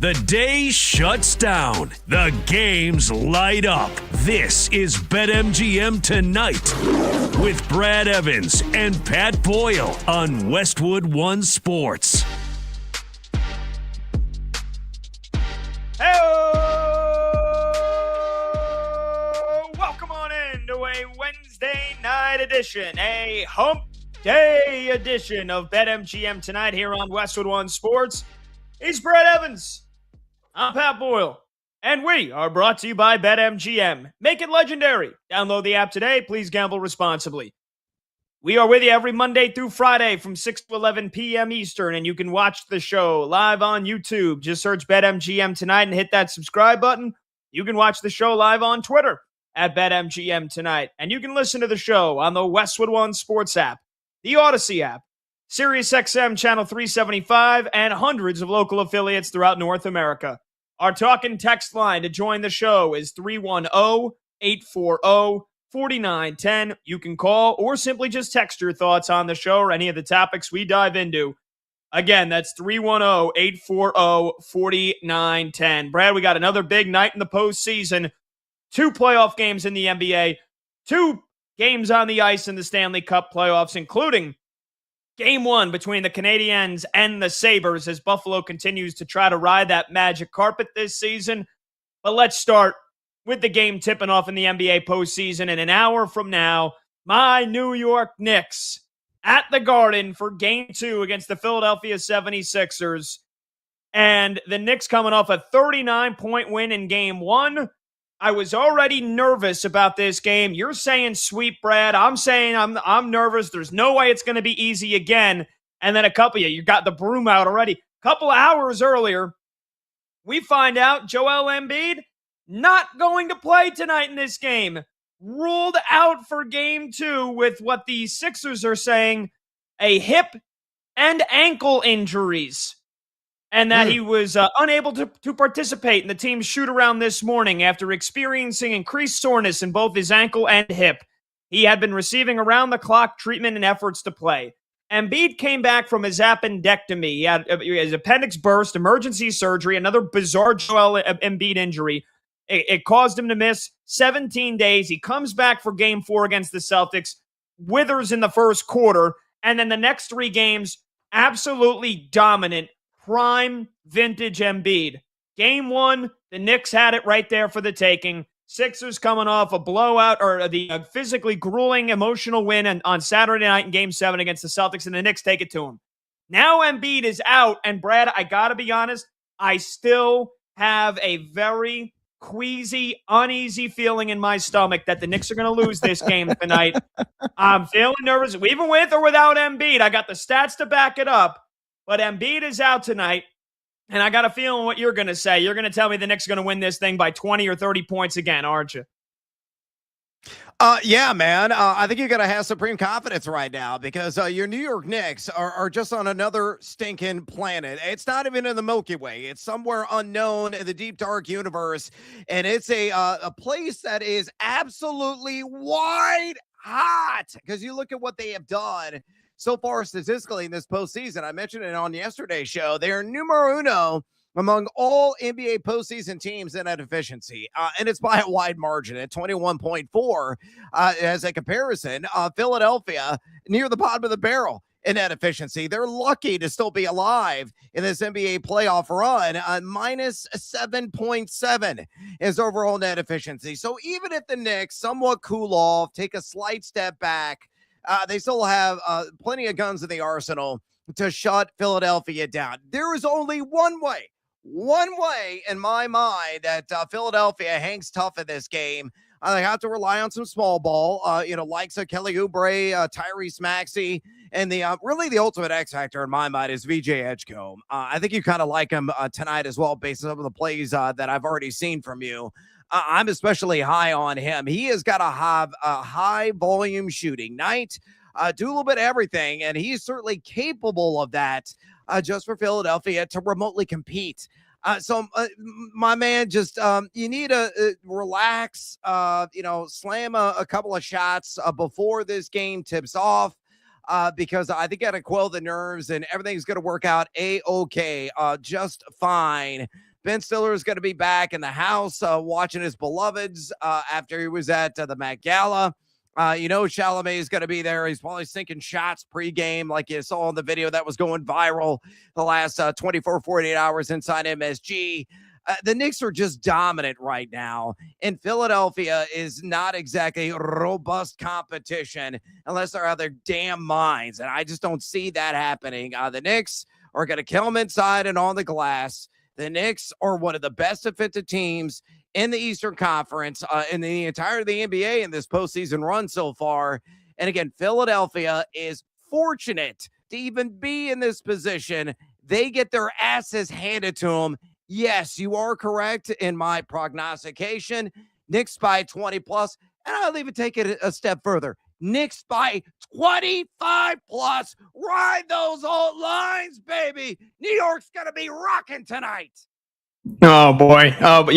The day shuts down. The games light up. This is BetMGM Tonight with Brad Evans and Pat Boyle on Westwood One Sports. Hey, welcome on in to a Wednesday night edition, a hump day edition of BetMGM Tonight here on Westwood One Sports. He's Brad Evans. I'm Pat Boyle, and we are brought to you by BetMGM. Make it legendary. Download the app today. Please gamble responsibly. We are with you every Monday through Friday from 6 to 11 p.m. Eastern, and you can watch the show live on YouTube. Just search BetMGM Tonight and hit that subscribe button. You can watch the show live on Twitter at BetMGM Tonight, and you can listen to the show on the Westwood One Sports app, the Odyssey app, SiriusXM Channel 375, and hundreds of local affiliates throughout North America. Our talk and text line to join the show is 310-840-4910. You can call or simply just text your thoughts on the show or any of the topics we dive into. Again, that's 310-840-4910. Brad, we got another big night in the postseason. 2 playoff games in the NBA. 2 games on the ice in the Stanley Cup playoffs, including Game 1 between the Canadiens and the Sabres as Buffalo continues to try to ride that magic carpet this season. But let's start with the game tipping off in the NBA postseason. And an hour from now, my New York Knicks at the Garden for Game 2 against the Philadelphia 76ers. And the Knicks coming off a 39-point win in Game 1. I was already nervous about this game. You're saying sweep, Brad. I'm saying I'm nervous. There's no way it's going to be easy again. And then you got the broom out already. A couple hours earlier, we find out Joel Embiid not going to play tonight in this game. Ruled out for Game 2 with what the Sixers are saying, a hip and ankle injuries. And that he was unable to participate in the team's shoot-around this morning after experiencing increased soreness in both his ankle and hip. He had been receiving around-the-clock treatment and efforts to play. Embiid came back from his appendectomy. He had his appendix burst, emergency surgery, another bizarre Joel Embiid injury. It caused him to miss 17 days. He comes back for Game 4 against the Celtics, withers in the first quarter, and then the next 3 games, absolutely dominant. Prime vintage Embiid. Game 1, the Knicks had it right there for the taking. Sixers coming off a blowout or the physically grueling emotional win on Saturday night in Game 7 against the Celtics, and the Knicks take it to him. Now Embiid is out, and Brad, I got to be honest, I still have a very queasy, uneasy feeling in my stomach that the Knicks are going to lose this game tonight. I'm feeling nervous, even with or without Embiid. I got the stats to back it up. But Embiid is out tonight, and I got a feeling what you're going to say. You're going to tell me the Knicks are going to win this thing by 20 or 30 points again, aren't you? Yeah, man. I think you're going to have supreme confidence right now because your New York Knicks are just on another stinking planet. It's not even in the Milky Way. It's somewhere unknown in the deep, dark universe, and it's a place that is absolutely white hot because you look at what they have done so far statistically in this postseason. I mentioned it on yesterday's show. They are numero uno among all NBA postseason teams in net efficiency, and it's by a wide margin at 21.4 as a comparison. Philadelphia near the bottom of the barrel in net efficiency. They're lucky to still be alive in this NBA playoff run. Minus 7.7 is overall net efficiency. So even if the Knicks somewhat cool off, take a slight step back, they still have plenty of guns in the arsenal to shut Philadelphia down. There is only one way in my mind that Philadelphia hangs tough in this game. They have to rely on some small ball, likes of Kelly Oubre, Tyrese Maxey, and really the ultimate X factor in my mind is VJ Edgecombe. I think you kind of like him tonight as well, based on some of the plays that I've already seen from you. I'm especially high on him. He has got to have a high volume shooting night, do a little bit of everything, and he's certainly capable of that just for Philadelphia to remotely compete. So my man, just you need to relax, slam a couple of shots before this game tips off. Because I think I got to quell the nerves and everything's going to work out A-okay, just fine Ben Stiller is going to be back in the house watching his beloveds after he was at the Met Gala. Chalamet is going to be there. He's probably sinking shots pregame like you saw in the video that was going viral the last 24, 48 hours inside MSG. The Knicks are just dominant right now, and Philadelphia is not exactly robust competition unless they're out of their damn minds, and I just don't see that happening. The Knicks are going to kill them inside and on the glass. The Knicks are one of the best defensive teams in the Eastern Conference, in the entire of the NBA in this postseason run so far. And again, Philadelphia is fortunate to even be in this position. They get their asses handed to them. Yes, you are correct in my prognostication. Knicks by 20 plus, and I'll even take it a step further. Knicks by 25 plus. Ride those old lines, baby. New York's gonna be rocking tonight. Oh boy. Oh, but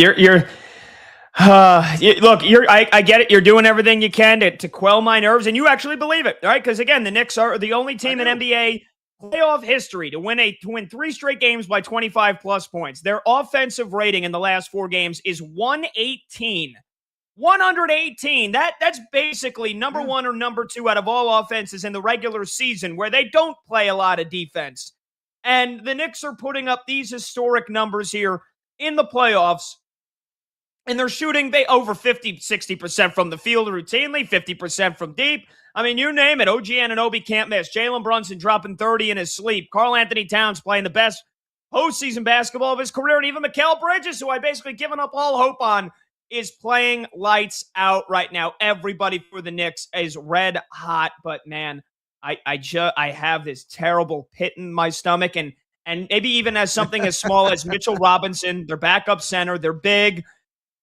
I get it. You're doing everything you can to quell my nerves, and you actually believe it, right? Because again, the Knicks are the only team in NBA playoff history to win 3 straight games by 25 plus points. Their offensive rating in the last 4 games is 118. 118. That's basically number 1 or number 2 out of all offenses in the regular season, where they don't play a lot of defense. And the Knicks are putting up these historic numbers here in the playoffs. And they're shooting over 50, 60% from the field routinely, 50% from deep. I mean, you name it. OG Anunoby can't miss. Jalen Brunson dropping 30 in his sleep. Karl Anthony Towns playing the best postseason basketball of his career. And even Mikal Bridges, who I basically given up all hope on, is playing lights out right now. Everybody for the Knicks is red hot. But, man, I have this terrible pit in my stomach. And maybe even as something as small as Mitchell Robinson, their backup center, they're big,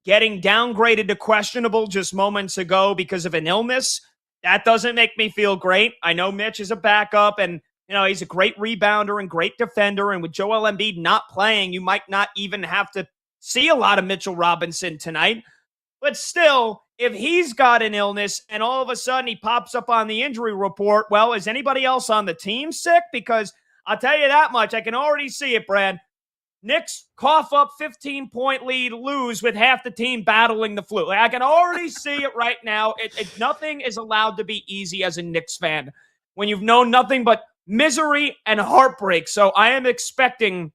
getting downgraded to questionable just moments ago because of an illness. That doesn't make me feel great. I know Mitch is a backup, and he's a great rebounder and great defender. And with Joel Embiid not playing, you might not even have to see a lot of Mitchell Robinson tonight. But still, if he's got an illness and all of a sudden he pops up on the injury report, well, is anybody else on the team sick? Because I'll tell you that much. I can already see it, Brad. Knicks cough up 15-point lead, lose with half the team battling the flu. I can already see it right now. Nothing is allowed to be easy as a Knicks fan when you've known nothing but misery and heartbreak. So I am expecting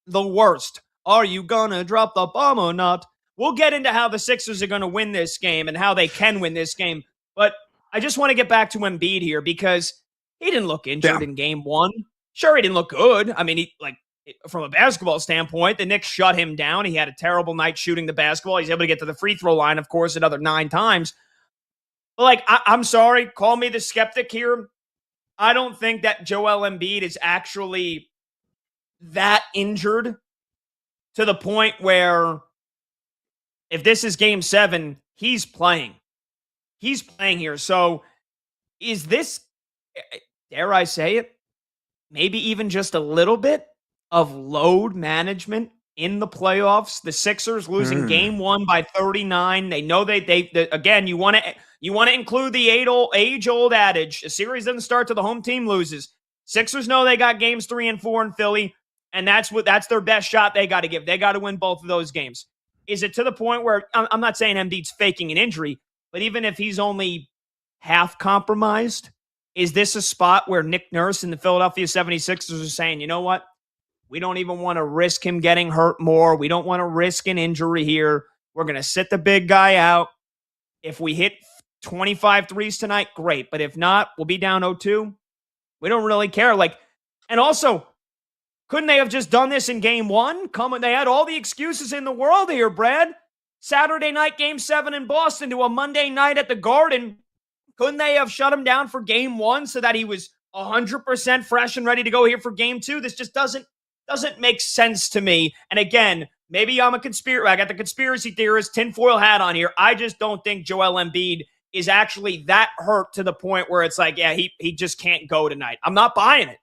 the worst. Are you going to drop the bomb or not? We'll get into how the Sixers are going to win this game and how they can win this game. But I just want to get back to Embiid here because he didn't look injured in game 1. Sure, he didn't look good. I mean, from a basketball standpoint, the Knicks shut him down. He had a terrible night shooting the basketball. He's able to get to the free throw line, of course, another 9 times. But, I'm sorry, call me the skeptic here. I don't think that Joel Embiid is actually that injured to the point where if this is game 7, he's playing. He's playing here. So is this, dare I say it, maybe even just a little bit of load management in the playoffs? The Sixers losing game 1 by 39. They know they again, you want to include the age-old adage. A series doesn't start till the home team loses. Sixers know they got games 3 and 4 in Philly, and that's their best shot they got to give. They got to win both of those games. Is it to the point where, I'm not saying Embiid's faking an injury, but even if he's only half compromised, is this a spot where Nick Nurse and the Philadelphia 76ers are saying, you know what? We don't even want to risk him getting hurt more. We don't want to risk an injury here. We're going to sit the big guy out. If we hit 25 threes tonight, great. But if not, we'll be down 0-2. We don't really care. And also, couldn't they have just done this in game 1? They had all the excuses in the world here, Brad. Saturday night, game 7 in Boston to a Monday night at the Garden. Couldn't they have shut him down for game 1 so that he was 100% fresh and ready to go here for game 2? This just doesn't make sense to me. And again, maybe I'm a conspiracy. I got the conspiracy theorist tinfoil hat on here. I just don't think Joel Embiid is actually that hurt to the point where it's like, yeah, he just can't go tonight. I'm not buying it.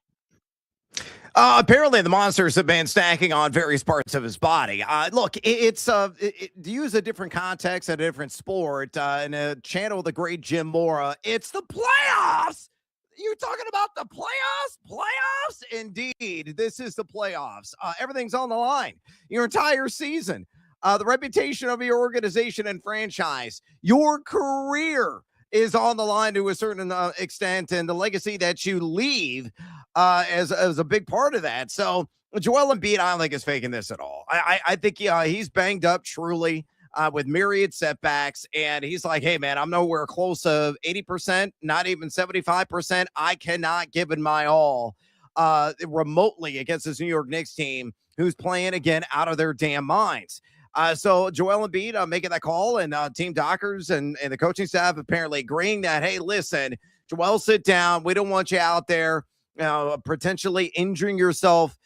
Apparently, the monsters have been stacking on various parts of his body. Look, it's to use a different context, a different sport, and a channel the great Jim Mora. It's the playoffs. You talking about the playoffs? Playoffs? Indeed. This is the playoffs. Everything's on the line. Your entire season. The reputation of your organization and franchise. Your career is on the line to a certain extent, and the legacy that you leave as a big part of that. So Joel Embiid, I don't think is faking this at all. I think he's banged up truly. With myriad setbacks, and he's like, hey, man, I'm nowhere close to 80%, not even 75%. I cannot give it my all remotely against this New York Knicks team who's playing, again, out of their damn minds. So Joel Embiid making that call, and Team Dockers and the coaching staff apparently agreeing that, hey, listen, Joel, sit down. We don't want you out there potentially injuring yourself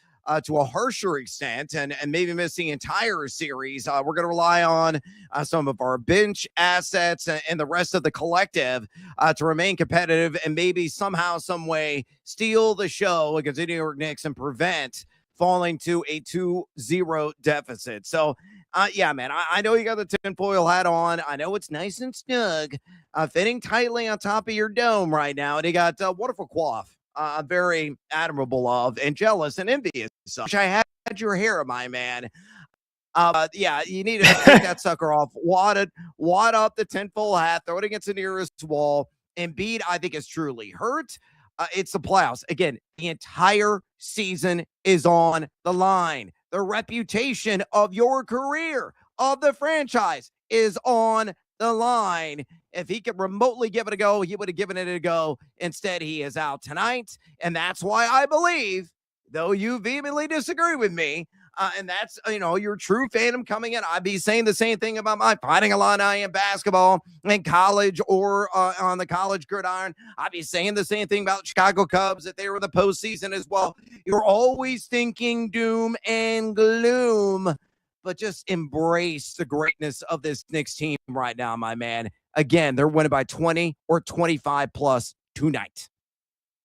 to a harsher extent and maybe miss the entire series. We're going to rely on some of our bench assets and the rest of the collective to remain competitive and maybe somehow, some way steal the show against the New York Knicks and prevent falling to a 2-0 deficit. So, yeah, man, I know you got the tinfoil hat on. I know it's nice and snug, fitting tightly on top of your dome right now. And you got wonderful coif. Very admirable of and jealous and envious. Wish I had your hair, my man. Yeah, you need to take that sucker off. Wad up the tinfoil hat, throw it against the nearest wall. Embiid, I think, is truly hurt. It's the playoffs. Again, the entire season is on the line. The reputation of your career, of the franchise, is on the line. If he could remotely give it a go, he would have given it a go. Instead, he is out tonight. And that's why I believe, though you vehemently disagree with me, and that's, your true fandom coming in, I'd be saying the same thing about my Fighting Illini in basketball in college or on the college gridiron. I'd be saying the same thing about Chicago Cubs if they were in the postseason as well. You're always thinking doom and gloom, but just embrace the greatness of this Knicks team right now, my man. Again, they're winning by 20 or 25 plus tonight.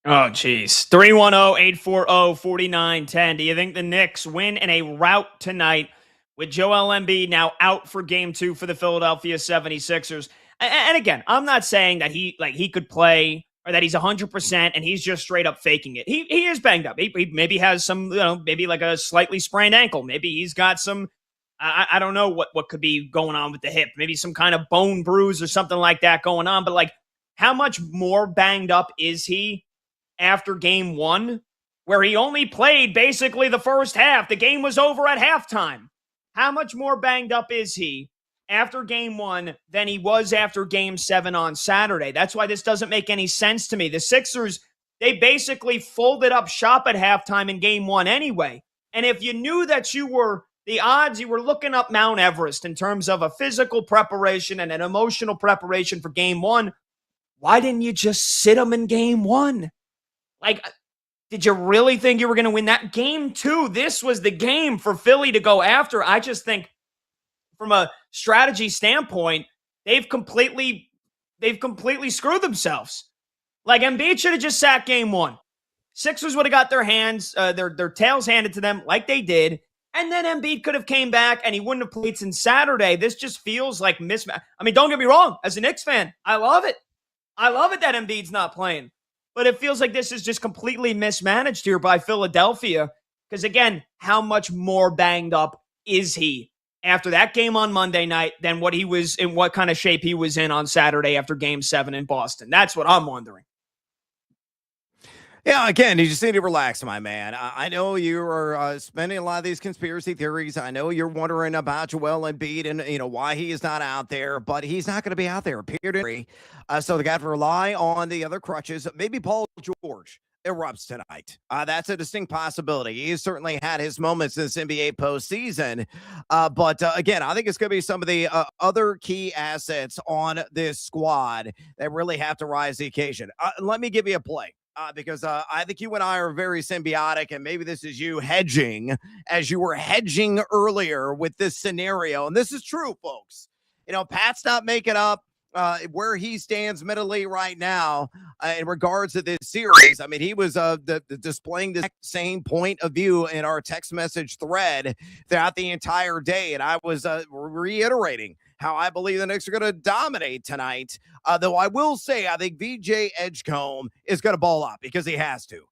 Oh, geez. 310-840-4910. Do you think the Knicks win in a rout tonight with Joel Embiid now out for game 2 for the Philadelphia 76ers? And again, I'm not saying that he could play or that he's 100% and he's just straight up faking it. He is banged up. He maybe has some, maybe like a slightly sprained ankle. Maybe he's got some, I don't know what could be going on with the hip. Maybe some kind of bone bruise or something like that going on. But like, how much more banged up is he after game 1, where he only played basically the first half? The game was over at halftime. How much more banged up is he after game 1 than he was after game 7 on Saturday? That's why this doesn't make any sense to me. The Sixers, they basically folded up shop at halftime in game 1 anyway. And if you knew that you were looking up Mount Everest in terms of a physical preparation and an emotional preparation for game 1, why didn't you just sit them in game 1? Like, did you really think you were going to win that? Game 2, this was the game for Philly to go after. I just think from a strategy standpoint, they've completely screwed themselves. Like, Embiid should have just sat game 1. Sixers would have got their tails handed to them like they did. And then Embiid could have came back and he wouldn't have played since Saturday. This just feels like mismatch. I mean, don't get me wrong. As a Knicks fan, I love it. I love it that Embiid's not playing. But it feels like this is just completely mismanaged here by Philadelphia. Because, again, how much more banged up is he after that game on Monday night than what he was in, what kind of shape he was in on Saturday after game 7 in Boston? That's what I'm wondering. Yeah, again, you just need to relax, my man. I know you are spending a lot of these conspiracy theories. I know you're wondering about Joel Embiid and, why he is not out there, but he's not going to be out there, period. So they got to rely on the other crutches. Maybe Paul George erupts tonight. That's a distinct possibility. He's certainly had his moments in this NBA postseason. But again, I think it's going to be some of the other key assets on this squad that really have to rise to the occasion. Let me give you a play. Because I think you and I are very symbiotic, and maybe this is you hedging as you were hedging earlier with this scenario. And this is true, folks. Pat's not making up where he stands mentally right now in regards to this series. I mean, he was displaying the same point of view in our text message thread throughout the entire day. And I was reiterating how I believe the Knicks are going to dominate tonight. Though I will say, I think VJ Edgecombe is going to ball out because he has to.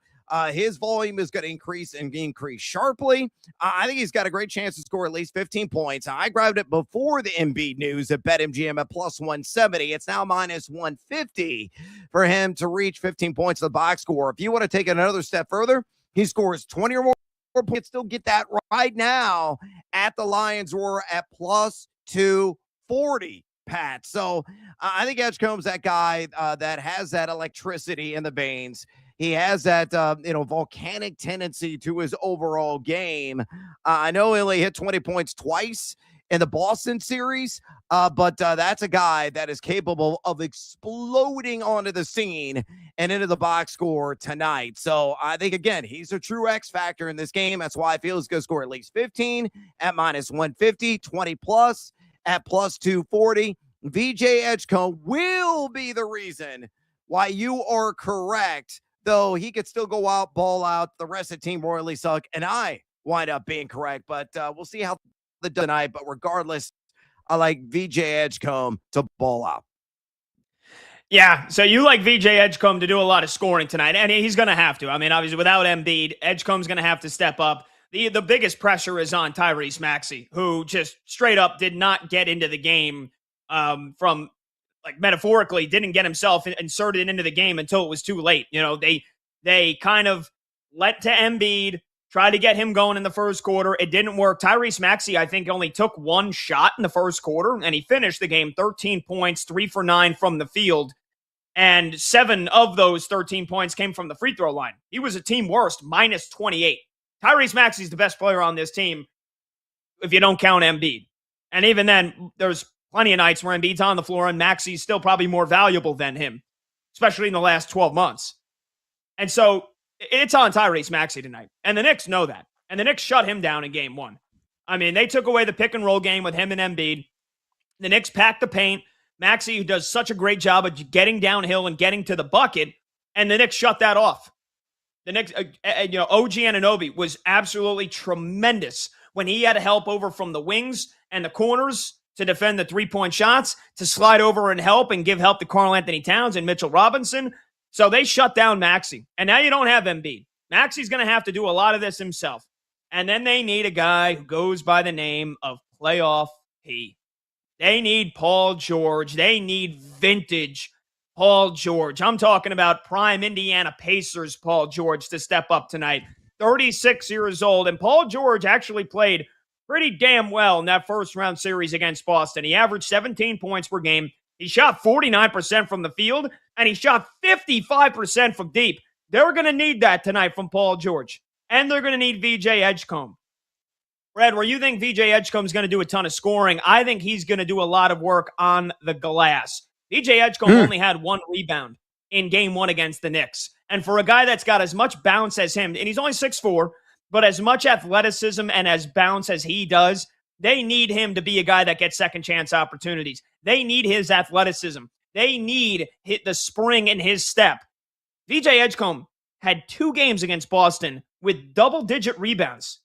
His volume is going to increase and increase sharply. I think he's got a great chance to score at least 15 points. I grabbed it before the Embiid news at BetMGM at plus 170. It's now minus 150 for him to reach 15 points of the box score. If you want to take it another step further, he scores 20 or more points. Still get that right now at the Lions Roar at plus 240. Pat. So I think Edgecombe's that guy that has that electricity in the veins. He has that, volcanic tendency to his overall game. I know he only hit 20 points twice in the Boston series, but that's a guy that is capable of exploding onto the scene and into the box score tonight. So I think, again, he's a true X factor in this game. That's why I feel he's going to score at least 15 at minus 150, 20 plus at plus 240. VJ Edgecombe will be the reason why you are correct, though he could still go out, ball out. The rest of the team royally suck, and I wind up being correct. But we'll see how the tonight. But regardless, I like VJ Edgecombe to ball out. Yeah, so you like VJ Edgecombe to do a lot of scoring tonight, and he's going to have to. I mean, obviously, without Embiid, Edgecombe's going to have to step up. The biggest pressure is on Tyrese Maxey, who just straight up did not get into the game from, like, metaphorically, didn't get himself inserted into the game until it was too late. You know, they kind of let to Embiid, tried to get him going in the first quarter. It didn't work. Tyrese Maxey, I think, only took one shot in the first quarter, and he finished the game 13 points, 3 for 9 from the field. And 7 of those 13 points came from the free throw line. He was a team worst, minus 28. Tyrese Maxey's the best player on this team if you don't count Embiid. And even then, there's plenty of nights where Embiid's on the floor and Maxey's still probably more valuable than him, especially in the last 12 months. And so it's on Tyrese Maxey tonight. And the Knicks know that. And the Knicks shut him down in game 1. I mean, they took away the pick and roll game with him and Embiid. The Knicks packed the paint. Maxey, who does such a great job of getting downhill and getting to the bucket, and the Knicks shut that off. The Knicks, OG Anunoby was absolutely tremendous when he had help over from the wings and the corners to defend the three-point shots, to slide over and help and give help to Karl Anthony Towns and Mitchell Robinson. So they shut down Maxey. And now you don't have Embiid. Maxey's going to have to do a lot of this himself. And then they need a guy who goes by the name of Playoff P. They need Paul George. They need vintage Paul George. I'm talking about prime Indiana Pacers Paul George to step up tonight. 36 years old. And Paul George actually played pretty damn well in that first round series against Boston. He averaged 17 points per game. He shot 49% from the field, and he shot 55% from deep. They're going to need that tonight from Paul George. And they're going to need VJ Edgecombe. Brad, where you think VJ Edgecombe is going to do a ton of scoring, I think he's going to do a lot of work on the glass. VJ Edgecombe only had 1 rebound in game 1 against the Knicks. And for a guy that's got as much bounce as him, and he's only 6'4", but as much athleticism and as bounce as he does, they need him to be a guy that gets second chance opportunities. They need his athleticism. They need the spring in his step. VJ Edgecombe had 2 games against Boston with double-digit rebounds.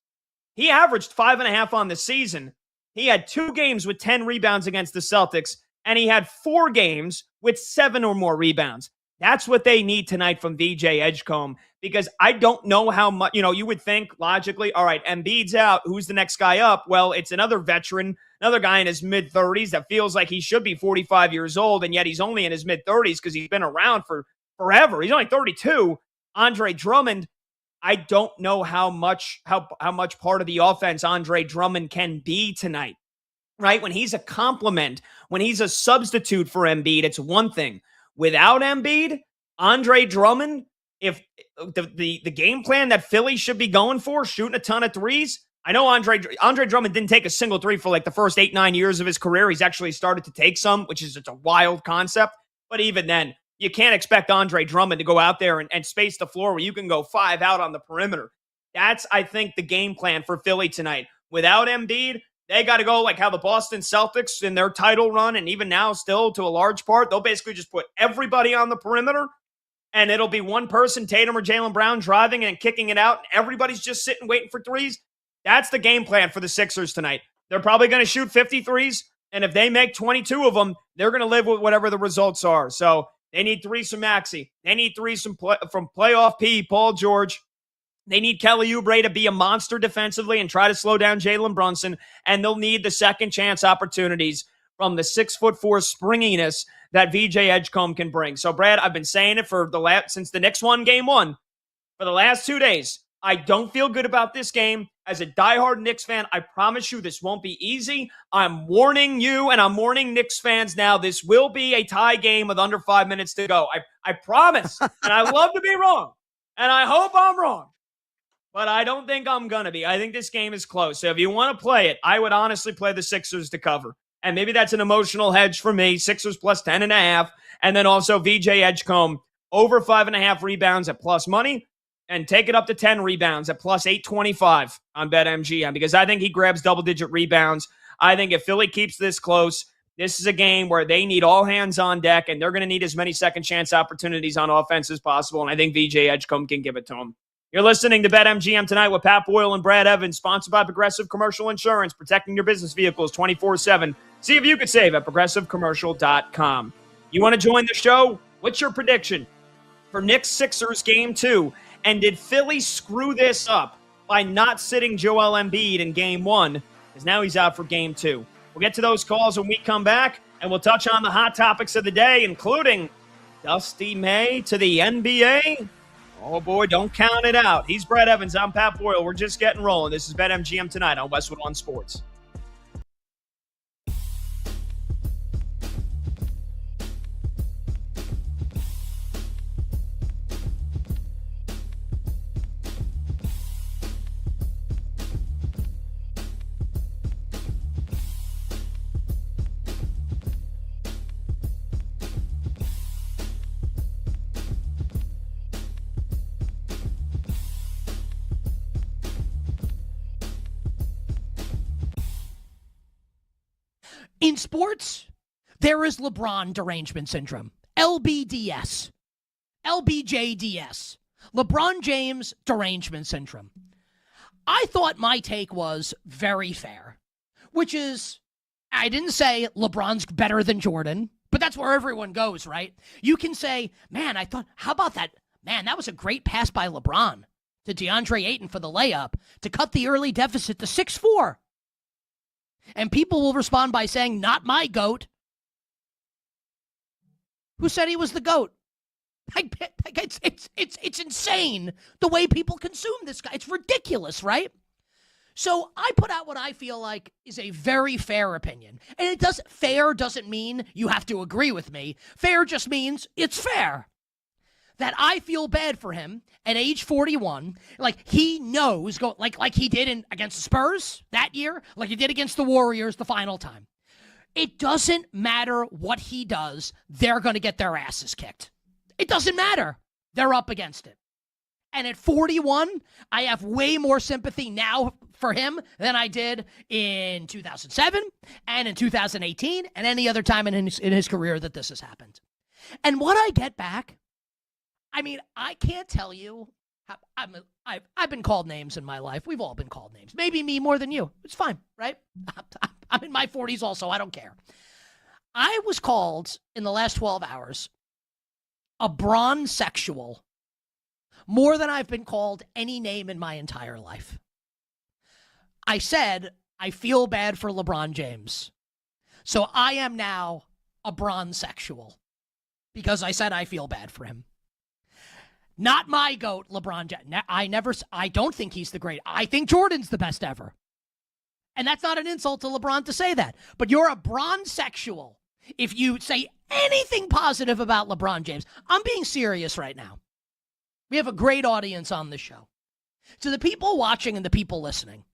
He averaged 5.5 on the season. He had 2 games with 10 rebounds against the Celtics, and he had 4 games with 7 or more rebounds. That's what they need tonight from VJ Edgecombe, because I don't know how much, you would think logically, all right, Embiid's out. Who's the next guy up? Well, it's another veteran, another guy in his mid-30s that feels like he should be 45 years old, and yet he's only in his mid-30s because he's been around for forever. He's only 32. Andre Drummond, I don't know how much part of the offense Andre Drummond can be tonight, right? When he's a complement, when he's a substitute for Embiid, it's one thing. Without Embiid, Andre Drummond, if the game plan that Philly should be going for, shooting a ton of threes, I know Andre Drummond didn't take a single three for like the first 8-9 years of his career. He's actually started to take some, which is just a wild concept. But even then, you can't expect Andre Drummond to go out there and space the floor where you can go 5 out on the perimeter. That's, I think, the game plan for Philly tonight. Without Embiid, they got to go like how the Boston Celtics in their title run, and even now still to a large part, they'll basically just put everybody on the perimeter, and it'll be one person, Tatum or Jaylen Brown, driving and kicking it out, and everybody's just sitting waiting for threes. That's the game plan for the Sixers tonight. They're probably going to shoot 50 threes, And if they make 22 of them, they're going to live with whatever the results are. So they need threesome Maxey. They need threesome from playoff P, Paul George. They need Kelly Oubre to be a monster defensively and try to slow down Jalen Brunson. And they'll need the second chance opportunities from the 6'4" springiness that VJ Edgecombe can bring. So, Brad, I've been saying it since the Knicks won game 1. For the last 2 days, I don't feel good about this game. As a diehard Knicks fan, I promise you this won't be easy. I'm warning you, and I'm warning Knicks fans now, this will be a tie game with under 5 minutes to go. I promise. And I love to be wrong. And I hope I'm wrong. But I don't think I'm going to be. I think this game is close. So if you want to play it, I would honestly play the Sixers to cover. And maybe that's an emotional hedge for me. Sixers plus 10.5. And then also VJ Edgecombe over 5.5 rebounds at plus money. And take it up to 10 rebounds at plus 825 on BetMGM because I think he grabs double-digit rebounds. I think if Philly keeps this close, this is a game where they need all hands on deck, and they're going to need as many second-chance opportunities on offense as possible, and I think VJ Edgecombe can give it to them. You're listening to BetMGM tonight with Pat Boyle and Brad Evans, sponsored by Progressive Commercial Insurance, protecting your business vehicles 24/7. See if you could save at progressivecommercial.com. You want to join the show? What's your prediction for Knicks-Sixers Game 2? And did Philly screw this up by not sitting Joel Embiid in Game 1? Because now he's out for Game 2. We'll get to those calls when we come back, and we'll touch on the hot topics of the day, including Dusty May to the NBA. Oh, boy, don't count it out. He's Brad Evans. I'm Pat Boyle. We're just getting rolling. This is BetMGM tonight on Westwood One Sports. In sports, there is LeBron derangement syndrome, LBDS, LBJDS, LeBron James derangement syndrome. I thought my take was very fair, which is, I didn't say LeBron's better than Jordan, but that's where everyone goes, right? You can say, man, how about that? Man, that was a great pass by LeBron to DeAndre Ayton for the layup to cut the early deficit to 6-4. And people will respond by saying, not my GOAT. Who said he was the GOAT? It's insane the way people consume this guy. It's ridiculous, right? So I put out what I feel like is a very fair opinion. And fair doesn't mean you have to agree with me. Fair just means it's fair. That I feel bad for him at age 41, like he knows, like he did against the Spurs that year, like he did against the Warriors the final time. It doesn't matter what he does, they're going to get their asses kicked. It doesn't matter. They're up against it. And at 41, I have way more sympathy now for him than I did in 2007 and in 2018 and any other time in his career that this has happened. And what I get back, I mean, I can't tell you. I've been called names in my life. We've all been called names. Maybe me more than you. It's fine, right? I'm in my 40s also. I don't care. I was called in the last 12 hours a bronzesexual more than I've been called any name in my entire life. I said, I feel bad for LeBron James. So I am now a bronzesexual because I said I feel bad for him. Not my GOAT, LeBron James. I don't think he's the great. I think Jordan's the best ever. And that's not an insult to LeBron to say that. But you're a bronzesexual if you say anything positive about LeBron James. I'm being serious right now. We have a great audience on the show. To the people watching and the people listening,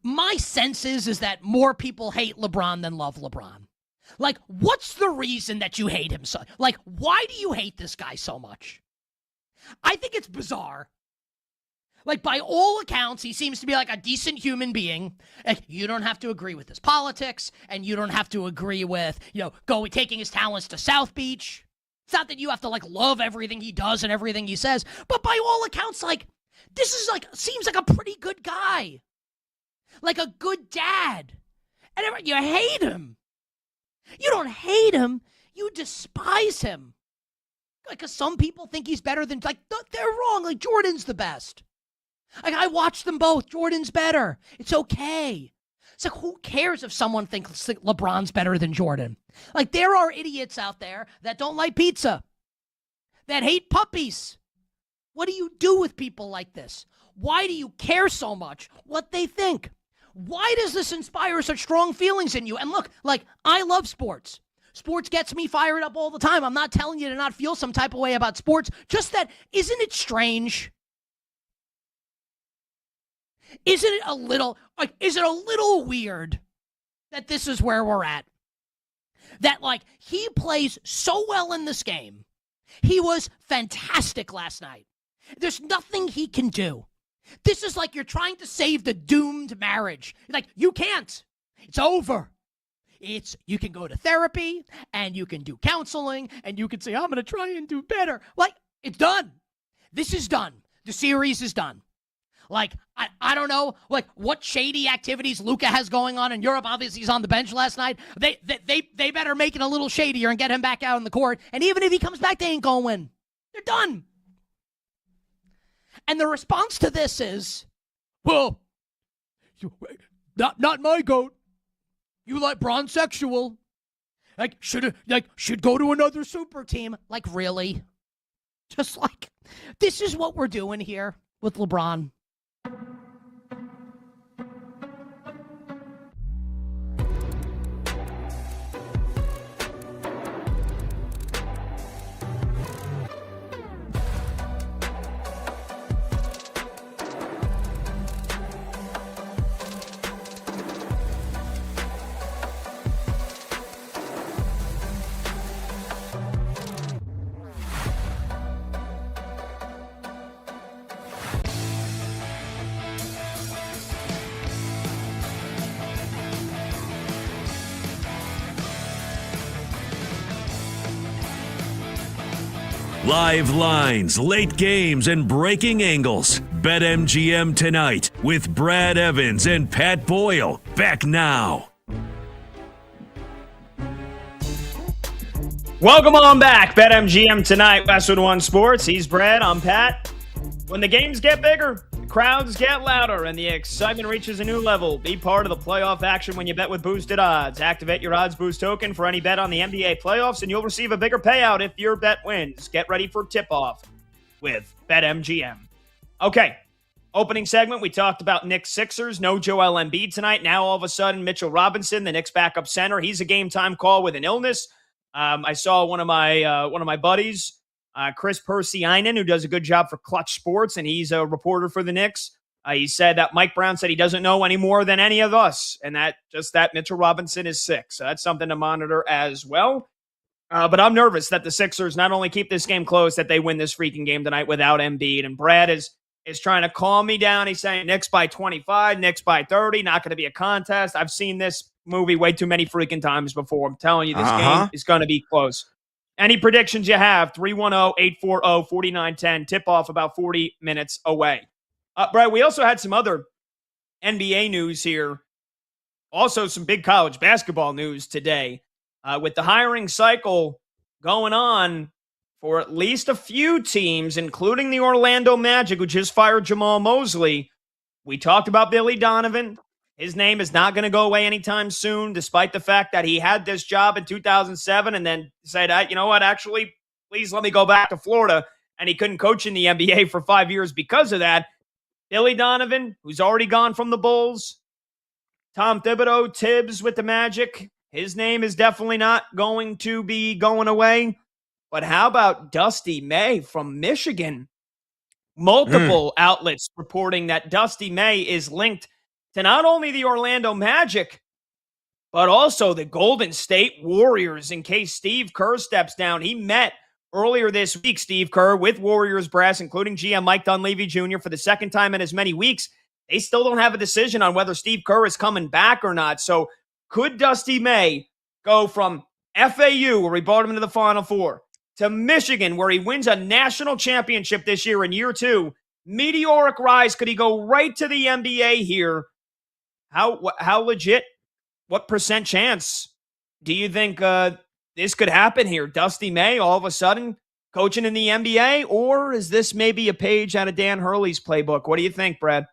my sense is that more people hate LeBron than love LeBron. Like, what's the reason that you hate him so? Like, why do you hate this guy so much? I think it's bizarre. Like, by all accounts, he seems to be like a decent human being. Like, you don't have to agree with his politics, and you don't have to agree with, taking his talents to South Beach. It's not that you have to, love everything he does and everything he says, but by all accounts, this is, seems like a pretty good guy. Like a good dad. And you hate him. You don't hate him. You despise him. Like, 'cause some people think he's better than, like, they're wrong. Like, Jordan's the best. Like, I watched them both. Jordan's better. It's okay. It's like, who cares if someone thinks LeBron's better than Jordan? Like, there are idiots out there that don't like pizza, that hate puppies. What do you do with people like this? Why do you care so much what they think? Why does this inspire such strong feelings in you? And look, like, I love sports. Sports gets me fired up all the time. I'm not telling you to not feel some type of way about sports. Just that, isn't it strange? Isn't it a little, like, is it a little weird that this is where we're at? That, like, he plays so well in this game. He was fantastic last night. There's nothing he can do. This is like you're trying to save the doomed marriage. Like, you can't. It's over. You can go to therapy, and you can do counseling, and you can say, I'm going to try and do better. Like, it's done. This is done. The series is done. Like, I don't know, like, what shady activities Luka has going on in Europe. Obviously, he's on the bench last night. They better make it a little shadier and get him back out on the court. And even if he comes back, they ain't going to win. They're done. And the response to this is, well, not my goat. You like bronsexual. Like, should go to another super team. Like, really? Just like, this is what we're doing here with LeBron. Live lines, late games, and breaking angles. BetMGM tonight with Brad Evans and Pat Boyle. Back now. Welcome on back. BetMGM tonight, Westwood One Sports. He's Brad. I'm Pat. When the games get bigger, the crowds get louder, and the excitement reaches a new level. Be part of the playoff action when you bet with boosted odds. Activate your Odds Boost token for any bet on the NBA playoffs, and you'll receive a bigger payout if your bet wins. Get ready for tip-off with BetMGM. Okay, opening segment, we talked about Knicks Sixers. No Joel Embiid tonight. Now, all of a sudden, Mitchell Robinson, the Knicks backup center, he's a game-time call with an illness. I saw one of my buddies, Chris Persianen, who does a good job for Clutch Sports, and he's a reporter for the Knicks. He said that Mike Brown said he doesn't know any more than any of us, and that Mitchell Robinson is sick. So that's something to monitor as well. But I'm nervous that the Sixers not only keep this game close, that they win this freaking game tonight without Embiid. And Brad is trying to calm me down. He's saying Knicks by 25, Knicks by 30, not going to be a contest. I've seen this movie way too many freaking times before. I'm telling you, this game is going to be close. Any predictions you have, 310-840-4910. Tip-off about 40 minutes away. Brad, we also had some other NBA news here. Also some big college basketball news today. With the hiring cycle going on for at least a few teams, including the Orlando Magic, who just fired Jamal Mosley. We talked about Billy Donovan. His name is not going to go away anytime soon, despite the fact that he had this job in 2007 and then said, you know what, actually, please let me go back to Florida. And he couldn't coach in the NBA for 5 years because of that. Billy Donovan, who's already gone from the Bulls. Tom Thibodeau, Tibbs with the Magic. His name is definitely not going to be going away. But how about Dusty May from Michigan? Multiple outlets reporting that Dusty May is linked to not only the Orlando Magic, but also the Golden State Warriors in case Steve Kerr steps down. He met earlier this week, Steve Kerr, with Warriors brass, including GM Mike Dunleavy Jr. for the second time in as many weeks. They still don't have a decision on whether Steve Kerr is coming back or not. So could Dusty May go from FAU, where he brought him into the Final Four, to Michigan, where he wins a national championship this year in year 2? Meteoric rise. Could he go right to the NBA here? How legit, what percent chance Do you think this could happen here? Dusty May all of a sudden coaching in the NBA, or is this maybe a page out of Dan Hurley's playbook? What do you think, Brad?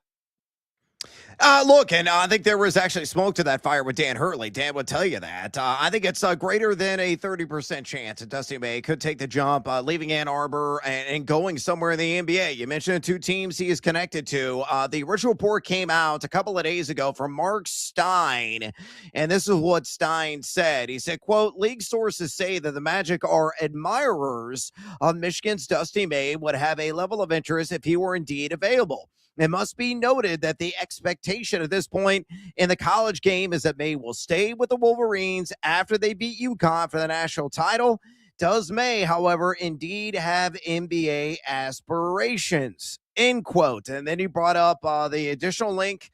Look, and I think there was actually smoke to that fire with Dan Hurley. Dan would tell you that. I think it's greater than a 30% chance that Dusty May could take the jump, leaving Ann Arbor and going somewhere in the NBA. You mentioned the two teams he is connected to. The original report came out a couple of days ago from Mark Stein, and this is what Stein said. He said, quote, league sources say that the Magic are admirers of Michigan's Dusty May, would have a level of interest if he were indeed available. It must be noted that the expectation at this point in the college game is that May will stay with the Wolverines after they beat UConn for the national title. Does May, however, indeed have NBA aspirations? End quote. And then he brought up the additional link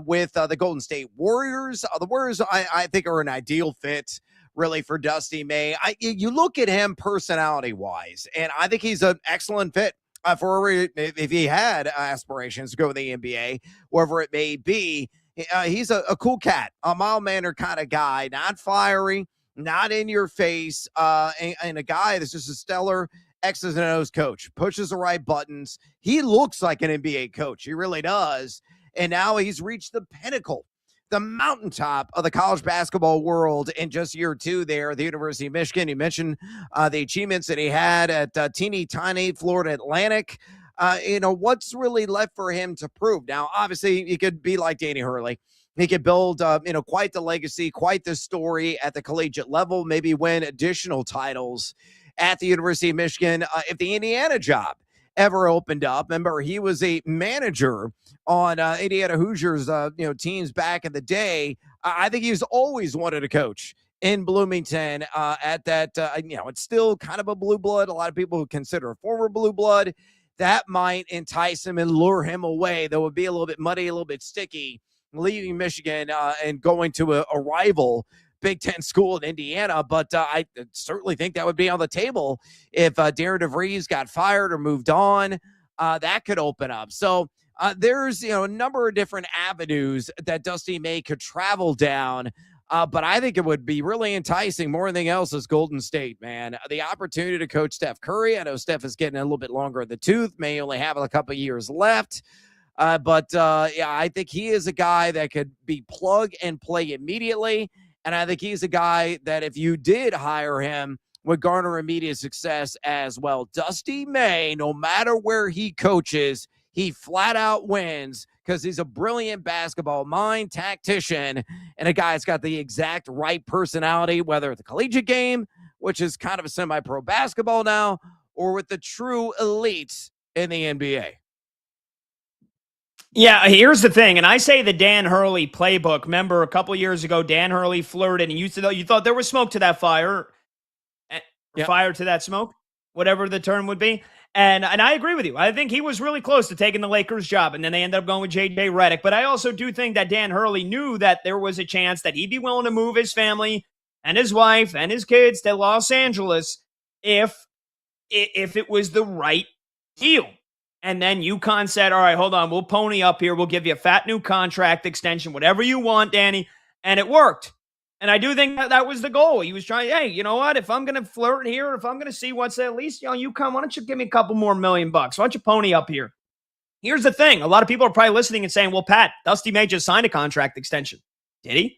with the Golden State Warriors. The Warriors, I think, are an ideal fit really for Dusty May. You look at him personality-wise, and I think he's an excellent fit. For if he had aspirations to go to the NBA, wherever it may be, he's a cool cat, a mild-mannered kind of guy, not fiery, not in your face, and a guy that's just a stellar X's and O's coach, pushes the right buttons. He looks like an NBA coach. He really does. And now he's reached the pinnacle, the mountaintop of the college basketball world in just year two there at the University of Michigan. You mentioned the achievements that he had at teeny tiny Florida Atlantic. What's really left for him to prove? Now, obviously, he could be like Danny Hurley. He could build, quite the legacy, quite the story at the collegiate level, maybe win additional titles at the University of Michigan. If the Indiana job ever opened up. Remember, he was a manager on Indiana Hoosiers, teams back in the day. I think he's always wanted to coach in Bloomington at that, it's still kind of a blue blood. A lot of people consider a former blue blood. That might entice him and lure him away. That would be a little bit muddy, a little bit sticky, leaving Michigan and going to a rival Big Ten school in Indiana, but I certainly think that would be on the table if Darren DeVries got fired or moved on. That could open up. So there's a number of different avenues that Dusty May could travel down, but I think it would be really enticing. More than anything else is Golden State, man. The opportunity to coach Steph Curry. I know Steph is getting a little bit longer in the tooth, may only have a couple of years left. But I think he is a guy that could be plug and play immediately. And I think he's a guy that if you did hire him would garner immediate success as well. Dusty May, no matter where he coaches, he flat out wins because he's a brilliant basketball mind, tactician, and a guy that's got the exact right personality, whether at the collegiate game, which is kind of a semi-pro basketball now, or with the true elites in the NBA. Yeah, here's the thing, and I say the Dan Hurley playbook. Remember, a couple years ago, Dan Hurley flirted, and you thought there was smoke to that fire, fire to that smoke, whatever the term would be. And I agree with you. I think he was really close to taking the Lakers job, and then they ended up going with J.J. Redick. But I also do think that Dan Hurley knew that there was a chance that he'd be willing to move his family and his wife and his kids to Los Angeles if it was the right deal. And then UConn said, all right, hold on, we'll pony up here. We'll give you a fat new contract extension, whatever you want, Danny. And it worked. And I do think that was the goal. He was trying, hey, you know what? If I'm going to flirt here, if I'm going to see what's at least, UConn, why don't you give me a couple more $1 million? Why don't you pony up here? Here's the thing. A lot of people are probably listening and saying, well, Pat, Dusty May just signed a contract extension. Did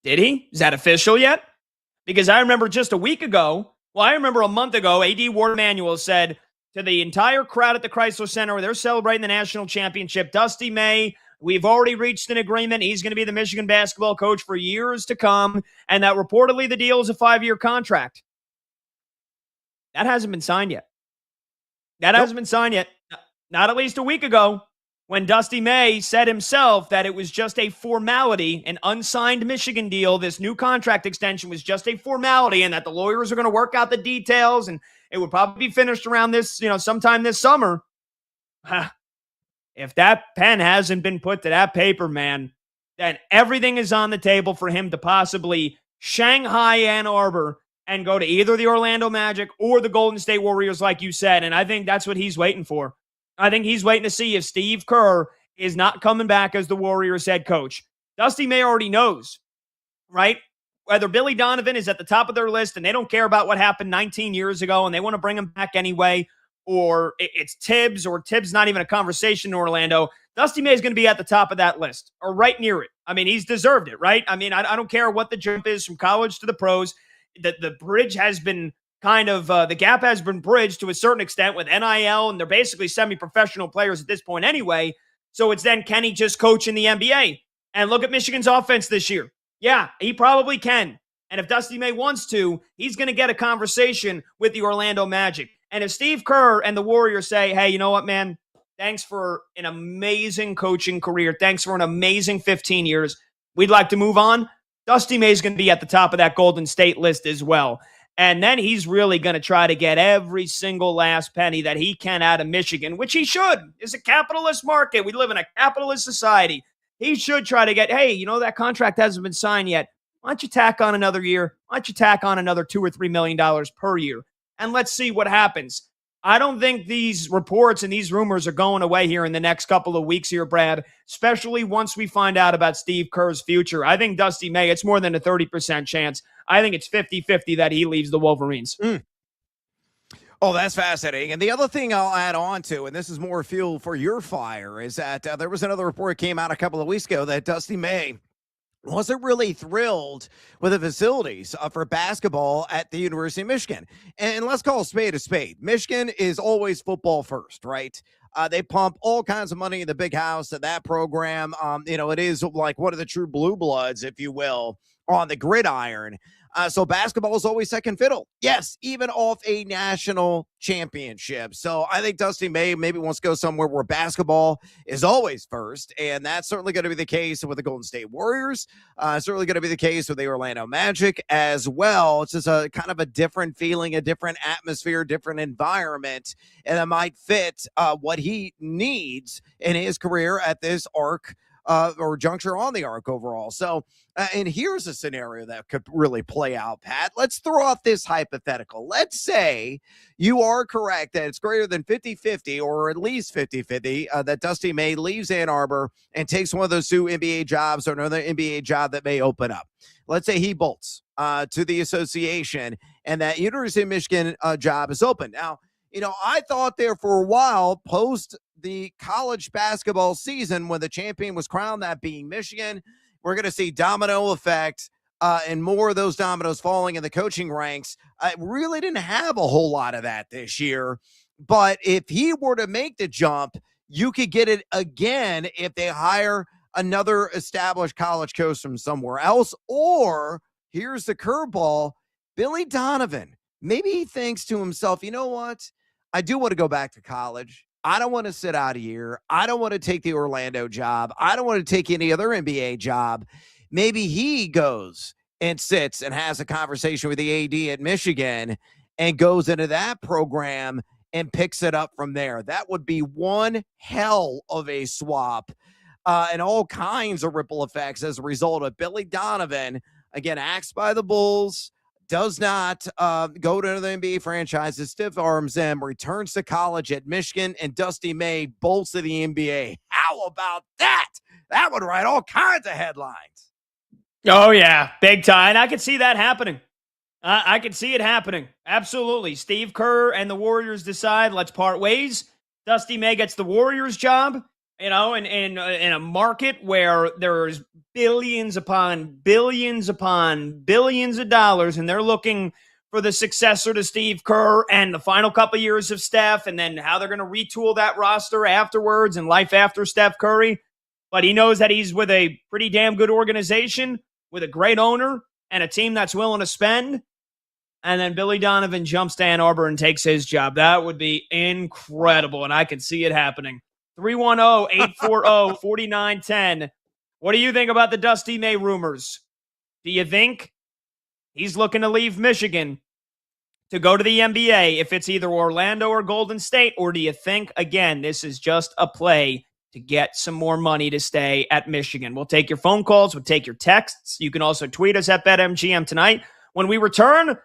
he? Is that official yet? Because I remember just a month ago, A.D. Ward Emanuel said, to the entire crowd at the Chrysler Center where they're celebrating the national championship, Dusty May, we've already reached an agreement. He's going to be the Michigan basketball coach for years to come, and that reportedly the deal is a 5-year contract. That hasn't been signed yet. Not at least a week ago when Dusty May said himself that it was just a formality, an unsigned Michigan deal. This new contract extension was just a formality, and that the lawyers are going to work out the details, and it would probably be finished around this, sometime this summer. If that pen hasn't been put to that paper, man, then everything is on the table for him to possibly Shanghai Ann Arbor and go to either the Orlando Magic or the Golden State Warriors, like you said. And I think that's what he's waiting for. I think he's waiting to see if Steve Kerr is not coming back as the Warriors head coach. Dusty May already knows, right? whether Billy Donovan is at the top of their list and they don't care about what happened 19 years ago and they want to bring him back anyway, or it's Tibbs, or Tibbs not even a conversation in Orlando, Dusty May is going to be at the top of that list or right near it. I mean, he's deserved it, right? I mean, I don't care what the jump is from college to the pros. The bridge has been the gap has been bridged to a certain extent with NIL, and they're basically semi-professional players at this point anyway. So it's then, can he just coach in the NBA? And look at Michigan's offense this year. Yeah, he probably can. And if Dusty May wants to, he's going to get a conversation with the Orlando Magic. And if Steve Kerr and the Warriors say, hey, you know what, man? Thanks for an amazing coaching career. Thanks for an amazing 15 years. We'd like to move on. Dusty May is going to be at the top of that Golden State list as well. And then he's really going to try to get every single last penny that he can out of Michigan, which he should. It's a capitalist market. We live in a capitalist society. He should try to get, hey, you know, that contract hasn't been signed yet. Why don't you tack on another year? Why don't you tack on another $2 or $3 million per year? And let's see what happens. I don't think these reports and these rumors are going away here in the next couple of weeks here, Brad, especially once we find out about Steve Kerr's future. I think Dusty May, it's more than a 30% chance. I think it's 50-50 that he leaves the Wolverines. Oh, that's fascinating. And the other thing I'll add on to, and this is more fuel for your fire, is that there was another report that came out a couple of weeks ago that Dusty May wasn't really thrilled with the facilities for basketball at the University of Michigan. And let's call a spade a spade. Michigan is always football first, right? They pump all kinds of money in the big house at that program. It is like one of the true blue bloods, if you will, on the gridiron. So basketball is always second fiddle. Yes, even off a national championship. So I think Dusty May maybe wants to go somewhere where basketball is always first. And that's certainly going to be the case with the Golden State Warriors. Certainly going to be the case with the Orlando Magic as well. It's just a kind of a different feeling, a different atmosphere, different environment. And it might fit what he needs in his career at this arc or juncture on the arc overall. So, and here's a scenario that could really play out, Pat. Let's throw out this hypothetical. Let's say you are correct that it's greater than 50-50 or at least 50-50 that Dusty May leaves Ann Arbor and takes one of those two NBA jobs or another NBA job that may open up. Let's say he bolts to the association and that University of Michigan job is open. Now, I thought there for a while post the college basketball season when the champion was crowned, that being Michigan, we're going to see domino effect and more of those dominoes falling in the coaching ranks. I really didn't have a whole lot of that this year, but if he were to make the jump, you could get it again if they hire another established college coach from somewhere else. Or here's the curveball, Billy Donovan. Maybe he thinks to himself, you know what? I do want to go back to college. I don't want to sit out a year. I don't want to take the Orlando job. I don't want to take any other NBA job. Maybe he goes and sits and has a conversation with the AD at Michigan and goes into that program and picks it up from there. That would be one hell of a swap and all kinds of ripple effects as a result of Billy Donovan, again, axed by the Bulls, does not go to the NBA franchises, stiff arms them, returns to college at Michigan, and Dusty May bolts to the NBA. How about that? That would write all kinds of headlines. Oh, yeah, big time. I could see that happening. I could see it happening. Absolutely. Steve Kerr and the Warriors decide, let's part ways. Dusty May gets the Warriors job, in a market where there's billions upon billions upon billions of dollars, and they're looking for the successor to Steve Kerr and the final couple of years of Steph, and then how they're going to retool that roster afterwards and life after Steph Curry. But he knows that he's with a pretty damn good organization, with a great owner, and a team that's willing to spend. And then Billy Donovan jumps to Ann Arbor and takes his job. That would be incredible, and I can see it happening. 310-840-4910. What do you think about the Dusty May rumors? Do you think he's looking to leave Michigan to go to the NBA if it's either Orlando or Golden State? Or do you think, again, this is just a play to get some more money to stay at Michigan? We'll take your phone calls. We'll take your texts. You can also tweet us at BetMGM tonight. When we return,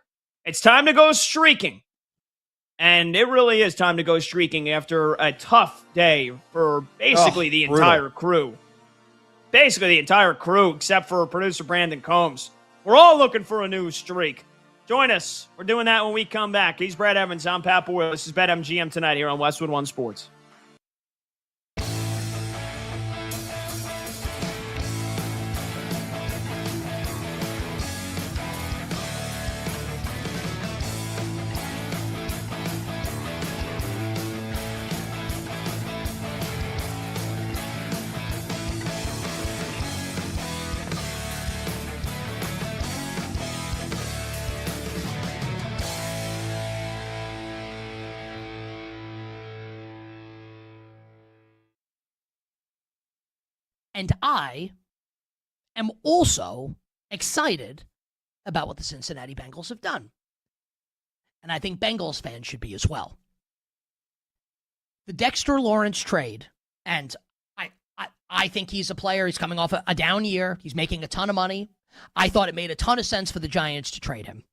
it's time to go streaking. And it really is time to go streaking after a tough day for basically the entire crew. Basically the entire crew, except for producer Brandon Combs. We're all looking for a new streak. Join us. We're doing that when we come back. He's Brad Evans. I'm Pat Boyle. This is BetMGM tonight here on Westwood One Sports. And I am also excited about what the Cincinnati Bengals have done. And I think Bengals fans should be as well. The Dexter Lawrence trade, and I think he's a player. He's coming off a down year. He's making a ton of money. I thought it made a ton of sense for the Giants to trade him.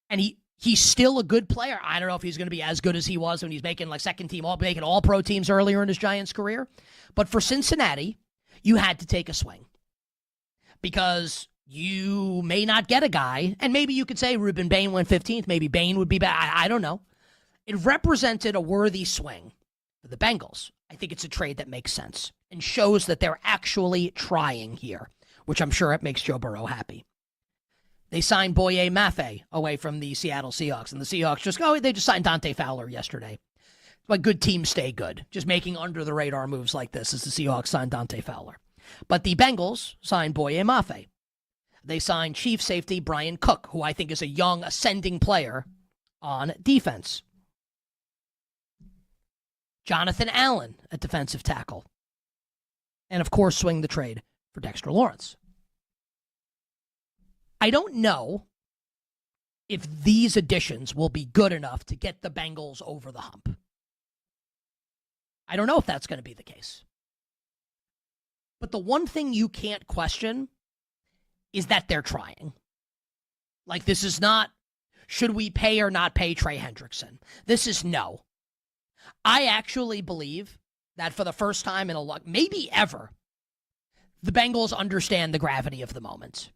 And he's still a good player. I don't know if he's going to be as good as he was when he's making like second team, making all pro teams earlier in his Giants career. But for Cincinnati, you had to take a swing because you may not get a guy. And maybe you could say Ruben Bain went 15th. Maybe Bain would be back. I don't know. It represented a worthy swing for the Bengals. I think it's a trade that makes sense and shows that they're actually trying here, which I'm sure it makes Joe Burrow happy. They signed Boye Mafe away from the Seattle Seahawks, and the Seahawks they just signed Dante Fowler yesterday. Like good teams stay good. Just making under-the-radar moves like this as the Seahawks signed Dante Fowler. But the Bengals signed Boye Mafe. They signed Chief Safety Brian Cook, who I think is a young, ascending player on defense. Jonathan Allen at defensive tackle. And, of course, swing the trade for Dexter Lawrence. I don't know if these additions will be good enough to get the Bengals over the hump. I don't know if that's going to be the case. But the one thing you can't question is that they're trying. Like, this is not, should we pay or not pay Trey Hendrickson? This is no. I actually believe that for the first time in maybe ever, the Bengals understand the gravity of the moment.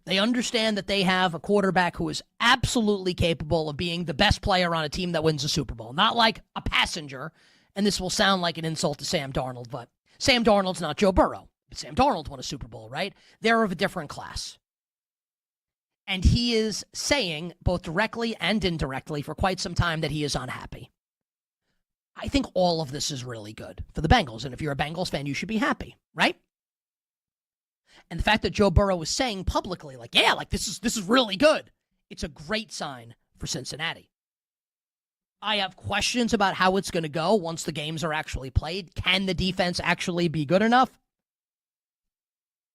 They understand that they have a quarterback who is absolutely capable of being the best player on a team that wins a Super Bowl. Not like a passenger, and this will sound like an insult to Sam Darnold, but Sam Darnold's not Joe Burrow. But Sam Darnold won a Super Bowl, right? They're of a different class. And he is saying, both directly and indirectly for quite some time, that he is unhappy. I think all of this is really good for the Bengals, and if you're a Bengals fan, you should be happy, right? And the fact that Joe Burrow was saying publicly, this is really good. It's a great sign for Cincinnati. I have questions about how it's going to go once the games are actually played. Can the defense actually be good enough?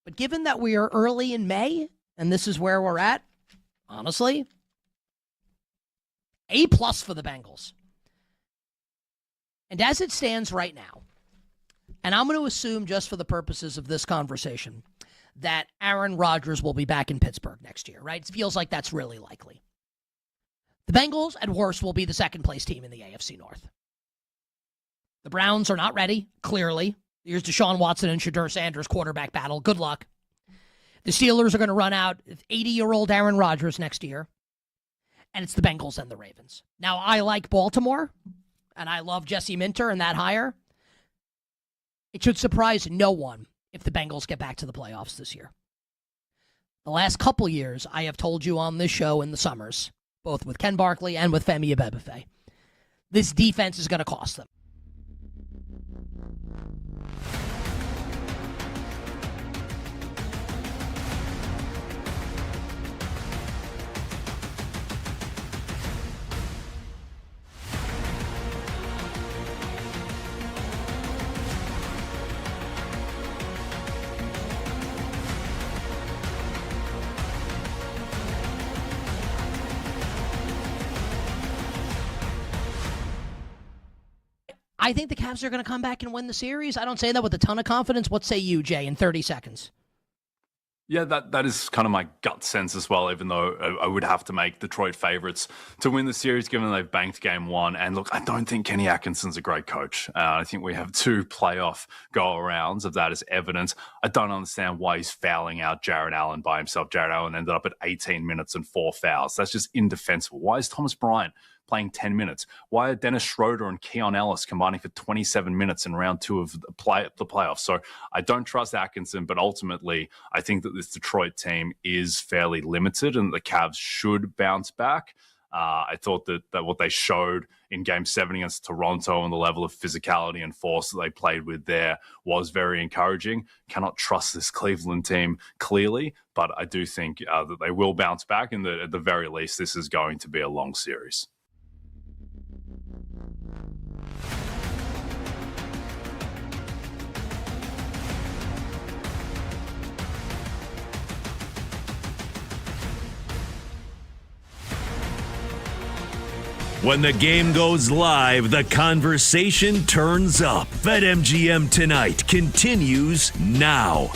But given that we are early in May, and this is where we're at, honestly, A+ for the Bengals. And as it stands right now, and I'm going to assume just for the purposes of this conversation, that Aaron Rodgers will be back in Pittsburgh next year, right? It feels like that's really likely. The Bengals, at worst, will be the second-place team in the AFC North. The Browns are not ready, clearly. Here's Deshaun Watson and Shadur Sanders quarterback battle. Good luck. The Steelers are going to run out 80-year-old Aaron Rodgers next year. And it's the Bengals and the Ravens. Now, I like Baltimore, and I love Jesse Minter and that hire. It should surprise no one if the Bengals get back to the playoffs this year. The last couple years, I have told you on this show in the summers, both with Ken Barkley and with Femi Abebefe, this defense is going to cost them. I think the Cavs are going to come back and win the series. I don't say that with a ton of confidence. What say you, Jay, in 30 seconds? Yeah, that is kind of my gut sense as well, even though I would have to make Detroit favorites to win the series, given they've banked game one. And look, I don't think Kenny Atkinson's a great coach. I think we have 2 playoff go-arounds of that as evidence. I don't understand why he's fouling out Jared Allen by himself. Jared Allen ended up at 18 minutes and 4 fouls. That's just indefensible. Why is Thomas Bryant playing 10 minutes? Why are Dennis Schroeder and Keon Ellis combining for 27 minutes in round 2 of the playoffs? So I don't trust Atkinson, but ultimately I think that this Detroit team is fairly limited and the Cavs should bounce back. I thought that what they showed in Game 7 against Toronto and the level of physicality and force that they played with there was very encouraging. Cannot trust this Cleveland team clearly, but I do think that they will bounce back, and that at the very least this is going to be a long series. When the game goes live, the conversation turns up. BetMGM Tonight continues now.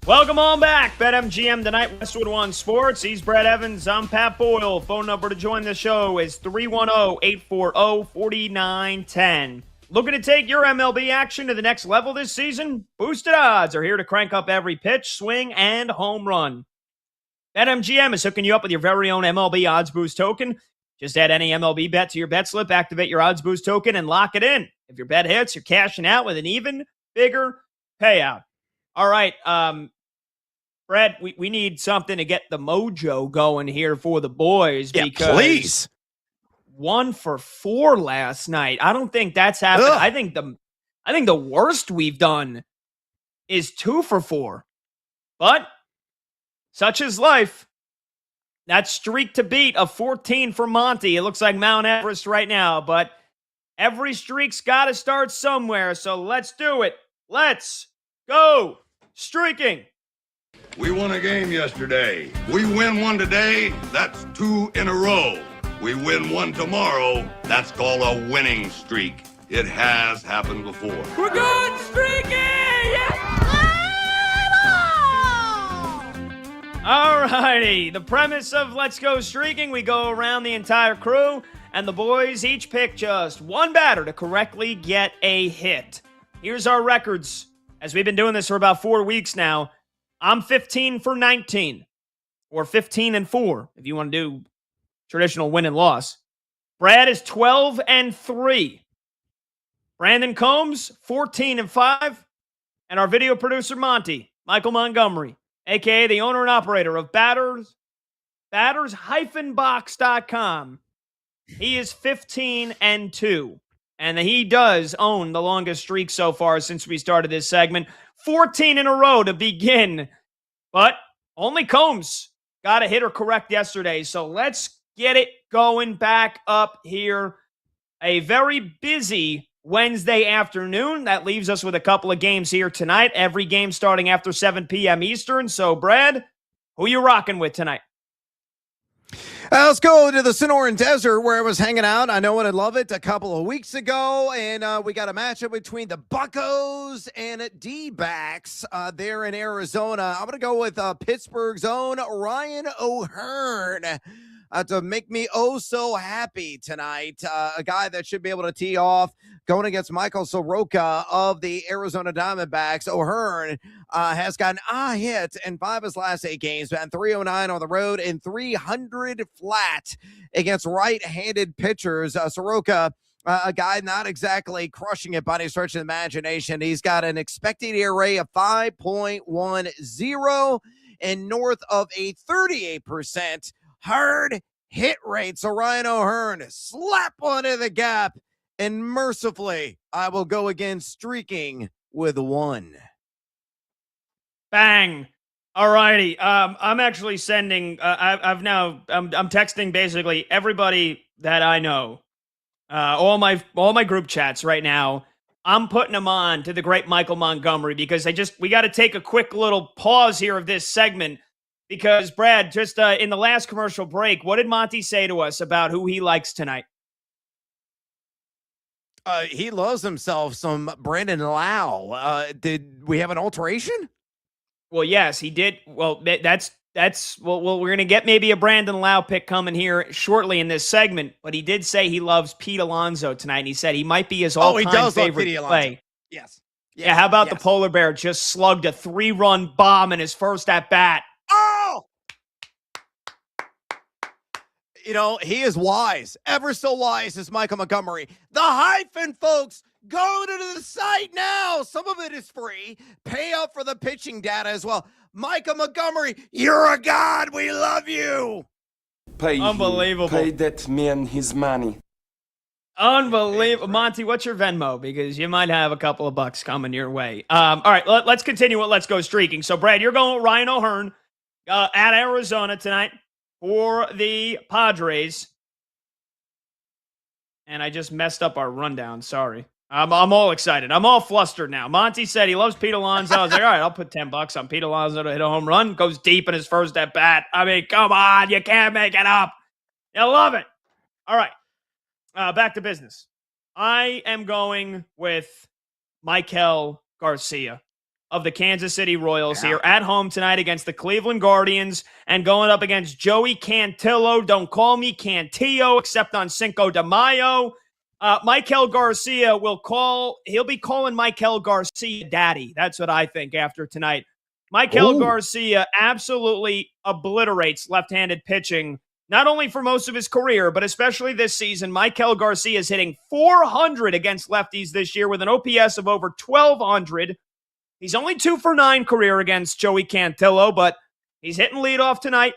Welcome on back. BetMGM Tonight, Westwood One Sports. He's Brad Evans. I'm Pat Boyle. Phone number to join the show is 310-840-4910. Looking to take your MLB action to the next level this season? Boosted odds are here to crank up every pitch, swing, and home run. BetMGM is hooking you up with your very own MLB Odds Boost token. Just add any MLB bet to your bet slip, activate your Odds Boost token, and lock it in. If your bet hits, you're cashing out with an even bigger payout. All right, Brad, we need something to get the mojo going here for the boys. Yeah, because please. 1 for 4 last night. I don't think that's happened. Ugh. I think the worst we've done is 2 for 4. But such is life. That streak to beat of 14 for Monty. It looks like Mount Everest right now, but every streak's got to start somewhere. So let's do it. Let's go streaking. We won a game yesterday. We win one today, that's 2 in a row. We win one tomorrow, that's called a winning streak. It has happened before. We're good streaking! Yeah! All righty. The premise of Let's Go Streaking, we go around the entire crew, and the boys each pick just one batter to correctly get a hit. Here's our records. As we've been doing this for about 4 weeks now, I'm 15 for 19, or 15 and 4, if you want to do traditional win and loss. Brad is 12 and 3. Brandon Combs, 14 and 5. And our video producer, Michael Montgomery, a.k.a. the owner and operator of batters-box.com. He is 15 and 2. And he does own the longest streak so far since we started this segment. 14 in a row to begin. But only Combs got a hitter correct yesterday. So let's get it going back up here. A very busy Wednesday afternoon. That leaves us with a couple of games here tonight. Every game starting after 7 p.m. Eastern. So, Brad, who you rocking with tonight? Let's go to the Sonoran Desert where I was hanging out. I know and I love it a couple of weeks ago. And we got a matchup between the Buccos and D-backs there in Arizona. I'm going to go with Pittsburgh's own Ryan O'Hearn. To make me oh so happy tonight. A guy that should be able to tee off going against Michael Soroka of the Arizona Diamondbacks. O'Hearn has gotten a hit in 5 of his last 8 games, batting .309 on the road and 300 flat against right-handed pitchers. Soroka, a guy not exactly crushing it by any stretch of the imagination. He's got an expected ERA of 5.10 and north of a 38% hard hit rate. So Ryan O'Hearn, slap one in the gap, and mercifully, I will go again streaking with 1. Bang. All righty. I'm actually sending, I'm texting basically everybody that I know, all my group chats right now. I'm putting them on to the great Michael Montgomery because we got to take a quick little pause here of this segment. Because, Brad, just in the last commercial break, what did Monty say to us about who he likes tonight? He loves himself some Brandon Lau. Did we have an alteration? Well, yes, he did. Well, well, we're going to get maybe a Brandon Lau pick coming here shortly in this segment, but he did say he loves Pete Alonso tonight, and he said he might be his all-time favorite to play. Yes. Yeah, how about the polar bear just slugged a 3-run bomb in his first at-bat? Oh! You know, he is wise, ever so wise is Michael Montgomery. The hyphen, folks, go to the site now. Some of it is free. Pay up for the pitching data as well. Michael Montgomery, you're a god. We love you. Pay Unbelievable. Pay that man his money. Unbelievable. Monty, what's your Venmo? Because you might have a couple of bucks coming your way. All right, let's continue with Let's Go Streaking. So, Brad, you're going with Ryan O'Hearn at Arizona tonight for the Padres. And I just messed up our rundown. Sorry. I'm all excited. I'm all flustered now. Monty said he loves Pete Alonso. I was like, all right, I'll put $10 on Pete Alonso to hit a home run. Goes deep in his first at bat. I mean, come on. You can't make it up. You love it. All right. Back to business. I am going with Maikel Garcia of the Kansas City Royals here at home tonight against the Cleveland Guardians and going up against Joey Cantillo. Don't call me Cantillo except on Cinco de Mayo. Maikel Garcia he'll be calling Maikel Garcia daddy. That's what I think after tonight. Maikel Garcia absolutely obliterates left-handed pitching, not only for most of his career, but especially this season. Maikel Garcia is hitting .400 against lefties this year with an OPS of over 1,200. He's only 2 for 9 career against Joey Cantillo, but he's hitting leadoff tonight.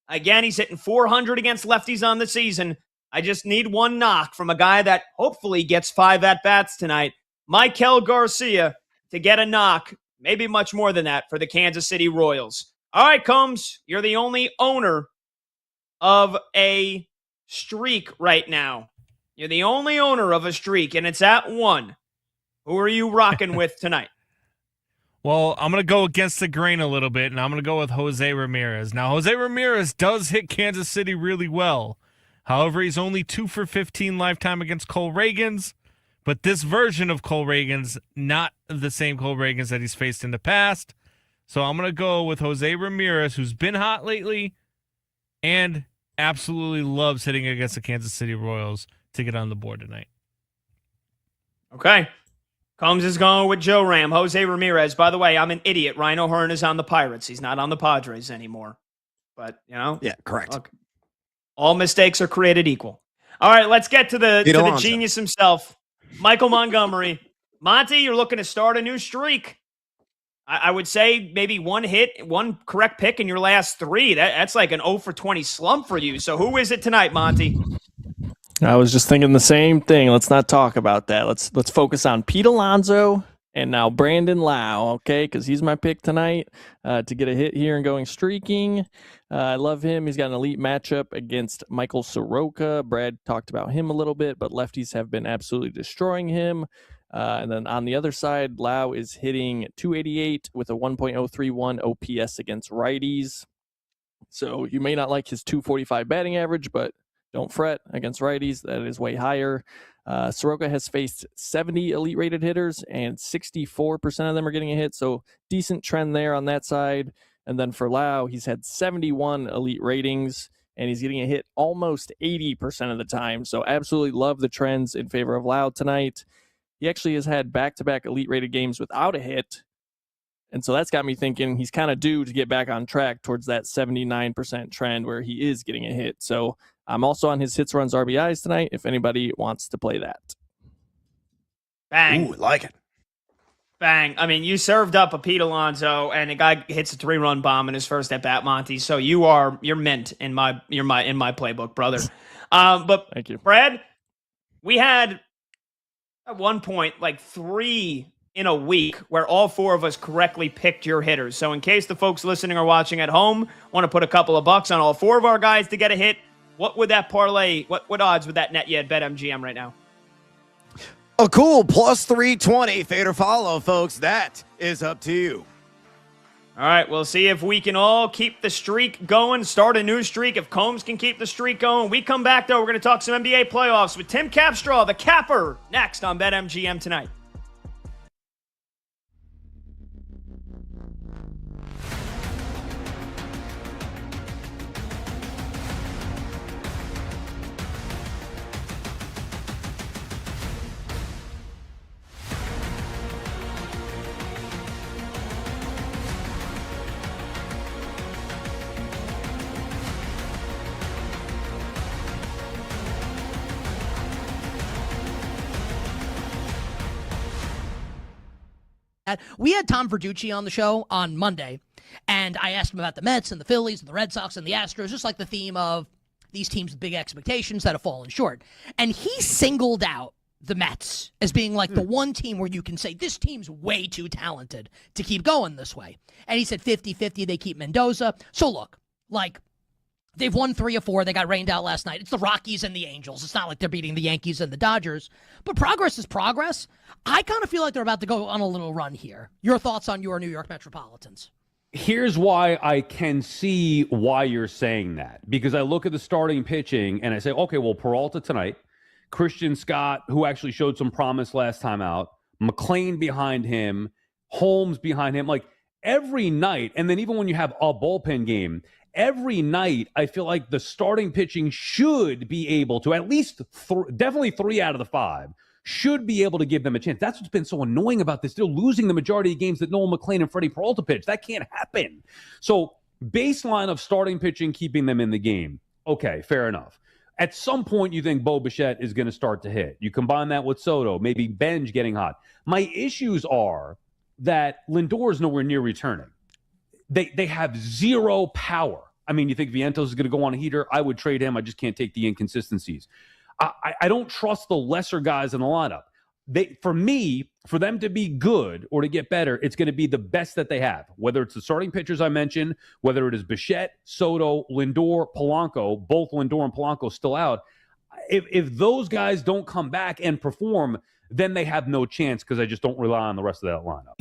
Again, he's hitting .400 against lefties on the season. I just need one knock from a guy that hopefully gets 5 at-bats tonight. Maikel Garcia to get a knock, maybe much more than that, for the Kansas City Royals. All right, Combs, you're the only owner of a streak right now. You're the only owner of a streak, and it's at 1. Who are you rocking with tonight? Well, I'm going to go against the grain a little bit, and I'm going to go with Jose Ramirez. Now, Jose Ramirez does hit Kansas City really well. However, he's only 2 for 15 lifetime against Cole Reagans, but this version of Cole Reagans, not the same Cole Reagans that he's faced in the past. So I'm going to go with Jose Ramirez, who's been hot lately and absolutely loves hitting against the Kansas City Royals to get on the board tonight. Okay. Combs is going with Joe Ram. Jose Ramirez. By the way, I'm an idiot. Ryan O'Hearn is on the Pirates. He's not on the Padres anymore. But, Yeah, correct. Look, all mistakes are created equal. All right, let's get to the genius himself, Michael Montgomery. Monty, you're looking to start a new streak. I would say maybe one hit, one correct pick in your last 3. That's like an 0 for 20 slump for you. So who is it tonight, Monty? I was just thinking the same thing. Let's not talk about that. Let's focus on Pete Alonso and now Brandon Lau, okay? Because he's my pick tonight to get a hit here and going streaking. I love him. He's got an elite matchup against Michael Soroka. Brad talked about him a little bit, but lefties have been absolutely destroying him. And then on the other side, Lau is hitting .288 with a 1.031 OPS against righties. So you may not like his .245 batting average, but don't fret against righties. That is way higher. Soroka has faced 70 elite rated hitters, and 64% of them are getting a hit. So decent trend there on that side. And then for Lau, he's had 71 elite ratings, and he's getting a hit almost 80% of the time. So absolutely love the trends in favor of Lau tonight. He actually has had back-to-back elite rated games without a hit. And so that's got me thinking he's kind of due to get back on track towards that 79% trend where he is getting a hit. So I'm also on his hits, runs, RBIs tonight if anybody wants to play that. Bang. Ooh, like it. Bang. I mean, you served up a Pete Alonso, and a guy hits a 3-run bomb in his first at bat, Monty. So you're mint in my playbook, brother. But Thank you, Brad. We had at one point like 3 in a week where all 4 of us correctly picked your hitters. So in case the folks listening or watching at home want to put a couple of bucks on all 4 of our guys to get a hit, what would that parlay? What odds would that net you at BetMGM right now? A cool plus 320. Fade or follow, folks. That is up to you. All right, we'll see if we can all keep the streak going, start a new streak. If Combs can keep the streak going. We come back, though, we're going to talk some NBA playoffs with Tim Capstraw, the capper, next on BetMGM tonight. We had Tom Verducci on the show on Monday, and I asked him about the Mets and the Phillies and the Red Sox and the Astros, just like the theme of these teams with big expectations that have fallen short. And he singled out the Mets as being like the one team where you can say this team's way too talented to keep going this way. And he said 50-50, they keep Mendoza. So look, like, they've won 3 of 4. They got rained out last night. It's the Rockies and the Angels. It's not like they're beating the Yankees and the Dodgers. But progress is progress. I kind of feel like they're about to go on a little run here. Your thoughts on your New York Metropolitans? Here's why I can see why you're saying that. Because I look at the starting pitching and I say, okay, well, Peralta tonight, Christian Scott, who actually showed some promise last time out, McLean behind him, Holmes behind him, like every night. And then even when you have a bullpen game, every night, I feel like the starting pitching should be able to, at least definitely 3 out of the 5, should be able to give them a chance. That's what's been so annoying about this. They're losing the majority of games that Noel McLean and Freddie Peralta pitch. That can't happen. So baseline of starting pitching, keeping them in the game. Okay, fair enough. At some point, you think Bo Bichette is going to start to hit. You combine that with Soto, maybe Benj getting hot. My issues are that Lindor is nowhere near returning. They have zero power. I mean, you think Vientos is going to go on a heater? I would trade him. I just can't take the inconsistencies. I don't trust the lesser guys in the lineup. For them to be good or to get better, it's going to be the best that they have. Whether it's the starting pitchers I mentioned, whether it is Bichette, Soto, Lindor, Polanco, both Lindor and Polanco still out. If those guys don't come back and perform, then they have no chance because I just don't rely on the rest of that lineup.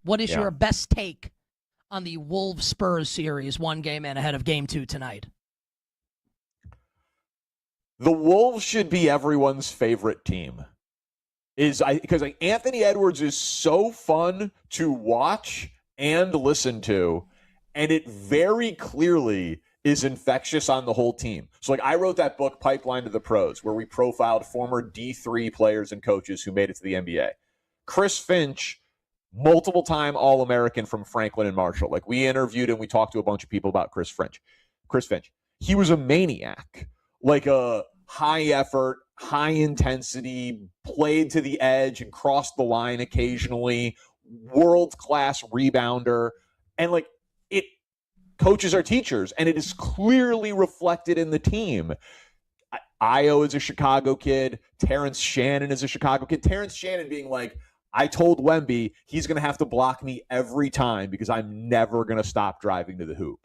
What is your best take on the Wolves-Spurs series, 1 game in ahead of Game 2 tonight? The Wolves should be everyone's favorite team. Because Anthony Edwards is so fun to watch and listen to, and it very clearly is infectious on the whole team. So I wrote that book, Pipeline to the Pros, where we profiled former D3 players and coaches who made it to the NBA. Chris Finch, multiple-time All-American from Franklin and Marshall. We interviewed and we talked to a bunch of people about Chris Finch. He was a maniac, a high-effort, high-intensity, played to the edge and crossed the line occasionally, world-class rebounder. And, coaches are teachers, and it is clearly reflected in the team. Io is a Chicago kid. Terrence Shannon is a Chicago kid. Terrence Shannon being I told Wemby he's going to have to block me every time because I'm never going to stop driving to the hoop.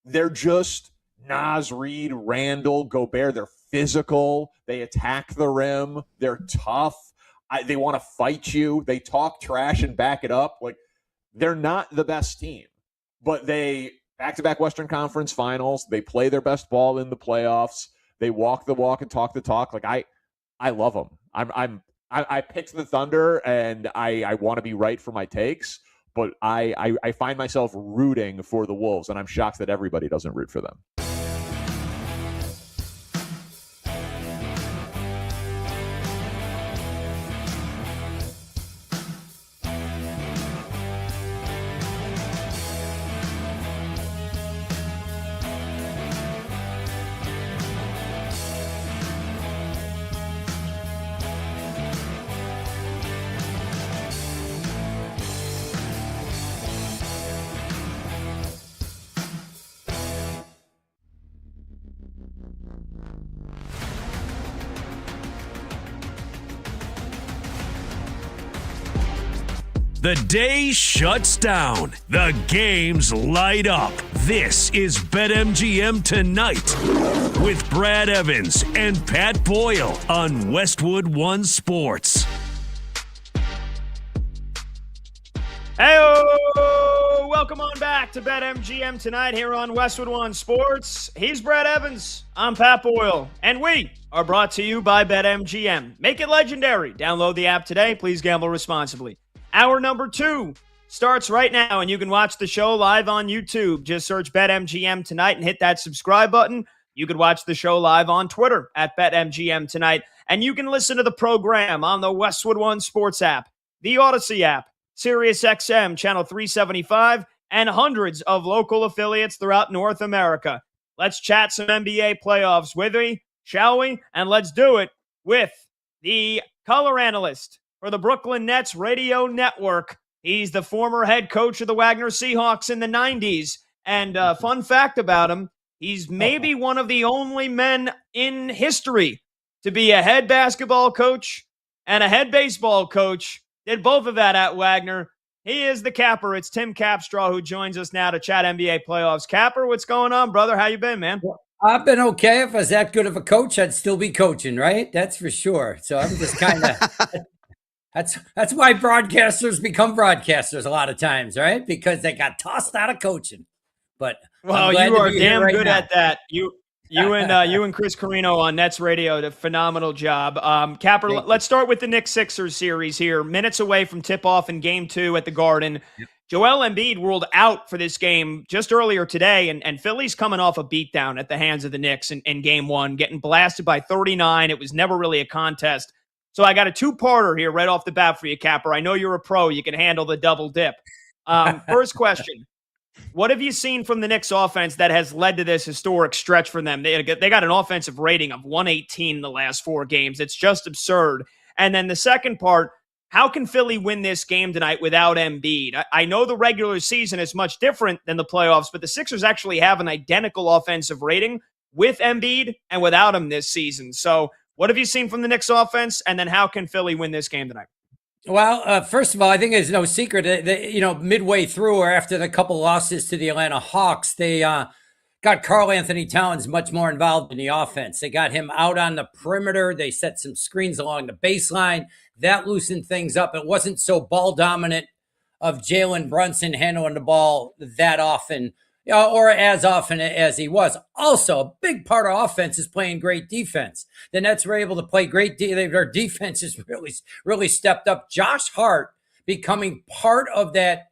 They're just Naz Reid, Randall, Gobert. They're physical. They attack the rim. They're tough. They want to fight you. They talk trash and back it up. They're not the best team, but they back-to-back Western Conference Finals. They play their best ball in the playoffs. They walk the walk and talk the talk. I love them. I picked the Thunder, and I want to be right for my takes, but I find myself rooting for the Wolves, and I'm shocked that everybody doesn't root for them. The day shuts down. The games light up. This is BetMGM Tonight with Brad Evans and Pat Boyle on Westwood One Sports. Hey-o! Welcome on back to BetMGM Tonight here on Westwood One Sports. He's Brad Evans. I'm Pat Boyle. And we are brought to you by BetMGM. Make it legendary. Download the app today. Please gamble responsibly. Hour number 2 starts right now, and you can watch the show live on YouTube. Just search BetMGM Tonight and hit that subscribe button. You can watch the show live on Twitter at BetMGM Tonight, and you can listen to the program on the Westwood One Sports app, the Odyssey app, SiriusXM Channel 375, and hundreds of local affiliates throughout North America. Let's chat some NBA playoffs with me, shall we? And let's do it with the color analyst for the Brooklyn Nets radio network. He's the former head coach of the Wagner Seahawks in the 90s. And fun fact about him, he's maybe one of the only men in history to be a head basketball coach and a head baseball coach. Did both of that at Wagner. He is the Capper. It's Tim Capstraw who joins us now to chat NBA playoffs. Capper, what's going on, brother? How you been, man? I've been okay. If I was that good of a coach, I'd still be coaching, right? That's for sure. So I'm just kind of... That's why broadcasters become broadcasters a lot of times, right? Because they got tossed out of coaching. But well, you are damn good at that. You and Chris Carino on Nets Radio did a phenomenal job. Capper, let's start with the Knicks-Sixers series here. Minutes away from tip-off in Game 2 at the Garden. Yep. Joel Embiid ruled out for this game just earlier today, and Philly's coming off a beatdown at the hands of the Knicks in Game 1, getting blasted by 39. It was never really a contest. So I got a two-parter here right off the bat for you, Capper. I know you're a pro. You can handle the double dip. First question, what have you seen from the Knicks offense that has led to this historic stretch for them? They got an offensive rating of 118 in the last 4 games. It's just absurd. And then the second part, how can Philly win this game tonight without Embiid? I know the regular season is much different than the playoffs, but the Sixers actually have an identical offensive rating with Embiid and without him this season. So what have you seen from the Knicks offense, and then how can Philly win this game tonight? Well, first of all, I think it's no secret that, midway through or after the couple losses to the Atlanta Hawks, they got Karl Anthony Towns much more involved in the offense. They got him out on the perimeter. They set some screens along the baseline. That loosened things up. It wasn't so ball dominant of Jalen Brunson handling the ball that often, or as often as he was. Also, a big part of offense is playing great defense. The Nets were able to play great. Their defense has really stepped up. Josh Hart becoming part of that,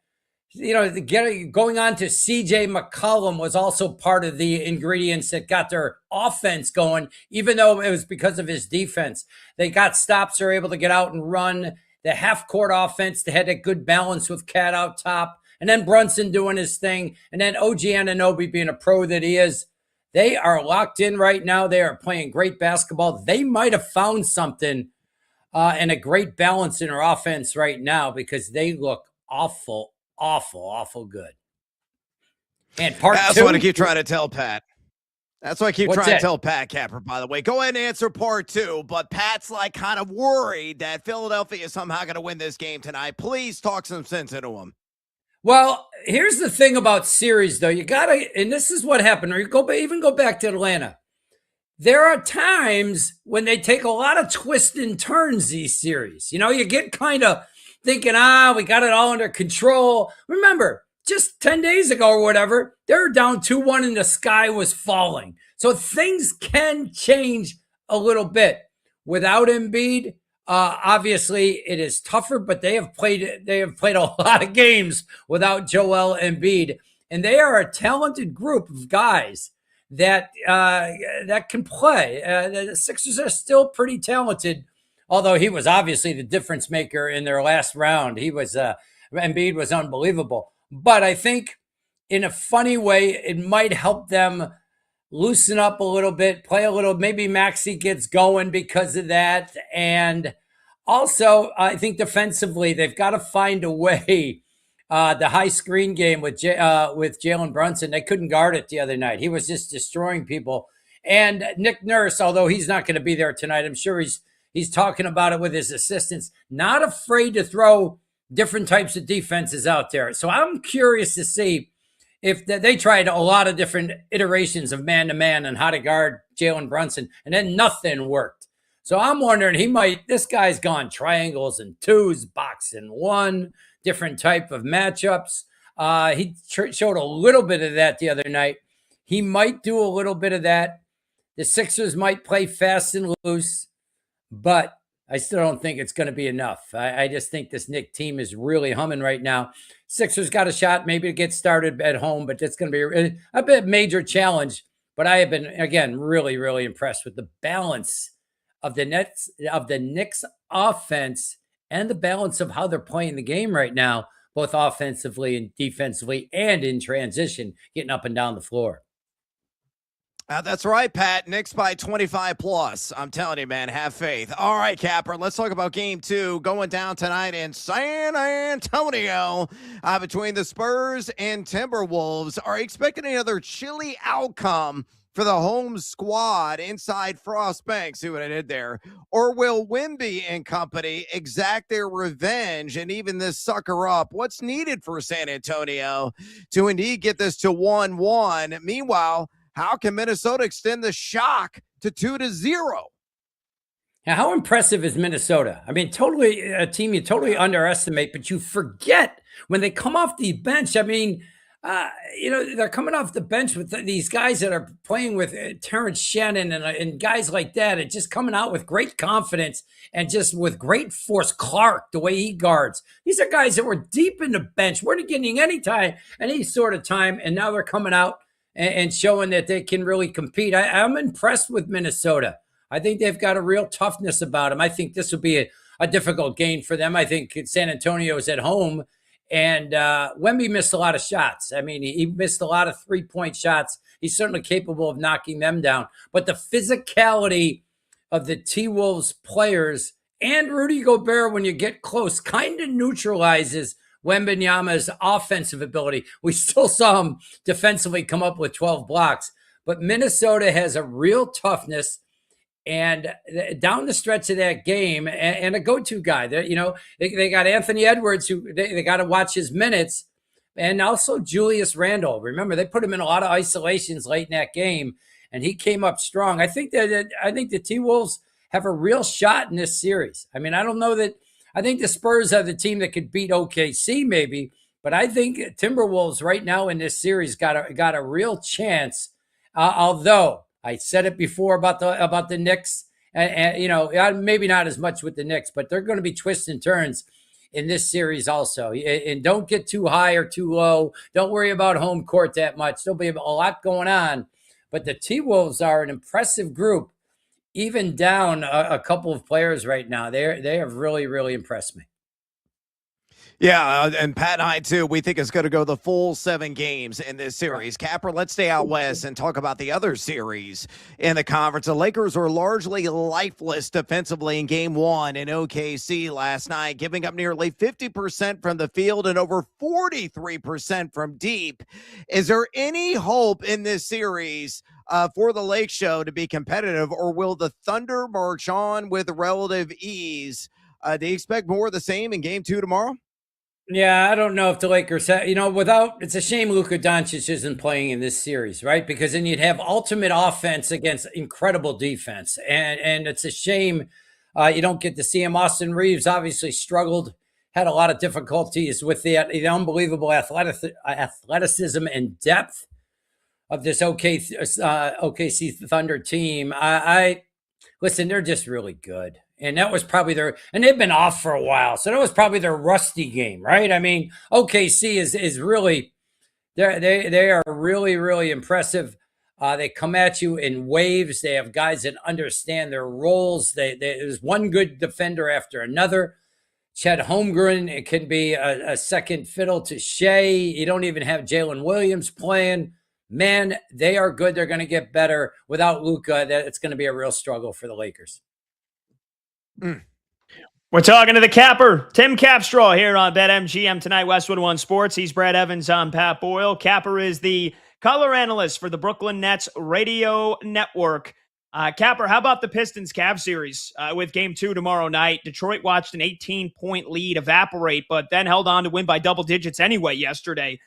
going on to CJ McCollum was also part of the ingredients that got their offense going, even though it was because of his defense. They got stops, they're able to get out and run. The half-court offense, they had a good balance with Cat out top. And then Brunson doing his thing. And then OG Anunoby being a pro that he is. They are locked in right now. They are playing great basketball. They might have found something and a great balance in their offense right now because they look awful good. And That's what I keep trying to tell Pat. That's what I keep trying to tell Pat Capper, by the way. Go ahead and answer part 2, but Pat's like kind of worried that Philadelphia is somehow going to win this game tonight. Please talk some sense into him. Well, here's the thing about series, though. You got to, and this is what happened, or you go back to Atlanta. There are times when they take a lot of twists and turns, these series. You get kind of thinking, we got it all under control. Remember, just 10 days ago or whatever, they were down 2-1 and the sky was falling. So things can change a little bit. Without Embiid, Obviously, it is tougher, but they have played a lot of games without Joel Embiid, and they are a talented group of guys that can play. The Sixers are still pretty talented, although he was obviously the difference maker in their last round. Embiid was unbelievable, but I think in a funny way, it might help them loosen up a little bit, play a little. Maybe Maxey gets going because of that. And also, I think defensively, they've got to find a way. The high screen game with Jalen Brunson, they couldn't guard it the other night. He was just destroying people. And Nick Nurse, although he's not going to be there tonight, I'm sure he's talking about it with his assistants, not afraid to throw different types of defenses out there. So I'm curious to see if they tried a lot of different iterations of man-to-man and how to guard Jalen Brunson, and then nothing worked. So I'm wondering, this guy's gone triangles and twos, box and one, different type of matchups. He showed a little bit of that the other night. He might do a little bit of that. The Sixers might play fast and loose, but I still don't think it's going to be enough. I just think this Knick team is really humming right now. Sixers got a shot maybe to get started at home, but it's going to be a bit major challenge. But I have been, again, really, really impressed with the balance of the Knicks offense and the balance of how they're playing the game right now, both offensively and defensively and in transition, getting up and down the floor. That's right, Pat. Knicks by 25 plus. I'm telling you, man, have faith. All right, Capper, let's talk about game 2 going down tonight in San Antonio between the Spurs and Timberwolves. Are you expecting another chilly outcome for the home squad inside Frost Bank? See what I did there? Or will Wemby and company exact their revenge and even this sucker up? What's needed for San Antonio to indeed get this to 1-1? Meanwhile, how can Minnesota extend the shock to 2-0? Now, how impressive is Minnesota? I mean, totally a team you totally underestimate, but you forget when they come off the bench. I mean, they're coming off the bench with these guys that are playing with Terrence Shannon and guys like that, and just coming out with great confidence and just with great force. Clark, the way he guards. These are guys that were deep in the bench, weren't getting any sort of time, and now they're coming out and showing that they can really compete. I'm impressed with Minnesota. I think they've got a real toughness about them. I think this will be a difficult game for them. I think San Antonio is at home, and Wemby missed a lot of shots. I mean, he missed a lot of three-point shots. He's certainly capable of knocking them down. But the physicality of the T-Wolves players and Rudy Gobert, when you get close, kind of neutralizes Wembanyama's offensive ability. We still saw him defensively come up with 12 blocks, but Minnesota has a real toughness. And down the stretch of that game, and a go-to guy, they got Anthony Edwards, who they got to watch his minutes, and also Julius Randle. Remember, they put him in a lot of isolations late in that game, and he came up strong. I think the T-Wolves have a real shot in this series. I mean, I don't know that. I think the Spurs are the team that could beat OKC maybe, but I think Timberwolves right now in this series got a real chance. Although I said it before about the Knicks, and maybe not as much with the Knicks, but they're going to be twists and turns in this series also. And don't get too high or too low. Don't worry about home court that much. There'll be a lot going on, but the T-Wolves are an impressive group. Even down a couple of players right now, they have really, really impressed me. Yeah, and Pat and I, too, we think it's going to go the full 7 games in this series. Capper, let's stay out west and talk about the other series in the conference. The Lakers were largely lifeless defensively in Game 1 in OKC last night, giving up nearly 50% from the field and over 43% from deep. Is there any hope in this series for the Lake Show to be competitive, or will the Thunder march on with relative ease? Do you expect more of the same in Game 2 tomorrow? Yeah, I don't know if the Lakers, it's a shame Luka Doncic isn't playing in this series, right? Because then you'd have ultimate offense against incredible defense. And it's a shame you don't get to see him. Austin Reeves obviously struggled, had a lot of difficulties with the unbelievable athleticism and depth of this OKC Thunder team. Listen, they're just really good. And that was probably and they've been off for a while. So that was probably their rusty game, right? I mean, OKC is really, they are really, really impressive. They come at you in waves. They have guys that understand their roles. There's one good defender after another. Chet Holmgren, it can be a second fiddle to Shea. You don't even have Jalen Williams playing. Man, they are good. They're going to get better. Without Luka, it's going to be a real struggle for the Lakers. We're talking to the capper, Tim Capstraw, here on BetMGM tonight, Westwood One Sports. He's Brad Evans. I'm Pat Boyle. Capper is the color analyst for the Brooklyn Nets radio network. Capper, how about the Pistons-Cavs series with Game 2 tomorrow night? Detroit watched an 18-point lead evaporate, but then held on to win by double digits anyway yesterday.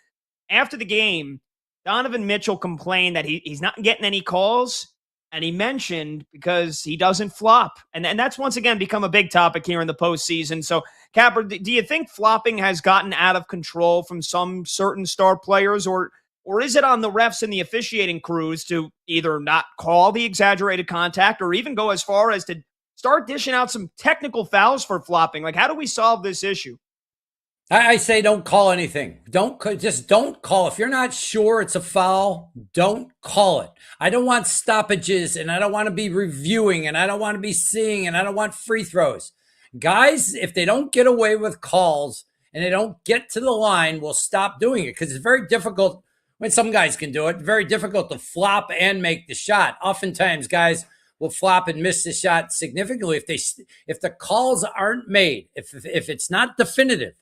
After the game, Donovan Mitchell complained that he's not getting any calls, and he mentioned because he doesn't flop. And that's once again become a big topic here in the postseason. So, Capper, do you think flopping has gotten out of control from some certain star players, or is it on the refs and the officiating crews to either not call the exaggerated contact or even go as far as to start dishing out some technical fouls for flopping? Like, how do we solve this issue? I say don't call anything. Don't call. If you're not sure it's a foul, don't call it. I don't want stoppages, and I don't want to be reviewing, and I don't want to be seeing, and I don't want free throws. Guys, if they don't get away with calls and they don't get to the line, we'll stop doing it because it's very difficult. When some guys can do it, very difficult to flop and make the shot. Oftentimes, guys will flop and miss the shot significantly if the calls aren't made, if it's not definitive,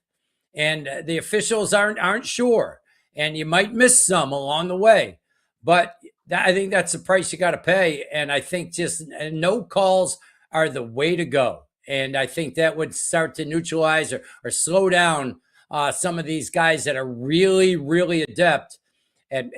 and the officials aren't sure, and you might miss some along the way. But I think that's the price you got to pay, and I think just no calls are the way to go. And I think that would start to neutralize or slow down some of these guys that are really, really adept at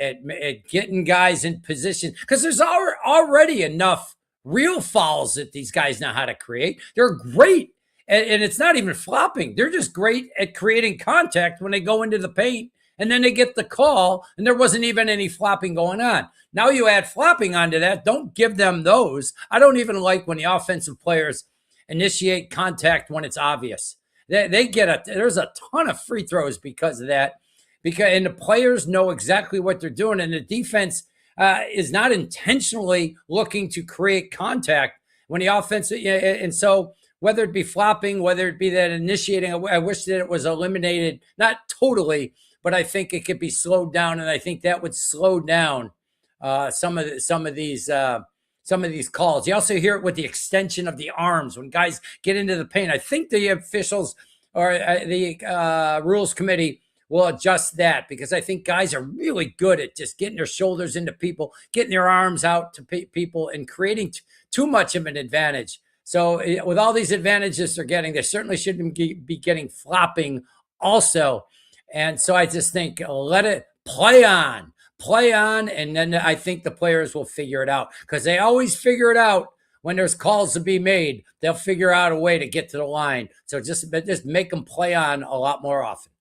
getting guys in position, because there's already enough real fouls that these guys know how to create. They're great, and it's not even flopping. They're just great at creating contact when they go into the paint, and then they get the call, and there wasn't even any flopping going on. Now you add flopping onto that. Don't give them those. I don't even like when the offensive players initiate contact when it's obvious. There's a ton of free throws because of that. And the players know exactly what they're doing, and the defense is not intentionally looking to create contact when the offense. And so whether it be flopping, whether it be that initiating, I wish that it was eliminated, not totally, but I think it could be slowed down, and I think that would slow down some of these calls. You also hear it with the extension of the arms when guys get into the paint. I think the officials or the rules committee will adjust that, because I think guys are really good at just getting their shoulders into people, getting their arms out to people, and creating too much of an advantage. So with all these advantages they're getting, they certainly shouldn't be getting flopping also. And so I just think let it play on, and then I think the players will figure it out, because they always figure it out when there's calls to be made. They'll figure out a way to get to the line. So just make them play on a lot more often.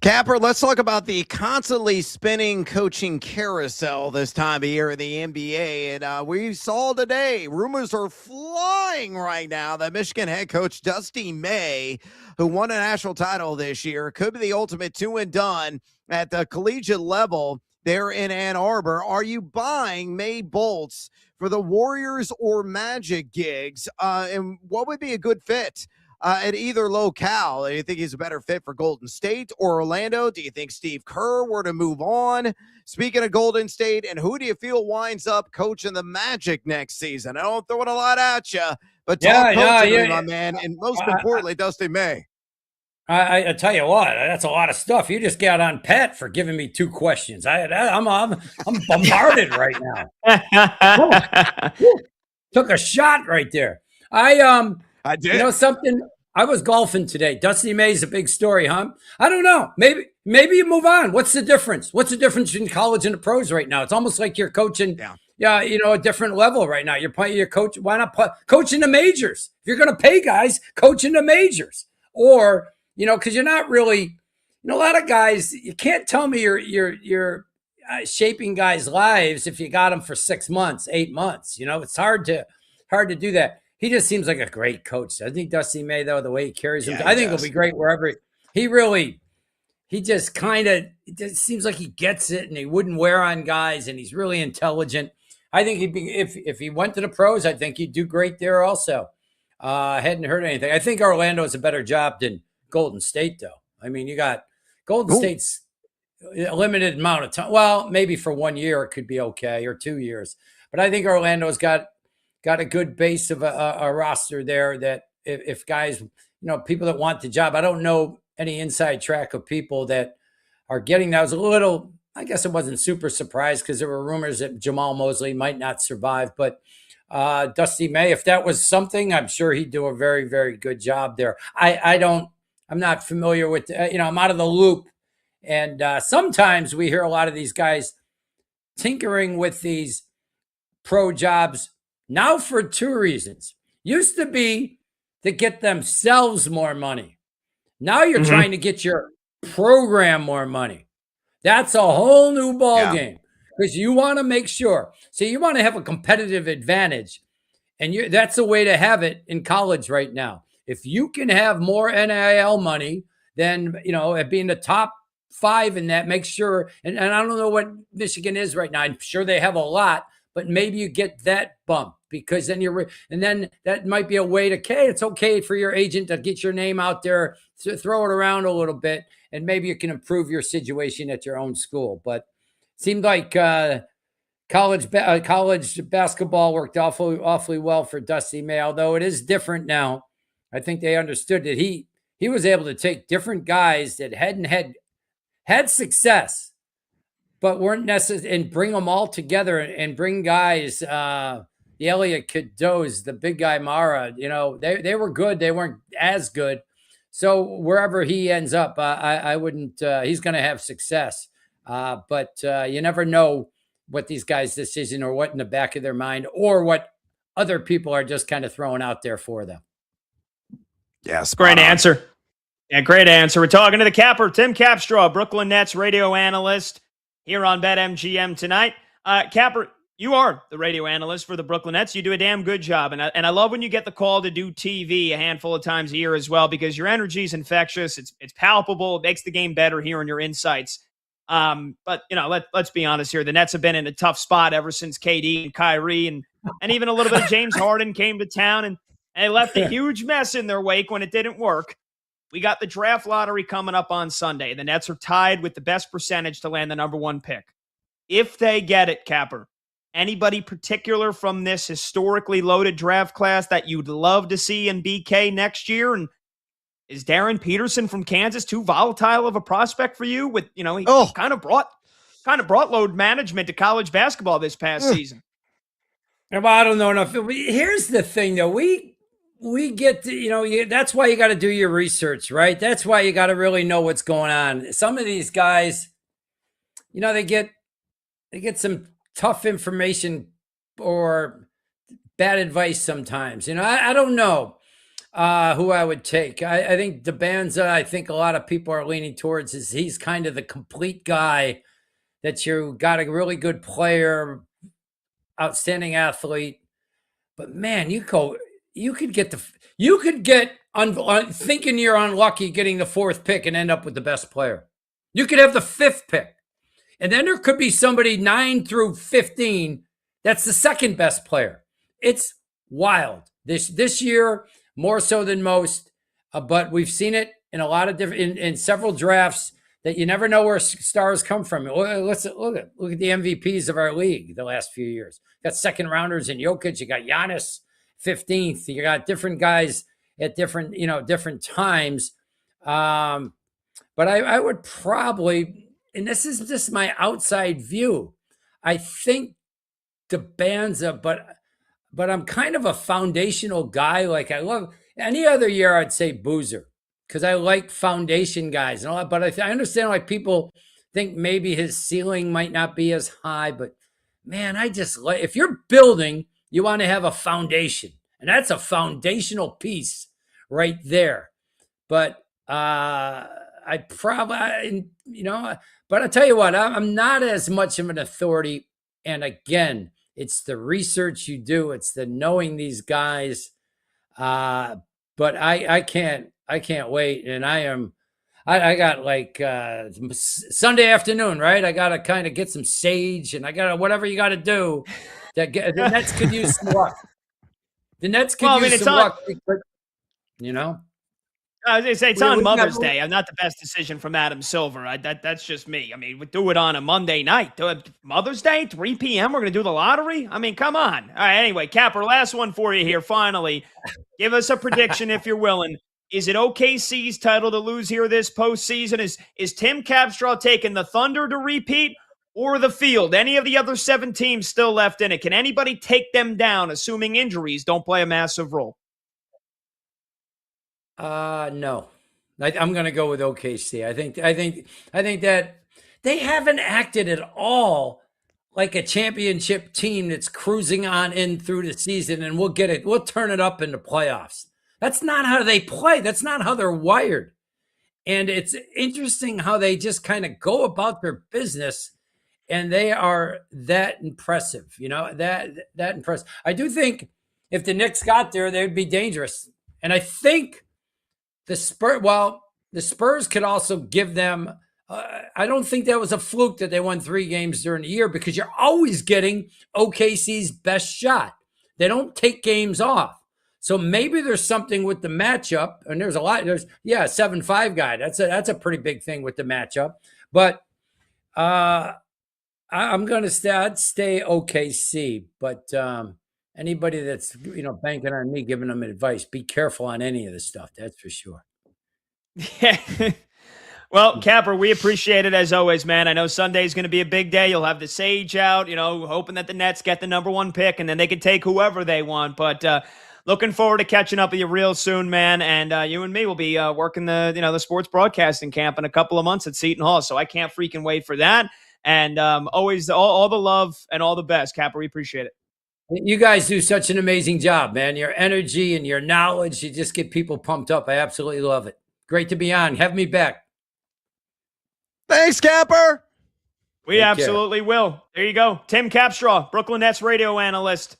Capper, let's talk about the constantly spinning coaching carousel this time of year in the NBA. And we saw today, rumors are flying right now that Michigan head coach Dusty May, who won a national title this year, could be the ultimate 2-and-done at the collegiate level there in Ann Arbor. Are you buying May bolts for the Warriors or Magic gigs? And what would be a good fit at either locale? Do you think he's a better fit for Golden State or Orlando? Do you think Steve Kerr were to move on? Speaking of Golden State, and who do you feel winds up coaching the Magic next season? I don't throw it a lot at you, but talk coaching, my man, and most importantly, Dusty May. I tell you what, that's a lot of stuff. You just got on Pat for giving me two questions. I'm bombarded right now. Took a shot right there. I did. You know something? I was golfing today. Dusty May's a big story, huh? I don't know. Maybe you move on. What's the difference? What's the difference between college and the pros right now? It's almost like you're coaching, a different level right now. You're playing your coach. Why not coach in the majors? If you're going to pay guys, coach in the majors, or because you're not really. A lot of guys. You can't tell me you're shaping guys' lives if you got them for 6 months, 8 months. It's hard to do that. he just seems like a great coach. I think Dusty May, though, the way he carries him, Yeah, I he think does. he'll be great wherever he just kind of, it just seems like he gets it and he wouldn't wear on guys and he's really intelligent. I think he'd be, if he went to the pros, I think he'd do great there also. Hadn't heard anything. I think Orlando's a better job than Golden State, though. I mean, you got Golden State's a limited amount of time. Well, maybe for 1 year it could be okay, or 2 years. But I think Orlando's got a good base of a roster there that if guys, people that want the job, I don't know any inside track of people that are getting that. I was a little, I guess I wasn't super surprised because there were rumors that Jamal Mosley might not survive. But Dusty May, if that was something, I'm sure he'd do a very, very good job there. I'm not familiar with, I'm out of the loop. And sometimes we hear a lot of these guys tinkering with these pro jobs now for two reasons. Used to be to get themselves more money. Now you're trying to get your program more money. That's a whole new ball game because you want to make sure. So you want to have a competitive advantage, and that's the way to have it in college right now. If you can have more NIL money, then being the top 5 in that, make sure. And I don't know what Michigan is right now. I'm sure they have a lot, but maybe you get that bump because then and then that might be a way to, it's okay for your agent to get your name out there, to throw it around a little bit, and maybe you can improve your situation at your own school. But it seemed like college basketball worked awfully well for Dusty May, although it is different now. I think they understood that he was able to take different guys that hadn't had success, but weren't necessary, and bring them all together and bring guys, the Elliott Cadeaux, the big guy Mara, they were good. They weren't as good. So wherever he ends up, I wouldn't, he's going to have success. But you never know what these guys' decision or what in the back of their mind or what other people are just kind of throwing out there for them. Yes. Great answer. Yeah, great answer. We're talking to the capper, Tim Capstraw, Brooklyn Nets radio analyst here on BetMGM tonight. Capper, you are the radio analyst for the Brooklyn Nets. You do a damn good job. And I love when you get the call to do TV a handful of times a year as well, because your energy is infectious. It's palpable. It makes the game better hearing your insights. But let's be honest here. The Nets have been in a tough spot ever since KD and Kyrie and even a little bit of James Harden came to town and they left a huge mess in their wake when it didn't work. We got the draft lottery coming up on Sunday. The Nets are tied with the best percentage to land the number 1 pick. If they get it, Capper, anybody particular from this historically loaded draft class that you'd love to see in BK next year? And is Darren Peterson from Kansas too volatile of a prospect for you? With he kind of brought load management to college basketball this past season. Well, I don't know enough. Here's the thing, though. We get to, that's why you got to do your research, right? That's why you got to really know what's going on. Some of these guys, they get some tough information or bad advice sometimes. I don't know who I would take. I think DeBanza, I think a lot of people are leaning towards he's kind of the complete guy that you got a really good player, outstanding athlete. But man, you could get thinking you're unlucky getting the 4th pick and end up with the best player. You could have the 5th pick. And then there could be somebody 9 through 15 that's the 2nd best player. It's wild. This year, more so than most, but we've seen it in a lot of different, in several drafts that you never know where stars come from. Let's look at the MVPs of our league the last few years. You got 2nd rounders in Jokic. You got Giannis 15th. You got different guys at different times. But I would probably, and this is just my outside view, I think DeBanza, but I'm kind of a foundational guy. Like I love any other year, I'd say Boozer because I like foundation guys and all that. But I understand why people think maybe his ceiling might not be as high. But man, I just like, if you're building, you want to have a foundation, and that's a foundational piece right there. But I probably, but I'll tell you what, I'm not as much of an authority. And again, it's the research you do. It's the knowing these guys. But I can't wait, and I got like Sunday afternoon, right? I got to kind of get some sage, and I got to whatever you got to do. The Nets could use some luck. The Nets could use some luck, you know. I was going to say, it's on We Mother's got- Day. I'm not the best decision from Adam Silver. That's just me. I mean, we do it on a Monday night. Mother's Day, 3 p.m., we're going to do the lottery? I mean, come on. All right, anyway, Capper, last one for you here, finally. Give us a prediction if you're willing. Is it OKC's title to lose here this postseason? Is Tim Capstraw taking the Thunder to repeat or the Field? Any of the other 7 teams still left in it? Can anybody take them down, assuming injuries don't play a massive role? No, I'm going to go with OKC. I think that they haven't acted at all like a championship team that's cruising on in through the season, and we'll get it. We'll turn it up in the playoffs. That's not how they play. That's not how they're wired. And it's interesting how they just kind of go about their business, and they are that impressive. That impressive. I do think if the Knicks got there, they'd be dangerous. And I think the Spurs could also give them. I don't think that was a fluke that they won 3 games during the year, because you're always getting OKC's best shot. They don't take games off. So maybe there's something with the matchup, and there's a lot. There's 7-5 guy. That's a pretty big thing with the matchup. But I'm gonna stay OKC. But anybody that's banking on me giving them advice, be careful on any of this stuff. That's for sure. Yeah. Well, Capper, we appreciate it as always, man. I know Sunday's going to be a big day. You'll have the sage out, hoping that the Nets get the number 1 pick, and then they can take whoever they want. But looking forward to catching up with you real soon, man. And you and me will be working the sports broadcasting camp in a couple of months at Seton Hall. So I can't freaking wait for that. And always all the love and all the best, Capper. We appreciate it. You guys do such an amazing job, man. Your energy and your knowledge, you just get people pumped up. I absolutely love it. Great to be on. Have me back. Thanks, Capper. We absolutely will. There you go. Tim Capstraw, Brooklyn Nets radio analyst.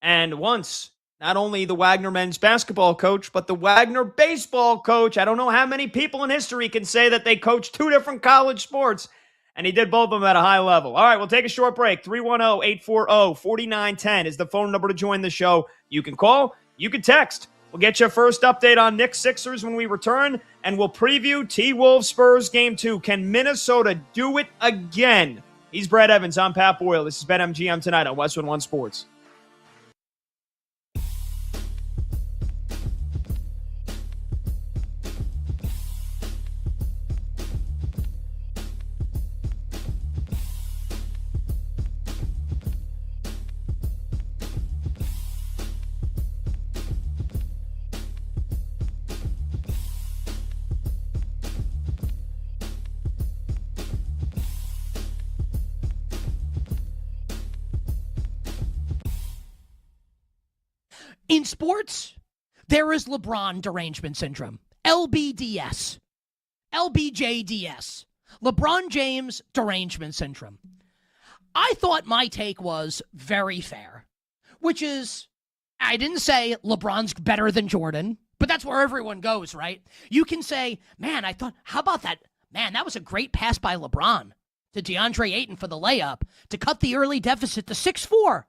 And once, not only the Wagner men's basketball coach, but the Wagner baseball coach. I don't know how many people in history can say that they coached 2 different college sports, and he did both of them at a high level. All right, we'll take a short break. 310-840-4910 is the phone number to join the show. You can call, you can text. We'll get your first update on Knicks Sixers when we return, and we'll preview T-Wolves Spurs Game 2. Can Minnesota do it again? He's Brad Evans. I'm Pat Boyle. This is BetMGM tonight on Westwood One Sports. In sports, there is LeBron derangement syndrome, LBDS, LBJDS, LeBron James derangement syndrome. I thought my take was very fair, which is, I didn't say LeBron's better than Jordan, but that's where everyone goes, right? You can say, man, how about that? Man, that was a great pass by LeBron to DeAndre Ayton for the layup to cut the early deficit to 6-4.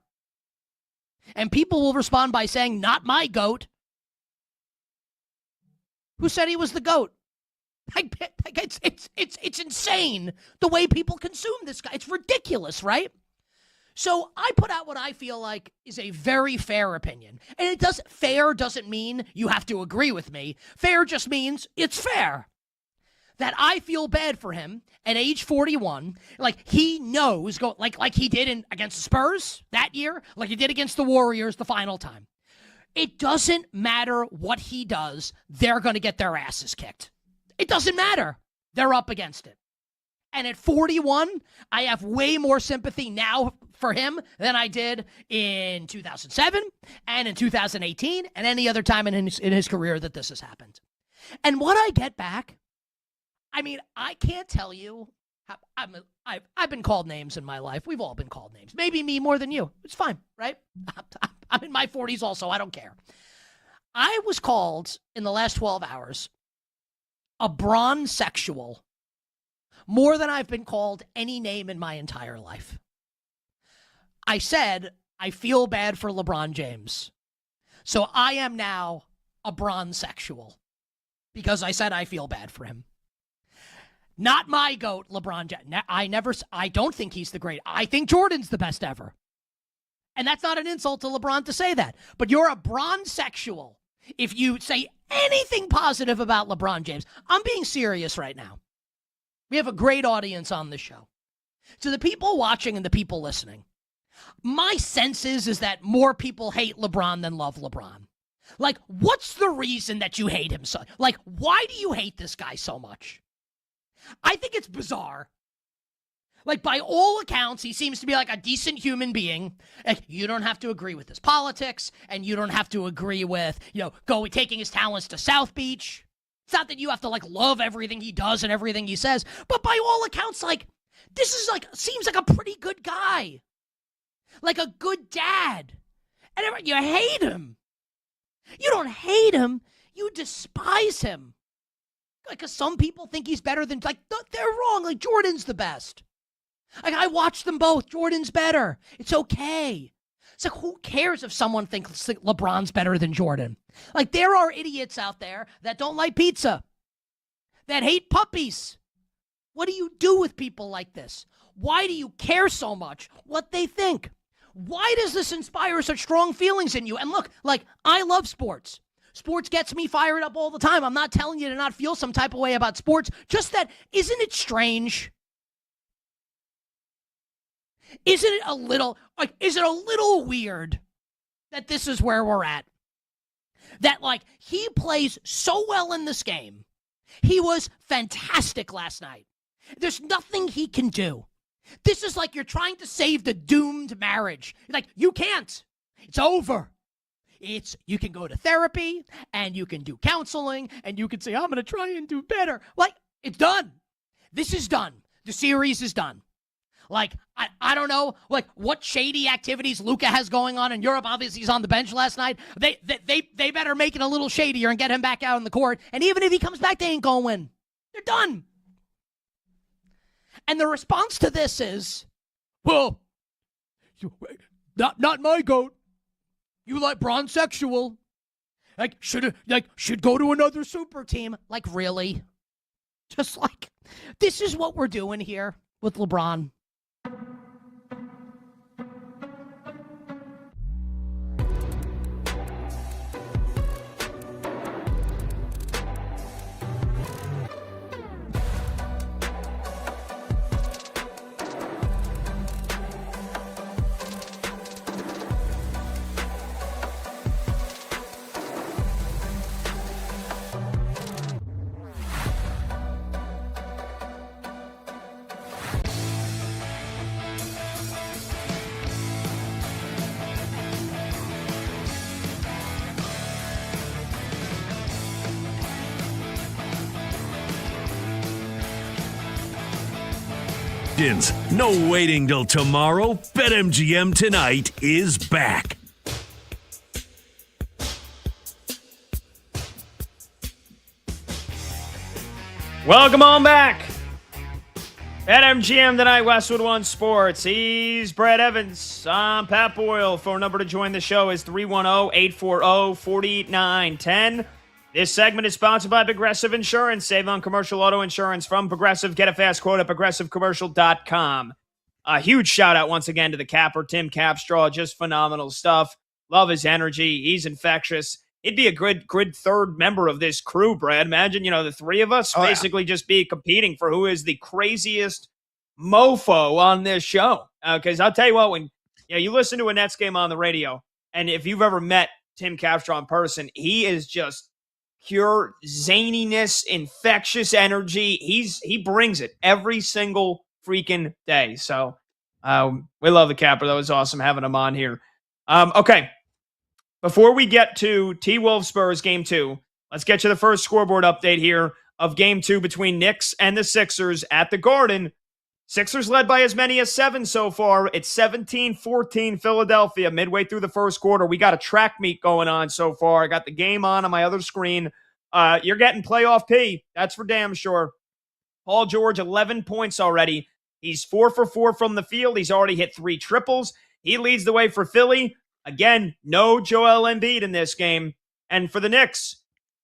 And people will respond by saying, not my GOAT. Who said he was the GOAT? It's insane the way people consume this guy. It's ridiculous, right? So I put out what I feel like is a very fair opinion. And fair doesn't mean you have to agree with me. Fair just means it's fair. That I feel bad for him at age 41. Like he knows, like he did against the Spurs that year, like he did against the Warriors the final time. It doesn't matter what he does. They're going to get their asses kicked. It doesn't matter. They're up against it. And at 41, I have way more sympathy now for him than I did in 2007 and in 2018 and any other time in his career that this has happened. And what I get back, I mean, I can't tell you. I've been called names in my life. We've all been called names. Maybe me more than you. It's fine, right? I'm in my 40s also. I don't care. I was called in the last 12 hours a bron-sexual more than I've been called any name in my entire life. I said, I feel bad for LeBron James. So I am now a bron-sexual because I said I feel bad for him. Not my GOAT, LeBron James. I don't think he's the great. I think Jordan's the best ever. And that's not an insult to LeBron to say that. But you're a bron-sexual if you say anything positive about LeBron James. I'm being serious right now. We have a great audience on this show. To the people watching and the people listening, my sense is that more people hate LeBron than love LeBron. Like, what's the reason that you hate him so? Like, why do you hate this guy so much? I think it's bizarre. Like, by all accounts, he seems to be like a decent human being. Like, you don't have to agree with his politics, and you don't have to agree with, taking his talents to South Beach. It's not that you have to, love everything he does and everything he says, but by all accounts, this is, seems like a pretty good guy. Like a good dad. And you hate him. You don't hate him. You despise him. Because some people think he's better than, they're wrong. Jordan's the best. I watched them both. Jordan's better. It's okay. It's who cares if someone thinks LeBron's better than Jordan? There are idiots out there that don't like pizza, that hate puppies. What do you do with people like this? Why do you care so much what they think? Why does this inspire such strong feelings in you? And look, I love sports. Sports gets me fired up all the time. I'm not telling you to not feel some type of way about sports. Just that, isn't it strange? Isn't it a little weird that this is where we're at? That, he plays so well in this game. He was fantastic last night. There's nothing he can do. This is like you're trying to save the doomed marriage. You can't. It's over. You can go to therapy, and you can do counseling, and you can say, I'm going to try and do better. It's done. This is done. The series is done. I don't know, what shady activities Luka has going on in Europe. Obviously, he's on the bench last night. They better make it a little shadier and get him back out on the court. And even if he comes back, they ain't going to win. They're done. And the response to this is, well, not my GOAT. You like bron-sexual. Should go to another super team. Really? Just this is what we're doing here with LeBron. No waiting till tomorrow. BetMGM tonight is back. Welcome on back. BetMGM tonight, Westwood One Sports. He's Brad Evans. I'm Pat Boyle. Phone number to join the show is 310-840-4910. This segment is sponsored by Progressive Insurance. Save on commercial auto insurance from Progressive. Get a fast quote at progressivecommercial.com. A huge shout out once again to the capper, Tim Capstraw. Just phenomenal stuff. Love his energy. He's infectious. He'd be a good third member of this crew, Brad. Imagine, the three of us basically just be competing for who is the craziest mofo on this show. Because I'll tell you what, when you listen to a Nets game on the radio, and if you've ever met Tim Capstraw in person, he is just pure zaniness, infectious energy. He brings it every single freaking day. So we love the capper. That was awesome having him on here. Okay. Before we get to T-Wolves Spurs game 2, let's get you the first scoreboard update here of game 2 between Knicks and the Sixers at the Garden. Sixers led by as many as 7 so far. It's 17-14 Philadelphia midway through the first quarter. We got a track meet going on so far. I got the game on my other screen. You're getting playoff P. That's for damn sure. Paul George, 11 points already. He's 4 for 4 from the field. He's already hit 3 triples. He leads the way for Philly. Again, no Joel Embiid in this game. And for the Knicks,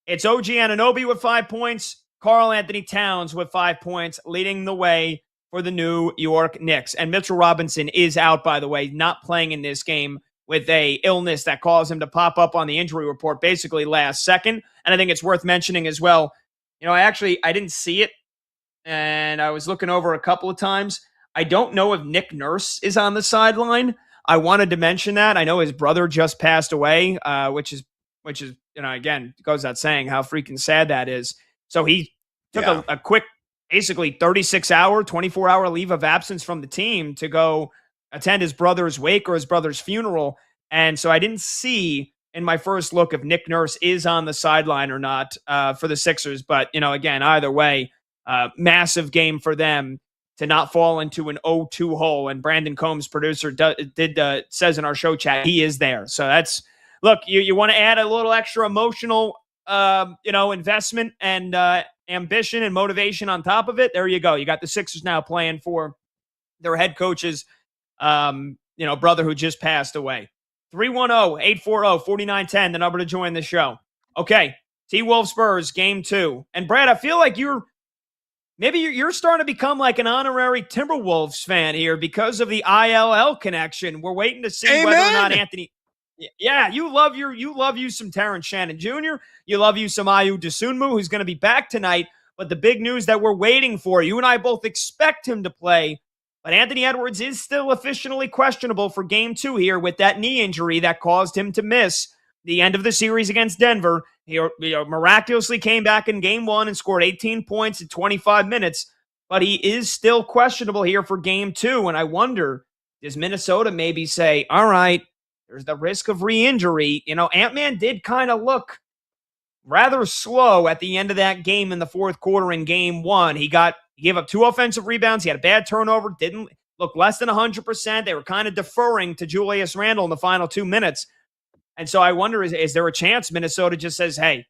it's OG Anunoby with 5 points, Karl Anthony Towns with 5 points, leading the way for the New York Knicks. And Mitchell Robinson is out, by the way, not playing in this game with a illness that caused him to pop up on the injury report basically last second. And I think it's worth mentioning as well. I didn't see it, and I was looking over a couple of times. I don't know if Nick Nurse is on the sideline. I wanted to mention that. I know his brother just passed away, which is again, goes without saying how freaking sad that is. So he took a quick, basically 24-hour leave of absence from the team to go attend his brother's wake or his brother's funeral. And so I didn't see in my first look if Nick Nurse is on the sideline or not for the Sixers. But, again, either way, massive game for them to not fall into an 0-2 hole. And Brandon Combs, producer, says in our show chat, he is there. So that's, look, you want to add a little extra emotional, investment and ambition and motivation on top of it. There you go. You got the Sixers now playing for their head coach's, brother who just passed away. 310-840-4910, the number to join the show. Okay, T-Wolves Spurs, game 2. And Brad, I feel like you're starting to become like an honorary Timberwolves fan here because of the ILL connection. We're waiting to see whether or not Anthony. Yeah, you love you some Terrence Shannon Jr. You love you some Ayu Dosunmu, who's going to be back tonight. But the big news that we're waiting for, you and I both expect him to play, but Anthony Edwards is still officially questionable for game 2 here with that knee injury that caused him to miss the end of the series against Denver. He miraculously came back in game 1 and scored 18 points in 25 minutes, but he is still questionable here for game 2. And I wonder, does Minnesota maybe say, all right, there's the risk of re-injury. Ant-Man did kind of look rather slow at the end of that game in the fourth quarter in game 1. He gave up 2 offensive rebounds. He had a bad turnover, didn't look less than 100%. They were kind of deferring to Julius Randle in the final 2 minutes. And so I wonder, is there a chance Minnesota just says, hey,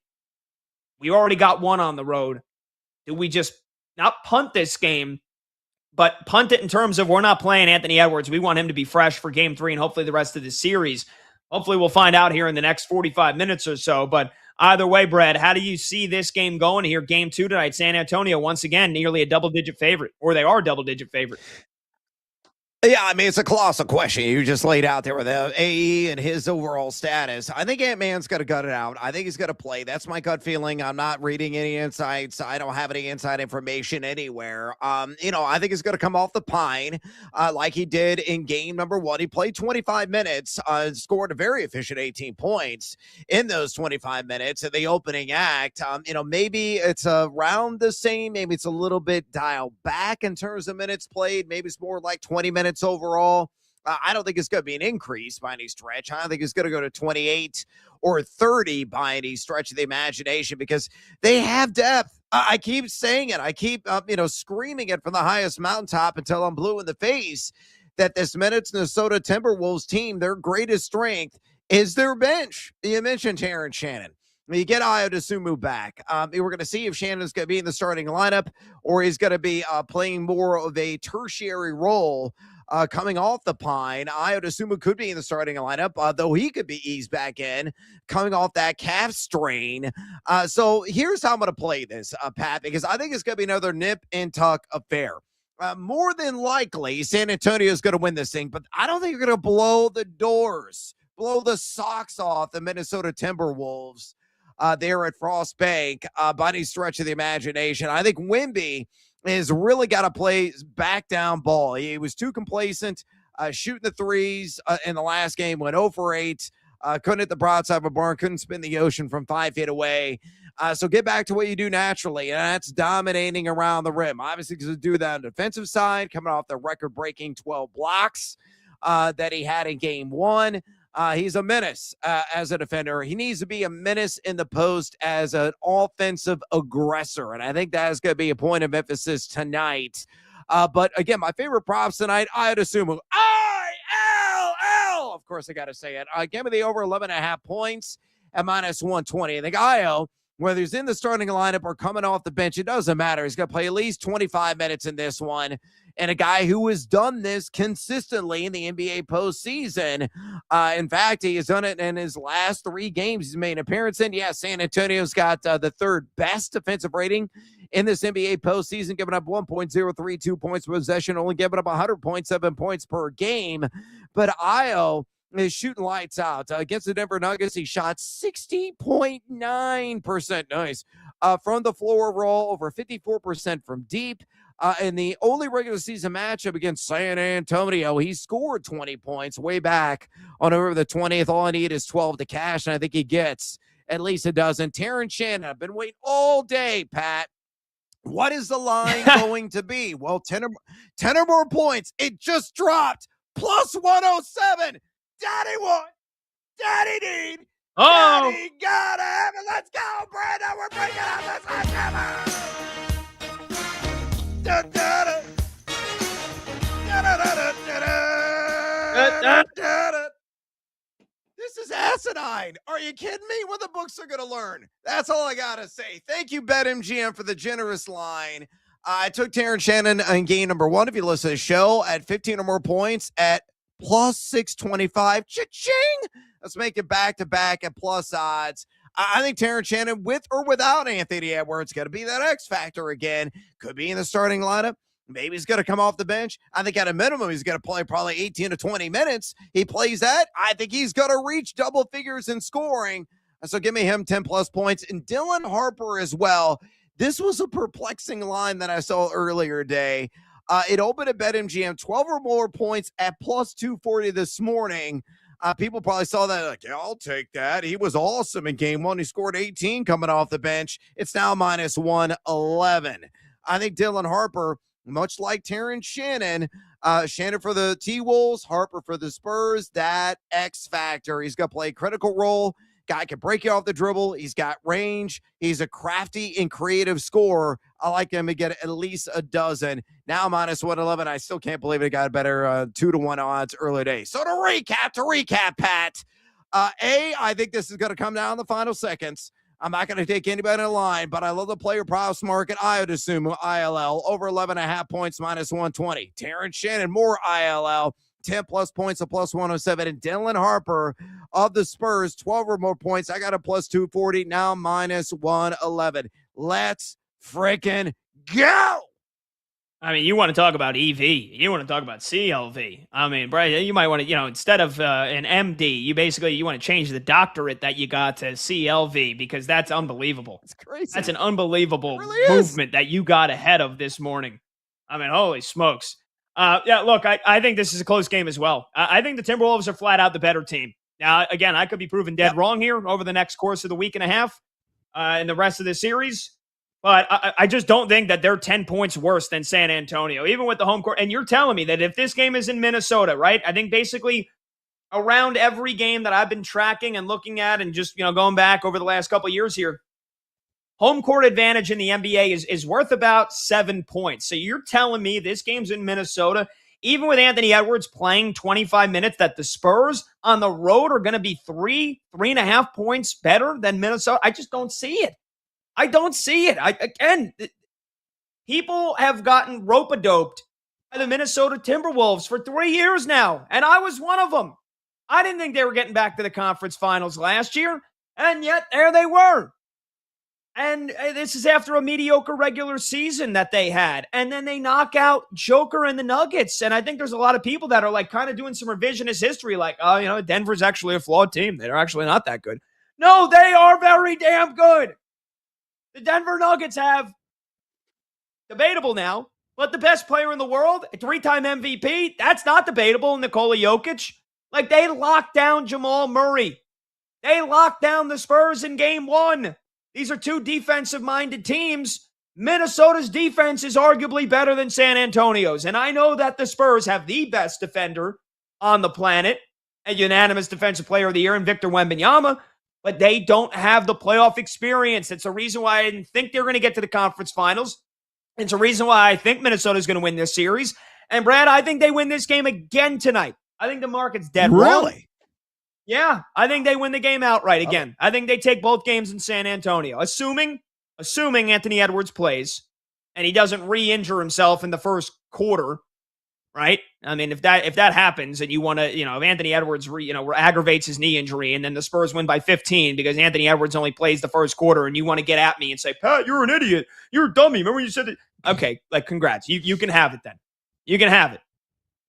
we already got 1 on the road. Do we just not punt this game, but punt it in terms of we're not playing Anthony Edwards. We want him to be fresh for game 3 and hopefully the rest of the series. Hopefully we'll find out here in the next 45 minutes or so. But either way, Brad, how do you see this game going here? Game 2 tonight, San Antonio, once again, nearly a double-digit favorite, or they are a double-digit favorite. Yeah, I mean, it's a colossal question you just laid out there with AE and his overall status. I think Ant-Man's going to gut it out. I think he's going to play. That's my gut feeling. I'm not reading any insights. I don't have any inside information anywhere. I think he's going to come off the pine like he did in game number 1. He played 25 minutes, scored a very efficient 18 points in those 25 minutes in the opening act. Maybe it's around the same. Maybe it's a little bit dialed back in terms of minutes played. Maybe it's more like 20 minutes overall. I don't think it's going to be an increase by any stretch. I don't think it's going to go to 28 or 30 by any stretch of the imagination because they have depth. I keep saying it. I keep, screaming it from the highest mountaintop until I'm blue in the face that this Minnesota Timberwolves team, their greatest strength is their bench. You mentioned Terrence Shannon. You get Ayo Dosunmu back. We're going to see if Shannon's going to be in the starting lineup or he's going to be playing more of a tertiary role coming off the pine. Ayo Dosunmu could be in the starting lineup, though he could be eased back in coming off that calf strain. So here's how I'm going to play this, Pat, because I think it's going to be another nip and tuck affair. More than likely, San Antonio is going to win this thing, but I don't think you're going to blow the socks off the Minnesota Timberwolves there at Frost Bank by any stretch of the imagination. I think Wemby has really got to play back down ball. He was too complacent, shooting the threes in the last game, went 0 for 8, couldn't hit the broadside of a barn, couldn't spin the ocean from 5 feet away. So get back to what you do naturally, and that's dominating around the rim. Obviously, because to do that on the defensive side, coming off the record-breaking 12 blocks that he had in game 1. He's a menace as a defender. He needs to be a menace in the post as an offensive aggressor, and I think that is going to be a point of emphasis tonight But again, my favorite props tonight, I'd assume ILL. Of course, I got to say it. Give me the over 11.5 points at -120. I think IO, whether he's in the starting lineup or coming off the bench, it doesn't matter. He's going to play at least 25 minutes in this one. And a guy who has done this consistently in the NBA postseason. In fact, he has done it in his last 3 games he's made an appearance in. Yeah, San Antonio's got the third best defensive rating in this NBA postseason, giving up 1.032 points per possession, only giving up 100.7 points per game. But Io is shooting lights out. Against the Denver Nuggets, he shot 60.9% nice from the floor roll, over 54% from deep. In the only regular season matchup against San Antonio, he scored 20 points way back on November the 20th. All I need is 12 to cash, and I think he gets at least a dozen. Terrence Shannon, I've been waiting all day, Pat. What is the line going to be? Well, 10 or more points. It just dropped. Plus 107. Daddy won. Daddy need. Oh. Daddy gotta have it. Let's go, Brandon. We're bringing out this hammer. Da, da, da. Da, da, da, da, da, da, da. This is asinine. Are you kidding me? What the books are going to learn? That's all I got to say. Thank you, BetMGM, for the generous line. I took Terrence Shannon in game number 1, if you listen to the show, at 15 or more points at plus 625. Cha-ching! Let's make it back-to-back at plus odds. I think Terrence Shannon, with or without Anthony Edwards, got to be that X factor again. Could be in the starting lineup. Maybe he's going to come off the bench. I think at a minimum, he's going to play probably 18 to 20 minutes. He plays that. I think he's going to reach double figures in scoring. So give me him 10-plus points. And Dylan Harper as well. This was a perplexing line that I saw earlier today. It opened at BetMGM, 12 or more points at plus 240 this morning. People probably saw that like, yeah, I'll take that. He was awesome in game 1. He scored 18 coming off the bench. It's now minus 111. I think Dylan Harper, much like Terrence Shannon, Shannon for the T-Wolves, Harper for the Spurs, that X factor. He's going to play a critical role. Guy can break you off the dribble. He's got range. He's a crafty and creative scorer. I like him to get at least a dozen. Now minus 111. I still can't believe it got better 2-1 odds early days. So to recap, Pat. I think this is going to come down in the final seconds. I'm not going to take anybody in line, but I love the player props market. I would assume ILL over 11.5 points minus 120. Terrence Shannon, more ILL. 10-plus points, a plus 107. And Dylan Harper of the Spurs, 12 or more points. I got a plus 240, now minus 111. Let's freaking go. I mean, you want to talk about EV. You want to talk about CLV. I mean, Brian, you might want to, instead of an MD, you want to change the doctorate that you got to CLV because that's unbelievable. It's crazy. That's an unbelievable movement that you got ahead of this morning. I mean, holy smokes. Look, I think this is a close game as well. I think the Timberwolves are flat out the better team. Now, again, I could be proven dead wrong here over the next course of the week and a half and the rest of the series. But I just don't think that they're 10 points worse than San Antonio, even with the home court. And you're telling me that if this game is in Minnesota, right? I think basically around every game that I've been tracking and looking at and just, going back over the last couple of years here, home court advantage in the NBA is worth about 7 points. So you're telling me this game's in Minnesota, even with Anthony Edwards playing 25 minutes, that the Spurs on the road are going to be 3.5 points better than Minnesota? I just don't see it. I don't see it. People have gotten rope-a-doped by the Minnesota Timberwolves for 3 years now, and I was one of them. I didn't think they were getting back to the conference finals last year, and yet there they were. And this is after a mediocre regular season that they had. And then they knock out Joker and the Nuggets. And I think there's a lot of people that are like kind of doing some revisionist history, like, Denver's actually a flawed team. They're actually not that good. No, they are very damn good. The Denver Nuggets have, debatable now, but the best player in the world, a 3-time MVP, that's not debatable, Nikola Jokic. Like, they locked down Jamal Murray. They locked down the Spurs in game 1. These are two defensive-minded teams. Minnesota's defense is arguably better than San Antonio's. And I know that the Spurs have the best defender on the planet, a unanimous Defensive Player of the Year in Victor Wembanyama, but they don't have the playoff experience. It's a reason why I didn't think they were going to get to the conference finals. It's a reason why I think Minnesota's going to win this series. And Brad, I think they win this game again tonight. I think the market's dead wrong. Really? Yeah, I think they win the game outright again. I think they take both games in San Antonio, assuming Anthony Edwards plays and he doesn't re-injure himself in the first quarter, right? I mean, if that happens and you want to, if Anthony Edwards aggravates his knee injury and then the Spurs win by 15 because Anthony Edwards only plays the first quarter and you want to get at me and say, Pat, you're an idiot. You're a dummy. Remember you said that? Okay, congrats. You can have it then. You can have it.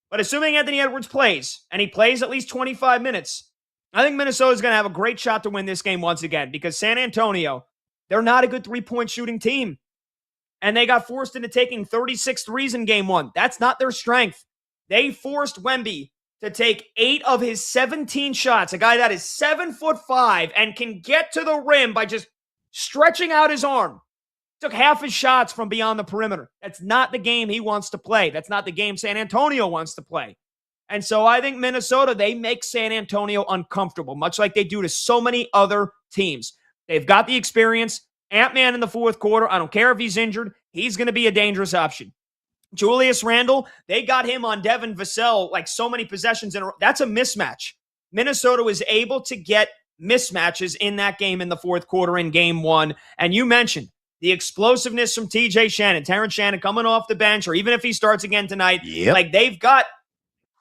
But assuming Anthony Edwards plays and he plays at least 25 minutes, I think Minnesota's going to have a great shot to win this game once again because San Antonio, they're not a good three-point shooting team. And they got forced into taking 36 threes in game one. That's not their strength. They forced Wemby to take 8 of his 17 shots, a guy that is 7'5" and can get to the rim by just stretching out his arm. Took half his shots from beyond the perimeter. That's not the game he wants to play. That's not the game San Antonio wants to play. And so I think Minnesota, they make San Antonio uncomfortable, much like they do to so many other teams. They've got the experience. Ant-Man in the fourth quarter, I don't care if he's injured, he's going to be a dangerous option. Julius Randle, they got him on Devin Vassell like so many possessions in a row. That's a mismatch. Minnesota was able to get mismatches in that game in the fourth quarter in game one. And you mentioned the explosiveness from TJ Shannon, Terrence Shannon coming off the bench, or even if he starts again tonight, like they've got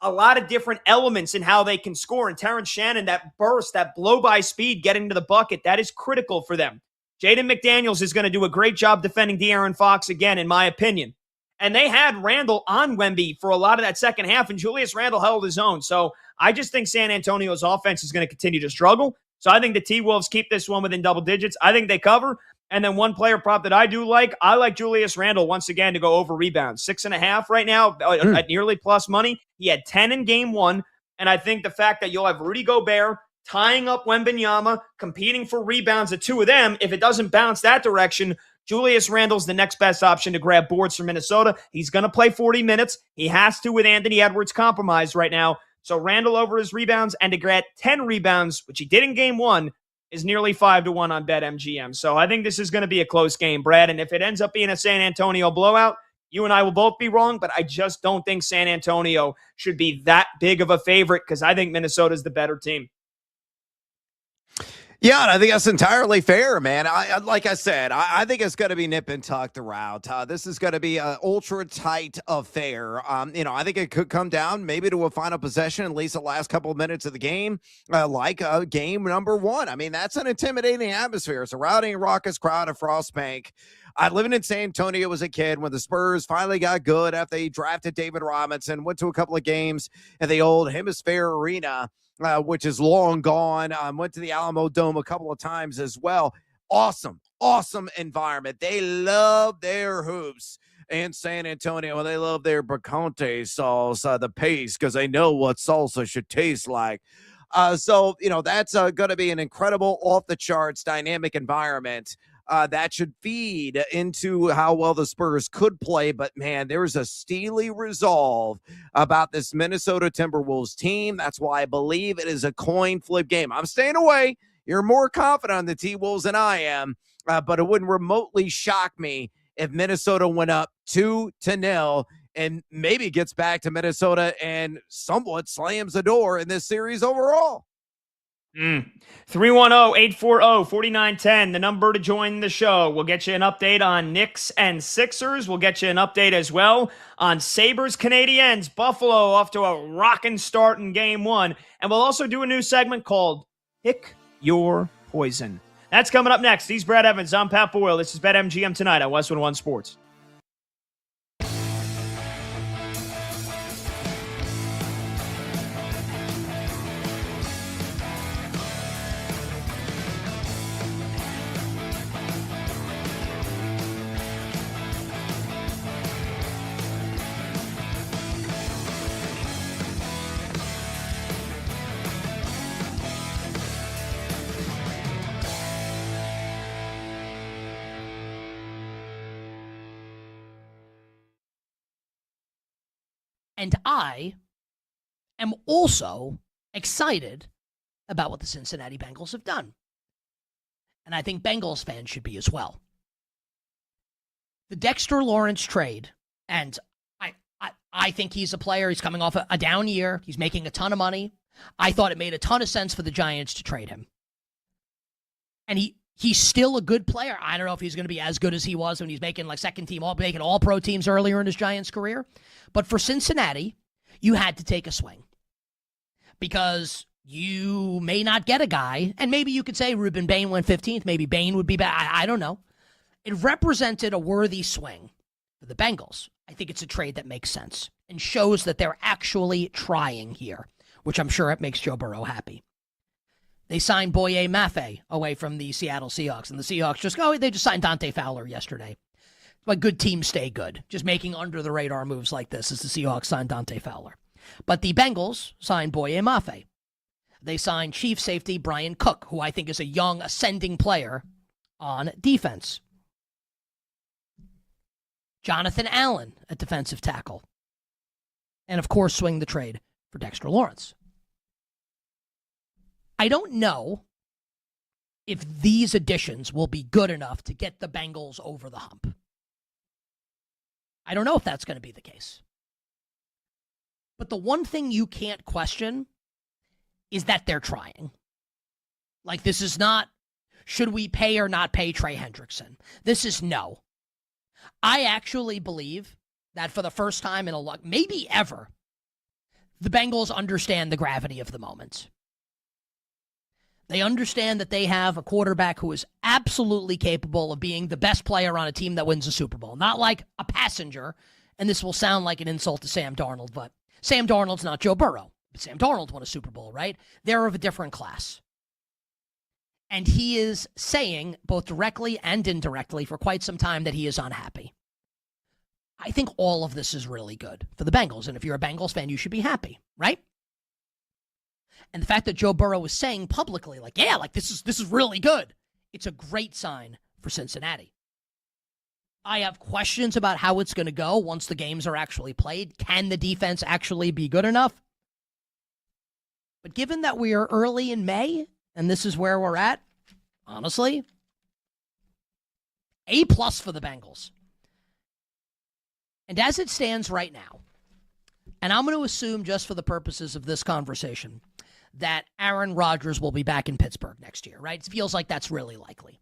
a lot of different elements in how they can score. And Terrence Shannon, that burst, that blow-by speed getting to the bucket, that is critical for them. Jaden McDaniels is going to do a great job defending De'Aaron Fox again, in my opinion. And they had Randle on Wemby for a lot of that second half, and Julius Randle held his own. So I just think San Antonio's offense is going to continue to struggle. So I think the T-Wolves keep this one within double digits. I think they cover. And then one player prop that I do like, I like Julius Randle once again to go over rebounds. 6.5 right now at nearly plus money. He had 10 in game one. And I think the fact that you'll have Rudy Gobert tying up Wembanyama, competing for rebounds, the two of them, if it doesn't bounce that direction, Julius Randle's the next best option to grab boards for Minnesota. He's going to play 40 minutes. He has to with Anthony Edwards compromised right now. So Randle over his rebounds and to grab 10 rebounds, which he did in game one, is nearly 5-1 on BetMGM. So I think this is going to be a close game, Brad. And if it ends up being a San Antonio blowout, you and I will both be wrong, but I just don't think San Antonio should be that big of a favorite because I think Minnesota's the better team. Yeah, and I think that's entirely fair, man. Like I said, I think it's going to be nip and tuck throughout. This is going to be an ultra tight affair. I think it could come down maybe to a final possession, at least the last couple of minutes of the game, like game number one. I mean, that's an intimidating atmosphere surrounding a raucous crowd of Frostbank. Living in San Antonio as a kid when the Spurs finally got good after they drafted David Robinson, went to a couple of games at the old Hemisphere Arena. Which is long gone. Went to the Alamo Dome a couple of times as well. Awesome environment. They love their hoops in San Antonio, and they love their picante sauce, the paste, because they know what salsa should taste like. So that's going to be an incredible, off-the-charts, dynamic environment. That should feed into how well the Spurs could play. But, man, there's a steely resolve about this Minnesota Timberwolves team. That's why I believe it is a coin flip game. I'm staying away. You're more confident on the T-Wolves than I am, but it wouldn't remotely shock me if Minnesota went up 2-0 and maybe gets back to Minnesota and somewhat slams the door in this series overall. 310-840-4910, the number to join the show. We'll get you an update on Knicks and Sixers. We'll get you an update as well on Sabres, Canadiens, Buffalo off to a rocking start in game one. And we'll also do a new segment called Pick Your Poison. That's coming up next. He's Brad Evans. I'm Pat Boyle. This is BetMGM tonight on Westwood One Sports. And I am also excited about what the Cincinnati Bengals have done. And I think Bengals fans should be as well. The Dexter Lawrence trade, and I think he's a player. He's coming off a down year. He's making a ton of money. I thought it made a ton of sense for the Giants to trade him. And he's still a good player. I don't know if he's going to be as good as he was when he's making like second team, making all pro teams earlier in his Giants career. But for Cincinnati, you had to take a swing because you may not get a guy. And maybe you could say Ruben Bain went 15th. Maybe Bain would be back. I don't know. It represented a worthy swing for the Bengals. I think it's a trade that makes sense and shows that they're actually trying here, which I'm sure it makes Joe Burrow happy. They signed Boye Mafe away from the Seattle Seahawks, and the Seahawks they just signed Dante Fowler yesterday. But good teams stay good. Just making under-the-radar moves like this as the Seahawks signed Dante Fowler. But the Bengals signed Boye Mafe. They signed Chief Safety Brian Cook, who I think is a young, ascending player on defense. Jonathan Allen at defensive tackle. And, of course, swing the trade for Dexter Lawrence. I don't know if these additions will be good enough to get the Bengals over the hump. I don't know if that's going to be the case. But the one thing you can't question is that they're trying. Like, this is not, should we pay or not pay Trey Hendrickson? This is no. I actually believe that for the first time in maybe ever, the Bengals understand the gravity of the moment. They understand that they have a quarterback who is absolutely capable of being the best player on a team that wins a Super Bowl. Not like a passenger, and this will sound like an insult to Sam Darnold, but Sam Darnold's not Joe Burrow. But Sam Darnold won a Super Bowl, right? They're of a different class. And he is saying, both directly and indirectly, for quite some time that he is unhappy. I think all of this is really good for the Bengals. And if you're a Bengals fan, you should be happy, right? And the fact that Joe Burrow was saying publicly, this is really good. It's a great sign for Cincinnati. I have questions about how it's going to go once the games are actually played. Can the defense actually be good enough? But given that we are early in May, and this is where we're at, honestly, A+ for the Bengals. And as it stands right now, and I'm going to assume just for the purposes of this conversation, that Aaron Rodgers will be back in Pittsburgh next year, right? It feels like that's really likely.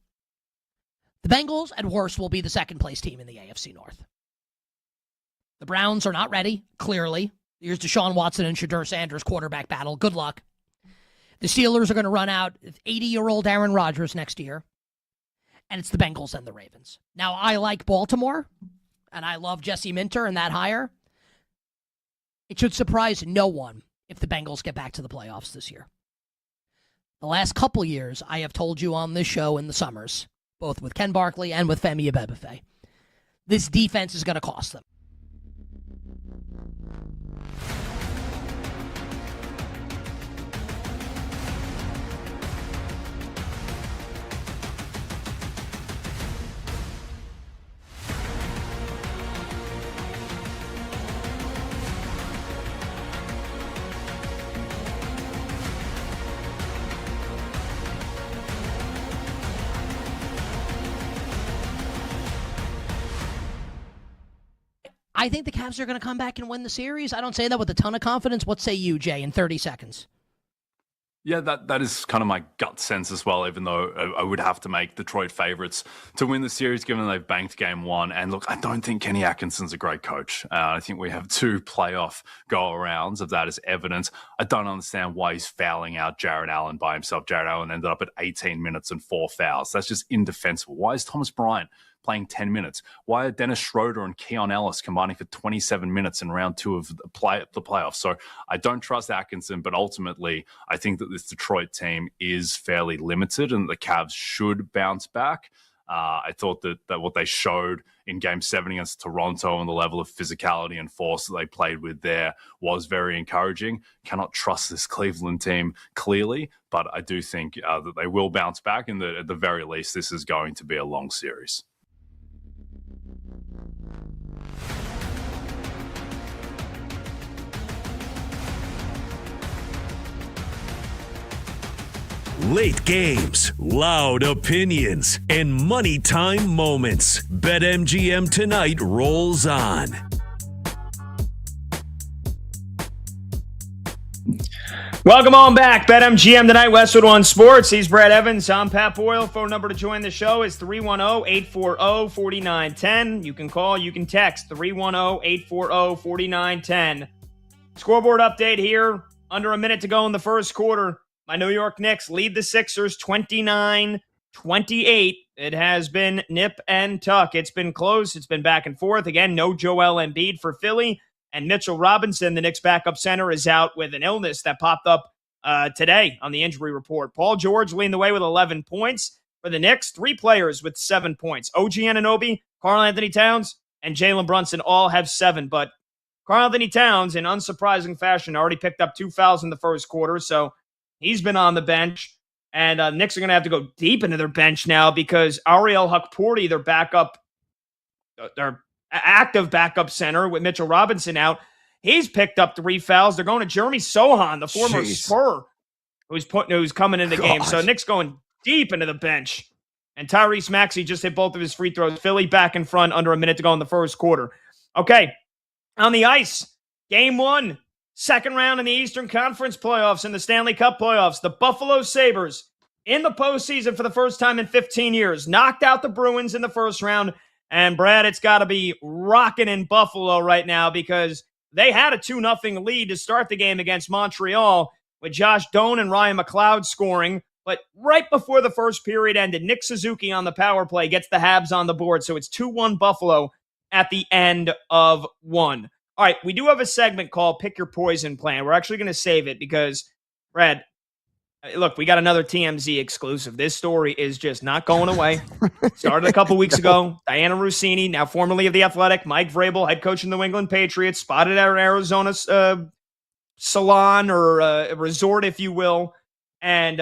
The Bengals, at worst, will be the second-place team in the AFC North. The Browns are not ready, clearly. Here's Deshaun Watson and Shadur Sanders quarterback battle. Good luck. The Steelers are going to run out 80-year-old Aaron Rodgers next year. And it's the Bengals and the Ravens. Now, I like Baltimore, and I love Jesse Minter and that hire. It should surprise no one if the Bengals get back to the playoffs this year. The last couple years, I have told you on this show in the summers, both with Ken Barkley and with Femi Abebefe, this defense is going to cost them. I think the Cavs are going to come back and win the series. I don't say that with a ton of confidence. What say you, Jay, in 30 seconds? Yeah, that is kind of my gut sense as well, even though I would have to make Detroit favorites to win the series, given they've banked game one. And look, I don't think Kenny Atkinson's a great coach. I think we have 2 playoff go-arounds of that as evidence. I don't understand why he's fouling out Jared Allen by himself. Jared Allen ended up at 18 minutes and 4 fouls. That's just indefensible. Why is Thomas Bryant playing 10 minutes? Why are Dennis Schroeder and Keon Ellis combining for 27 minutes in round 2 of the playoffs? So I don't trust Atkinson, but ultimately I think that this Detroit team is fairly limited and the Cavs should bounce back. I thought that what they showed in Game 7 against Toronto and the level of physicality and force that they played with there was very encouraging. Cannot trust this Cleveland team clearly, but I do think that they will bounce back, and at the very least, this is going to be a long series. Late games, loud opinions, and money time moments. BetMGM Tonight rolls on. Welcome on back. BetMGM Tonight, Westwood on Sports. He's Brad Evans. I'm Pat Boyle. Phone number to join the show is 310-840-4910. You can call, you can text 310-840-4910. Scoreboard update here. Under a minute to go in the first quarter. My New York Knicks lead the Sixers 29-28. It has been nip and tuck. It's been close. It's been back and forth. Again, no Joel Embiid for Philly. And Mitchell Robinson, the Knicks backup center, is out with an illness that popped up today on the injury report. Paul George leading the way with 11 points. For the Knicks, 3 players with 7 points. OG Anunoby, Karl-Anthony Towns, and Jalen Brunson all have 7. But Karl-Anthony Towns, in unsurprising fashion, already picked up 2 fouls in the first quarter, so he's been on the bench. And Knicks are going to have to go deep into their bench now because Ariel Hukporti, their active backup center with Mitchell Robinson out, he's picked up 3 fouls. They're going to Jeremy Sohan, the former Spur, who's coming in the game. So Knicks going deep into the bench. And Tyrese Maxey just hit both of his free throws. Philly back in front, under a minute to go in the first quarter. Okay, on the ice, game 1, second round in the Eastern Conference playoffs and the Stanley Cup playoffs. The Buffalo Sabres in the postseason for the first time in 15 years. Knocked out the Bruins in the first round. And, Brad, it's got to be rocking in Buffalo right now because they had a 2-0 lead to start the game against Montreal with Josh Doan and Ryan McLeod scoring. But right before the first period ended, Nick Suzuki on the power play gets the Habs on the board. So it's 2-1 Buffalo at the end of 1. All right, we do have a segment called Pick Your Poison Plan. We're actually going to save it because, Brad, look, we got another TMZ exclusive. This story is just not going away. Started a couple weeks ago. Diana Rossini, now formerly of The Athletic, Mike Vrabel, head coach in the New England Patriots, spotted at an Arizona salon or a resort, if you will. And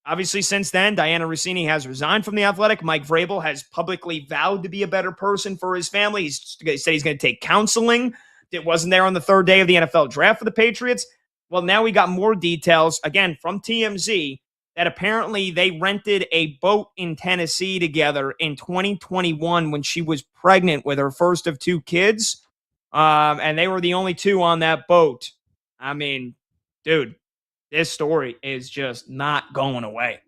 obviously since then, Diana Rossini has resigned from The Athletic. Mike Vrabel has publicly vowed to be a better person for his family. He said he's going to take counseling. It wasn't there on the third day of the NFL draft for the Patriots. Well, now we got more details, again, from TMZ, that apparently they rented a boat in Tennessee together in 2021 when she was pregnant with her first of 2 kids. And they were the only 2 on that boat. I mean, dude, this story is just not going away.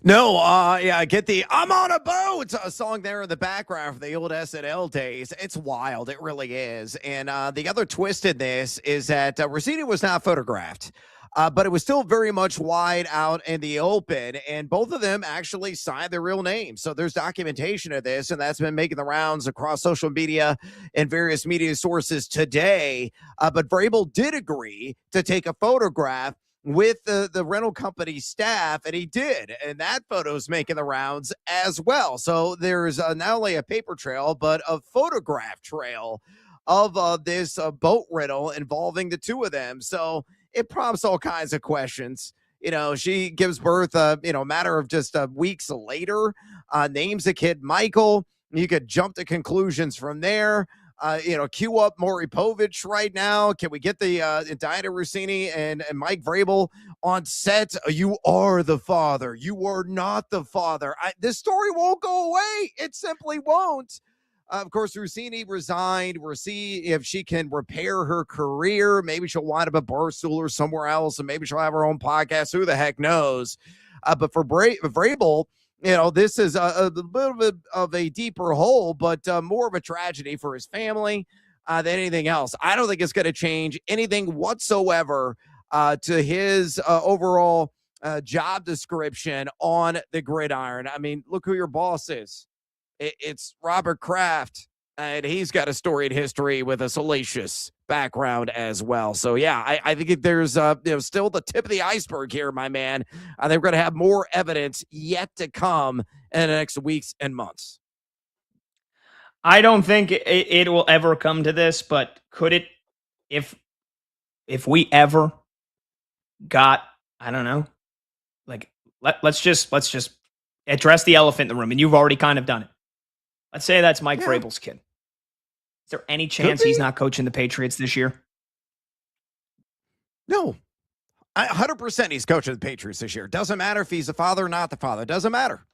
No, yeah, I get the I'm on a boat a song there in the background from the old SNL days. It's wild. It really is. And the other twist in this is that Rossini was not photographed, but it was still very much wide out in the open. And both of them actually signed their real names. So there's documentation of this, and that's been making the rounds across social media and various media sources today. But Vrabel did agree to take a photograph with the rental company staff, and he did, and that photo's making the rounds as well. So there's not only a paper trail, but a photograph trail of this boat rental involving the 2 of them. So it prompts all kinds of questions. You know, she gives birth, a matter of just weeks later, names a kid Michael. You could jump to conclusions from there. Cue up Maury Povich right now. Can we get the Diana Rossini and Mike Vrabel on set? You are the father. You are not the father. This story won't go away. It simply won't. Of course, Rossini resigned. We'll see if she can repair her career. Maybe she'll wind up at Barstool or somewhere else, and maybe she'll have her own podcast. Who the heck knows? But for Vrabel, this is a little bit of a deeper hole, but more of a tragedy for his family than anything else. I don't think it's going to change anything whatsoever to his overall job description on the gridiron. I mean, look who your boss is. It's Robert Kraft, and he's got a storied history with a salacious background as well. So, yeah, I think there's still the tip of the iceberg here, my man. They're going to have more evidence yet to come in the next weeks and months. I don't think it will ever come to this, but could it, if we ever got, I don't know, like let's just address the elephant in the room, and you've already kind of done it. Let's say that's Mike Vrabel's kid. Is there any chance he's not coaching the Patriots this year? No. 100% he's coaching the Patriots this year. Doesn't matter if he's the father or not the father. Doesn't matter.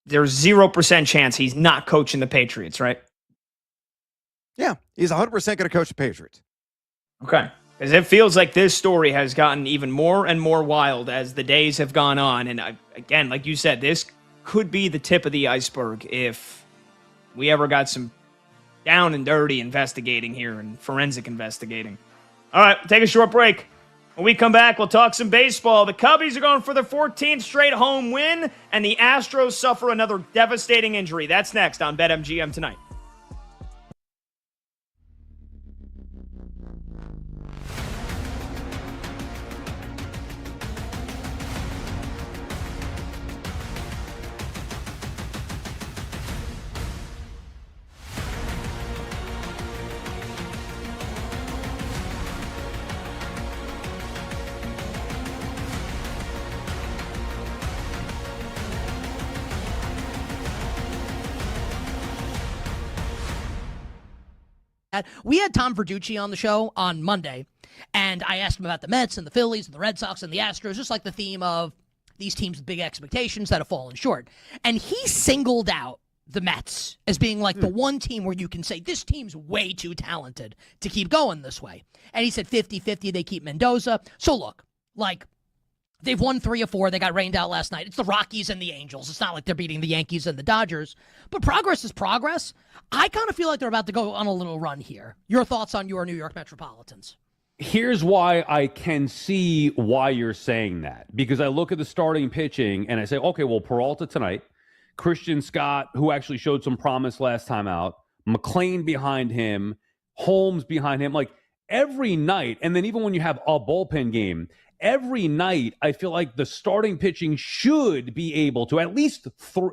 There's 0% chance he's not coaching the Patriots, right? Yeah, he's 100% going to coach the Patriots. Okay. Because it feels like this story has gotten even more and more wild as the days have gone on. And again, like you said, this could be the tip of the iceberg if we ever got some down and dirty investigating here and forensic investigating. All right, take a short break. When we come back, we'll talk some baseball. The Cubbies are going for their 14th straight home win, and the Astros suffer another devastating injury. That's next on BetMGM tonight. We had Tom Verducci on the show on Monday, and I asked him about the Mets and the Phillies and the Red Sox and the Astros, just like the theme of these teams with big expectations that have fallen short. And he singled out the Mets as being like the one team where you can say this team's way too talented to keep going this way. And he said 50-50, they keep Mendoza. So look, like, they've won 3 or 4. They got rained out last night. It's the Rockies and the Angels. It's not like they're beating the Yankees and the Dodgers. But progress is progress. I kind of feel like they're about to go on a little run here. Your thoughts on your New York Metropolitans? Here's why I can see why you're saying that. Because I look at the starting pitching and I say, okay, well, Peralta tonight, Christian Scott, who actually showed some promise last time out, McLean behind him, Holmes behind him, like every night. And then even when you have a bullpen game, every night, I feel like the starting pitching should be able to, at least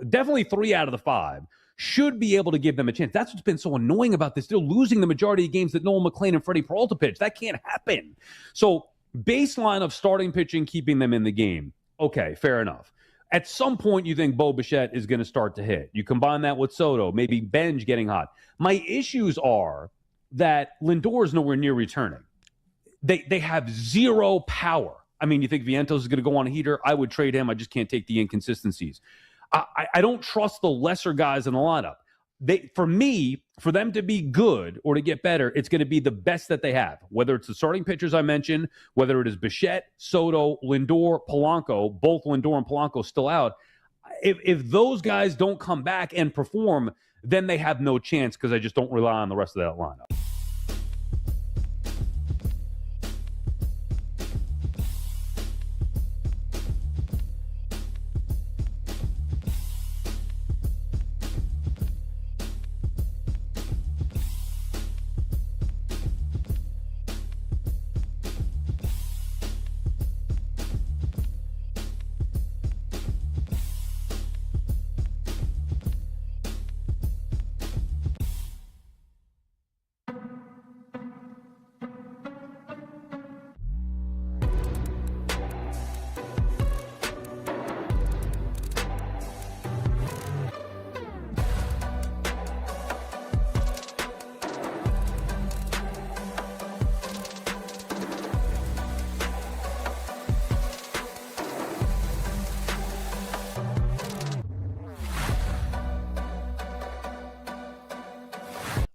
definitely 3 out of the 5, should be able to give them a chance. That's what's been so annoying about this. They're losing the majority of games that Noel McLean and Freddie Peralta pitch. That can't happen. So baseline of starting pitching, keeping them in the game. Okay, fair enough. At some point, you think Bo Bichette is going to start to hit. You combine that with Soto, maybe Benj getting hot. My issues are that Lindor is nowhere near returning. They have zero power. I mean, you think Vientos is going to go on a heater? I would trade him. I just can't take the inconsistencies. I don't trust the lesser guys in the lineup. For me, for them to be good or to get better, it's going to be the best that they have. Whether it's the starting pitchers I mentioned, whether it is Bichette, Soto, Lindor, Polanco, both Lindor and Polanco still out. If those guys don't come back and perform, then they have no chance because I just don't rely on the rest of that lineup.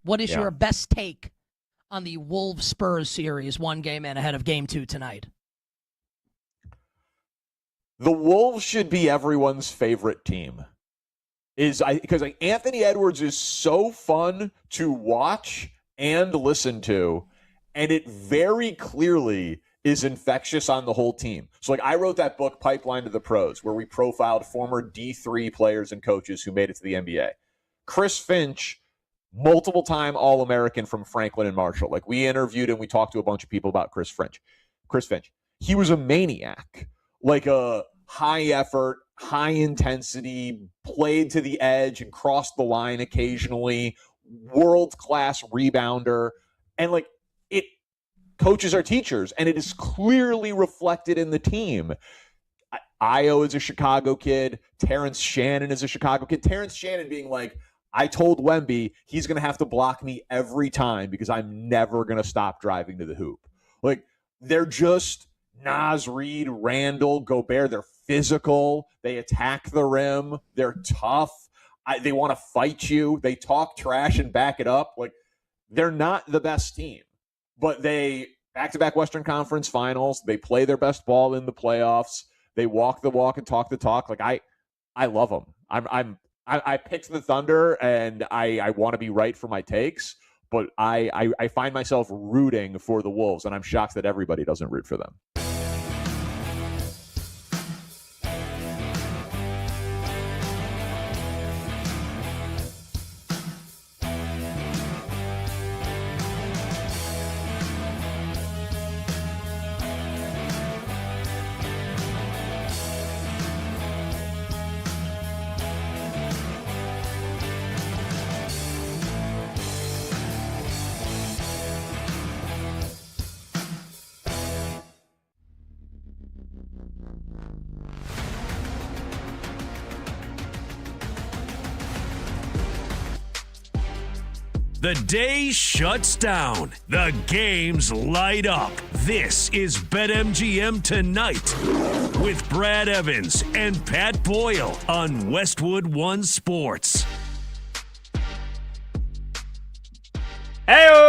What is your best take on the Wolves-Spurs series, 1 game in ahead of Game 2 tonight? The Wolves should be everyone's favorite team. Because Anthony Edwards is so fun to watch and listen to, and it very clearly is infectious on the whole team. So I wrote that book, Pipeline to the Pros, where we profiled former D3 players and coaches who made it to the NBA. Chris Finch, multiple-time All-American from Franklin and Marshall. We interviewed and we talked to a bunch of people about Chris Finch. He was a maniac, like a high-effort, high-intensity, played to the edge and crossed the line occasionally, world-class rebounder. And, coaches are teachers, and it is clearly reflected in the team. Io is a Chicago kid. Terrence Shannon is a Chicago kid. Terrence Shannon being like, I told Wemby he's going to have to block me every time because I'm never going to stop driving to the hoop. they're just Naz Reid, Randall, Gobert. They're physical. They attack the rim. They're tough. They want to fight you. They talk trash and back it up. Like, they're not the best team, but they back-to-back Western Conference Finals. They play their best ball in the playoffs. They walk the walk and talk the talk. Like, I love them. I picked the Thunder, and I want to be right for my takes, but I find myself rooting for the Wolves, and I'm shocked that everybody doesn't root for them. The day shuts down. The games light up. This is BetMGM Tonight with Brad Evans and Pat Boyle on Westwood One Sports. Hey-o!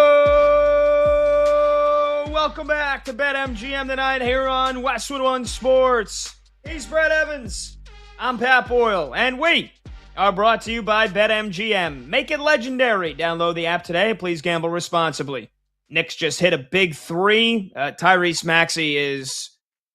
Welcome back to BetMGM Tonight here on Westwood One Sports. He's Brad Evans. I'm Pat Boyle. And we are brought to you by BetMGM. Make it legendary. Download the app today. Please gamble responsibly. Knicks just hit a big three. Tyrese Maxey is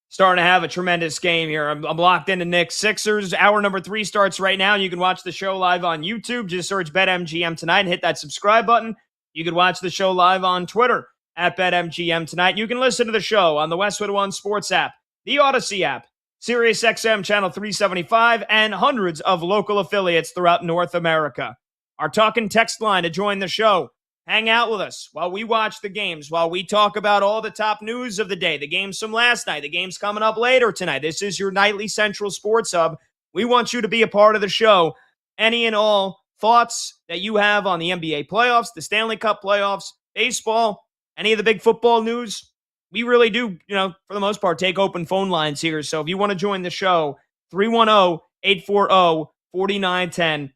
starting to have a tremendous game here. I'm locked into Knicks Sixers. Hour number 3 starts right now. You can watch the show live on YouTube. Just search BetMGM Tonight and hit that subscribe button. You can watch the show live on Twitter at BetMGM Tonight. You can listen to the show on the Westwood One Sports app, the Odyssey app, SiriusXM Channel 375, and hundreds of local affiliates throughout North America. Our talk and text line to join the show. Hang out with us while we watch the games, while we talk about all the top news of the day, the games from last night, the games coming up later tonight. This is your nightly Central Sports Hub. We want you to be a part of the show. Any and all thoughts that you have on the NBA playoffs, the Stanley Cup playoffs, baseball, any of the big football news, we really do, for the most part, take open phone lines here. So if you want to join the show, 310-840-4910.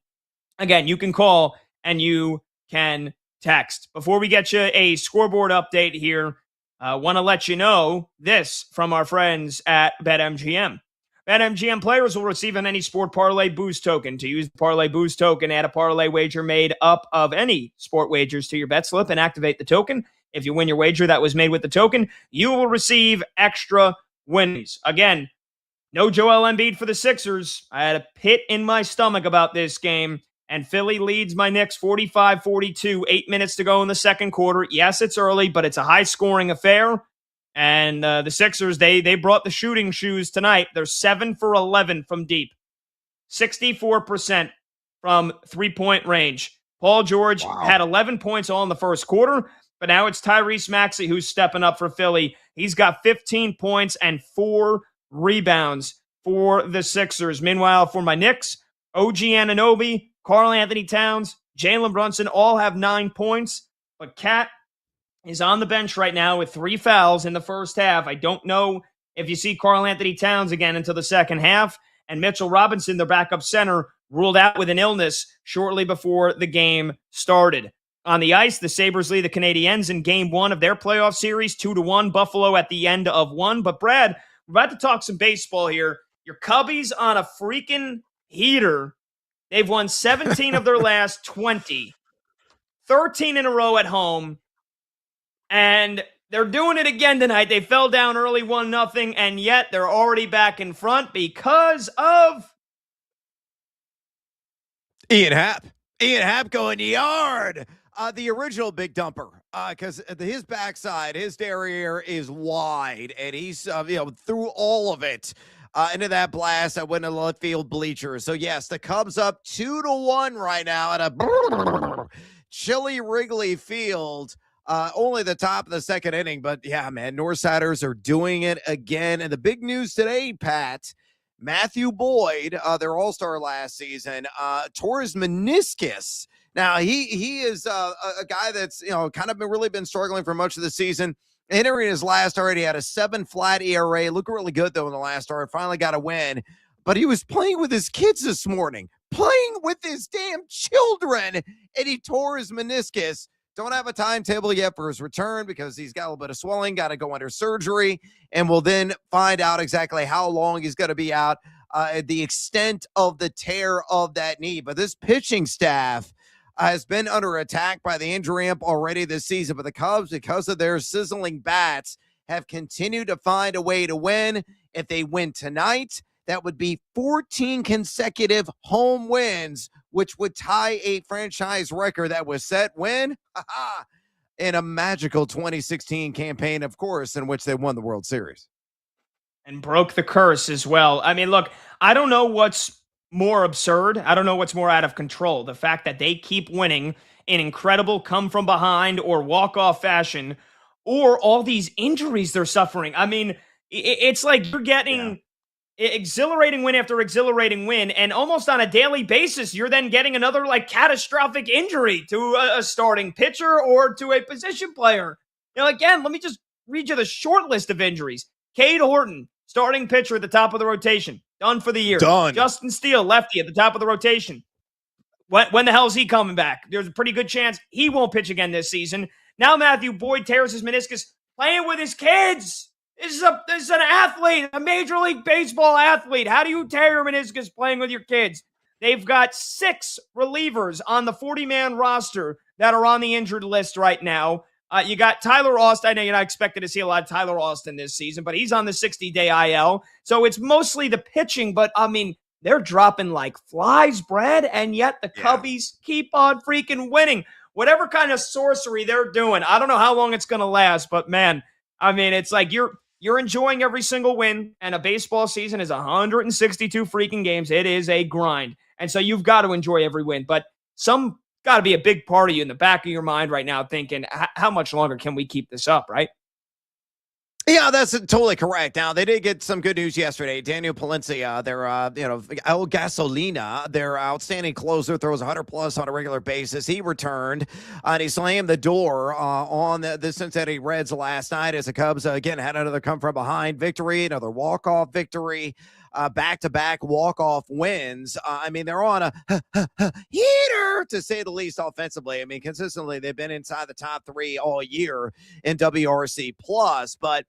Again, you can call and you can text. Before we get you a scoreboard update here, I want to let you know this from our friends at BetMGM. BetMGM players will receive an any sport parlay boost token. To use the parlay boost token, add a parlay wager made up of any sport wagers to your bet slip and activate the token. If you win your wager that was made with the token, you will receive extra winnings. Again, no Joel Embiid for the Sixers. I had a pit in my stomach about this game, and Philly leads my Knicks 45-42, 8 minutes to go in the second quarter. Yes, it's early, but it's a high-scoring affair. And the Sixers, they brought the shooting shoes tonight. They're 7 for 11 from deep, 64% from three-point range. Paul George had 11 points all in the first quarter, but now it's Tyrese Maxey who's stepping up for Philly. He's got 15 points and 4 rebounds for the Sixers. Meanwhile, for my Knicks, OG Anunoby, Karl Anthony Towns, Jalen Brunson all have 9 points, but Cat is on the bench right now with 3 fouls in the first half. I don't know if you see Karl Anthony Towns again until the second half. And Mitchell Robinson, their backup center, ruled out with an illness shortly before the game started. On the ice, the Sabres lead the Canadiens in Game 1 of their playoff series, 2-1. Buffalo at the end of 1. But Brad, we're about to talk some baseball here. Your Cubbies on a freaking heater. They've won 17 of their last 20. 13 in a row at home. And they're doing it again tonight. They fell down early 1-0, and yet they're already back in front because of Ian Happ. Ian Happ going yard. The original big dumper, because his backside, his derriere is wide, and he's through all of it into that blast that went to left field bleachers. So yes, the Cubs up 2-1 right now at a chilly Wrigley Field. Only the top of the second inning, but yeah, man, Northsiders are doing it again. And the big news today, Pat, Matthew Boyd, their all-star last season, tore his meniscus. Now, he is a guy that's, kind of really been struggling for much of the season. Entering his last start, he had a 7 flat ERA. Looked really good, though, in the last start. Finally got a win. But he was playing with his kids this morning, playing with his damn children, and he tore his meniscus. Don't have a timetable yet for his return because he's got a little bit of swelling, got to go under surgery, and we'll then find out exactly how long he's going to be out, the extent of the tear of that knee. But this pitching staff has been under attack by the injury imp already this season. But the Cubs, because of their sizzling bats, have continued to find a way to win. If they win tonight, that would be 14 consecutive home wins, which would tie a franchise record that was set when? In a magical 2016 campaign, of course, in which they won the World Series. And broke the curse as well. I mean, look, I don't know what's more absurd. I don't know what's more out of control. The fact that they keep winning in incredible come from behind or walk-off fashion, or all these injuries they're suffering. I mean, it's like you're getting exhilarating win after exhilarating win, and almost on a daily basis, you're then getting another like catastrophic injury to a starting pitcher or to a position player. You know, again, let me just read you the short list of injuries. Cade Horton, starting pitcher at the top of the rotation, done for the year. Done. Justin Steele, lefty at the top of the rotation. When the hell is he coming back? There's a pretty good chance he won't pitch again this season. Now Matthew Boyd tears his meniscus playing with his kids. This is an athlete, a Major League Baseball athlete. How do you tear your meniscus playing with your kids? They've got 6 relievers on the 40-man roster that are on the injured list right now. You got Tyler Austin. I know you're not expected to see a lot of Tyler Austin this season, but he's on the 60-day IL. So it's mostly the pitching, but I mean, they're dropping like flies, Brad, and yet the Cubbies keep on freaking winning. Whatever kind of sorcery they're doing, I don't know how long it's going to last, but man, I mean, it's like you're enjoying every single win, and a baseball season is 162 freaking games. It is a grind. And so you've got to enjoy every win. But some got to be a big part of you in the back of your mind right now thinking, how much longer can we keep this up, right? Yeah, that's totally correct. Now, they did get some good news yesterday. Daniel Palencia, their, El Gasolina, their outstanding closer, throws 100-plus on a regular basis. He returned, and he slammed the door on the Cincinnati Reds last night as the Cubs, again, had another come-from-behind victory, another walk-off victory, back-to-back walk-off wins. I mean, they're on a heater, to say the least, offensively. I mean, consistently, they've been inside the top 3 all year in WRC+, but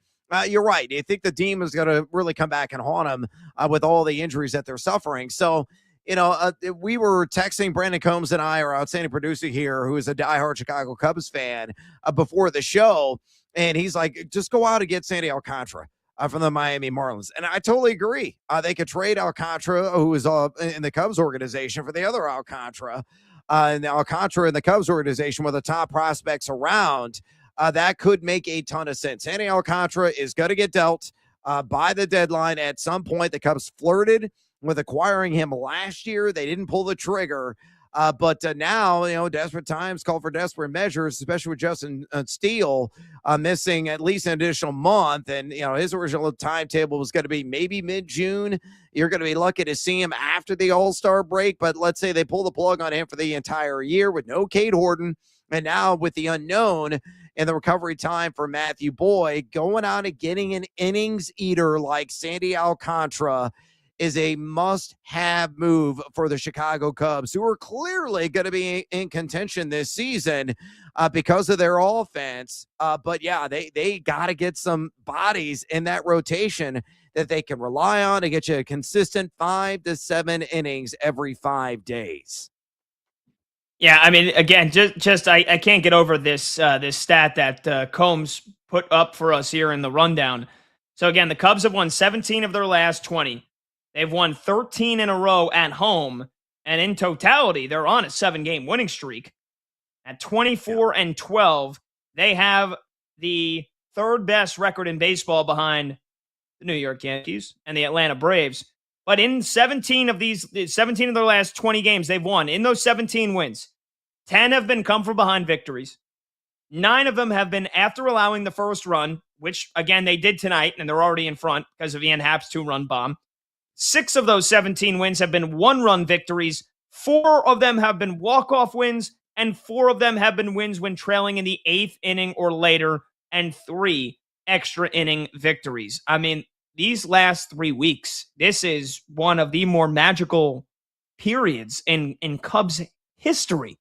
you're right. You think the Demons going to really come back and haunt them with all the injuries that they're suffering. So, we were texting Brandon Combs and I, our outstanding producer here, who is a diehard Chicago Cubs fan, before the show. And he's like, just go out and get Sandy Alcantara from the Miami Marlins. And I totally agree. They could trade Alcantara, who is in the Cubs organization, for the other Alcantara. And Alcantara in the Cubs organization with the top prospects around. That could make a ton of sense. Sandy Alcantara is going to get dealt by the deadline at some point. The Cubs flirted with acquiring him last year. They didn't pull the trigger. But now, desperate times call for desperate measures, especially with Justin Steele missing at least an additional month. And, his original timetable was going to be maybe mid-June. You're going to be lucky to see him after the All-Star break. But let's say they pull the plug on him for the entire year with no Cade Horton. And now with the unknown and the recovery time for Matthew Boyd, going out and getting an innings eater like Sandy Alcantara is a must-have move for the Chicago Cubs, who are clearly going to be in contention this season because of their offense. But yeah, they got to get some bodies in that rotation that they can rely on to get you a consistent 5 to 7 innings every 5 days. Yeah, I mean, again, I can't get over this this stat that Combs put up for us here in the rundown. So again, the Cubs have won 17 of their last 20. They've won 13 in a row at home, and in totality, they're on a 7-game winning streak. At 24-12, they have the 3rd best record in baseball behind the New York Yankees and the Atlanta Braves. But in 17 of their last 20 games they've won, in those 17 wins, 10 have been come from behind victories. 9 of them have been after allowing the first run, which, again, they did tonight, and they're already in front because of Ian Happ's 2-run bomb. 6 of those 17 wins have been 1-run victories. 4 of them have been walk-off wins, and 4 of them have been wins when trailing in the 8th inning or later. and 3 extra inning victories. I mean, these last 3 weeks, this is one of the more magical periods in Cubs history.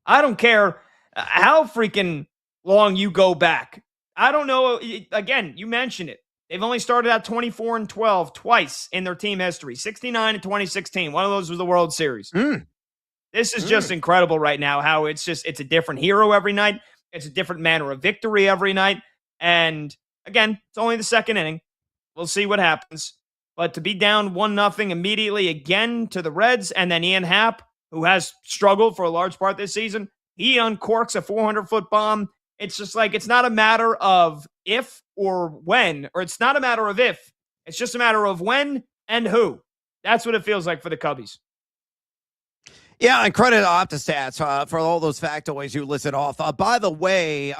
I don't care how freaking long you go back. I don't know. Again, you mentioned it. They've only started out 24-12 twice in their team history. 69 and 2016. One of those was the World Series. This is just incredible right now. How it's a different hero every night. It's a different manner of victory every night. And again, it's only the second inning. We'll see what happens. But to be down 1-0 immediately again to the Reds, and then Ian Happ, who has struggled for a large part this season, he uncorks a 400-foot bomb. It's just like, it's not a matter of if or when, or it's not a matter of if. It's just a matter of when and who. That's what it feels like for the Cubbies. Yeah, and credit to OptaStats for all those factoids you listed off. By the way,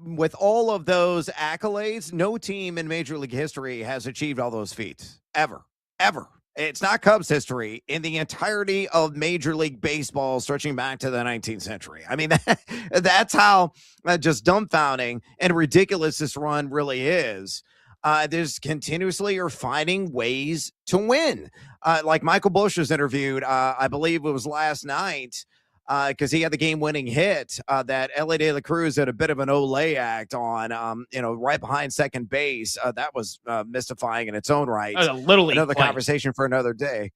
with all of those accolades, no team in Major League history has achieved all those feats. Ever. It's not Cubs history in the entirety of Major League Baseball stretching back to the 19th century. I mean, that's how just dumbfounding and ridiculous this run really is. There's continuously are finding ways to win. Like Michael Busch was interviewed, I believe it was last night, because he had the game-winning hit that Ellie De La Cruz had a bit of an Olay act on, right behind second base. That was mystifying in its own right. That was a Little League another play. Conversation for another day.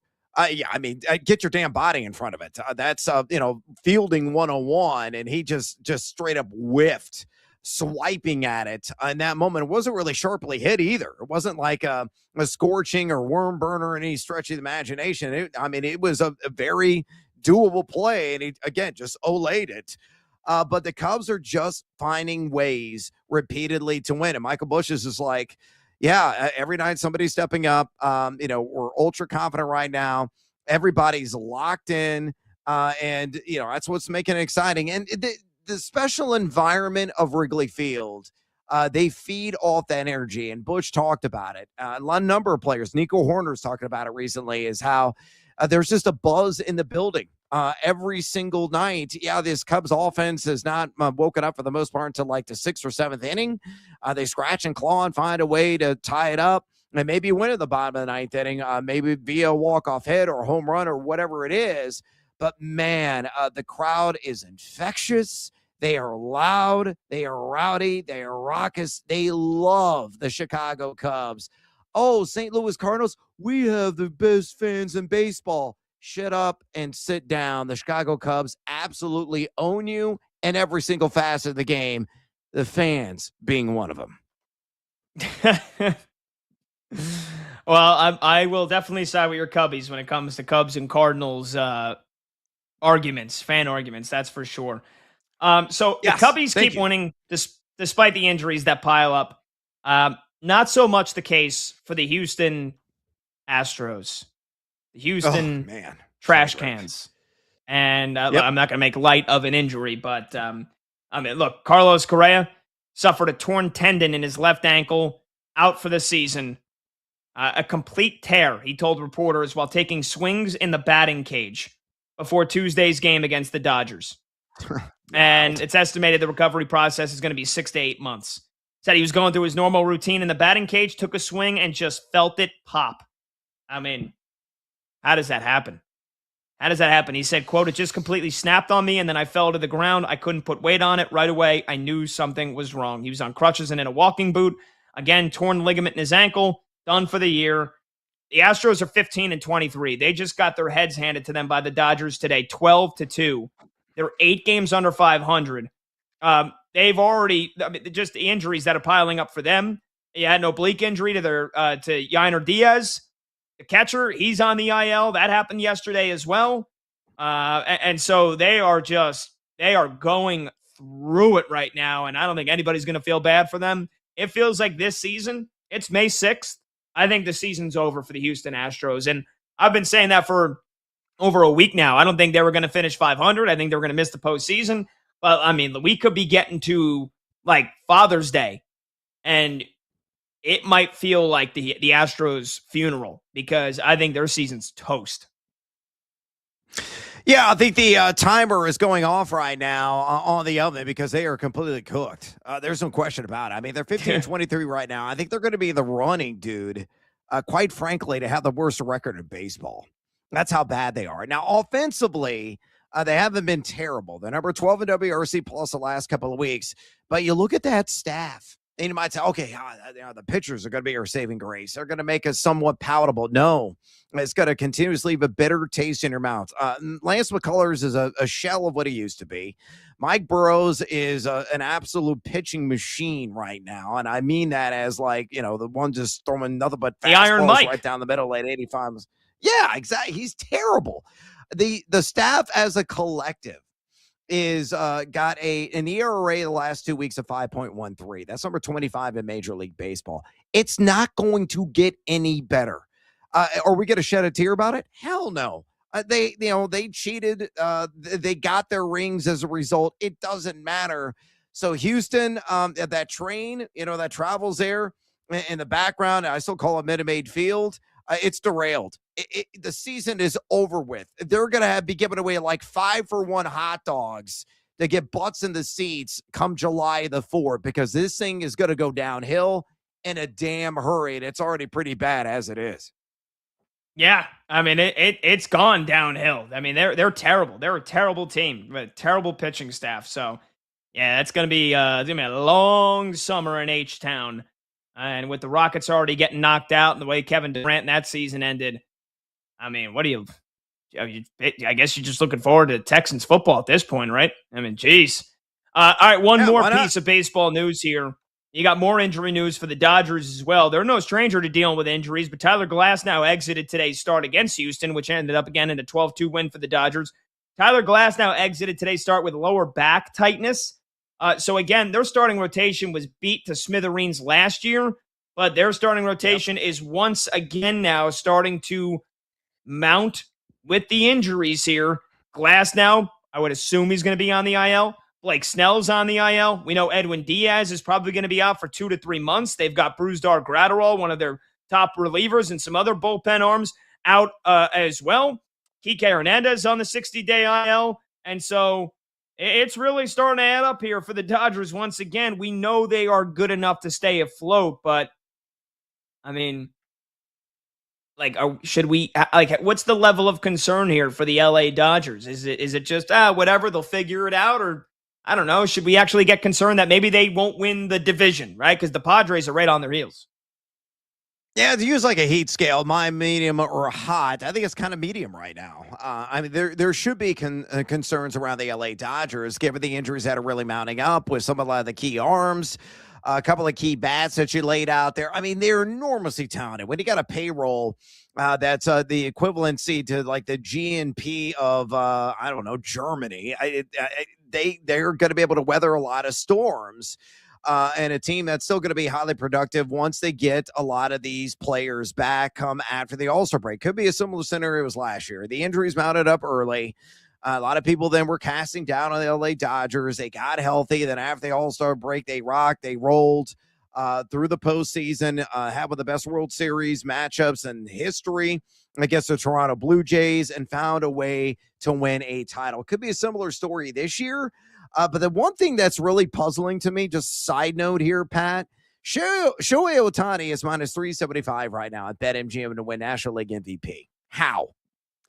Yeah, I mean, get your damn body in front of it. That's fielding 101, and he just straight up whiffed, swiping at it in that moment. It wasn't really sharply hit either. It wasn't like a scorching or worm burner in any stretch of the imagination. It was a very doable play, and he, again, just olayed it. But the Cubs are just finding ways repeatedly to win. And Michael Busch is just like, yeah, every night somebody's stepping up. We're ultra confident right now. Everybody's locked in. And that's what's making it exciting. And the special environment of Wrigley Field, they feed off that energy. And Busch talked about it. A number of players, Nico Horner's talking about it recently, is how there's just a buzz in the building every single night. Yeah, this Cubs offense has not woken up for the most part until like the 6th or 7th inning. They scratch and claw and find a way to tie it up and maybe win at the bottom of the 9th inning, maybe via a walk-off hit or a home run or whatever it is. But man, the crowd is infectious. They are loud. They are rowdy. They are raucous. They love the Chicago Cubs. Oh, St. Louis Cardinals, we have the best fans in baseball. Shut up and sit down. The Chicago Cubs absolutely own you in every single facet of the game, the fans being one of them. Well, I will definitely side with your Cubbies when it comes to Cubs and Cardinals arguments, fan arguments, that's for sure. So yes, the Cubbies keep winning despite the injuries that pile up. Not so much the case for the Houston Astros. The Houston trash cans. And I'm not going to make light of an injury, but look, Carlos Correa suffered a torn tendon in his left ankle, out for the season. A complete tear, he told reporters while taking swings in the batting cage before Tuesday's game against the Dodgers. And it's estimated the recovery process is going to be 6 to 8 months. Said he was going through his normal routine in the batting cage, took a swing, and just felt it pop. I mean, how does that happen? How does that happen? He said, quote, "It just completely snapped on me, and then I fell to the ground. I couldn't put weight on it right away. I knew something was wrong." He was on crutches and in a walking boot. Again, torn ligament in his ankle, done for the year. The Astros are 15-23. They just got their heads handed to them by the Dodgers today, 12-2. They're 8 games under 500. They've already, just the injuries that are piling up for them. You had an oblique injury to Yainer Diaz, the catcher. He's on the IL. That happened yesterday as well. And so they are going through it right now. And I don't think anybody's going to feel bad for them. It feels like this season, it's May 6th. I think the season's over for the Houston Astros. And I've been saying that for over a week now. I don't think they were going to finish 500. I think they were going to miss the postseason. But, I mean, we could be getting to, like, Father's Day, and it might feel like the Astros' funeral because I think their season's toast. Yeah, I think the timer is going off right now on the oven because they are completely cooked. There's no question about it. I mean, they're 15-23 right now. I think they're going to be the running, dude, quite frankly, to have the worst record in baseball. That's how bad they are. Now, offensively, they haven't been terrible. They're number 12 in WRC plus the last couple of weeks. But you look at that staff, and you might say, okay, the pitchers are going to be our saving grace. They're going to make us somewhat palatable. No, it's going to continuously leave a bitter taste in your mouth. Lance McCullers is a shell of what he used to be. Mike Burrows is an absolute pitching machine right now. And I mean that as like, the one just throwing nothing but the Iron fastballs Mike right down the middle at 85. Yeah, exactly. He's terrible. The staff as a collective is got an ERA the last 2 weeks of 5.13. That's number 25 in Major League Baseball. It's not going to get any better. Are we going to shed a tear about it? Hell no. They cheated. They got their rings as a result. It doesn't matter. So Houston, that train, that travels there in the background, I still call it Minute Maid Field. It's derailed. The season is over with. They're going to be giving away like 5-for-1 hot dogs to get butts in the seats come July the 4th because this thing is going to go downhill in a damn hurry. And it's already pretty bad as it is. Yeah, I mean it's gone downhill. I mean they're terrible. They're a terrible team, with a terrible pitching staff. So yeah, it's gonna be a long summer in H-Town, and with the Rockets already getting knocked out and the way Kevin Durant that season ended, I mean, what do you? I guess you're just looking forward to Texans football at this point, right? I mean, geez. All right, one more piece of baseball news here. You got more injury news for the Dodgers as well. They're no stranger to dealing with injuries, but Tyler Glasnow exited today's start against Houston, which ended up again in a 12-2 win for the Dodgers. Tyler Glasnow exited today's start with lower back tightness. So again, their starting rotation was beat to smithereens last year, but their starting rotation is once again now starting to mount with the injuries here. Glasnow, I would assume he's going to be on the IL. Blake Snell's on the IL. We know Edwin Diaz is probably going to be out for 2 to 3 months. They've got Brusdar Graterol, one of their top relievers, and some other bullpen arms out as well. Kike Hernandez on the 60-day IL. And so it's really starting to add up here for the Dodgers once again. We know they are good enough to stay afloat, but, I mean, should we what's the level of concern here for the LA Dodgers? Is it just whatever, they'll figure it out, or I don't know, should we actually get concerned that maybe they won't win the division, right? Because the Padres are right on their heels. Yeah, to use like a heat scale, my medium or hot, I think it's kind of medium right now. I mean, there should be concerns around the LA Dodgers, given the injuries that are really mounting up with some of the key arms, a couple of key bats that you laid out there. I mean, they're enormously talented. When you got a payroll that's the equivalency to like the GNP of, I don't know, Germany, they're going to be able to weather a lot of storms. And a team that's still going to be highly productive once they get a lot of these players back come after the All-Star break. Could be a similar scenario as last year. The injuries mounted up early. A lot of people then were casting down on the LA Dodgers. They got healthy. Then after the All-Star break, they rocked. They rolled through the postseason, had one of the best World Series matchups in history against the Toronto Blue Jays and found a way to win a title. Could be a similar story this year. But the one thing that's really puzzling to me, just side note here, Pat, Shohei Ohtani is minus 375 right now at BetMGM to win National League MVP. How?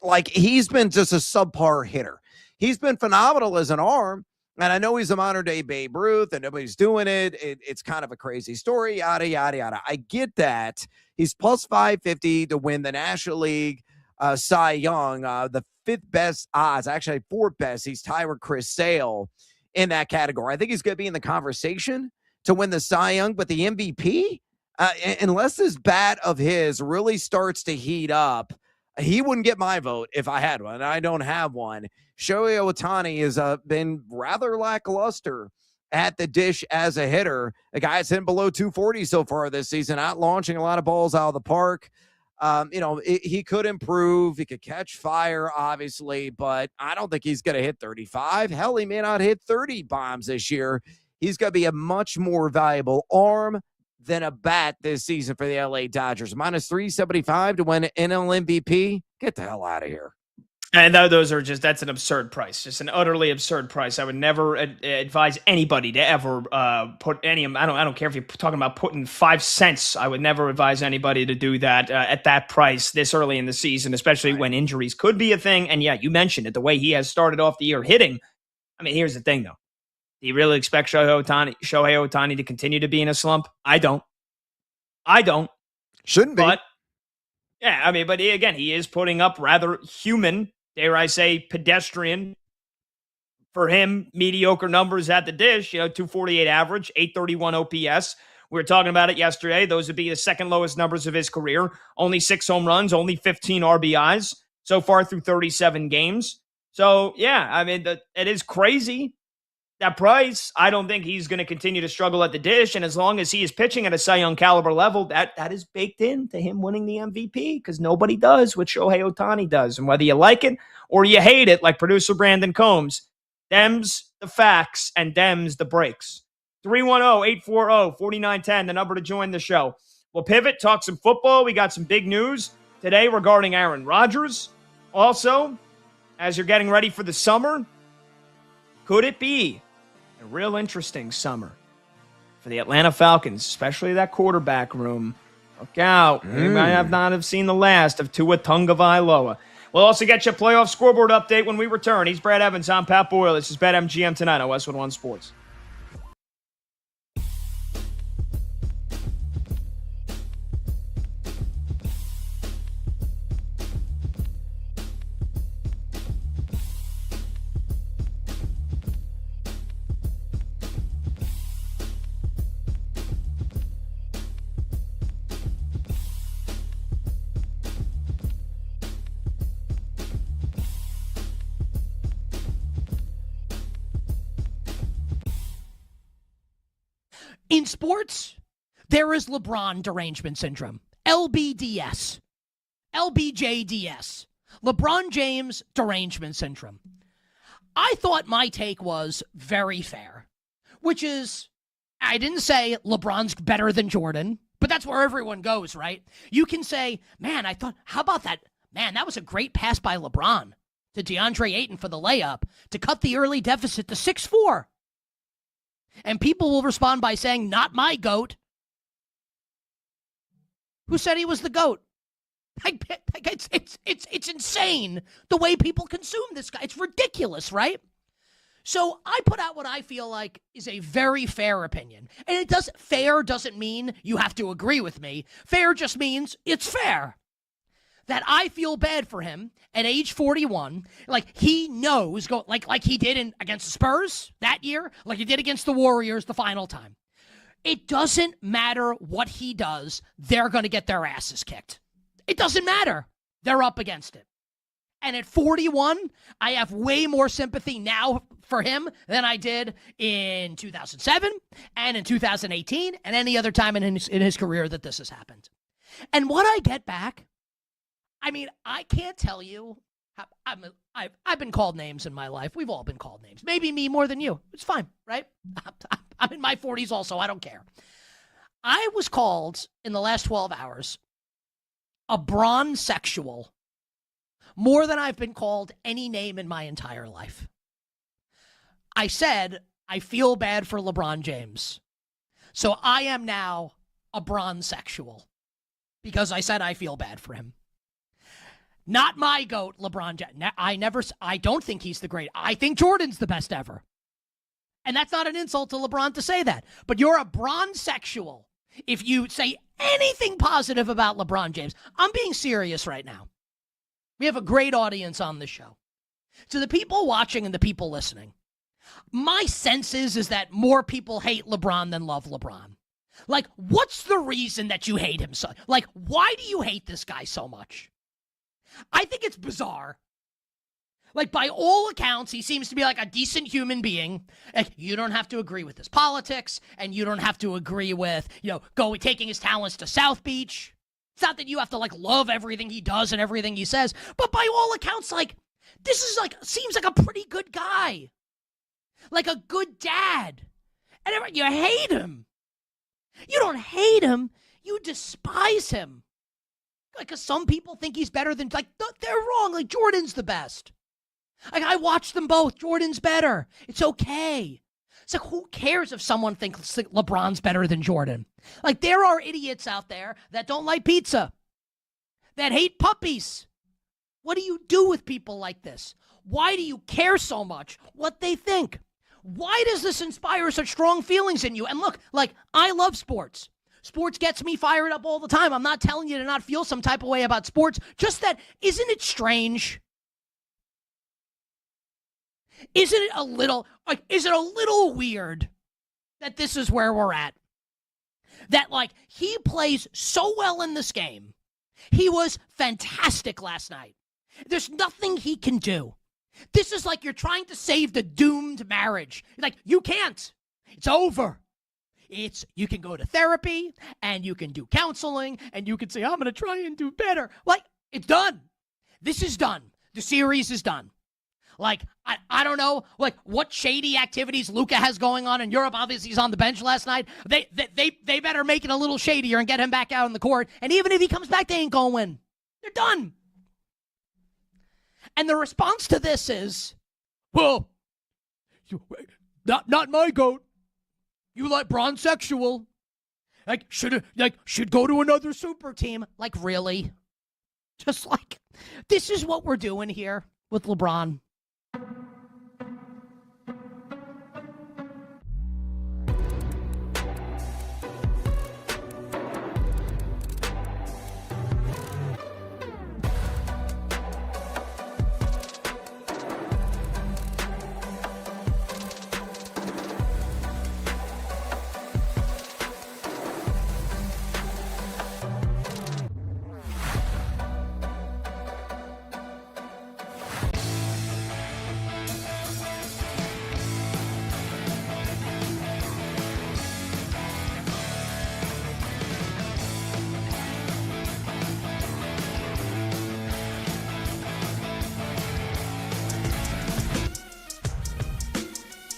Like, he's been just a subpar hitter. He's been phenomenal as an arm, and I know he's a modern-day Babe Ruth, and nobody's doing it. It's kind of a crazy story, yada, yada, yada. I get that. He's plus 550 to win the National League Cy Young, the fifth best odds, actually fourth best. He's tied with Chris Sale in that category. I think he's going to be in the conversation to win the Cy Young, but the MVP, unless this bat of his really starts to heat up, he wouldn't get my vote if I had one. I don't have one. Shohei Ohtani has been rather lackluster at the dish as a hitter. The guy's hitting below 240 so far this season, not launching a lot of balls out of the park. He could improve. He could catch fire, obviously, but I don't think he's going to hit 35. Hell, he may not hit 30 bombs this year. He's going to be a much more valuable arm than a bat this season for the LA Dodgers. Minus 375 to win NL MVP. Get the hell out of here. And those are that's an absurd price, just an utterly absurd price. I would never advise anybody to ever put any. I don't care if you're talking about putting 5 cents. I would never advise anybody to do that at that price this early in the season, especially when injuries could be a thing. And yeah, you mentioned it, the way he has started off the year hitting. I mean, here's the thing though. Do you really expect Shohei Ohtani to continue to be in a slump? I don't. Shouldn't be. But yeah, I mean, but he is putting up rather human, dare I say, pedestrian, for him, mediocre numbers at the dish. 248 average, 831 OPS. We were talking about it yesterday. Those would be the second lowest numbers of his career. Only 6 home runs, only 15 RBIs so far through 37 games. So, yeah, I mean, it is crazy. That price, I don't think he's going to continue to struggle at the dish. And as long as he is pitching at a Cy Young caliber level, that is baked into him winning the MVP, because nobody does what Shohei Ohtani does. And whether you like it or you hate it, like producer Brandon Combs, them's the facts and them's the breaks. 310-840-4910, the number to join the show. We'll pivot, talk some football. We got some big news today regarding Aaron Rodgers. Also, as you're getting ready for the summer, could it be a real interesting summer for the Atlanta Falcons, especially that quarterback room? Look out. We might not have seen the last of Tua Tagovailoa. We'll also get you a playoff scoreboard update when we return. He's Brad Evans. I'm Pat Boyle. This is BetMGM tonight on Westwood One Sports. In sports, there is LeBron derangement syndrome, LBDS, LBJDS, LeBron James derangement syndrome. I thought my take was very fair, which is, I didn't say LeBron's better than Jordan, but that's where everyone goes, right? You can say, man, how about that? Man, that was a great pass by LeBron to DeAndre Ayton for the layup to cut the early deficit to 6-4. And people will respond by saying, not my GOAT. Who said he was the GOAT? It's insane the way people consume this guy. It's ridiculous, right? So I put out what I feel like is a very fair opinion. And fair doesn't mean you have to agree with me. Fair just means it's fair. That I feel bad for him at age 41. Like he knows, like he did against the Spurs that year, like he did against the Warriors the final time. It doesn't matter what he does. They're going to get their asses kicked. It doesn't matter. They're up against it. And at 41, I have way more sympathy now for him than I did in 2007 and in 2018 and any other time in his career that this has happened. And what I get back, I mean, I can't tell you. I've been called names in my life. We've all been called names. Maybe me more than you. It's fine, right? I'm in my 40s also. I don't care. I was called in the last 12 hours a bronzexual more than I've been called any name in my entire life. I said, I feel bad for LeBron James. So I am now a bronzexual because I said I feel bad for him. Not my GOAT, LeBron James. I don't think he's the great. I think Jordan's the best ever. And that's not an insult to LeBron to say that. But you're a bronzexual if you say anything positive about LeBron James. I'm being serious right now. We have a great audience on the show. To the people watching and the people listening, my sense is that more people hate LeBron than love LeBron. Like, what's the reason that you hate him so? Like, why do you hate this guy so much? I think it's bizarre. Like, by all accounts, he seems to be like a decent human being. Like, you don't have to agree with his politics, and you don't have to agree with, taking his talents to South Beach. It's not that you have to, love everything he does and everything he says, but by all accounts, this is, seems like a pretty good guy. Like a good dad. And you hate him. You don't hate him. You despise him. Because some people think he's better than, like, they're wrong. Like, Jordan's the best. Like, I watched them both. Jordan's better. It's okay. It's like, who cares if someone thinks LeBron's better than Jordan? Like, there are idiots out there that don't like pizza, that hate puppies. What do you do with people like this? Why do you care so much what they think? Why does this inspire such strong feelings in you? And look, like, I love sports. Sports gets me fired up all the time. I'm not telling you to not feel some type of way about sports. Just that, isn't it strange? Isn't it a little weird that this is where we're at? That, like, he plays so well in this game. He was fantastic last night. There's nothing he can do. This is like you're trying to save the doomed marriage. Like, you can't. It's over. You can go to therapy, and you can do counseling, and you can say, I'm going to try and do better. Like, it's done. This is done. The series is done. Like, I don't know, like, what shady activities Luka has going on in Europe. Obviously, he's on the bench last night. They better make it a little shadier and get him back out on the court. And even if he comes back, they ain't going to win. They're done. And the response to this is, well, not my goat. You like bronsexual. Like, should go to another super team. Like, really? Just like, this is what we're doing here with LeBron.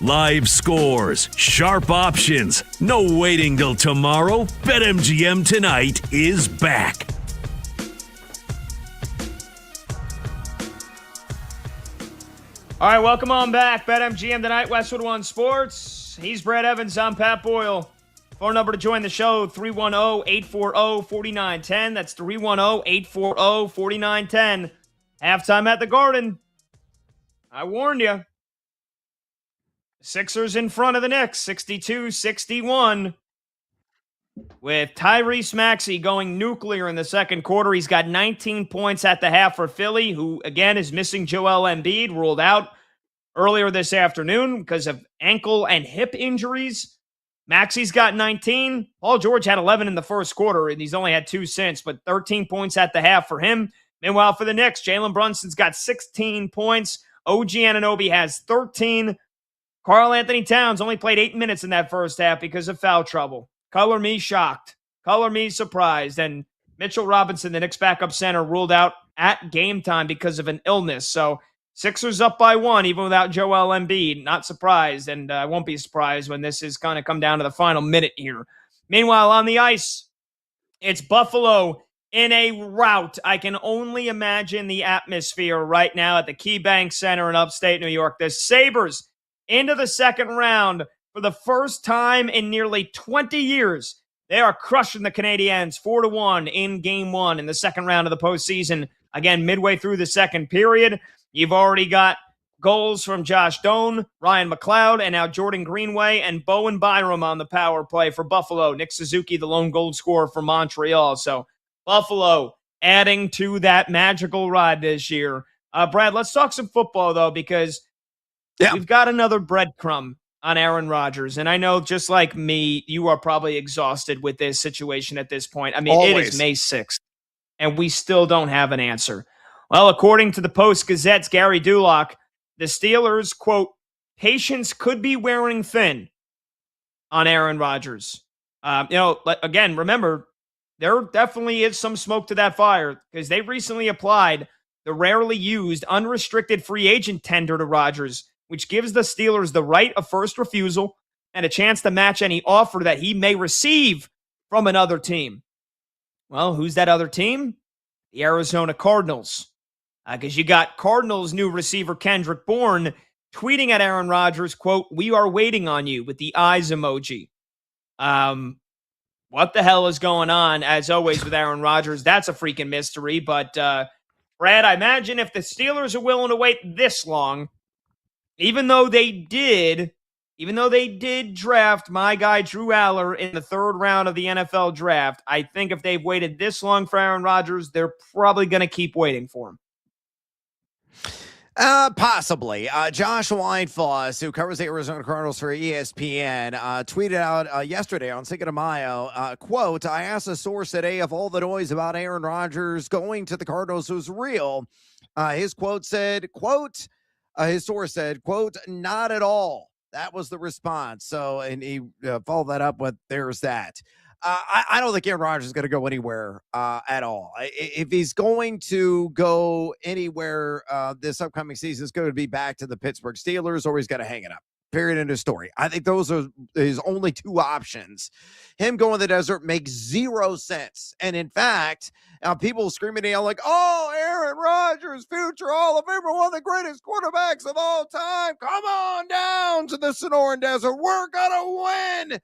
Live scores, sharp options, no waiting till tomorrow. BetMGM Tonight is back. All right, welcome on back. BetMGM Tonight, Westwood One Sports. He's Brad Evans. I'm Pat Boyle. Phone number to join the show, 310-840-4910. That's 310-840-4910. Halftime at the Garden. I warned you. Sixers in front of the Knicks, 62-61. With Tyrese Maxey going nuclear in the second quarter. He's got 19 points at the half for Philly, who, again, is missing Joel Embiid, ruled out earlier this afternoon because of ankle and hip injuries. Maxey's got 19. Paul George had 11 in the first quarter, and he's only had 2 since, but 13 points at the half for him. Meanwhile, for the Knicks, Jalen Brunson's got 16 points. OG Anunoby has 13. Karl Anthony Towns only played 8 minutes in that first half because of foul trouble. Color me shocked. Color me surprised. And Mitchell Robinson, the Knicks backup center, ruled out at game time because of an illness. So Sixers up by 1, even without Joel Embiid. Not surprised, and I won't be surprised when this is going to come down to the final minute here. Meanwhile, on the ice, it's Buffalo in a rout. I can only imagine the atmosphere right now at the KeyBank Center in upstate New York. The Sabres into the second round for the first time in nearly 20 years. They are crushing the Canadiens 4-1 in game 1 in the second round of the postseason. Again, midway through the second period. You've already got goals from Josh Doan, Ryan McLeod, and now Jordan Greenway and Bowen Byram on the power play for Buffalo. Nick Suzuki, the lone goal scorer for Montreal. So Buffalo adding to that magical ride this year. Brad, let's talk some football, though, because we've got another breadcrumb on Aaron Rodgers. And I know, just like me, you are probably exhausted with this situation at this point. I mean, It is May 6th, and we still don't have an answer. Well, according to the Post-Gazette's Gary Dulock, the Steelers, quote, patience could be wearing thin on Aaron Rodgers. Again, remember, there definitely is some smoke to that fire because they recently applied the rarely used unrestricted free agent tender to Rodgers, which gives the Steelers the right of first refusal and a chance to match any offer that he may receive from another team. Well, who's that other team? the Arizona Cardinals. Because you got Cardinals' new receiver, Kendrick Bourne, tweeting at Aaron Rodgers, quote, "We are waiting on you," with the eyes emoji. What the hell is going on, as always, with Aaron Rodgers? That's a freaking mystery. But, Brad, I imagine if the Steelers are willing to wait this long, even though they did draft my guy Drew Aller in the 3rd round of the NFL draft, I think if they've waited this long for Aaron Rodgers, they're probably going to keep waiting for him. Possibly. Josh Weinfoss, who covers the Arizona Cardinals for ESPN, tweeted out yesterday on Cinco de Mayo, quote, "I asked a source today if all the noise about Aaron Rodgers going to the Cardinals was real." His quote said, quote, his source said, quote, "Not at all." That was the response. So, and he followed that up with, "There's that." I don't think Aaron Rodgers is going to go anywhere at all. If he's going to go anywhere this upcoming season, it's going to be back to the Pittsburgh Steelers, or he's got to hang it up. Period. End of story. I think those are his only 2 options. Him going to the desert makes 0 sense. And in fact, people screaming and yelling like, "Oh, Aaron Rodgers, future Hall of Famer, one of the greatest quarterbacks of all time. Come on down to the Sonoran Desert. We're going to win.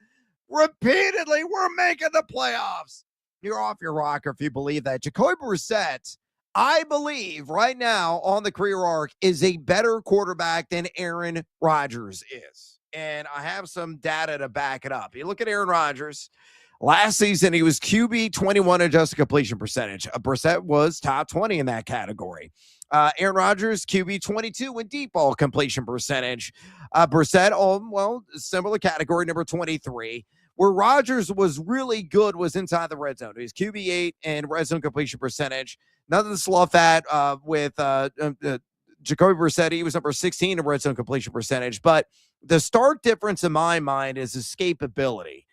Repeatedly, we're making the playoffs." You're off your rocker if you believe that. Jacoby Brissett, I believe right now on the career arc, is a better quarterback than Aaron Rodgers is. And I have some data to back it up. You look at Aaron Rodgers. Last season, he was QB 21 adjusted completion percentage. Brissett was top 20 in that category. Aaron Rodgers, QB 22 in deep ball completion percentage. Brissett, similar category, number 23. Where Rodgers was really good was inside the red zone. He's QB 8 and red zone completion percentage. Nothing to slough that with Jacoby Brissett. He was number 16 in red zone completion percentage. But the stark difference in my mind is escapability.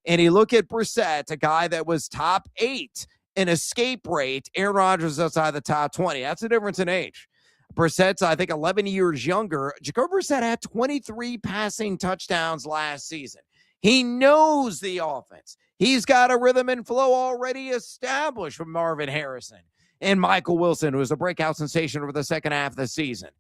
And you look at Brissett, a guy that was top 8 in escape rate. Aaron Rodgers outside the top 20. That's the difference in age. Brissett's, I think, 11 years younger. Jacoby Brissett had 23 passing touchdowns last season. He knows the offense. He's got a rhythm and flow already established with Marvin Harrison and Michael Wilson, who was a breakout sensation over the second half of the season.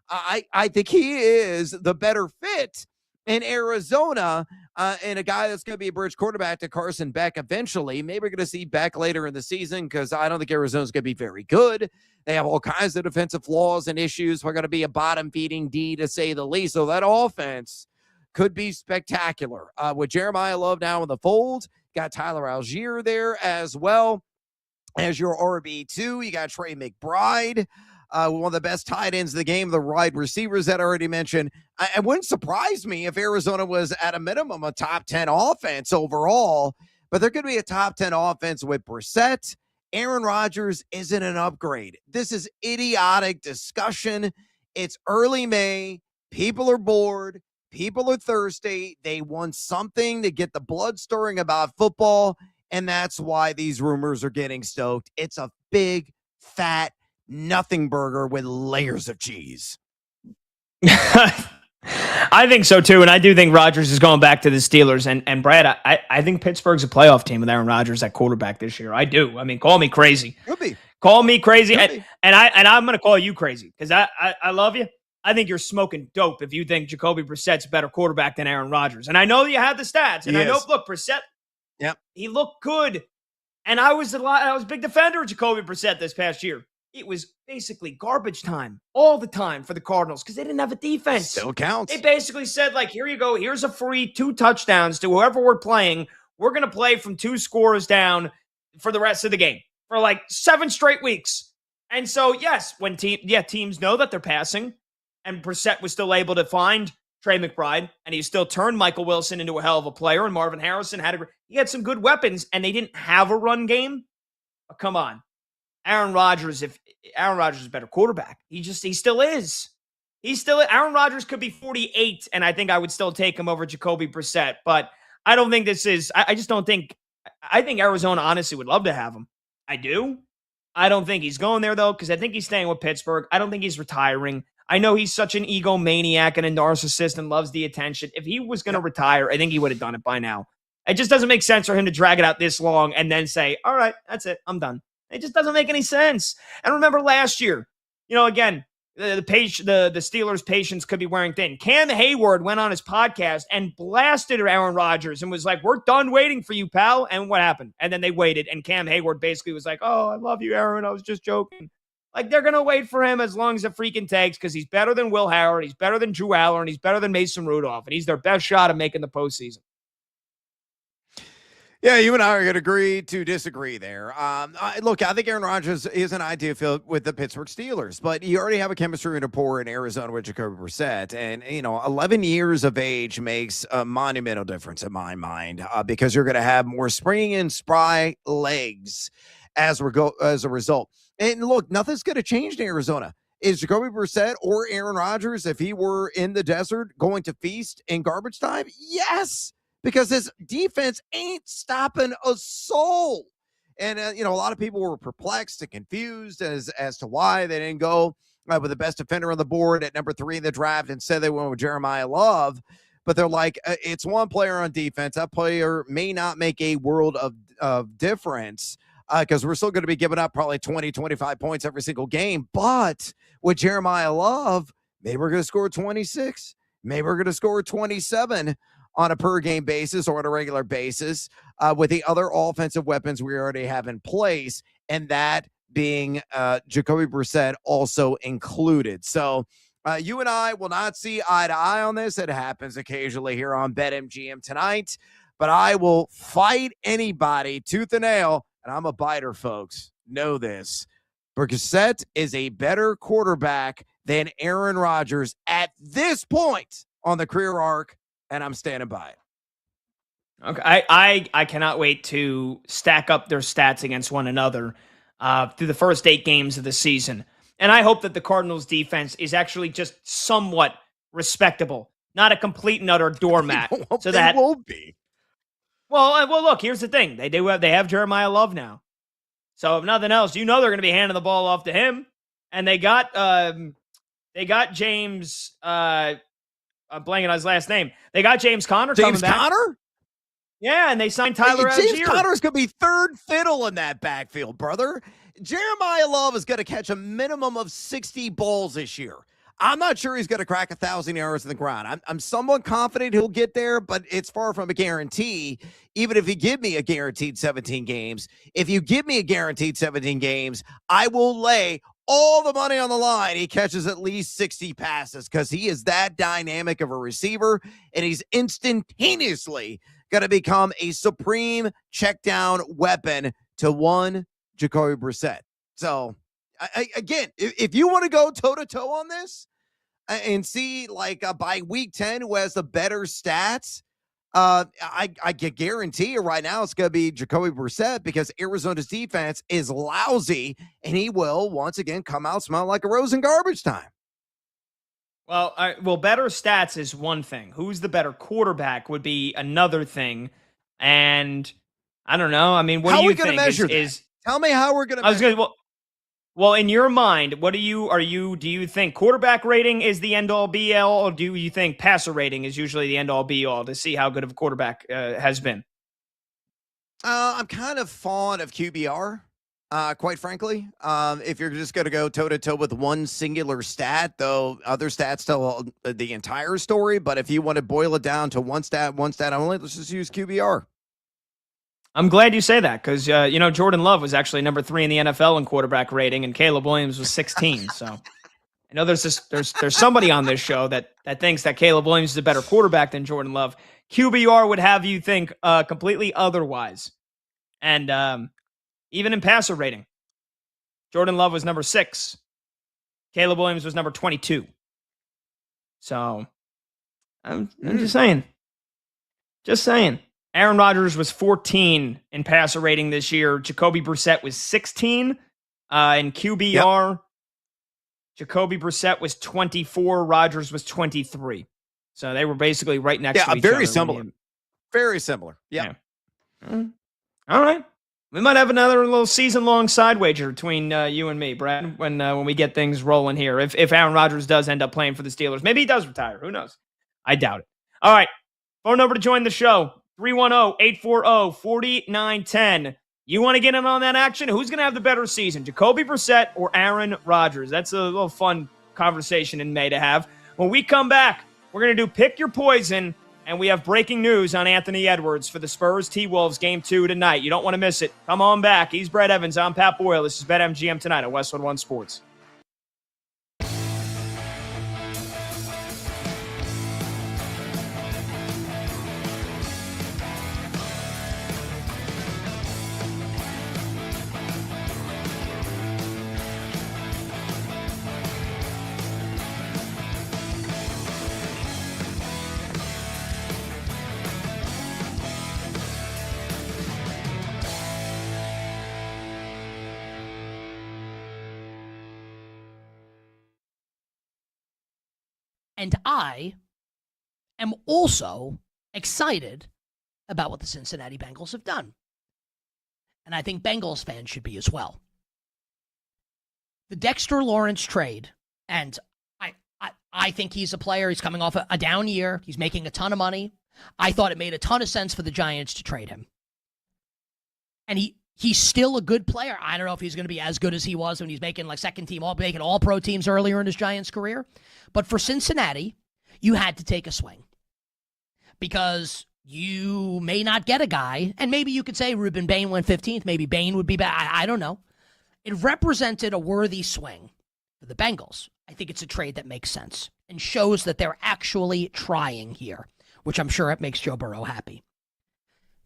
I think he is the better fit in Arizona, and a guy that's going to be a bridge quarterback to Carson Beck eventually. Maybe we're going to see Beck later in the season because I don't think Arizona's going to be very good. They have all kinds of defensive flaws and issues. We're going to be a bottom-feeding D, to say the least. So that offense could be spectacular. With Jeremiah Love now in the fold, got Tyler Algier there as well as your RB2. You got Trey McBride, one of the best tight ends of the game, the wide receivers that I already mentioned. It wouldn't surprise me if Arizona was at a minimum a top 10 offense overall, but there could be a top 10 offense with Brissett. Aaron Rodgers isn't an upgrade. This is idiotic discussion. It's early May. People are bored. People are thirsty. They want something to get the blood stirring about football, and that's why these rumors are getting stoked. It's a big, fat, nothing burger with layers of cheese. I think so, too, and I do think Rodgers is going back to the Steelers. And Brad, I think Pittsburgh's a playoff team with Aaron Rodgers at quarterback this year. I do. I mean, call me crazy. Could be. Call me crazy, and I'm going to call you crazy because I love you. I think you're smoking dope if you think Jacoby Brissett's a better quarterback than Aaron Rodgers. And I know you have the stats. And I know, look, Brissett, he looked good. And I was a big defender of Jacoby Brissett this past year. It was basically garbage time all the time for the Cardinals because they didn't have a defense. Still counts. They basically said, like, here you go. Here's a free 2 touchdowns to whoever we're playing. We're going to play from 2 scores down for the rest of the game for like 7 straight weeks. And so, yes, when teams know that they're passing, and Brissett was still able to find Trey McBride, and he still turned Michael Wilson into a hell of a player, and Marvin Harrison he had some good weapons, and they didn't have a run game. But come on. Aaron Rodgers is a better quarterback. He still is. Aaron Rodgers could be 48, and I think I would still take him over Jacoby Brissett. But I don't think I just don't think, I think Arizona honestly would love to have him. I do. I don't think he's going there, though, because I think he's staying with Pittsburgh. I don't think he's retiring. I know he's such an egomaniac and a narcissist and loves the attention. If he was going to retire, I think he would have done it by now. It just doesn't make sense for him to drag it out this long and then say, all right, that's it. I'm done. It just doesn't make any sense. And remember last year, again, the Steelers' patience could be wearing thin. Cam Hayward went on his podcast and blasted Aaron Rodgers and was like, "We're done waiting for you, pal." And what happened? And then they waited, and Cam Hayward basically was like, "Oh, I love you, Aaron. I was just joking." Like, they're going to wait for him as long as it freaking takes because he's better than Will Howard. He's better than Drew Aller, and he's better than Mason Rudolph, and he's their best shot at making the postseason. Yeah, you and I are going to agree to disagree there. Look, I think Aaron Rodgers is an ideal fit with the Pittsburgh Steelers, but you already have a chemistry and rapport in Arizona with Jacoby Brissett. And, 11 years of age makes a monumental difference in my mind because you're going to have more spring and spry legs as a result. And look, nothing's going to change in Arizona. Is Jacoby Brissett or Aaron Rodgers, if he were in the desert, going to feast in garbage time? Yes, because his defense ain't stopping a soul. And, a lot of people were perplexed and confused as to why they didn't go with the best defender on the board at number 3 in the draft and said they went with Jeremiah Love. But they're like, it's one player on defense. That player may not make a world of difference because we're still going to be giving up probably 20, 25 points every single game. But with Jeremiah Love, maybe we're going to score 26. Maybe we're going to score 27 on a per-game basis or on a regular basis with the other offensive weapons we already have in place, and that being Jacoby Brissett also included. So you and I will not see eye to eye on this. It happens occasionally here on BetMGM tonight, but I will fight anybody tooth and nail, and I'm a biter, folks. Know this. Brissett is a better quarterback than Aaron Rodgers at this point on the career arc, and I'm standing by it. Okay, I cannot wait to stack up their stats against one another through the first 8 games of the season. And I hope that the Cardinals defense is actually just somewhat respectable, not a complete and utter doormat. So that won't be. Well, look, here's the thing. They have Jeremiah Love now. So if nothing else, they're going to be handing the ball off to him. And they got James I'm blanking on his last name. They got James Conner coming back. James Conner? Yeah, and they signed Tyler Algier. James Conner's going to be third fiddle in that backfield, brother. Jeremiah Love is going to catch a minimum of 60 balls this year. I'm not sure he's going to crack 1,000 yards in the ground. I'm somewhat confident he'll get there, but it's far from a guarantee, even if you give me a guaranteed 17 games. If you give me a guaranteed 17 games, I will lay all the money on the line. He catches at least 60 passes because he is that dynamic of a receiver, and he's instantaneously going to become a supreme check down weapon to one Jacoby Brissett. So, again, if you want to go toe-to-toe on this and see, by week 10 who has the better stats, I can guarantee you right now it's going to be Jacoby Brissett because Arizona's defense is lousy, and he will, once again, come out smelling like a rose in garbage time. Well, better stats is one thing. Who's the better quarterback would be another thing. And I don't know. I mean, what do you think is tell me how we're going to measure. Well, in your mind, do you think quarterback rating is the end all be all, or do you think passer rating is usually the end all be all to see how good of a quarterback has been? I'm kind of fond of QBR, quite frankly. If you're just going to go toe to toe with one singular stat, though, other stats tell the entire story. But if you want to boil it down to one stat only, let's just use QBR. I'm glad you say that because, Jordan Love was actually number 3 in the NFL in quarterback rating, and Caleb Williams was 16. So I know there's somebody on this show that thinks that Caleb Williams is a better quarterback than Jordan Love. QBR would have you think completely otherwise. And even in passer rating, Jordan Love was number 6. Caleb Williams was number 22. So I'm just saying. Just saying. Aaron Rodgers was 14 in passer rating this year. Jacoby Brissett was 16 in QBR. Yep. Jacoby Brissett was 24. Rodgers was 23. So they were basically right next to each other. Very similar. Very similar. Yeah. All right. We might have another little season-long side wager between you and me, Brad, when we get things rolling here. If Aaron Rodgers does end up playing for the Steelers. Maybe he does retire. Who knows? I doubt it. All right. Phone number to join the show. 310-840-4910. You want to get in on that action? Who's going to have the better season, Jacoby Brissett or Aaron Rodgers? That's a little fun conversation in May to have. When we come back, we're going to do Pick Your Poison, and we have breaking news on Anthony Edwards for the Spurs T-Wolves Game 2 tonight. You don't want to miss it. Come on back. He's Brett Evans. I'm Pat Boyle. This is BetMGM Tonight at Westwood One Sports. And I am also excited about what the Cincinnati Bengals have done. And I think Bengals fans should be as well. The Dexter Lawrence trade, and I think he's a player. He's coming off a down year. He's making a ton of money. I thought it made a ton of sense for the Giants to trade him. And he's still a good player. I don't know if he's going to be as good as he was when he's making like second team, making all pro teams earlier in his Giants career. But for Cincinnati, you had to take a swing because you may not get a guy. And maybe you could say Ruben Bain went 15th. Maybe Bain would be back. I don't know. It represented a worthy swing for the Bengals. I think it's a trade that makes sense and shows that they're actually trying here, which I'm sure it makes Joe Burrow happy.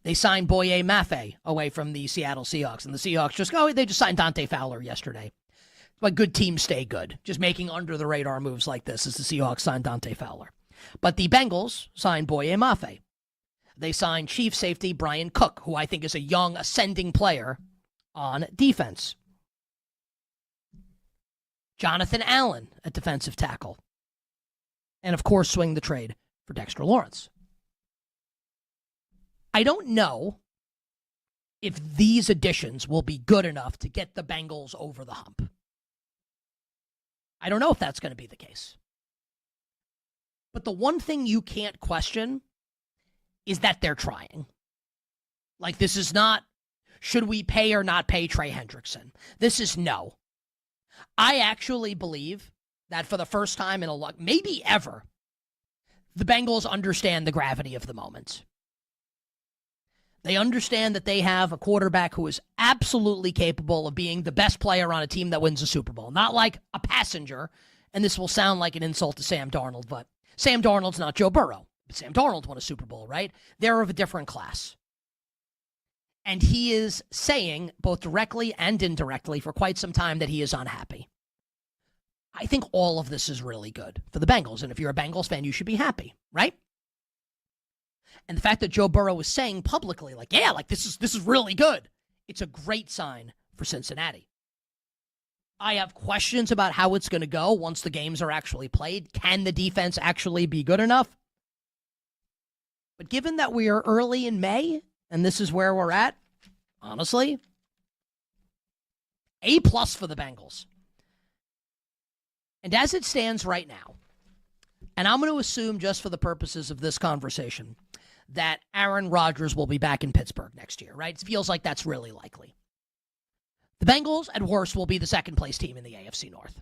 They signed Boye Mafe away from the Seattle Seahawks, and the Seahawks they just signed Dante Fowler yesterday. But good teams stay good. Just making under-the-radar moves like this as the Seahawks signed Dante Fowler. But the Bengals signed Boye Mafe. They signed Chief Safety Brian Cook, who I think is a young, ascending player on defense. Jonathan Allen at defensive tackle. And, of course, swing the trade for Dexter Lawrence. I don't know if these additions will be good enough to get the Bengals over the hump. I don't know if that's going to be the case. But the one thing you can't question is that they're trying. Like, this is not, should we pay or not pay Trey Hendrickson? This is no. I actually believe that for the first time in maybe ever, the Bengals understand the gravity of the moment. They understand that they have a quarterback who is absolutely capable of being the best player on a team that wins a Super Bowl. Not like a passenger, and this will sound like an insult to Sam Darnold, but Sam Darnold's not Joe Burrow. But Sam Darnold won a Super Bowl, right? They're of a different class. And he is saying, both directly and indirectly, for quite some time that he is unhappy. I think all of this is really good for the Bengals. And if you're a Bengals fan, you should be happy, right? And the fact that Joe Burrow is saying publicly, this is really good. It's a great sign for Cincinnati. I have questions about how it's going to go once the games are actually played. Can the defense actually be good enough? But given that we are early in May, and this is where we're at, honestly, A+ for the Bengals. And as it stands right now, and I'm going to assume just for the purposes of this conversation, that Aaron Rodgers will be back in Pittsburgh next year, right? It feels like that's really likely. The Bengals, at worst, will be the second-place team in the AFC North.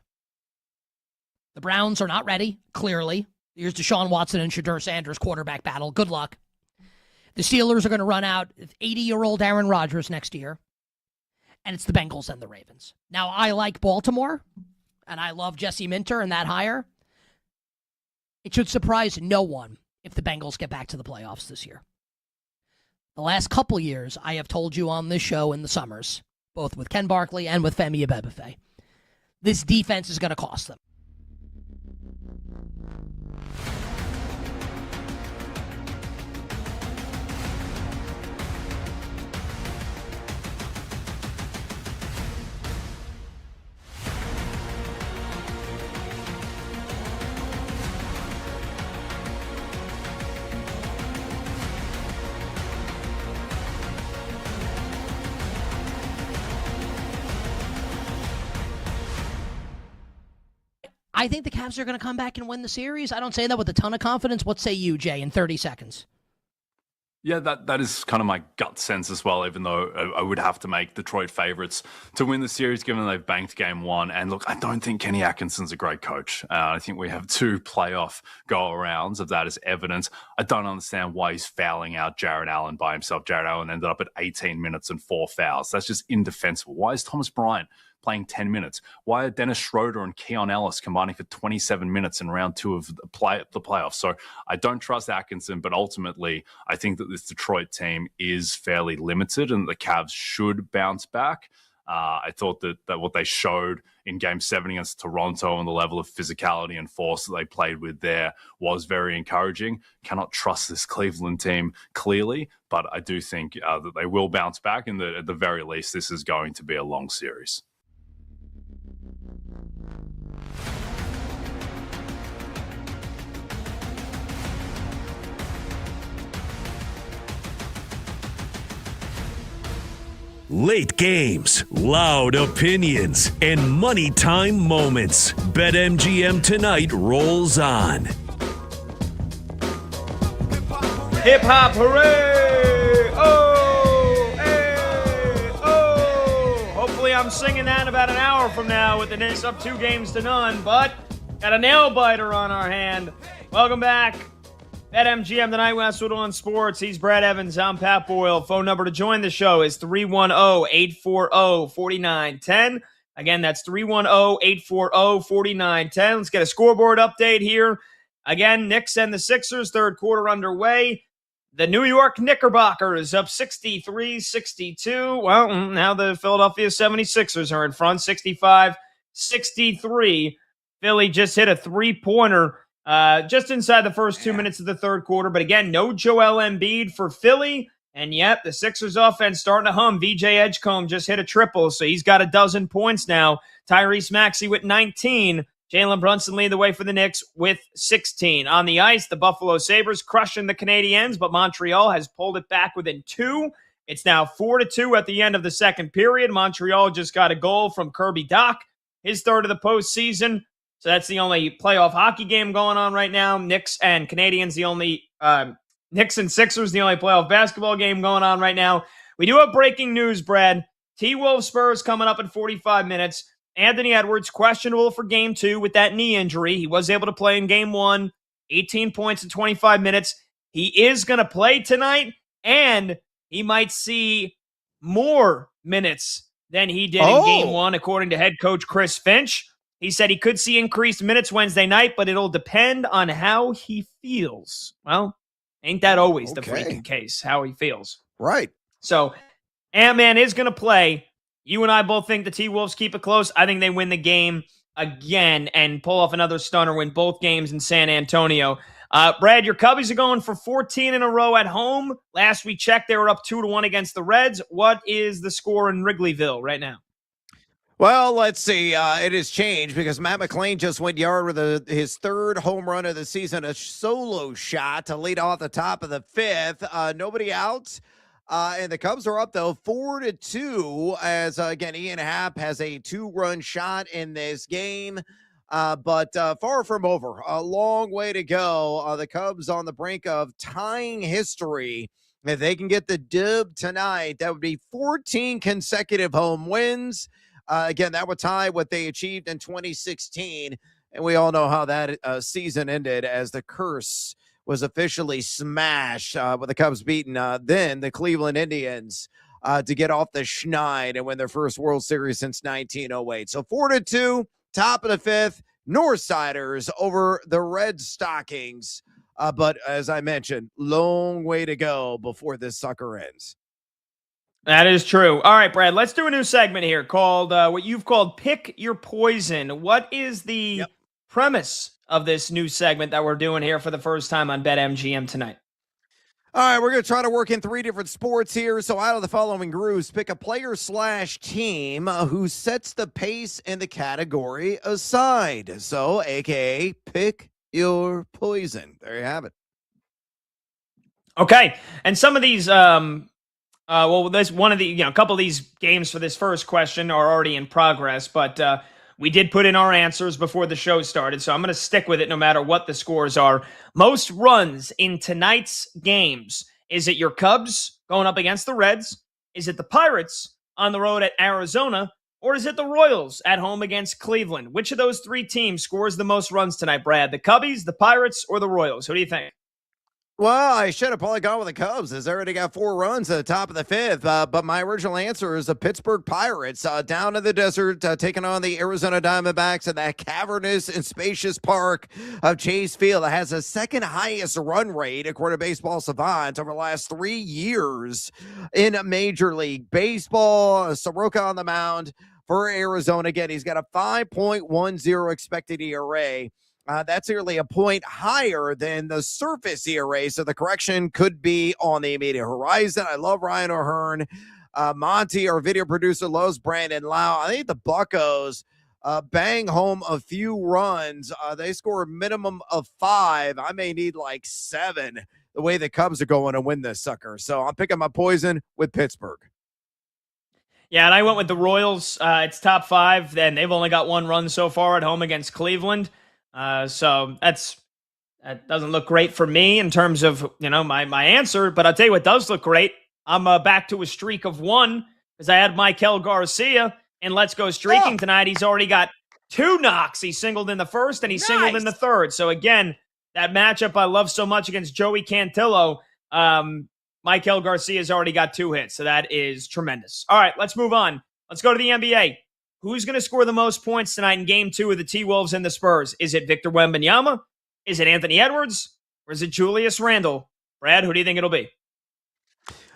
The Browns are not ready, clearly. Here's Deshaun Watson and Shadur Sanders quarterback battle. Good luck. The Steelers are going to run out 80-year-old Aaron Rodgers next year. And it's the Bengals and the Ravens. Now, I like Baltimore, and I love Jesse Minter and that hire. It should surprise no one if the Bengals get back to the playoffs this year. The last couple years, I have told you on this show in the summers, both with Ken Barkley and with Femi Abebefe, this defense is going to cost them. I think the Cavs are going to come back and win the series. I don't say that with a ton of confidence. What say you, Jay, in 30 seconds? Yeah, that is kind of my gut sense as well, even though I would have to make Detroit favorites to win the series given they've banked game one. And look, I don't think Kenny Atkinson's a great coach. I think we have 2 playoff go-arounds of that as evidence. I don't understand why he's fouling out Jared Allen by himself. Jared Allen ended up at 18 minutes and 4 fouls. That's just indefensible. Why is Thomas Bryant playing 10 minutes? Why are Dennis Schroeder and Keon Ellis combining for 27 minutes in round 2 of the playoffs? So I don't trust Atkinson, but ultimately I think that this Detroit team is fairly limited and the Cavs should bounce back. I thought that what they showed in Game 7 against Toronto and the level of physicality and force that they played with there was very encouraging. Cannot trust this Cleveland team clearly, but I do think that they will bounce back, and that at the very least this is going to be a long series. Late games, loud opinions, and money time moments. BetMGM Tonight rolls on. Hip hop hooray! Oh, hey, oh! Hopefully I'm singing that in about an hour from now with the Knicks up 2-0, but got a nail biter on our hand. Welcome back. BetMGM Tonight, Westwood on Sports. He's Brad Evans. I'm Pat Boyle. Phone number to join the show is 310-840-4910. Again, that's 310-840-4910. Let's get a scoreboard update here. Again, Knicks and the Sixers, third quarter underway. The New York Knickerbockers up 63-62. Well, now the Philadelphia 76ers are in front, 65-63. Philly just hit a three-pointer just inside the first 2 minutes of the third quarter. But again, no Joel Embiid for Philly. And yet the Sixers offense starting to hum. VJ Edgecombe just hit a triple, so he's got 12 points now. Tyrese Maxey with 19. Jalen Brunson lead the way for the Knicks with 16. On the ice, the Buffalo Sabres crushing the Canadiens, but Montreal has pulled it back within 2. It's now 4-2 at the end of the second period. Montreal just got a goal from Kirby Dach, his third of the postseason. So that's the only playoff hockey game going on right now. Knicks and Sixers, the only playoff basketball game going on right now. We do have breaking news, Brad. T-Wolves Spurs coming up in 45 minutes. Anthony Edwards questionable for game 2 with that knee injury. He was able to play in game 1, 18 points in 25 minutes. He is going to play tonight, and he might see more minutes than he did in game 1, according to head coach Chris Finch. He said he could see increased minutes Wednesday night, but it'll depend on how he feels. Well, ain't that always the freaking case, how he feels? Right. So, Ant-Man is going to play. You and I both think the T-Wolves keep it close. I think they win the game again and pull off another stunner, win both games in San Antonio. Brad, your Cubbies are going for 14 in a row at home. Last we checked, they were up 2-1 against the Reds. What is the score in Wrigleyville right now? Well, let's see. It has changed because Matt McClain just went yard with his third home run of the season, a solo shot to lead off the top of the fifth. Nobody out. And the Cubs are up, though, 4-2, as, again, Ian Happ has a 2-run shot in this game. But far from over. A long way to go. The Cubs on the brink of tying history. If they can get the dub tonight, that would be 14 consecutive home wins. Again, that would tie what they achieved in 2016. And we all know how that season ended as the curse was officially smashed with the Cubs beating then the Cleveland Indians to get off the schneid and win their first World Series since 1908. So 4-2, top of the fifth, Northsiders over the Red Stockings. But as I mentioned, long way to go before this sucker ends. That is true. All right, Brad, let's do a new segment here called what you've called Pick Your Poison. What is the premise of this new segment that we're doing here for the first time on BetMGM tonight? All right, we're going to try to work in 3 different sports here. So out of the following groups, pick a player/team who sets the pace in the category aside. So, AKA, pick your poison. There you have it. Okay, and some of these there's one of the, a couple of these games for this first question are already in progress, but we did put in our answers before the show started, so I'm going to stick with it no matter what the scores are. Most runs in tonight's games. Is it your Cubs going up against the Reds? Is it the Pirates on the road at Arizona? Or is it the Royals at home against Cleveland? Which of those three teams scores the most runs tonight, Brad? The Cubbies, the Pirates, or the Royals? Who do you think? Well, I should have probably gone with the Cubs. As they already got 4 runs at the top of the 5th. But my original answer is the Pittsburgh Pirates down in the desert, taking on the Arizona Diamondbacks in that cavernous and spacious park of Chase Field. It has the second highest run rate, according to Baseball Savant, over the last 3 years in Major League Baseball. Soroka on the mound for Arizona. Again, he's got a 5.10 expected ERA. That's nearly a point higher than the surface ERA, so the correction could be on the immediate horizon. I love Ryan O'Hearn. Monty, our video producer, loves Brandon Lau. I think the Buccos bang home a few runs. They score a minimum of 5. I may need like 7 the way the Cubs are going to win this sucker. So I'm picking my poison with Pittsburgh. Yeah, and I went with the Royals. It's top 5, and they've only got 1 run so far at home against Cleveland. So that doesn't look great for me in terms of, my answer, but I'll tell you what does look great. I'm back to a streak of 1 because I had Michael Garcia and Let's Go Streaking tonight. He's already got 2 knocks. He singled in the first and he singled in the third. So again, that matchup I love so much against Joey Cantillo, Michael Garcia's already got 2 hits. So that is tremendous. All right, let's move on. Let's go to the NBA. Who's going to score the most points tonight in Game 2 of the T-Wolves and the Spurs? Is it Victor Wembanyama? Is it Anthony Edwards? Or is it Julius Randle? Brad, who do you think it'll be?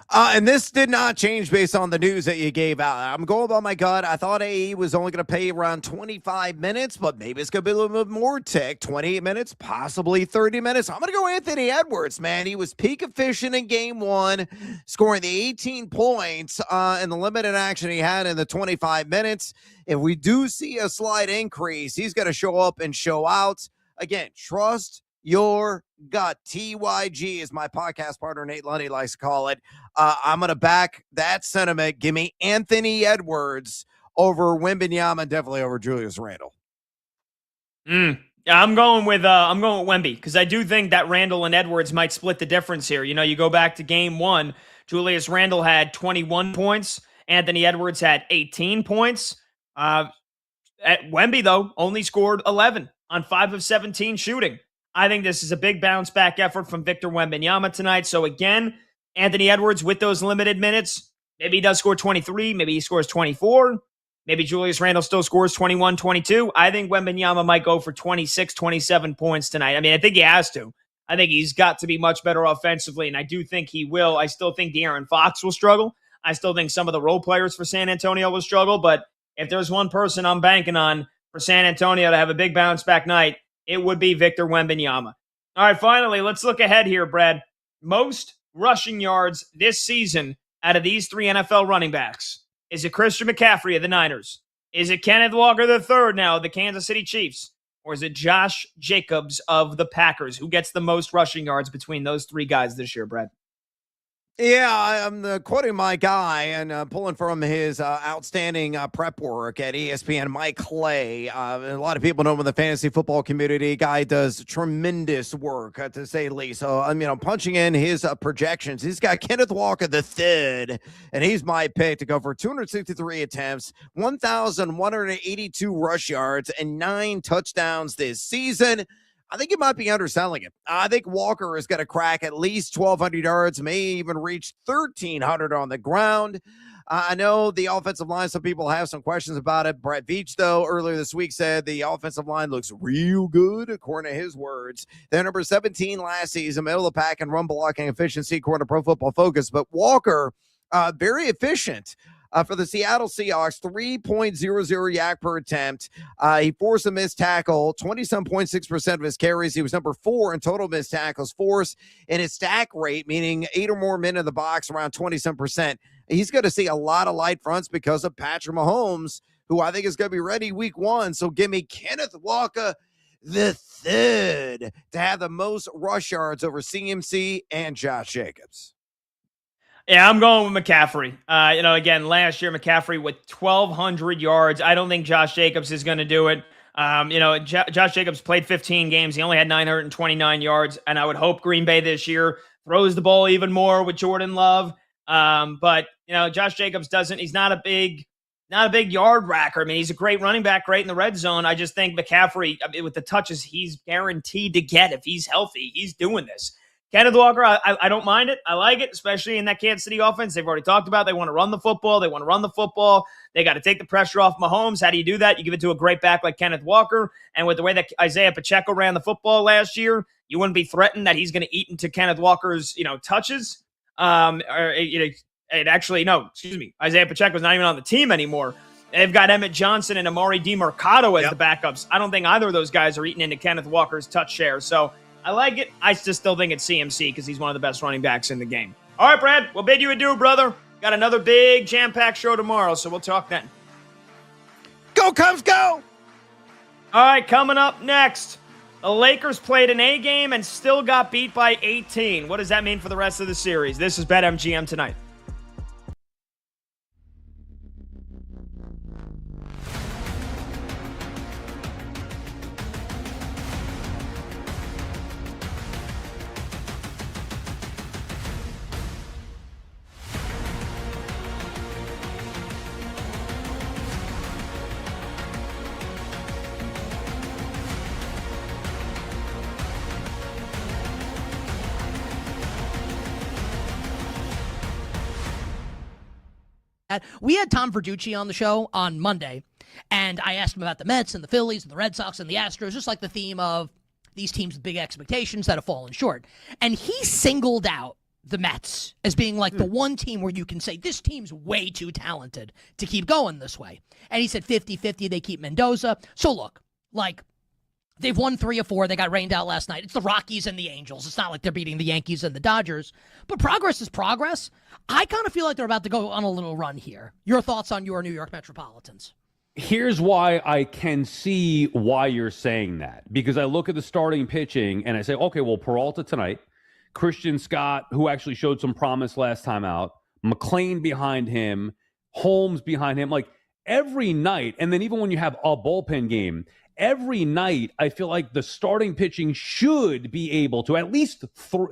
And this did not change based on the news that you gave out. I'm going by my gut. I thought AE was only going to pay around 25 minutes, but maybe it's going to be a little bit more tick. 28 minutes, possibly 30 minutes. I'm going to go Anthony Edwards, man. He was peak efficient in Game 1, scoring the 18 points in the limited action he had in the 25 minutes. If we do see a slight increase, he's going to show up and show out. Again, trust your gut. TYG, is my podcast partner Nate Lundy likes to call it. I'm going to back that sentiment. Give me Anthony Edwards over Wembanyama and definitely over Julius Randle. Yeah, I'm going with Wemby because I do think that Randle and Edwards might split the difference here. You go back to Game 1, Julius Randle had 21 points. Anthony Edwards had 18 points. Wemby, though, only scored 11 on 5 of 17 shooting. I think this is a big bounce back effort from Victor Wembanyama tonight. So again, Anthony Edwards with those limited minutes, maybe he does score 23, maybe he scores 24, maybe Julius Randle still scores 21, 22. I think Wembanyama might go for 26, 27 points tonight. I mean, I think he has to. I think he's got to be much better offensively, and I do think he will. I still think De'Aaron Fox will struggle. I still think some of the role players for San Antonio will struggle, but if there's one person I'm banking on for San Antonio to have a big bounce back night, it would be Victor Wembanyama. All right, finally, let's look ahead here, Brad. Most rushing yards this season out of these 3 NFL running backs. Is it Christian McCaffrey of the Niners? Is it Kenneth Walker III now of the Kansas City Chiefs? Or is it Josh Jacobs of the Packers? Who gets the most rushing yards between those 3 guys this year, Brad? Yeah, I'm quoting my guy and pulling from his outstanding prep work at ESPN, Mike Clay. A lot of people know him in the fantasy football community. Guy does tremendous work, to say the least. So, punching in his projections. He's got Kenneth Walker III, and he's my pick to go for 263 attempts, 1,182 rush yards, and 9 touchdowns this season. I think you might be underselling it. I think Walker is going to crack at least 1,200 yards, may even reach 1,300 on the ground. I know the offensive line, some people have some questions about it. Brett Veach, though, earlier this week said the offensive line looks real good, according to his words. They're number 17 last season, middle of the pack in run blocking efficiency, according to Pro Football Focus. But Walker, very efficient. For the Seattle Seahawks, 3.00 yak per attempt. He forced a missed tackle, 27.6% of his carries. He was number 4 in total missed tackles forced. And his stack rate, meaning 8 or more men in the box, around 27%. He's going to see a lot of light fronts because of Patrick Mahomes, who I think is going to be ready week 1. So give me Kenneth Walker III to have the most rush yards over CMC and Josh Jacobs. Yeah, I'm going with McCaffrey. Again, last year, McCaffrey with 1,200 yards. I don't think Josh Jacobs is going to do it. Josh Jacobs played 15 games. He only had 929 yards, and I would hope Green Bay this year throws the ball even more with Jordan Love. But Josh Jacobs he's not a big yard racker. I mean, he's a great running back, great in the red zone. I just think McCaffrey, with the touches he's guaranteed to get if he's healthy, he's doing this. Kenneth Walker, I don't mind it. I like it, especially in that Kansas City offense. They've already talked about they want to run the football. They got to take the pressure off Mahomes. How do you do that? You give it to a great back like Kenneth Walker. And with the way that Isaiah Pacheco ran the football last year, you wouldn't be threatened that he's going to eat into Kenneth Walker's, touches. Isaiah Pacheco's not even on the team anymore. They've got Emmett Johnson and Amari DiMercado as the backups. I don't think either of those guys are eating into Kenneth Walker's touch share. So I like it. I just still think it's CMC because he's one of the best running backs in the game. All right, Brad, we'll bid you adieu, brother. Got another big jam-packed show tomorrow, so we'll talk then. Go, Cubs, go! All right, coming up next, the Lakers played an A game and still got beat by 18. What does that mean for the rest of the series? This is BetMGM Tonight. We had Tom Verducci on the show on Monday, and I asked him about the Mets and the Phillies and the Red Sox and the Astros, just like the theme of these teams with big expectations that have fallen short. And he singled out the Mets as being like the one team where you can say this team's way too talented to keep going this way. And he said 50-50, they keep Mendoza. So look, they've won 3 of 4. They got rained out last night. It's the Rockies and the Angels. It's not like they're beating the Yankees and the Dodgers. But progress is progress. I kind of feel like they're about to go on a little run here. Your thoughts on your New York Metropolitans? Here's why I can see why you're saying that. Because I look at the starting pitching and I say, okay, well, Peralta tonight, Christian Scott, who actually showed some promise last time out, McLean behind him, Holmes behind him, like every night. And then even when you have a bullpen game, every night, I feel like the starting pitching should be able to, at least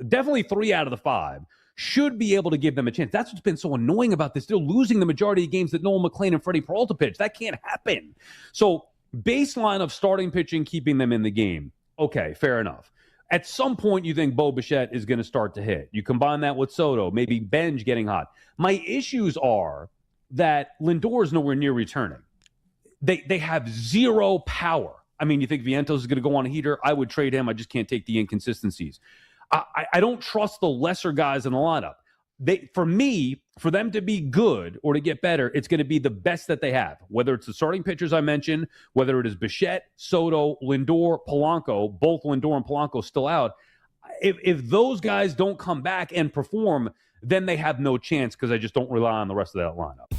definitely 3 out of the 5, should be able to give them a chance. That's what's been so annoying about this. They're losing the majority of games that Noel McLean and Freddie Peralta pitch. That can't happen. So baseline of starting pitching, keeping them in the game. Okay, fair enough. At some point, you think Bo Bichette is going to start to hit. You combine that with Soto, maybe Benj getting hot. My issues are that Lindor is nowhere near returning. They have zero power. I mean, you think Vientos is going to go on a heater? I would trade him. I just can't take the inconsistencies. I don't trust the lesser guys in the lineup. For them to be good or to get better, it's going to be the best that they have. Whether it's the starting pitchers I mentioned, whether it is Bichette, Soto, Lindor, Polanco, both Lindor and Polanco still out. If those guys don't come back and perform, then they have no chance because I just don't rely on the rest of that lineup.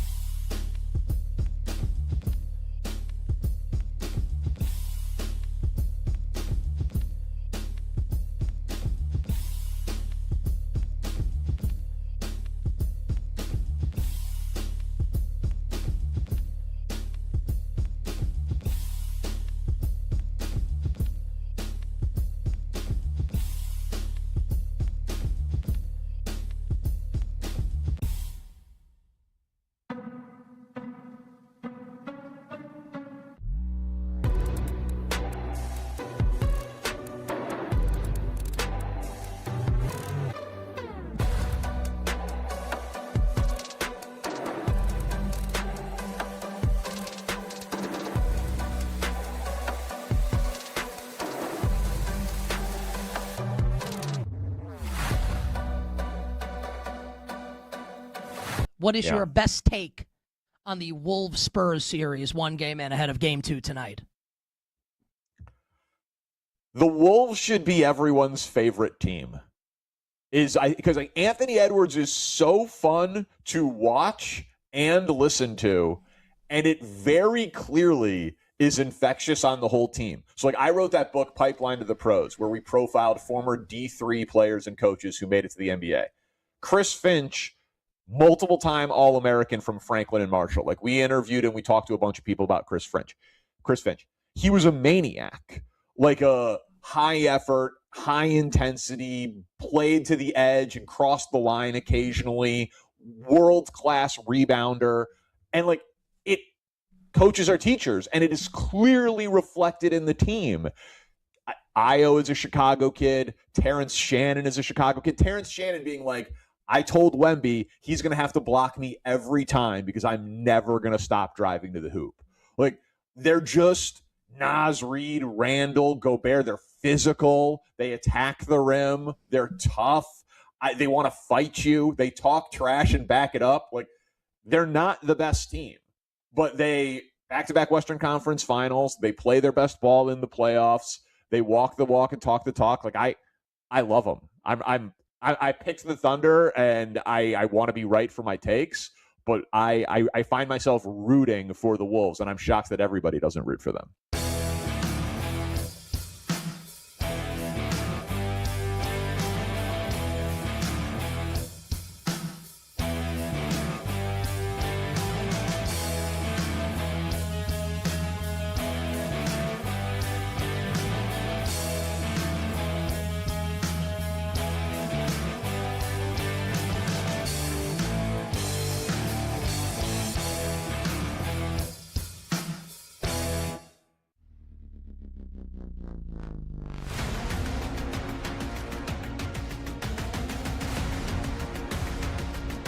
What is your best take on the Wolves-Spurs series, 1 game in ahead of Game 2 tonight? The Wolves should be everyone's favorite team. Because Anthony Edwards is so fun to watch and listen to, and it very clearly is infectious on the whole team. So I wrote that book, Pipeline to the Pros, where we profiled former D3 players and coaches who made it to the NBA. Chris Finch, multiple-time All-American from Franklin and Marshall. We interviewed and we talked to a bunch of people about Chris Finch. He was a maniac, a high-effort, high intensity, played to the edge and crossed the line occasionally, world-class rebounder. And like, it coaches are teachers, and it is clearly reflected in the team. Io is a Chicago kid. Terrence Shannon is a Chicago kid. Terrence Shannon being like, I told Wemby he's going to have to block me every time because I'm never going to stop driving to the hoop. Like, they're just Naz Reid, Randall, Gobert. They're physical. They attack the rim. They're tough. They want to fight you. They talk trash and back it up. Like, they're not the best team, but they back-to-back Western Conference Finals. They play their best ball in the playoffs. They walk the walk and talk the talk. Like, I love them. I picked the Thunder, and I want to be right for my takes, but I find myself rooting for the Wolves, and I'm shocked that everybody doesn't root for them.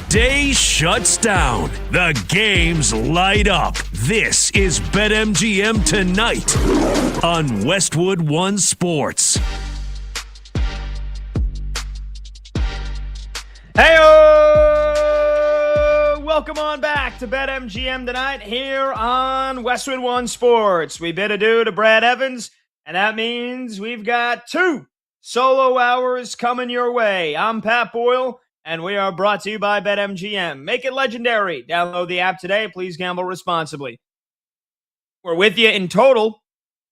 Day shuts down. The games light up. This is BetMGM Tonight on Westwood One Sports. Hey-o! Welcome on back to BetMGM Tonight here on Westwood One Sports. We bid adieu to Brad Evans, and that means we've got 2 solo hours coming your way. I'm Pat Boyle, and we are brought to you by BetMGM. Make it legendary. Download the app today. Please gamble responsibly. We're with you in total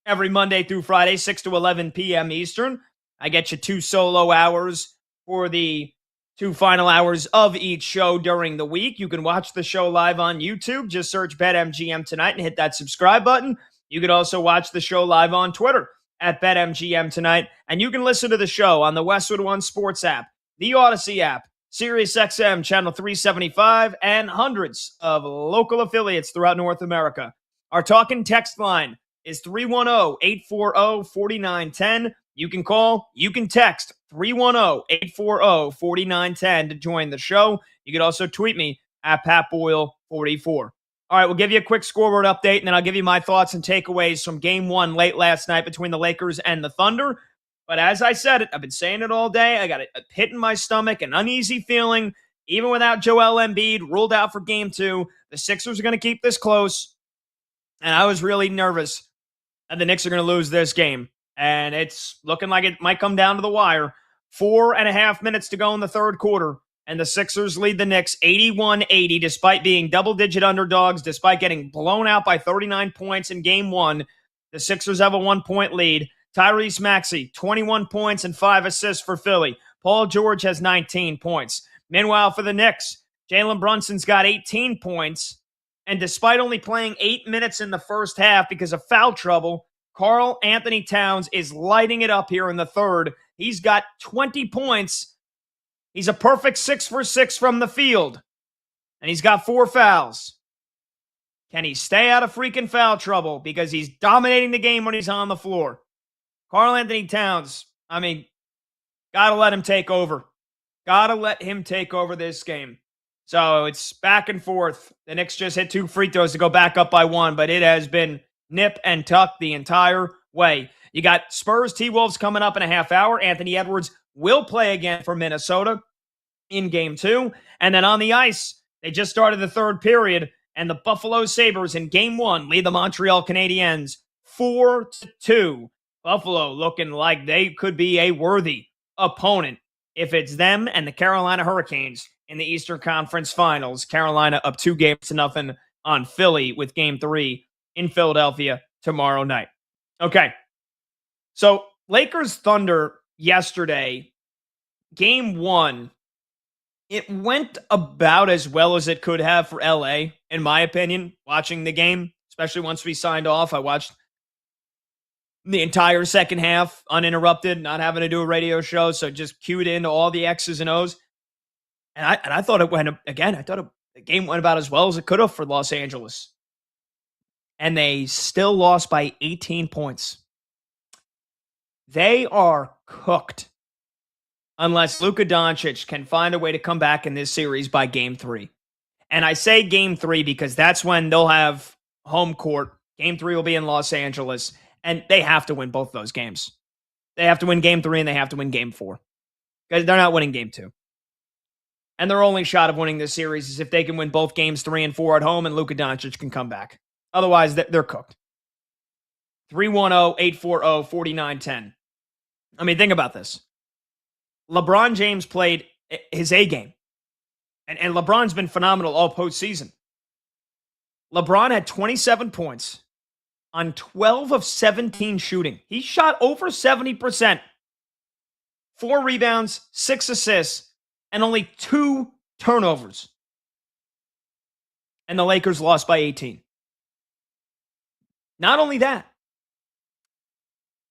every Monday through Friday, 6 to 11 p.m. Eastern. I get you 2 solo hours for the 2 final hours of each show during the week. You can watch the show live on YouTube. Just search BetMGM Tonight and hit that subscribe button. You can also watch the show live on Twitter at BetMGM Tonight. And you can listen to the show on the Westwood One Sports app, the Odyssey app, SiriusXM Channel 375, and hundreds of local affiliates throughout North America. Our talk and text line is 310-840-4910. You can call, you can text 310-840-4910 to join the show. You can also tweet me at PatBoyle44. All right, we'll give you a quick scoreboard update, and then I'll give you my thoughts and takeaways from Game 1 late last night between the Lakers and the Thunder. But as I said it, I've been saying it all day. I got a pit in my stomach, an uneasy feeling. Even without Joel Embiid ruled out for Game 2, the Sixers are going to keep this close. And I was really nervous that the Knicks are going to lose this game. And it's looking like it might come down to the wire. 4.5 minutes to go in the third quarter. And the Sixers lead the Knicks 81-80, despite being double-digit underdogs, despite getting blown out by 39 points in Game 1. The Sixers have a 1-point lead. Tyrese Maxey, 21 points and 5 assists for Philly. Paul George has 19 points. Meanwhile, for the Knicks, Jalen Brunson's got 18 points. And despite only playing 8 minutes in the first half because of foul trouble, Karl Anthony Towns is lighting it up here in the third. He's got 20 points. He's a perfect 6 for 6 from the field. And he's got 4 fouls. Can he stay out of freaking foul trouble? Because he's dominating the game when he's on the floor. Karl Anthony Towns, I mean, gotta let him take over. Gotta let him take over this game. So it's back and forth. The Knicks just hit 2 free throws to go back up by 1, but it has been nip and tuck the entire way. You got Spurs T-Wolves coming up in a half hour. Anthony Edwards will play again for Minnesota in Game 2. And then on the ice, they just started the third period, and the Buffalo Sabres in Game 1 lead the Montreal Canadiens 4-2. Buffalo looking like they could be a worthy opponent if it's them and the Carolina Hurricanes in the Eastern Conference Finals. Carolina up 2-0 on Philly with Game 3 in Philadelphia tomorrow night. Okay, so Lakers Thunder yesterday, Game 1, it went about as well as it could have for LA, in my opinion, watching the game, especially once we signed off. I watched the entire second half uninterrupted, not having to do a radio show. So just cued into all the X's and O's. And I thought it went, again, I thought the game went about as well as it could have for Los Angeles. And they still lost by 18 points. They are cooked unless Luka Doncic can find a way to come back in this series by game 3. And I say game 3 because that's when they'll have home court. Game 3 will be in Los Angeles, and they have to win both those games. They have to win game 3 and they have to win game 4. Because they're not winning game 2. And their only shot of winning this series is if they can win both games 3 and 4 at home and Luka Doncic can come back. Otherwise, they're cooked. 310-840-4910. I mean, think about this. LeBron James played his A game. And LeBron's been phenomenal all postseason. LeBron had 27 points on 12 of 17 shooting. He shot over 70%. 4 rebounds, 6 assists, and only 2 turnovers. And the Lakers lost by 18. Not only that,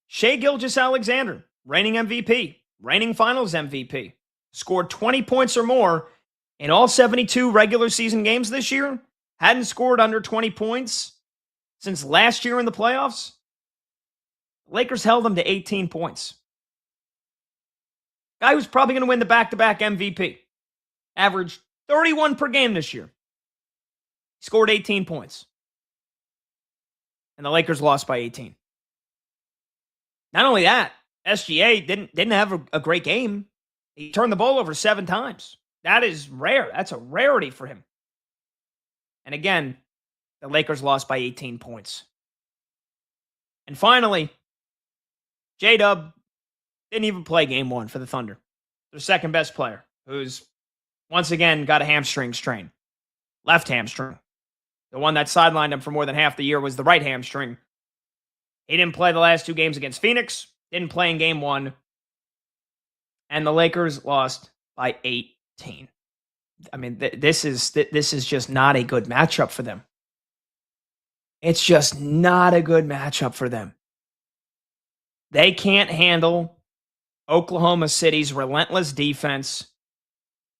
Shai Gilgeous-Alexander, reigning MVP, reigning finals MVP, scored 20 points or more in all 72 regular season games this year. Hadn't scored under 20 points since last year in the playoffs. The Lakers held him to 18 points. Guy who's probably going to win the back-to-back MVP. Averaged 31 per game this year. He scored 18 points. And the Lakers lost by 18. Not only that, SGA didn't have a great game. He turned the ball over 7 times. That is rare. That's a rarity for him. And again, the Lakers lost by 18 points. And finally, J-Dub didn't even play game 1 for the Thunder. Their second best player, who's once again got a hamstring strain. Left hamstring. The one that sidelined him for more than half the year was the right hamstring. He didn't play the last 2 games against Phoenix. Didn't play in game 1. And the Lakers lost by 18. I mean, this is just not a good matchup for them. It's just not a good matchup for them. They can't handle Oklahoma City's relentless defense.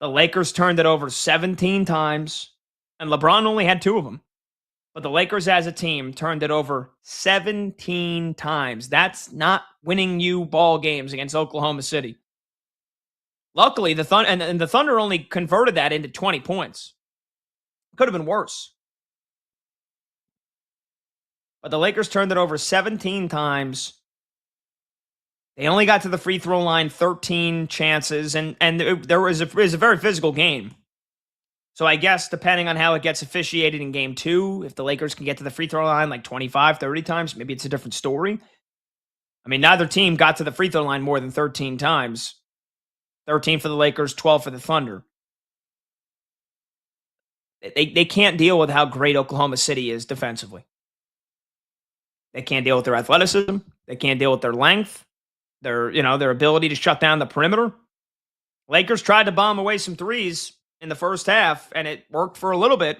The Lakers turned it over 17 times, and LeBron only had 2 of them. But the Lakers as a team turned it over 17 times. That's not winning you ball games against Oklahoma City. Luckily, the Thunder only converted that into 20 points. Could have been worse. But the Lakers turned it over 17 times. They only got to the free throw line 13 chances, and it was a very physical game. So I guess depending on how it gets officiated in game 2, if the Lakers can get to the free throw line like 25, 30 times, maybe it's a different story. I mean, neither team got to the free throw line more than 13 times. 13 for the Lakers, 12 for the Thunder. They can't deal with how great Oklahoma City is defensively. They can't deal with their athleticism. They can't deal with their length, their ability to shut down the perimeter. Lakers tried to bomb away some threes in the first half, and it worked for a little bit.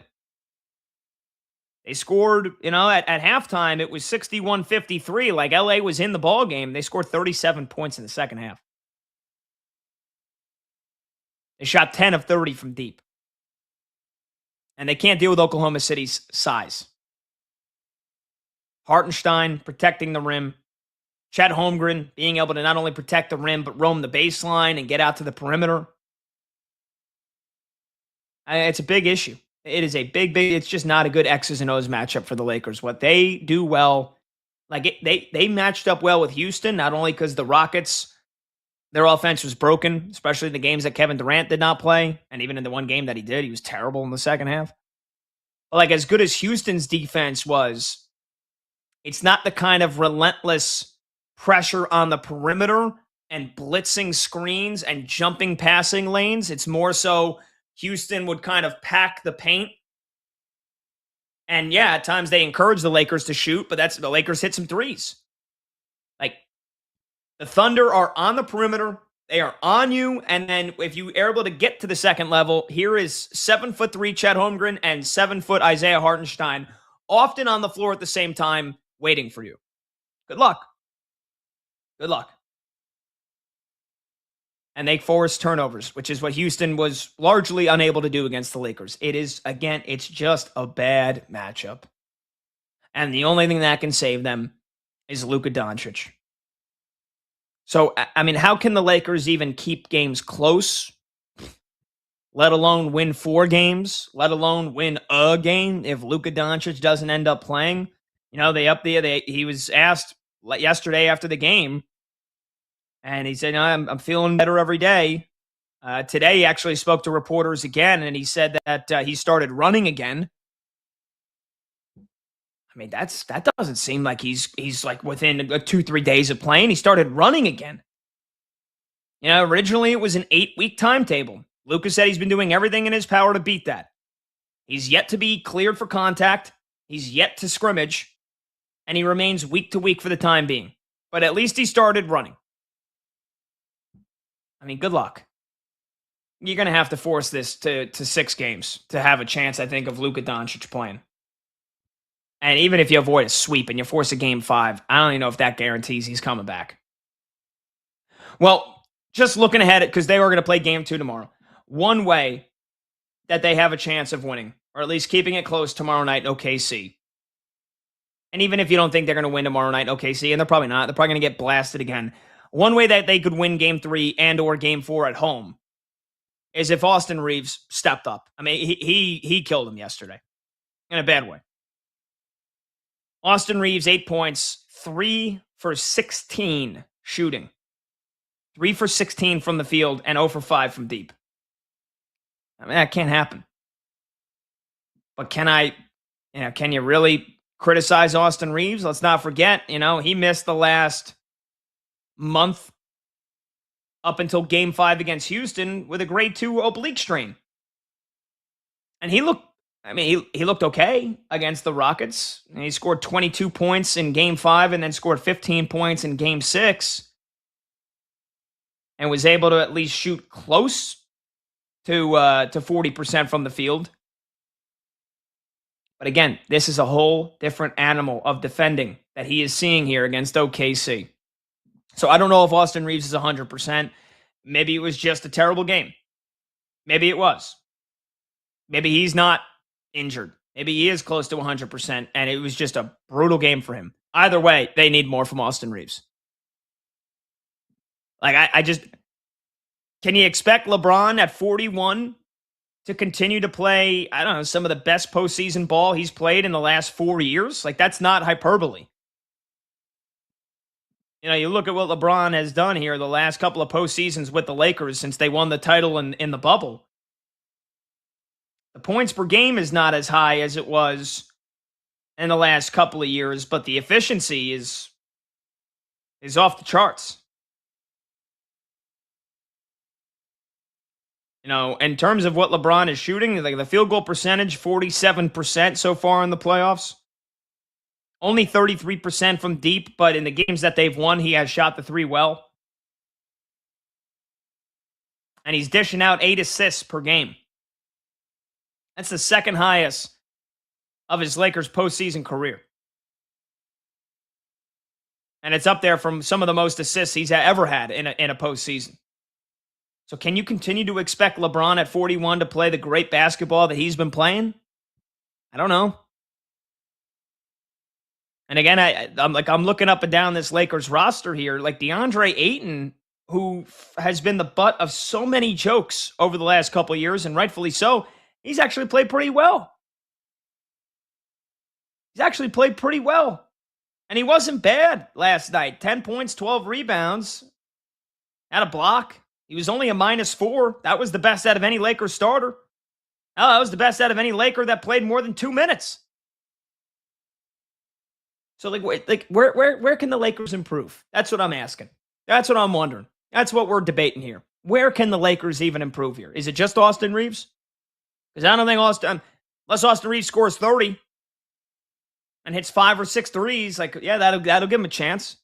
They scored, at halftime, it was 61-53. Like LA was in the ball game. They scored 37 points in the second half. They shot 10 of 30 from deep. And they can't deal with Oklahoma City's size. Hartenstein protecting the rim. Chet Holmgren being able to not only protect the rim, but roam the baseline and get out to the perimeter. It's a big issue. It is a big, it's just not a good X's and O's matchup for the Lakers. What they do well, they matched up well with Houston, not only because the Rockets, their offense was broken, especially in the games that Kevin Durant did not play. And even in the one game that he did, he was terrible in the second half. But as good as Houston's defense was, it's not the kind of relentless pressure on the perimeter and blitzing screens and jumping passing lanes. It's more so Houston would kind of pack the paint. And yeah, at times they encourage the Lakers to shoot, but the Lakers hit some threes. The Thunder are on the perimeter. They are on you. And then if you are able to get to the second level, here is 7'3" Chet Holmgren and 7' Isaiah Hartenstein, often on the floor at the same time, waiting for you. Good luck. Good luck. And they force turnovers, which is what Houston was largely unable to do against the Lakers. It is, again, it's just a bad matchup. And the only thing that can save them is Luka Doncic. So, I mean, how can the Lakers even keep games close, let alone win 4 games, let alone win a game if Luka Doncic doesn't end up playing? You know, he was asked yesterday after the game, and he said, I'm feeling better every day. Today, he actually spoke to reporters again, and he said that he started running again. I mean, that doesn't seem like he's like within 2-3 days of playing. He started running again. You know, originally it was an 8-week timetable. Luka said he's been doing everything in his power to beat that. He's yet to be cleared for contact. He's yet to scrimmage. And he remains week to week for the time being. But at least he started running. I mean, good luck. You're going to have to force this to 6 games to have a chance, I think, of Luka Doncic playing. And even if you avoid a sweep and you force a game 5, I don't even know if that guarantees he's coming back. Well, just looking ahead, because they are going to play game 2 tomorrow. One way that they have a chance of winning, or at least keeping it close tomorrow night in OKC. And even if you don't think they're going to win tomorrow night in OKC, and they're probably not, they're probably going to get blasted again. One way that they could win game 3 and or game 4 at home is if Austin Reeves stepped up. I mean, he killed him yesterday in a bad way. Austin Reeves, 8 points, 3 for 16 shooting. 3 for 16 from the field and 0 for 5 from deep. I mean, that can't happen. But can you really criticize Austin Reeves? Let's not forget, he missed the last month up until game 5 against Houston with a grade 2 oblique strain. And he looked okay against the Rockets. And he scored 22 points in game 5 and then scored 15 points in game 6. And was able to at least shoot close to 40% from the field. But again, this is a whole different animal of defending that he is seeing here against OKC. So I don't know if Austin Reeves is 100%. Maybe it was just a terrible game. Maybe it was. Maybe he's not injured. Maybe he is close to 100%, and it was just a brutal game for him. Either way, they need more from Austin Reeves. Like, can you expect LeBron at 41 to continue to play, I don't know, some of the best postseason ball he's played in the last 4 years? Like, that's not hyperbole. You look at what LeBron has done here the last couple of postseasons with the Lakers since they won the title in the bubble. The points per game is not as high as it was in the last couple of years, but the efficiency is off the charts. In terms of what LeBron is shooting, like the field goal percentage, 47% so far in the playoffs. Only 33% from deep, but in the games that they've won, he has shot the 3 well. And he's dishing out 8 assists per game. That's the second highest of his Lakers postseason career. And it's up there from some of the most assists he's ever had in a postseason. So can you continue to expect LeBron at 41 to play the great basketball that he's been playing? I don't know. And again, I'm looking up and down this Lakers roster here. Like DeAndre Ayton, who has been the butt of so many jokes over the last couple of years, and rightfully so, he's actually played pretty well. And he wasn't bad last night. 10 points, 12 rebounds. Had a block. He was only a -4. That was the best out of any Lakers starter. Oh, that was the best out of any Laker that played more than 2 minutes. So, where can the Lakers improve? That's what I'm asking. That's what I'm wondering. That's what we're debating here. Where can the Lakers even improve here? Is it just Austin Reeves? Because I don't think unless Austin Reeves scores 30 and hits 5 or 6 threes, that'll give him a chance.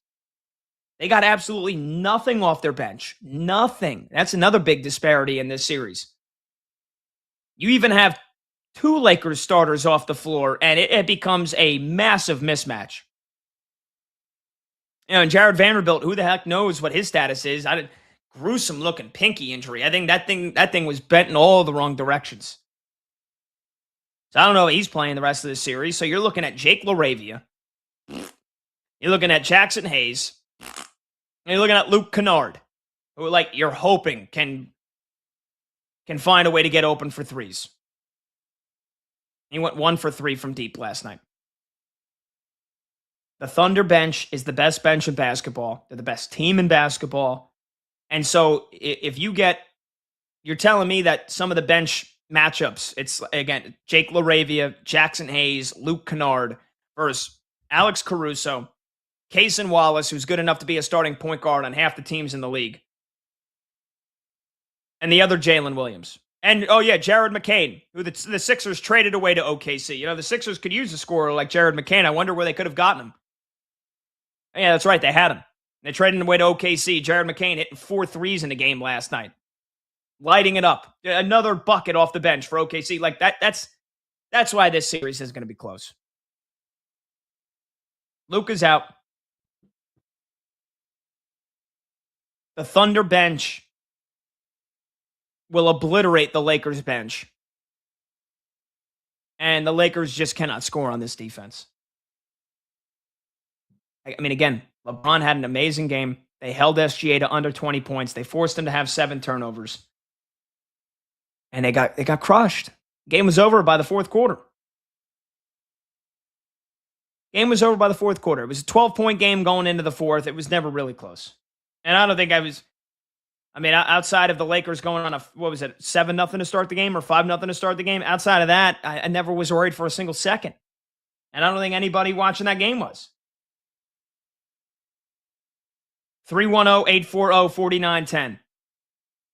They got absolutely nothing off their bench. Nothing. That's another big disparity in this series. You even have 2 Lakers starters off the floor, and it becomes a massive mismatch. And Jared Vanderbilt, who the heck knows what his status is? Gruesome looking pinky injury. I think that thing was bent in all the wrong directions. So I don't know if he's playing the rest of the series. So you're looking at Jake LaRavia. You're looking at Jackson Hayes. And you're looking at Luke Kennard, who you're hoping can find a way to get open for threes. He went 1 for 3 from deep last night. The Thunder bench is the best bench in basketball. They're the best team in basketball. And so if you're telling me that some of the bench matchups, it's, again, Jake LaRavia, Jackson Hayes, Luke Kennard versus Alex Caruso, Cason Wallace, who's good enough to be a starting point guard on half the teams in the league, and the other Jalen Williams. And, Jared McCain, who the Sixers traded away to OKC. The Sixers could use a scorer like Jared McCain. I wonder where they could have gotten him. Yeah, that's right. They had him. They traded him away to OKC. Jared McCain hitting 4 threes in the game last night. Lighting it up. Another bucket off the bench for OKC. That's why this series is going to be close. Luka's out. The Thunder bench will obliterate the Lakers bench. And the Lakers just cannot score on this defense. I mean, again, LeBron had an amazing game. They held SGA to under 20 points. They forced him to have 7 turnovers. And they got crushed. Game was over by the fourth quarter. Game was over by the fourth quarter. It was a 12-point game going into the fourth. It was never really close. And I don't think outside of the Lakers going on 7-0 to start the game or 5-0 to start the game, outside of that, I never was worried for a single second. And I don't think anybody watching that game was. 310-840-4910.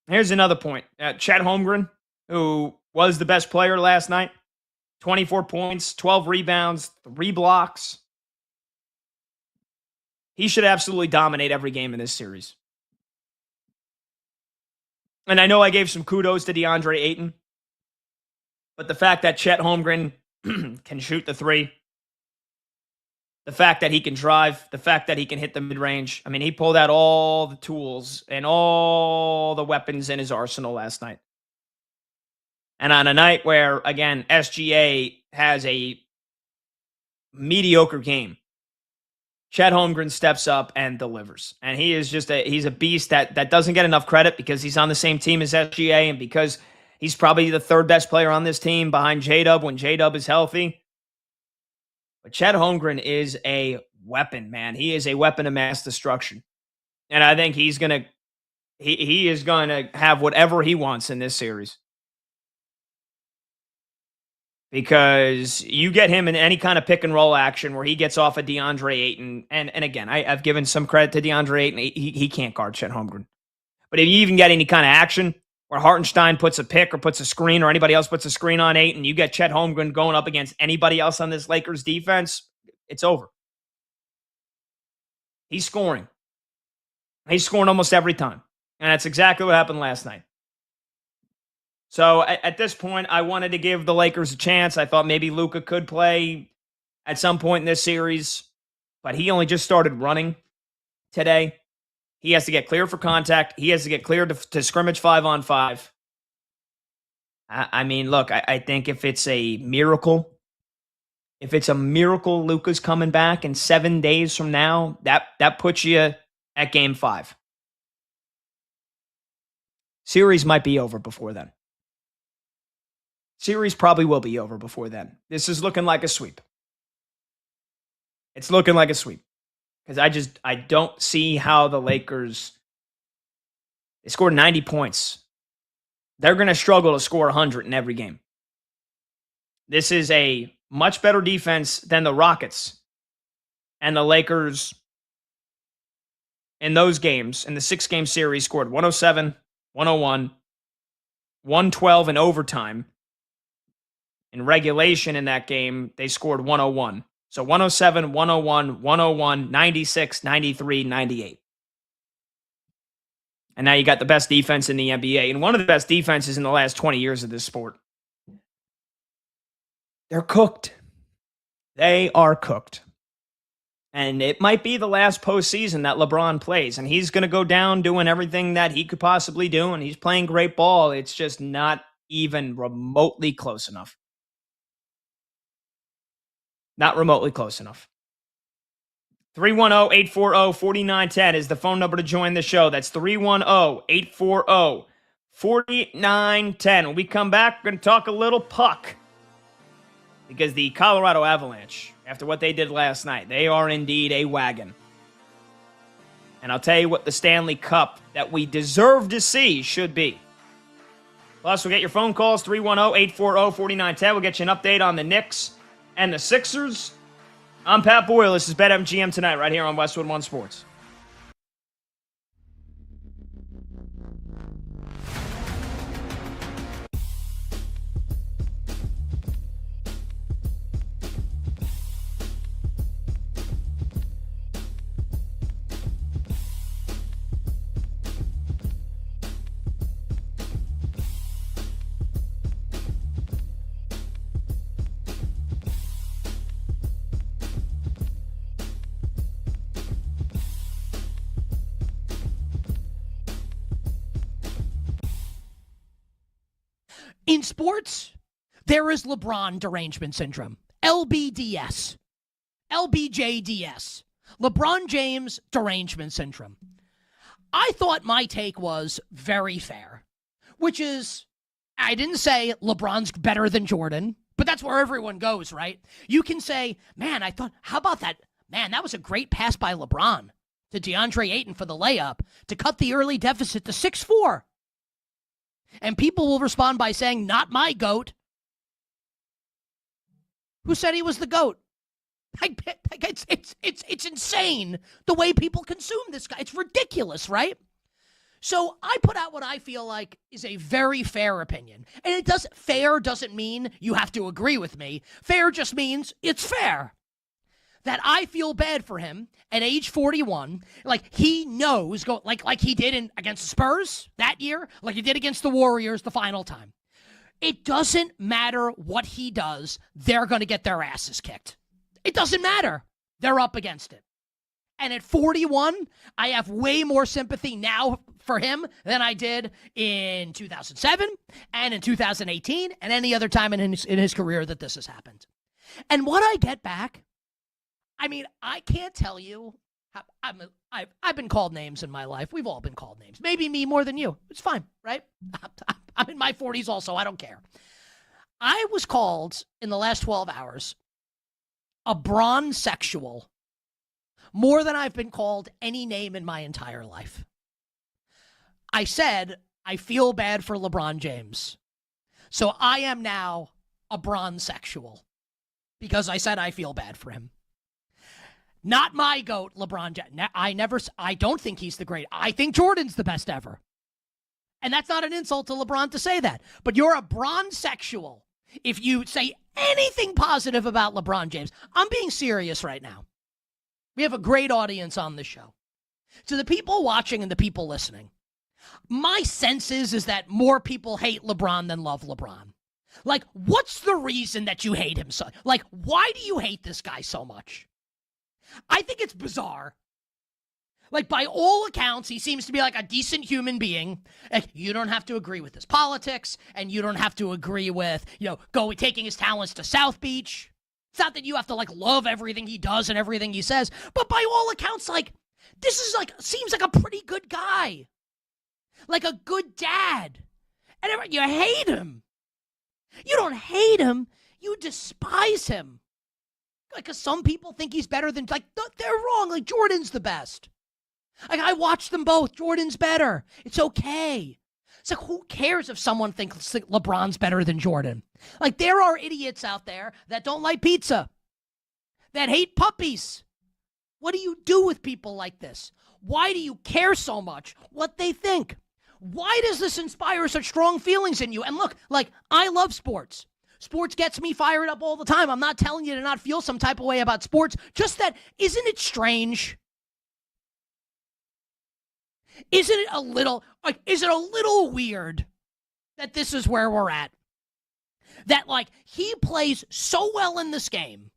Here's another point. Chet Holmgren, who was the best player last night, 24 points, 12 rebounds, 3 blocks. He should absolutely dominate every game in this series. And I know I gave some kudos to DeAndre Ayton, but the fact that Chet Holmgren can shoot the 3, the fact that he can drive, the fact that he can hit the mid-range. I mean, he pulled out all the tools and all the weapons in his arsenal last night. And on a night where, again, SGA has a mediocre game, Chet Holmgren steps up and delivers. And he is he's a beast that doesn't get enough credit because he's on the same team as SGA and because he's probably the 3rd best player on this team behind J-Dub when J-Dub is healthy. But Chet Holmgren is a weapon, man. He is a weapon of mass destruction. And I think he is going to have whatever he wants in this series. Because you get him in any kind of pick and roll action where he gets off of DeAndre Ayton. And again, I've given some credit to DeAndre Ayton. He can't guard Chet Holmgren. But if you even get any kind of action where Hartenstein puts a pick or puts a screen or anybody else puts a screen on Ayton, you get Chet Holmgren going up against anybody else on this Lakers defense, it's over. He's scoring. He's scoring almost every time. And that's exactly what happened last night. So at this point, I wanted to give the Lakers a chance. I thought maybe Luka could play at some point in this series, but he only just started running today. He has to get clear for contact. He has to get clear to scrimmage 5-on-5. I mean, look, I think if it's a miracle Luka's coming back in 7 days from now, that puts you at game 5. Series might be over before then. Series probably will be over before then. This is looking like a sweep. It's looking like a sweep. Because I don't see how the Lakers, they scored 90 points. They're going to struggle to score 100 in every game. This is a much better defense than the Rockets. And the Lakers, in those games, in the 6-game series, scored 107, 101, 112 in overtime. In regulation in that game, they scored 101. So 107, 101, 101, 96, 93, 98. And now you got the best defense in the NBA and one of the best defenses in the last 20 years of this sport. They're cooked. They are cooked. And it might be the last postseason that LeBron plays, and he's going to go down doing everything that he could possibly do, and he's playing great ball. It's just not even remotely close enough. Not remotely close enough. 310-840-4910 is the phone number to join the show. That's 310-840-4910. When we come back, we're going to talk a little puck. Because the Colorado Avalanche, after what they did last night, they are indeed a wagon. And I'll tell you what the Stanley Cup that we deserve to see should be. Plus, we'll get your phone calls, 310-840-4910. We'll get you an update on the Knicks and the Sixers. I'm Pat Boyle. This is BetMGM Tonight right here on Westwood One Sports. In sports, there is LeBron derangement syndrome, LBDS, LBJDS, LeBron James derangement syndrome. I thought my take was very fair, which is, I didn't say LeBron's better than Jordan, but that's where everyone goes, right? You can say, man, I thought, how about that? Man, that was a great pass by LeBron to DeAndre Ayton for the layup to cut the early deficit to 6-4. And people will respond by saying, not my GOAT. Who said he was the GOAT? It's insane the way people consume this guy. It's ridiculous, right? So I put out what I feel like is a very fair opinion. And fair doesn't mean you have to agree with me. Fair just means it's fair. That I feel bad for him at age 41, like he knows, like he did against the Spurs that year, like he did against the Warriors the final time. It doesn't matter what he does, they're going to get their asses kicked. It doesn't matter. They're up against it. And at 41, I have way more sympathy now for him than I did in 2007 and in 2018 and any other time in his career that this has happened. And what I get back, I mean, I can't tell you. I've been called names in my life. We've all been called names. Maybe me more than you. It's fine, right? I'm in my 40s also. I don't care. I was called in the last 12 hours a bronzexual more than I've been called any name in my entire life. I said, I feel bad for LeBron James. So I am now a bronzexual because I said I feel bad for him. Not my GOAT, LeBron James. I don't think he's the great. I think Jordan's the best ever. And that's not an insult to LeBron to say that. But you're a bronzexual if you say anything positive about LeBron James. I'm being serious right now. We have a great audience on this show. To the people watching and the people listening, my sense is that more people hate LeBron than love LeBron. Like, what's the reason that you hate him so? Like, why do you hate this guy so much? I think it's bizarre. Like, by all accounts, he seems to be like a decent human being. Like, you don't have to agree with his politics, and you don't have to agree with, taking his talents to South Beach. It's not that you have to, love everything he does and everything he says, but by all accounts, this is, seems like a pretty good guy. Like a good dad. And you hate him. You don't hate him. You despise him. Because some people think he's better than, they're wrong. Jordan's the best. I watched them both. Jordan's better. It's okay. It's who cares if someone thinks LeBron's better than Jordan? There are idiots out there that don't like pizza, that hate puppies. What do you do with people like this? Why do you care so much what they think? Why does this inspire such strong feelings in you? And look, I love sports. Sports gets me fired up all the time. I'm not telling you to not feel some type of way about sports. Just that, isn't it strange? Isn't it a little weird that this is where we're at? That, he plays so well in this game.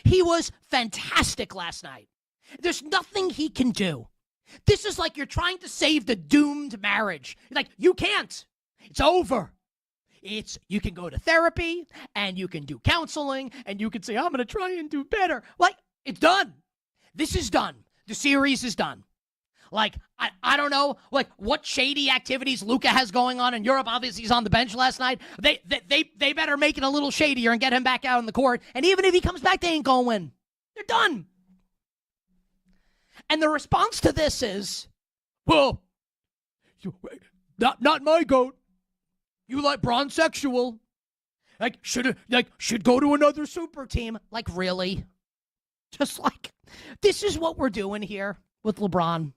He was fantastic last night. There's nothing he can do. This is like you're trying to save the doomed marriage. Like, you can't. It's over. You can go to therapy, and you can do counseling, and you can say, I'm going to try and do better. Like, it's done. This is done. The series is done. Like, I don't know, like, what shady activities Luka has going on in Europe. Obviously, he's on the bench last night. They better make it a little shadier and get him back out on the court. And even if he comes back, they ain't going to win. They're done. And the response to this is, well, not my goat. You like bronzexual. Should go to another super team. Like, really? Just like, this is what we're doing here with LeBron.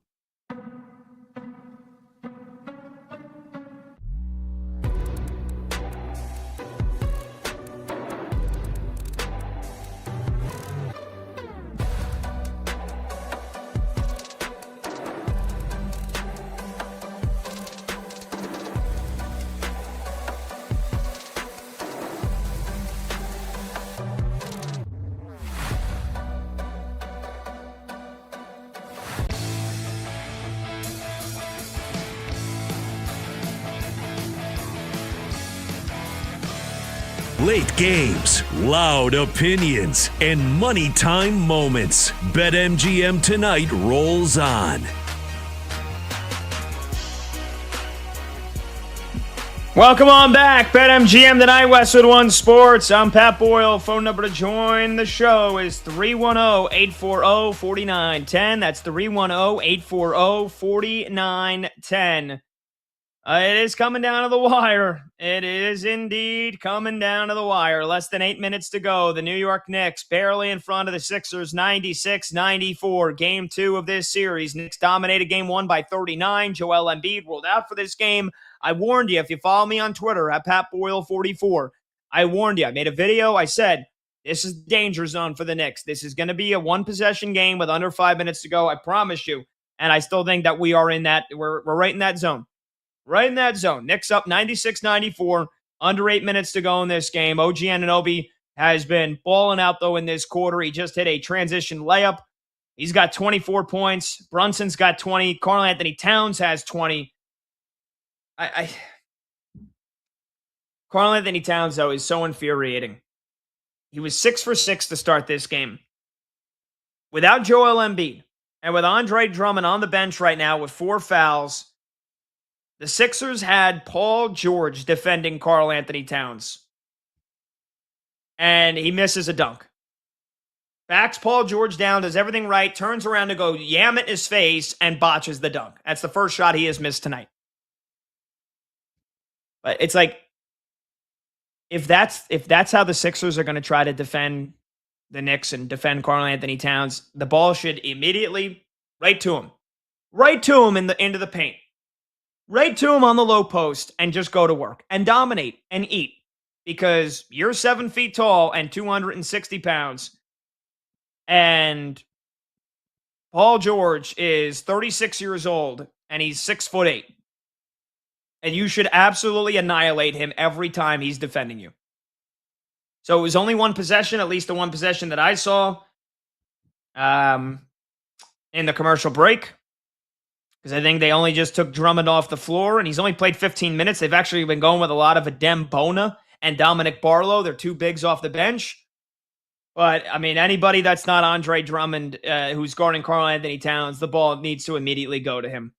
Late games, loud opinions, and money time moments. BetMGM Tonight rolls on. Welcome on back. BetMGM Tonight, Westwood One Sports. I'm Pat Boyle. Phone number to join the show is 310-840-4910. That's 310-840-4910. It is coming down to the wire. It is indeed coming down to the wire. Less than 8 minutes to go. The New York Knicks barely in front of the Sixers, 96-94. Game 2 of this series. Knicks dominated game 1 by 39. Joel Embiid ruled out for this game. I warned you, if you follow me on Twitter, at PatBoyle44, I warned you. I made a video. I said, this is the danger zone for the Knicks. This is going to be a one-possession game with under 5 minutes to go. I promise you. And I still think that we are in that. We're right in that zone. Right in that zone. Knicks up 96-94, under 8 minutes to go in this game. OG Anunoby has been balling out, though, in this quarter. He just hit a transition layup. He's got 24 points. Brunson's got 20. Karl Anthony Towns has 20. Karl Anthony Towns, though, is so infuriating. He was 6 for 6 to start this game. Without Joel Embiid and with Andre Drummond on the bench right now with 4 fouls, the Sixers had Paul George defending Karl Anthony Towns. And he misses a dunk. Backs Paul George down, does everything right, turns around to go yam at his face, and botches the dunk. That's the first shot he has missed tonight. But it's like, if that's how the Sixers are going to try to defend the Knicks and defend Karl Anthony Towns, the ball should immediately right to him. Right to him into the paint. Right to him on the low post and just go to work and dominate and eat, because you're 7 feet tall and 260 pounds. And Paul George is 36 years old and he's 6'8". And you should absolutely annihilate him every time he's defending you. So it was only one possession, at least the one possession that I saw in the commercial break. Because I think they only just took Drummond off the floor, and he's only played 15 minutes. They've actually been going with a lot of Adem Bona and Dominic Barlow. They're 2 bigs off the bench. But, I mean, anybody that's not Andre Drummond who's guarding Karl Anthony Towns, the ball needs to immediately go to him.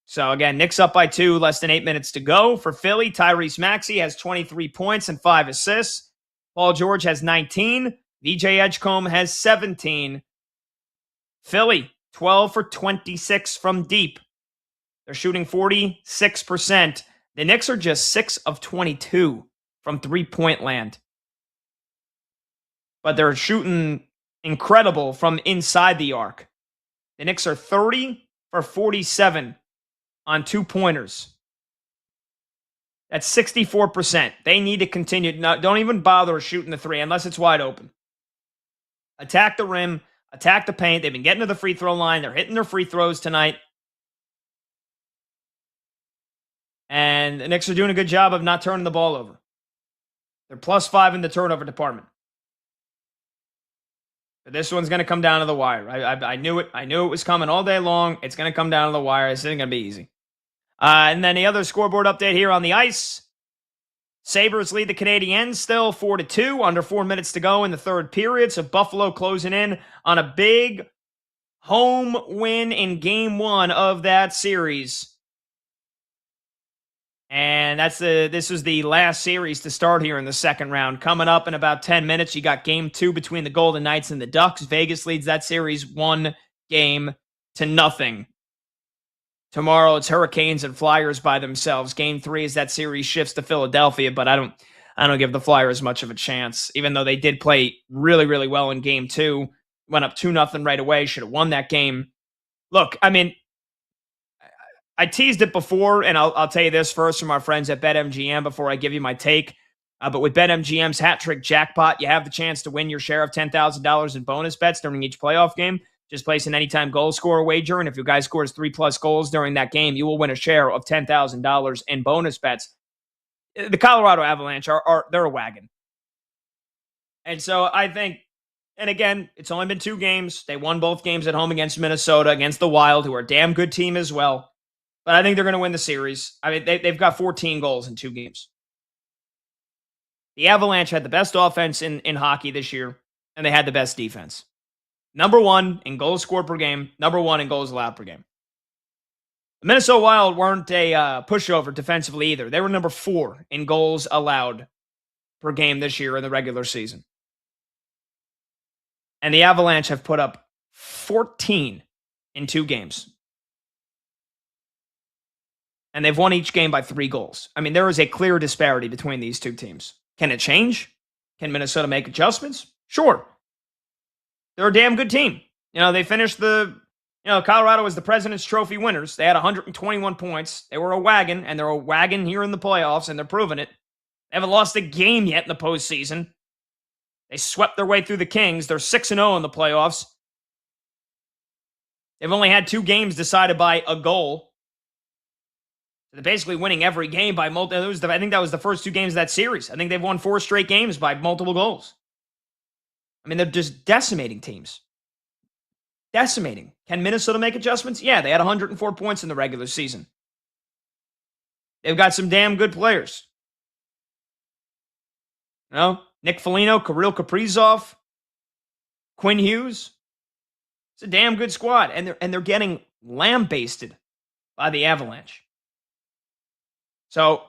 So, again, Knicks up by 2, less than 8 minutes to go. For Philly, Tyrese Maxey has 23 points and 5 assists. Paul George has 19. VJ Edgecombe has 17. Philly, 12 for 26 from deep. They're shooting 46%. The Knicks are just 6 of 22 from three-point land. But they're shooting incredible from inside the arc. The Knicks are 30 for 47 on 2-pointers. That's 64%. They need to continue. Don't even bother shooting the 3 unless it's wide open. Attack the rim. Attack the paint. They've been getting to the free throw line. They're hitting their free throws tonight. And the Knicks are doing a good job of not turning the ball over. They're +5 in the turnover department. But this one's going to come down to the wire. I knew it. I knew it was coming all day long. It's going to come down to the wire. It's not going to be easy. And then the other scoreboard update here on the ice. Sabres lead the Canadiens still 4-2, under 4 minutes to go in the third period. So Buffalo closing in on a big home win in game one of that series. And this was the last series to start here in the second round. Coming up in about 10 minutes, you got game 2 between the Golden Knights and the Ducks. Vegas leads that series 1-0. Tomorrow, it's Hurricanes and Flyers by themselves. Game 3 as that series shifts to Philadelphia, but I don't give the Flyers much of a chance, even though they did play really, really well in game 2. Went up 2-0 right away. Should have won that game. Look, I mean, I teased it before, and I'll tell you this first from our friends at BetMGM before I give you my take. But with BetMGM's hat trick jackpot, you have the chance to win your share of $10,000 in bonus bets during each playoff game. Just place an anytime goal scorer wager, and if your guy scores 3+ goals during that game, you will win a share of $10,000 in bonus bets. The Colorado Avalanche they're a wagon. And so I think, and again, it's only been 2 games. They won both games at home against Minnesota, against the Wild, who are a damn good team as well. But I think they're going to win the series. I mean, they've got 14 goals in 2 games. The Avalanche had the best offense in hockey this year, and they had the best defense. Number 1 in goals scored per game, number 1 in goals allowed per game. The Minnesota Wild weren't a pushover defensively either. They were number 4 in goals allowed per game this year in the regular season. And the Avalanche have put up 14 in 2 games. And they've won each game by 3 goals. I mean, there is a clear disparity between these two teams. Can it change? Can Minnesota make adjustments? Sure. They're a damn good team. They finished Colorado was the President's Trophy winners. They had 121 points. They were a wagon, and they're a wagon here in the playoffs, and they're proving it. They haven't lost a game yet in the postseason. They swept their way through the Kings. They're 6-0 in the playoffs. They've only had 2 games decided by a goal. They're basically winning every game by multiple. I think that was the first 2 games of that series. I think they've won 4 straight games by multiple goals. I mean, they're just decimating teams. Decimating. Can Minnesota make adjustments? Yeah, they had 104 points in the regular season. They've got some damn good players. Nick Foligno, Kirill Kaprizov, Quinn Hughes. It's a damn good squad, and they're getting lambasted by the Avalanche. So,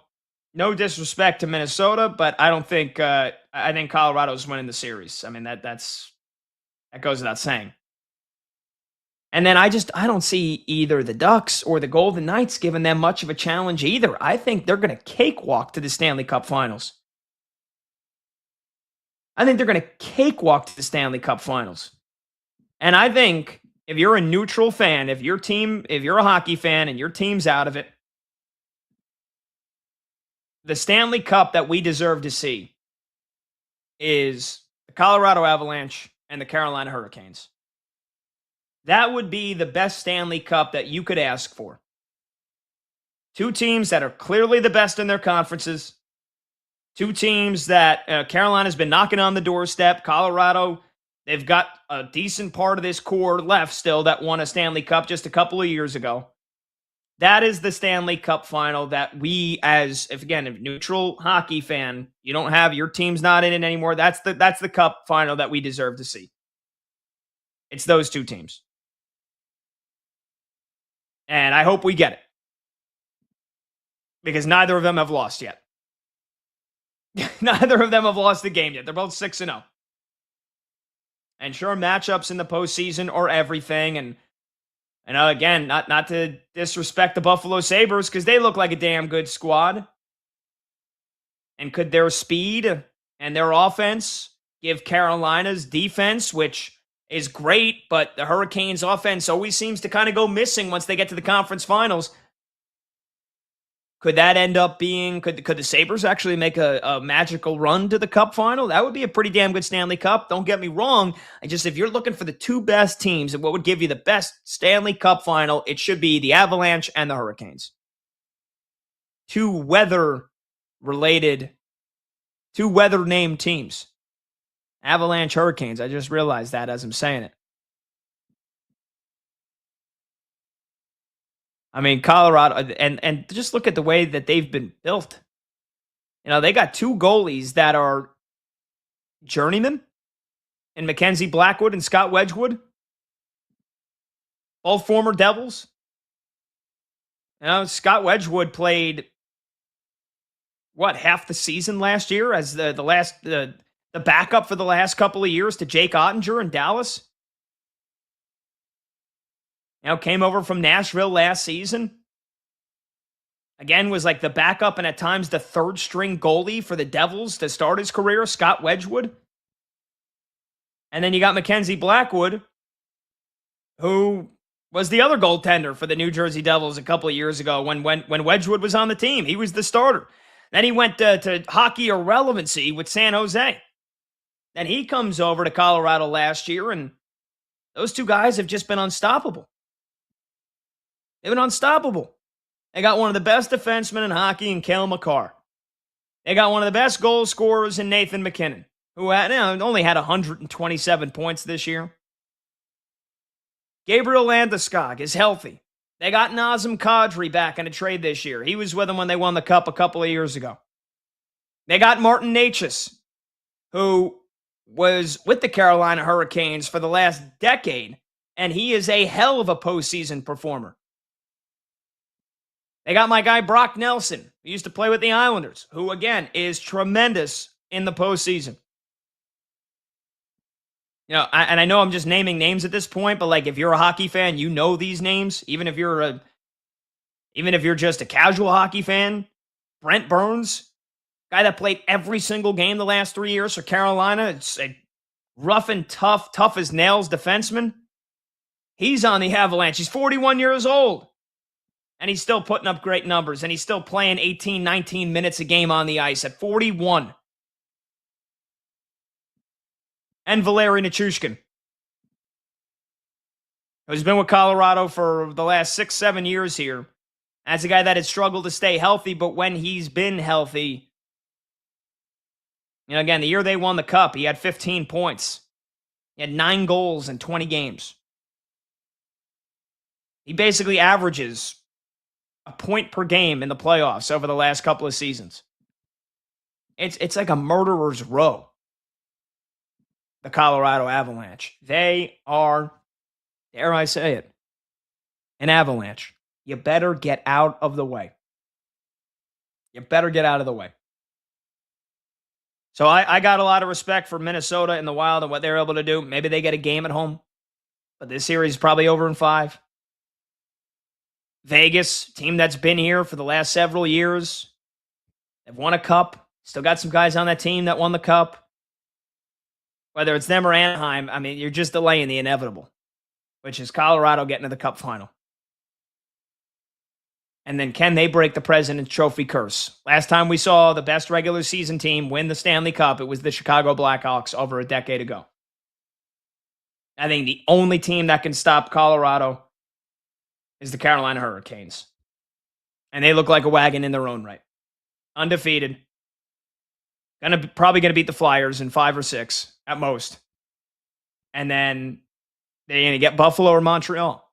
no disrespect to Minnesota, but I don't think I think Colorado's winning the series. I mean, that goes without saying. And then I don't see either the Ducks or the Golden Knights giving them much of a challenge either. I think they're going to cakewalk to the Stanley Cup Finals. And I think if you're a neutral fan, if you're a hockey fan and your team's out of it, the Stanley Cup that we deserve to see is the Colorado Avalanche and the Carolina Hurricanes. That would be the best Stanley Cup that you could ask for. 2 teams that are clearly the best in their conferences. 2 teams that Carolina's been knocking on the doorstep. Colorado, they've got a decent part of this core left still that won a Stanley Cup just a couple of years ago. That is the Stanley Cup final that we, as if again, a neutral hockey fan, you don't have your team's not in it anymore. That's the Cup final that we deserve to see. It's those 2 teams. And I hope we get it. Because neither of them have lost yet. Neither of them have lost a game yet. They're both 6-0. And sure, matchups in the postseason are everything. And again, not to disrespect the Buffalo Sabres, because they look like a damn good squad. And could their speed and their offense give Carolina's defense, which is great, but the Hurricanes' offense always seems to kind of go missing once they get to the conference finals. Could that end up being, could the Sabres actually make a magical run to the Cup final? That would be a pretty damn good Stanley Cup. Don't get me wrong. If you're looking for the 2 best teams and what would give you the best Stanley Cup final, it should be the Avalanche and the Hurricanes. 2 weather-named teams. Avalanche Hurricanes. I just realized that as I'm saying it. I mean, Colorado, and just look at the way that they've been built. They got two goalies that are journeymen in Mackenzie Blackwood and Scott Wedgwood. Both former Devils. Scott Wedgwood played half the season last year as the backup for the last couple of years to Jake Ottinger in Dallas. Came over from Nashville last season. Again, was like the backup and at times the third string goalie for the Devils to start his career, Scott Wedgwood. And then you got Mackenzie Blackwood, who was the other goaltender for the New Jersey Devils a couple of years ago when Wedgwood was on the team. He was the starter. Then he went to hockey irrelevancy with San Jose. Then he comes over to Colorado last year, and those two guys have just been unstoppable. They've been unstoppable. They got one of the best defensemen in hockey in Cale Makar. They got one of the best goal scorers in Nathan MacKinnon, who only had 127 points this year. Gabriel Landeskog is healthy. They got Nazem Kadri back in a trade this year. He was with them when they won the Cup a couple of years ago. They got Martin Necas, who was with the Carolina Hurricanes for the last decade, and he is a hell of a postseason performer. They got my guy Brock Nelson, who used to play with the Islanders, who, again, is tremendous in the postseason. And I know I'm just naming names at this point, but like if you're a hockey fan, you know these names. Even if you're just a casual hockey fan, Brent Burns, guy that played every single game the last 3 years for Carolina, it's a rough and tough as nails defenseman. He's on the Avalanche. He's 41 years old. And he's still putting up great numbers. And he's still playing 18, 19 minutes a game on the ice at 41. And Valeri Nichushkin, who's been with Colorado for the last 6-7 years here. As a guy that had struggled to stay healthy, but when he's been healthy, again, the year they won the Cup, he had 15 points. He had 9 goals in 20 games. He basically averages a point per game in the playoffs over the last couple of seasons. It's like a murderer's row. The Colorado Avalanche. They are, dare I say it, an avalanche. You better get out of the way. You better get out of the way. So I got a lot of respect for Minnesota and the Wild and what they're able to do. Maybe they get a game at home, but this series is probably over in 5. Vegas, team that's been here for the last several years. They've won a cup. Still got some guys on that team that won the cup. Whether it's them or Anaheim, I mean, you're just delaying the inevitable, which is Colorado getting to the Cup final. And then can they break the President's Trophy curse? Last time we saw the best regular season team win the Stanley Cup, it was the Chicago Blackhawks over a decade ago. I think the only team that can stop Colorado is the Carolina Hurricanes. And they look like a wagon in their own right. Undefeated. Probably going to beat the Flyers in 5 or 6 at most. And then they're going to get Buffalo or Montreal.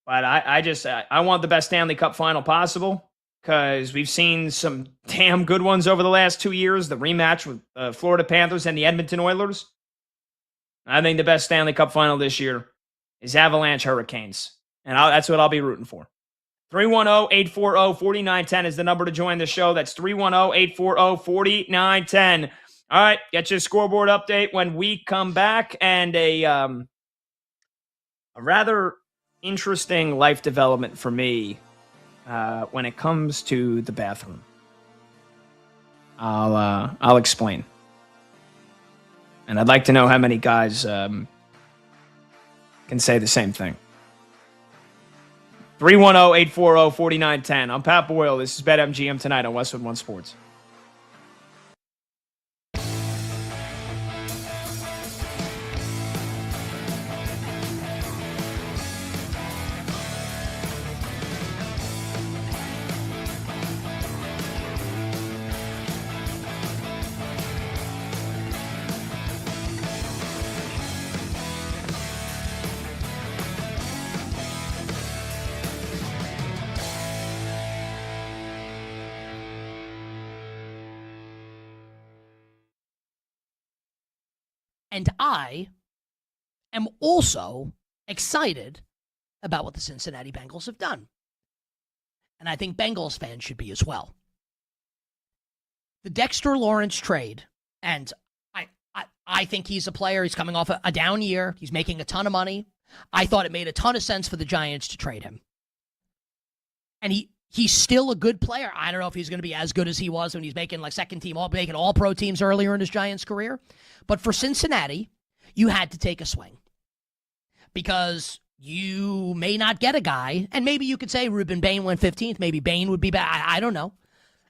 But I want the best Stanley Cup final possible because we've seen some damn good ones over the last 2 years. The rematch with Florida Panthers and the Edmonton Oilers. I think the best Stanley Cup final this year is Avalanche Hurricanes. And that's what I'll be rooting for. 310-840-4910 is the number to join the show. That's 310-840-4910. All right, get your scoreboard update when we come back. And a rather interesting life development for me when it comes to the bathroom. I'll explain. And I'd like to know how many guys can say the same thing. 310-840-4910. I'm Pat Boyle. This is BetMGM tonight on Westwood One Sports. And I am also excited about what the Cincinnati Bengals have done. And I think Bengals fans should be as well. The Dexter Lawrence trade, and I think he's a player. He's coming off a down year. He's making a ton of money. I thought it made a ton of sense for the Giants to trade him. And he's still a good player. I don't know if he's going to be as good as he was when he's making like second team, making all pro teams earlier in his Giants career. But for Cincinnati, you had to take a swing because you may not get a guy. And maybe you could say Ruben Bain went 15th. Maybe Bain would be back. I don't know.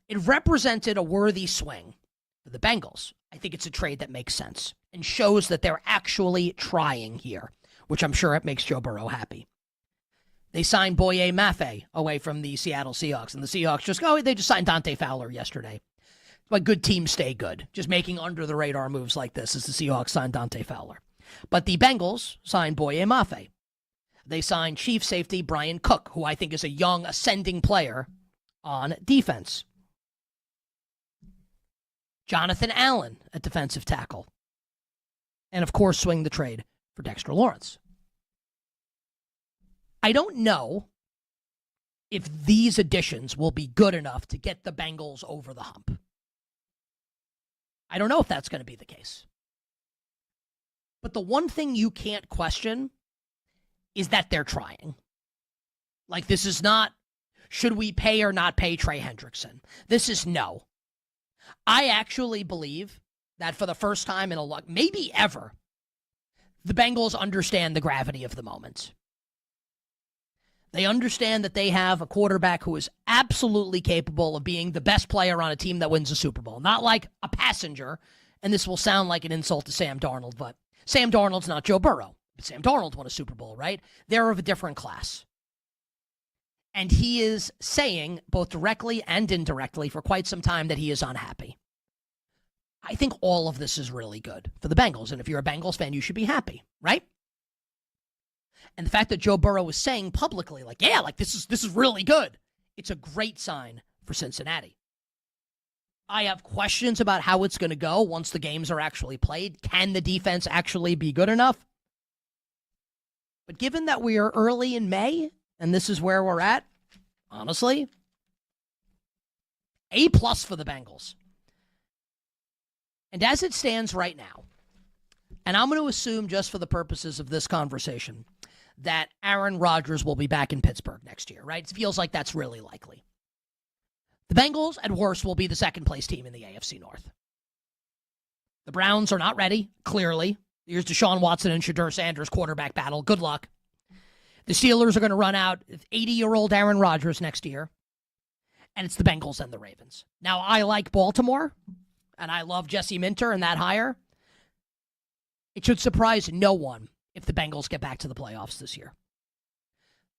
It represented a worthy swing for the Bengals. I think it's a trade that makes sense and shows that they're actually trying here, which I'm sure it makes Joe Burrow happy. They signed Boye Mafe away from the Seattle Seahawks, and the Seahawks they just signed Dante Fowler yesterday. But good teams stay good. Just making under-the-radar moves like this as the Seahawks signed Dante Fowler. But the Bengals signed Boye Mafe. They signed chief safety Brian Cook, who I think is a young, ascending player on defense. Jonathan Allen at defensive tackle. And, of course, swing the trade for Dexter Lawrence. I don't know if these additions will be good enough to get the Bengals over the hump. I don't know if that's going to be the case. But the one thing you can't question is that they're trying. Like, this is not, should we pay or not pay Trey Hendrickson? This is no. I actually believe that for the first time in a long, maybe ever, the Bengals understand the gravity of the moment. They understand that they have a quarterback who is absolutely capable of being the best player on a team that wins a Super Bowl. Not like a passenger, and this will sound like an insult to Sam Darnold, but Sam Darnold's not Joe Burrow. But Sam Darnold won a Super Bowl, right? They're of a different class. And he is saying, both directly and indirectly for quite some time, that he is unhappy. I think all of this is really good for the Bengals. And if you're a Bengals fan, you should be happy, right? And the fact that Joe Burrow is saying publicly, this is really good. It's a great sign for Cincinnati. I have questions about how it's going to go once the games are actually played. Can the defense actually be good enough? But given that we are early in May, and this is where we're at, honestly, A+ for the Bengals. And as it stands right now, and I'm going to assume just for the purposes of this conversation, that Aaron Rodgers will be back in Pittsburgh next year, right? It feels like that's really likely. The Bengals, at worst, will be the second-place team in the AFC North. The Browns are not ready, clearly. Here's Deshaun Watson and Shadur Sanders quarterback battle. Good luck. The Steelers are going to run out 80-year-old Aaron Rodgers next year. And it's the Bengals and the Ravens. Now, I like Baltimore, and I love Jesse Minter and that hire. It should surprise no one if the Bengals get back to the playoffs this year.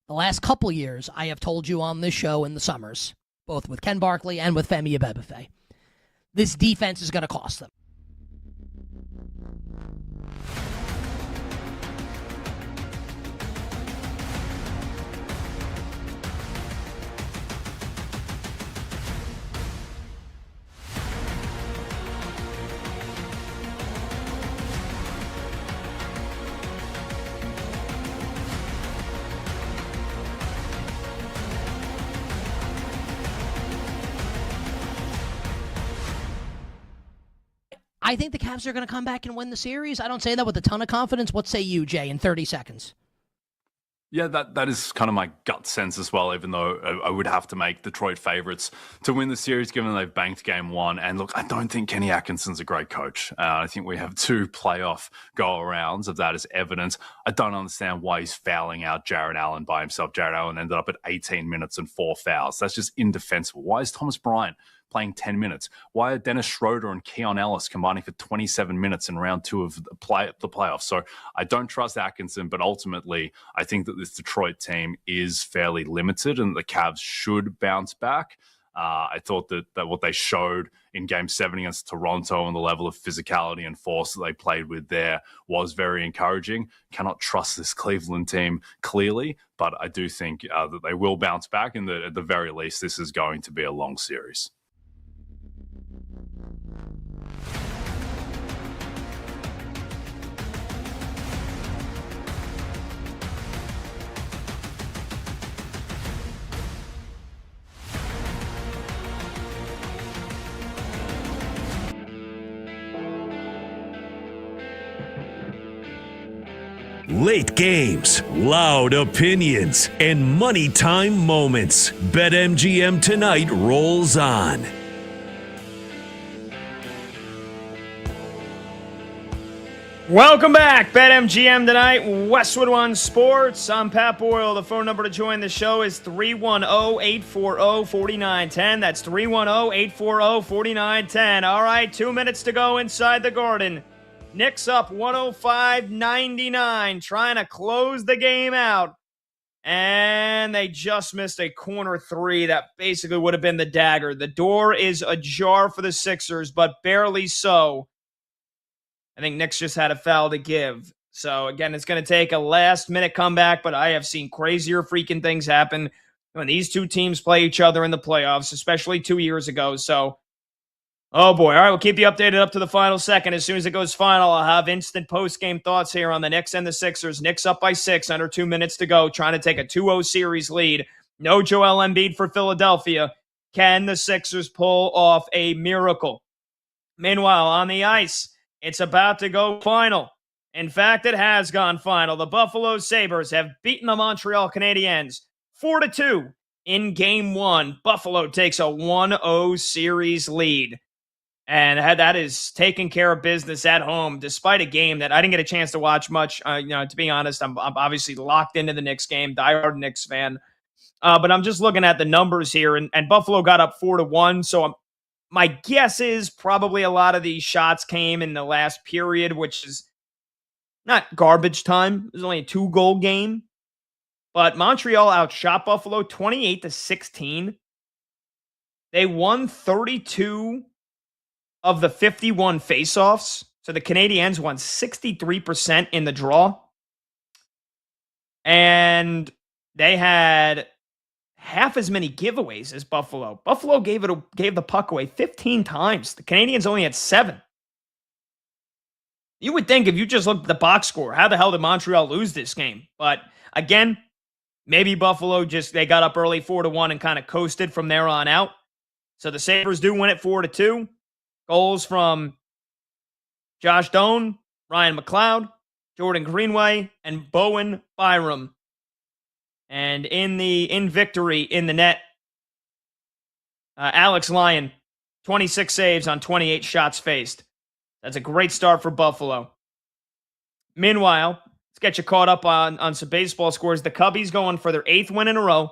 The last couple years, I have told you on this show in the summers, both with Ken Barkley and with Femi Abebefe, this defense is going to cost them. I think the Cavs are going to come back and win the series. I don't say that with a ton of confidence. What say you, Jay, in 30 seconds? Yeah, that is kind of my gut sense as well, even though I would have to make Detroit favorites to win the series, given they've banked game one. And look, I don't think Kenny Atkinson's a great coach. I think we have 2 playoff go-arounds of that as evidence. I don't understand why he's fouling out Jared Allen by himself. Jared Allen ended up at 18 minutes and 4 fouls. That's just indefensible. Why is Thomas Bryant playing 10 minutes? Why are Dennis Schroeder and Keon Ellis combining for 27 minutes in round 2 of the playoffs? So I don't trust Atkinson, but ultimately I think that this Detroit team is fairly limited and the Cavs should bounce back. I thought that what they showed in Game 7 against Toronto and the level of physicality and force that they played with there was very encouraging. Cannot trust this Cleveland team clearly, but I do think that they will bounce back, and that at the very least this is going to be a long series. Late games, loud opinions, and money time moments. BetMGM Tonight rolls on. Welcome back. BetMGM Tonight, Westwood One Sports. I'm Pat Boyle. The phone number to join the show is 310-840-4910. That's 310-840-4910. All right, 2 minutes to go inside the Garden. Knicks up 105-99, trying to close the game out. And they just missed a corner three that basically would have been the dagger. The door is ajar for the Sixers, but barely so. I think Knicks just had a foul to give. So, again, it's going to take a last-minute comeback, but I have seen crazier freaking things happen when these two teams play each other in the playoffs, especially 2 years ago. So, oh boy. All right, we'll keep you updated up to the final second. As soon as it goes final, I'll have instant post-game thoughts here on the Knicks and the Sixers. Knicks up by 6, under 2 minutes to go, trying to take a 2-0 series lead. No Joel Embiid for Philadelphia. Can the Sixers pull off a miracle? Meanwhile, on the ice, it's about to go final. In fact, it has gone final. The Buffalo Sabres have beaten the Montreal Canadiens 4-2 in Game 1. Buffalo takes a 1-0 series lead. And that is taking care of business at home, despite a game that I didn't get a chance to watch much. To be honest, I'm obviously locked into the Knicks game, diehard Knicks fan. But I'm just looking at the numbers here, and Buffalo got up 4-1, so my guess is probably a lot of these shots came in the last period, which is not garbage time. It was only a 2-goal game. But Montreal outshot Buffalo 28-16. They won 32 of the 51 faceoffs. So the Canadiens won 63% in the draw. And they had half as many giveaways as Buffalo. Buffalo gave the puck away 15 times. The Canadiens only had 7. You would think if you just looked at the box score, how the hell did Montreal lose this game? But again, maybe Buffalo they got up early 4-1 and kind of coasted from there on out. So the Sabres do win it 4-2. Goals from Josh Doan, Ryan McLeod, Jordan Greenway, and Bowen Byram. And in victory in the net, Alex Lyon, 26 saves on 28 shots faced. That's a great start for Buffalo. Meanwhile, let's get you caught up on some baseball scores. The Cubbies going for their 8th win in a row,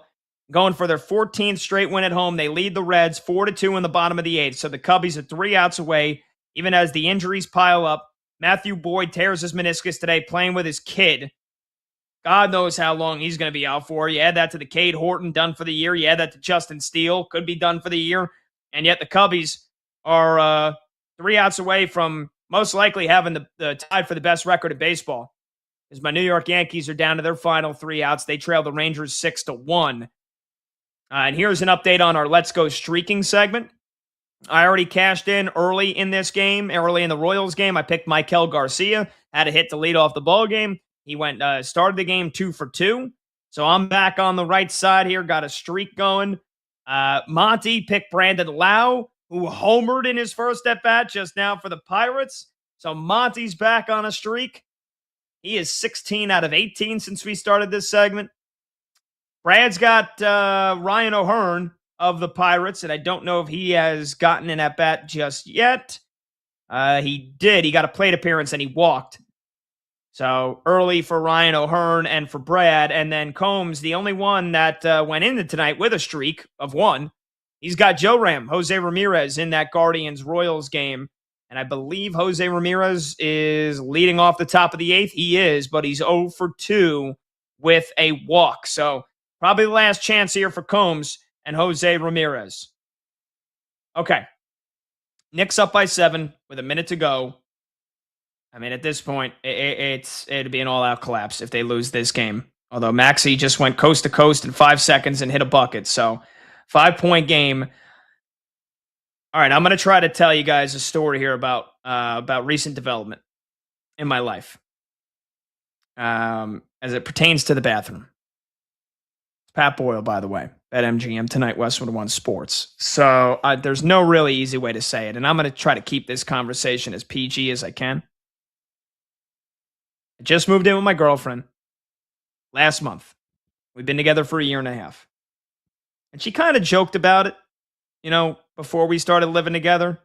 going for their 14th straight win at home. They lead the Reds 4-2 in the bottom of the 8th. So the Cubbies are 3 outs away, even as the injuries pile up. Matthew Boyd tears his meniscus today playing with his kid. God knows how long he's going to be out for. You add that to the Cade Horton, done for the year. You add that to Justin Steele, could be done for the year. And yet the Cubbies are 3 outs away from most likely having the tied for the best record in baseball. Because my New York Yankees are down to their final 3 outs. They trail the Rangers 6-1. And here's an update on our Let's Go Streaking segment. I already cashed in early in this game, early in the Royals game. I picked Michael Garcia, had a hit to lead off the ball game. He started the game 2 for 2. So I'm back on the right side here. Got a streak going. Monty picked Brandon Lau, who homered in his first at-bat just now for the Pirates. So Monty's back on a streak. He is 16 out of 18 since we started this segment. Brad's got Ryan O'Hearn of the Pirates, and I don't know if he has gotten an at-bat just yet. He did. He got a plate appearance, and he walked. So early for Ryan O'Hearn and for Brad. And then Combs, the only one that went into tonight with a streak of 1. He's got Joe Ram, Jose Ramirez, in that Guardians-Royals game. And I believe Jose Ramirez is leading off the top of the 8th. He is, but he's 0 for 2 with a walk. So probably the last chance here for Combs and Jose Ramirez. Okay. Knicks up by 7 with a minute to go. I mean, at this point, it'd be an all-out collapse if they lose this game. Although Maxey just went coast to coast in 5 seconds and hit a bucket. So 5-point game. All right, I'm going to try to tell you guys a story here about recent development in my life as it pertains to the bathroom. It's Pat Boyle, by the way. BetMGM Tonight, Westwood One Sports. So there's no really easy way to say it, and I'm going to try to keep this conversation as PG as I can. I just moved in with my girlfriend last month. We've been together for a year and a half. And she kind of joked about it, before we started living together.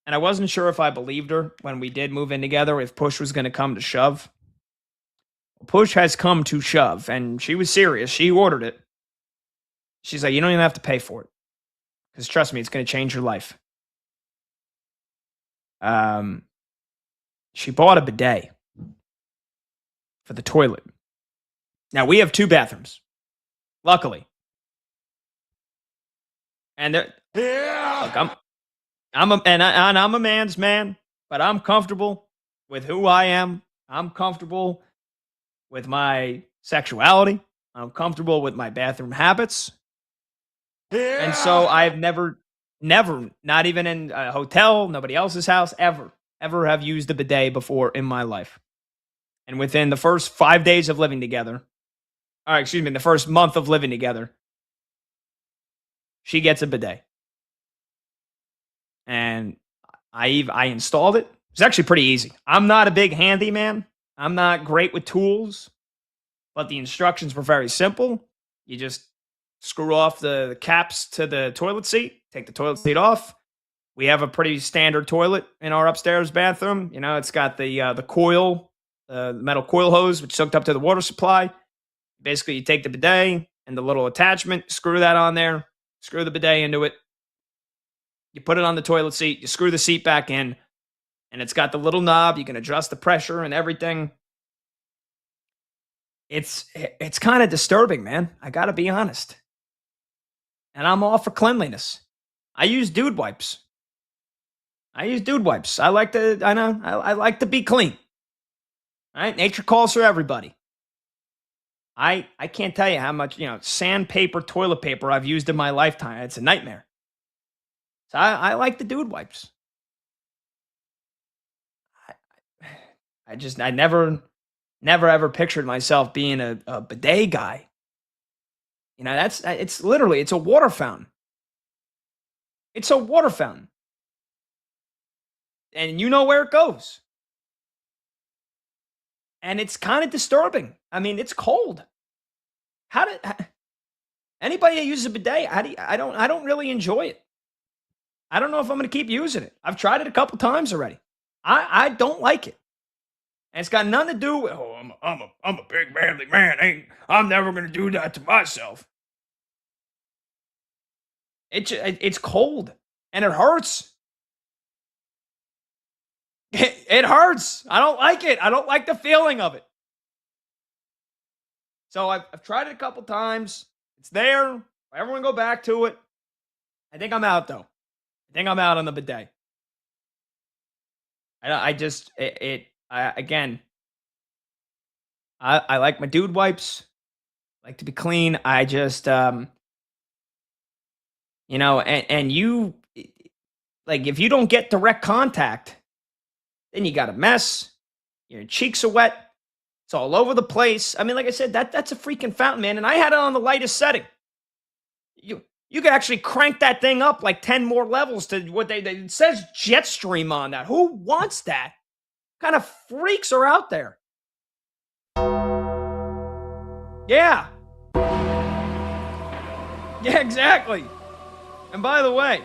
And I wasn't sure if I believed her when we did move in together, if push was going to come to shove. Push has come to shove, and she was serious. She ordered it. She's like, you don't even have to pay for it. Because trust me, it's going to change your life. She bought a bidet for the toilet. Now, we have 2 bathrooms, luckily. And look, I'm a man's man, but I'm comfortable with who I am. I'm comfortable with my sexuality. I'm comfortable with my bathroom habits. And so I've never, not even in a hotel, nobody else's house, ever have used a bidet before in my life. And within the first 5 days of living together, the first month of living together, she gets a bidet. And I installed it. It's actually pretty easy. I'm not a big handyman. I'm not great with tools, but the instructions were very simple. You just screw off the caps to the toilet seat, take the toilet seat off. We have a pretty standard toilet in our upstairs bathroom. It's got the coil, the metal coil hose, which is hooked up to the water supply. Basically, you take the bidet and the little attachment, screw that on there, screw the bidet into it. You put it on the toilet seat, you screw the seat back in, and it's got the little knob. You can adjust the pressure and everything. It's kind of disturbing, man. I got to be honest. And I'm all for cleanliness. I use dude wipes. I like to be clean. All right? Nature calls for everybody. I can't tell you how much, sandpaper, toilet paper I've used in my lifetime. It's a nightmare. So I like the dude wipes. I never ever pictured myself being a bidet guy. It's literally, it's a water fountain. It's a water fountain. And you know where it goes. And it's kind of disturbing. I mean, it's cold. Anybody that uses a bidet, I don't really enjoy it. I don't know if I'm going to keep using it. I've tried it a couple times already. I don't like it. And it's got nothing to do with, I'm a big manly man. I'm never going to do that to myself. It's cold and it hurts. It hurts. I don't like it. I don't like the feeling of it. So I've tried it a couple times. It's there. If I ever want to go back to it, I think I'm out though. I think I'm out on the bidet. I like my dude wipes. I like to be clean. I just, and you, like, if you don't get direct contact, then you got a mess. Your cheeks are wet. It's all over the place. I mean, like I said, that's a freaking fountain, man. And I had it on the lightest setting. You could actually crank that thing up like 10 more levels to what it says jet stream on that. Who wants that? What kind of freaks are out there? Yeah. Yeah, exactly. And by the way,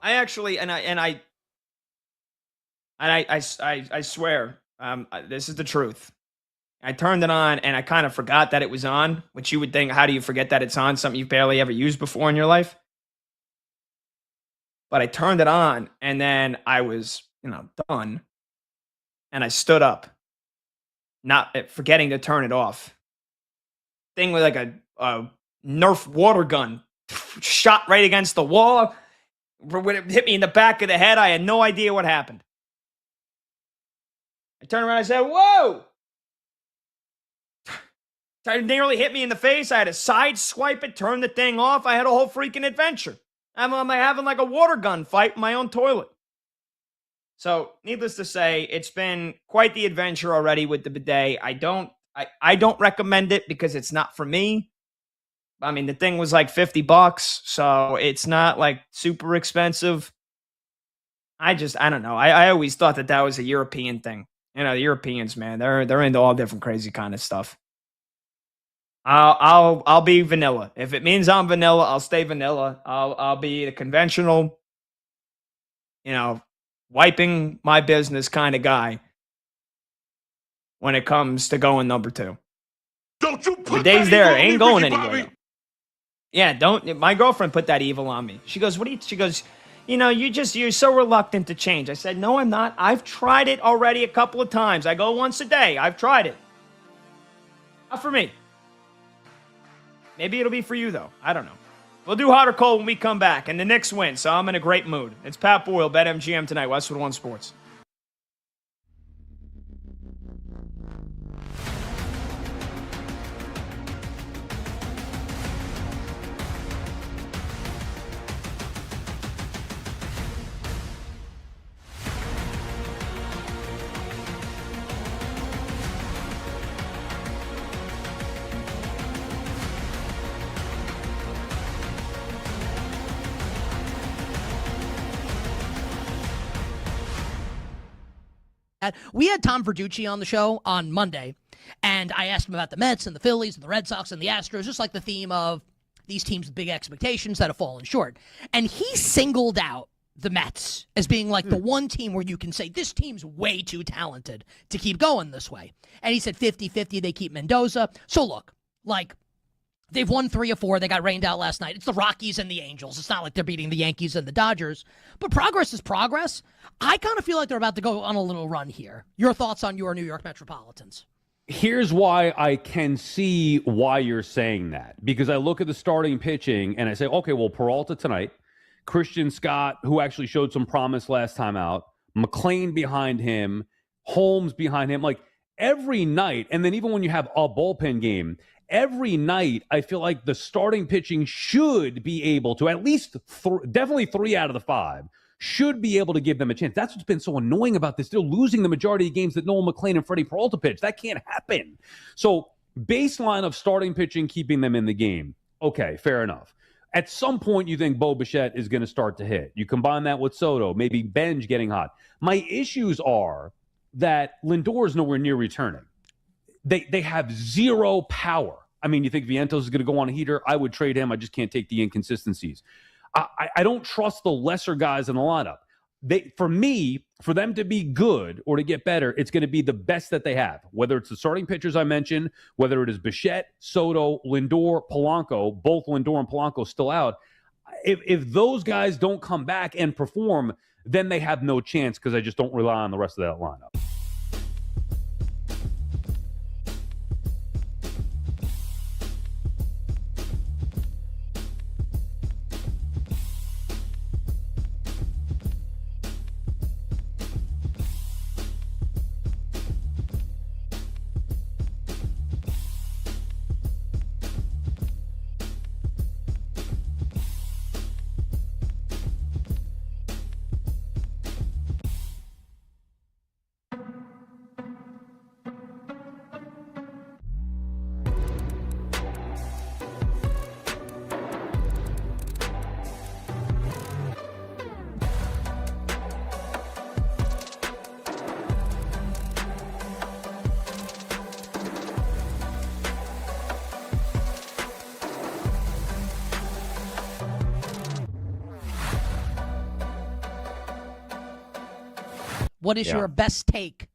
I actually, I swear, this is the truth. I turned it on and I kind of forgot that it was on, which you would think, how do you forget that it's on something you've barely ever used before in your life? But I turned it on and then I was, done. And I stood up, not forgetting to turn it off. Thing with like a Nerf water gun shot right against the wall. When it hit me in the back of the head, I had no idea what happened. I turned around and I said, whoa! It nearly hit me in the face. I had to side swipe it, turn the thing off. I had a whole freaking adventure. I'm having like a water gun fight in my own toilet. So, needless to say, it's been quite the adventure already with the bidet. I don't recommend it because it's not for me. I mean, the thing was like $50, so it's not like super expensive. I don't know. I always thought that was a European thing. You know, the Europeans, man, they're into all different crazy kind of stuff. I'll be vanilla. If it means I'm vanilla, I'll stay vanilla. I'll be the conventional, wiping my business kind of guy when it comes to going number 2. Don't you The days there ain't going anywhere. Though. Yeah, don't. My girlfriend put that evil on me. She goes, she goes, you're so reluctant to change. I said, no, I'm not. I've tried it already a couple of times. I go once a day. I've tried it. Not for me. Maybe it'll be for you, though. I don't know. We'll do hot or cold when we come back. And the Knicks win, so I'm in a great mood. It's Pat Boyle, BetMGM tonight, Westwood One Sports. We had Tom Verducci on the show on Monday, and I asked him about the Mets and the Phillies and the Red Sox and the Astros, just like the theme of these teams with big expectations that have fallen short. And he singled out the Mets as being like the one team where you can say this team's way too talented to keep going this way. And he said 50-50, they keep Mendoza. So look, they've won 3 or 4. They got rained out last night. It's the Rockies and the Angels. It's not like they're beating the Yankees and the Dodgers. But progress is progress. I kind of feel like they're about to go on a little run here. Your thoughts on your New York Metropolitans? Here's why I can see why you're saying that. Because I look at the starting pitching and I say, okay, well, Peralta tonight, Christian Scott, who actually showed some promise last time out, McLean behind him, Holmes behind him, like every night. And then even when you have a bullpen game, every night, I feel like the starting pitching should be able to, at least definitely 3 out of the 5, should be able to give them a chance. That's what's been so annoying about this. They're losing the majority of games that Noel McLean and Freddie Peralta pitch. That can't happen. So baseline of starting pitching, keeping them in the game. Okay, fair enough. At some point, you think Bo Bichette is going to start to hit. You combine that with Soto, maybe Benj getting hot. My issues are that Lindor is nowhere near returning. They have zero power. I mean, you think Vientos is going to go on a heater? I would trade him. I just can't take the inconsistencies. I don't trust the lesser guys in the lineup. For them to be good or to get better, it's going to be the best that they have. Whether it's the starting pitchers I mentioned, whether it is Bichette, Soto, Lindor, Polanco, both Lindor and Polanco still out. If those guys don't come back and perform, then they have no chance because I just don't rely on the rest of that lineup. What is your best take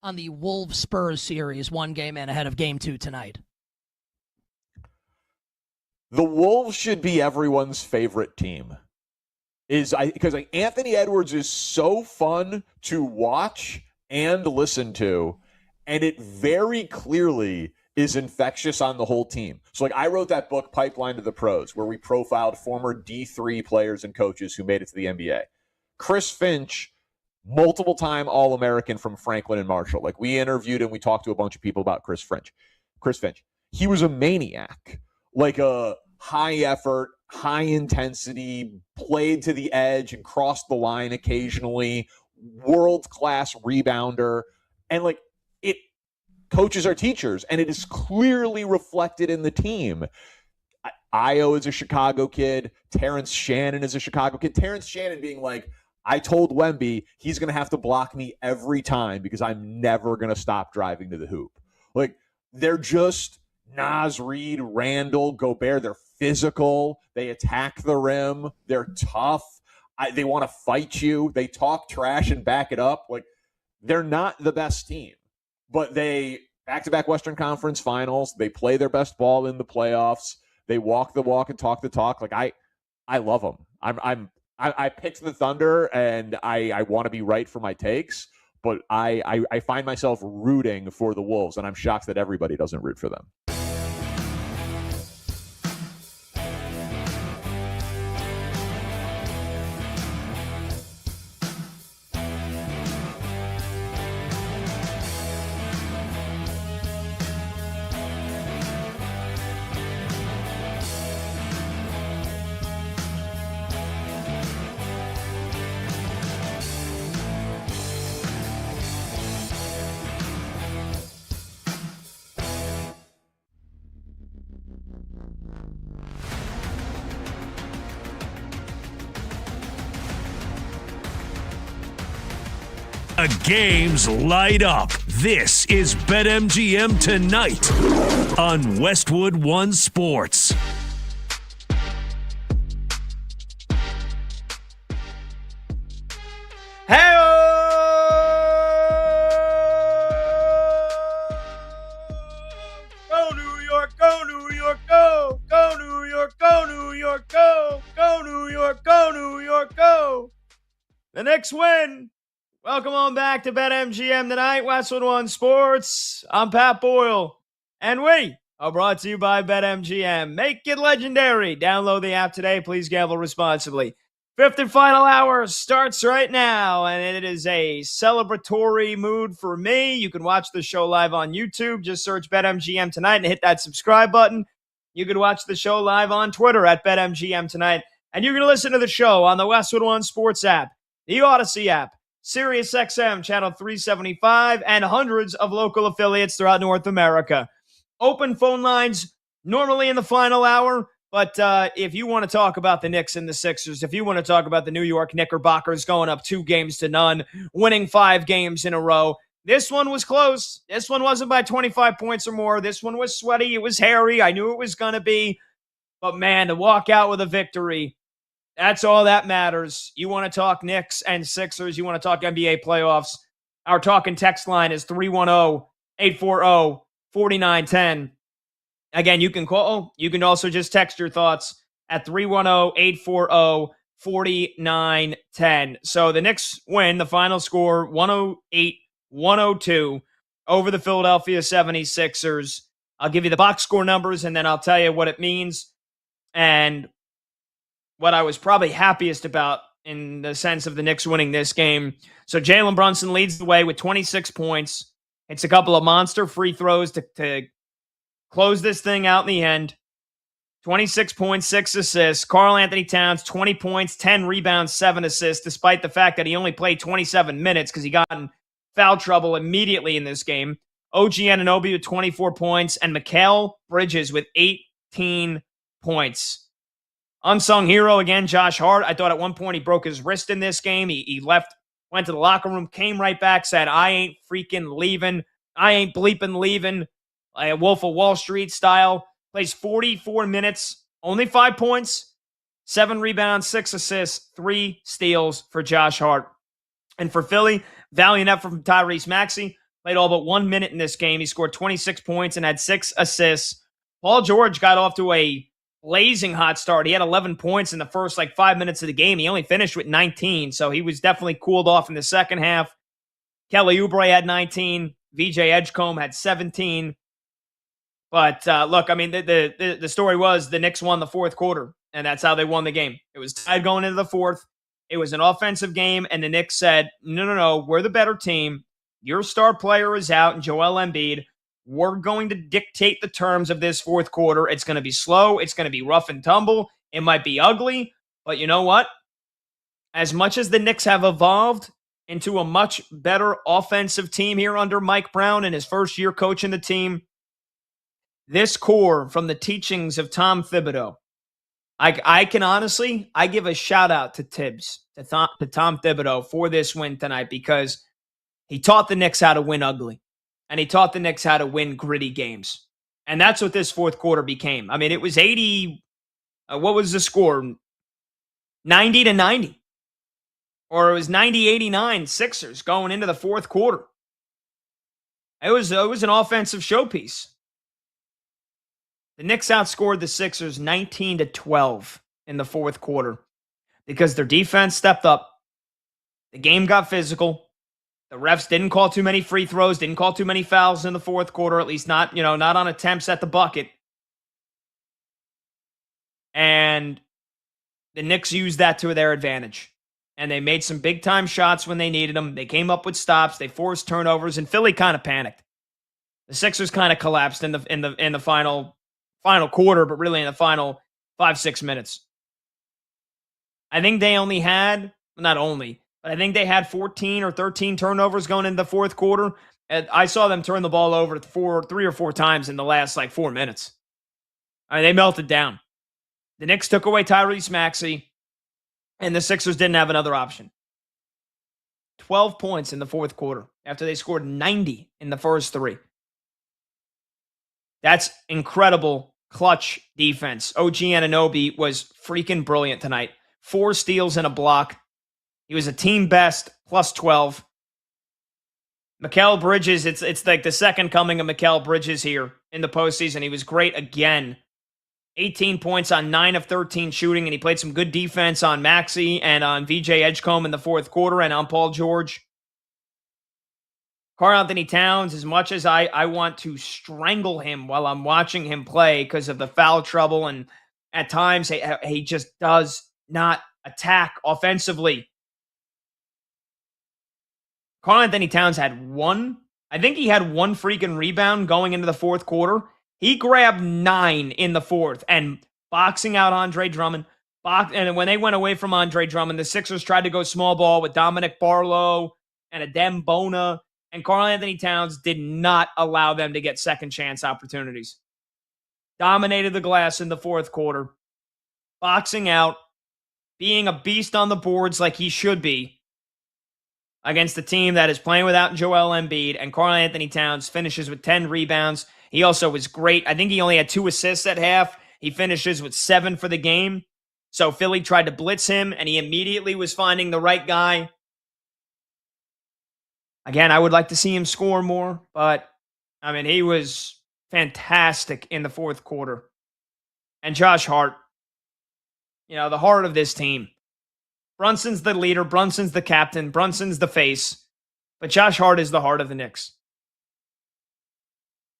on the Wolves-Spurs series, 1 game in ahead of Game 2 tonight? The Wolves should be everyone's favorite team. Because Anthony Edwards is so fun to watch and listen to, and it very clearly is infectious on the whole team. So I wrote that book, Pipeline to the Pros, where we profiled former D3 players and coaches who made it to the NBA. Chris Finch, multiple-time All-American from Franklin and Marshall. We interviewed and we talked to a bunch of people about Chris Finch. He was a maniac, a high-effort, high-intensity, played to the edge and crossed the line occasionally, world-class rebounder. And, coaches are teachers, and it is clearly reflected in the team. Io is a Chicago kid. Terrence Shannon is a Chicago kid. Terrence Shannon being I told Wemby he's going to have to block me every time because I'm never going to stop driving to the hoop. Like, they're just Naz Reid, Randall, Gobert. They're physical. They attack the rim. They're tough. They want to fight you. They talk trash and back it up. Like, they're not the best team, but they back-to-back Western Conference Finals. They play their best ball in the playoffs. They walk the walk and talk the talk. Like, I love them. I picked the Thunder, and I want to be right for my takes, but I find myself rooting for the Wolves, and I'm shocked that everybody doesn't root for them. The games light up. This is BetMGM Tonight on Westwood One Sports. Hey! Go New York, go New York, go! Go New York, go New York, go! Go New York, go New York, go! The Knicks win. Welcome on back to BetMGM Tonight, Westwood One Sports. I'm Pat Boyle, and we are brought to you by BetMGM. Make it legendary. Download the app today. Please gamble responsibly. Fifth and final hour starts right now, and it is a celebratory mood for me. You can watch the show live on YouTube. Just search BetMGM Tonight and hit that subscribe button. You can watch the show live on Twitter at BetMGM Tonight, and you can listen to the show on the Westwood One Sports app, the Odyssey app, SiriusXM Channel 375, and hundreds of local affiliates throughout North America. Open phone lines normally in the final hour, but if you want to talk about the Knicks and the Sixers, if you want to talk about the New York Knickerbockers going up 2-0, winning 5 games in a row, this one was close. This one wasn't by 25 points or more. This one was sweaty. It was hairy. I knew it was going to be. But, man, to walk out with a victory, that's all that matters. You want to talk Knicks and Sixers. You want to talk NBA playoffs. Our talking text line is 310-840-4910. Again, you can call. You can also just text your thoughts at 310-840-4910. So the Knicks win. The final score, 108-102 over the Philadelphia 76ers. I'll give you the box score numbers, and then I'll tell you what it means. And what I was probably happiest about in the sense of the Knicks winning this game. So Jalen Brunson leads the way with 26 points. It's a couple of monster free throws to close this thing out in the end. 26 points, 6 assists. Karl Anthony Towns, 20 points, 10 rebounds, 7 assists, despite the fact that he only played 27 minutes because he got in foul trouble immediately in this game. OG Anunoby with 24 points, and Mikal Bridges with 18 points. Unsung hero again, Josh Hart. I thought at one point he broke his wrist in this game. He left, went to the locker room, came right back, said, I ain't freaking leaving. I ain't bleeping leaving. A Wolf of Wall Street style. Plays 44 minutes, only 5 points, 7 rebounds, 6 assists, 3 steals for Josh Hart. And for Philly, valiant effort from Tyrese Maxey. Played all but 1 minute in this game. He scored 26 points and had 6 assists. Paul George got off to a blazing hot start. He had 11 points in the first 5 minutes of the game. He only finished with 19, so he was definitely cooled off in the second half. Kelly Oubre had 19. VJ Edgecombe had 17. But look, I mean, the story was the Knicks won the fourth quarter, and that's how they won the game. It was tied going into the fourth. It was an offensive game, and the Knicks said, no, we're the better team. Your star player is out, and Joel Embiid. We're going to dictate the terms of this fourth quarter. It's going to be slow. It's going to be rough and tumble. It might be ugly, but you know what? As much as the Knicks have evolved into a much better offensive team here under Mike Brown in his first year coaching the team, this core from the teachings of Tom Thibodeau I can honestly, I give a shout out to Tibbs, to Tom Thibodeau for this win tonight because he taught the Knicks how to win ugly, and he taught the Knicks how to win gritty games. And that's what this fourth quarter became. I mean, it was 80, what was the score? 90-90. Or it was 90-89 Sixers going into the fourth quarter. It was an offensive showpiece. The Knicks outscored the Sixers 19-12 in the fourth quarter because their defense stepped up. The game got physical. The refs didn't call too many free throws, didn't call too many fouls in the fourth quarter, at least not on attempts at the bucket. And the Knicks used that to their advantage. And they made some big time shots when they needed them. They came up with stops, they forced turnovers, and Philly kind of panicked. The Sixers kind of collapsed in the final quarter, but really in the final 5-6 minutes. I think they only had, not only, but I think they had 14 or 13 turnovers going into the fourth quarter. And I saw them turn the ball over 3 or 4 times in the last 4 minutes. I mean, they melted down. The Knicks took away Tyrese Maxey, and the Sixers didn't have another option. 12 points in the fourth quarter after they scored 90 in the first 3. That's incredible clutch defense. OG Anunoby was freaking brilliant tonight. 4 steals and a block. He was a team best, plus 12. Mikal Bridges, it's like the second coming of Mikal Bridges here in the postseason. He was great again. 18 points on 9 of 13 shooting, and he played some good defense on Maxey and on VJ Edgecombe in the fourth quarter and on Paul George. Karl Anthony Towns, as much as I want to strangle him while I'm watching him play because of the foul trouble, and at times he just does not attack offensively. Karl Anthony Towns had one freaking rebound going into the fourth quarter. He grabbed 9 in the fourth and boxing out Andre Drummond. And when they went away from Andre Drummond, the Sixers tried to go small ball with Dominic Barlow and Adem Bona. And Karl Anthony Towns did not allow them to get second chance opportunities. Dominated the glass in the fourth quarter. Boxing out. Being a beast on the boards like he should be. Against a team that is playing without Joel Embiid. And Karl Anthony Towns finishes with 10 rebounds. He also was great. I think he only had 2 assists at half. He finishes with 7 for the game. So Philly tried to blitz him, and he immediately was finding the right guy. Again, I would like to see him score more, but, I mean, he was fantastic in the fourth quarter. And Josh Hart, the heart of this team. Brunson's the leader. Brunson's the captain. Brunson's the face. But Josh Hart is the heart of the Knicks.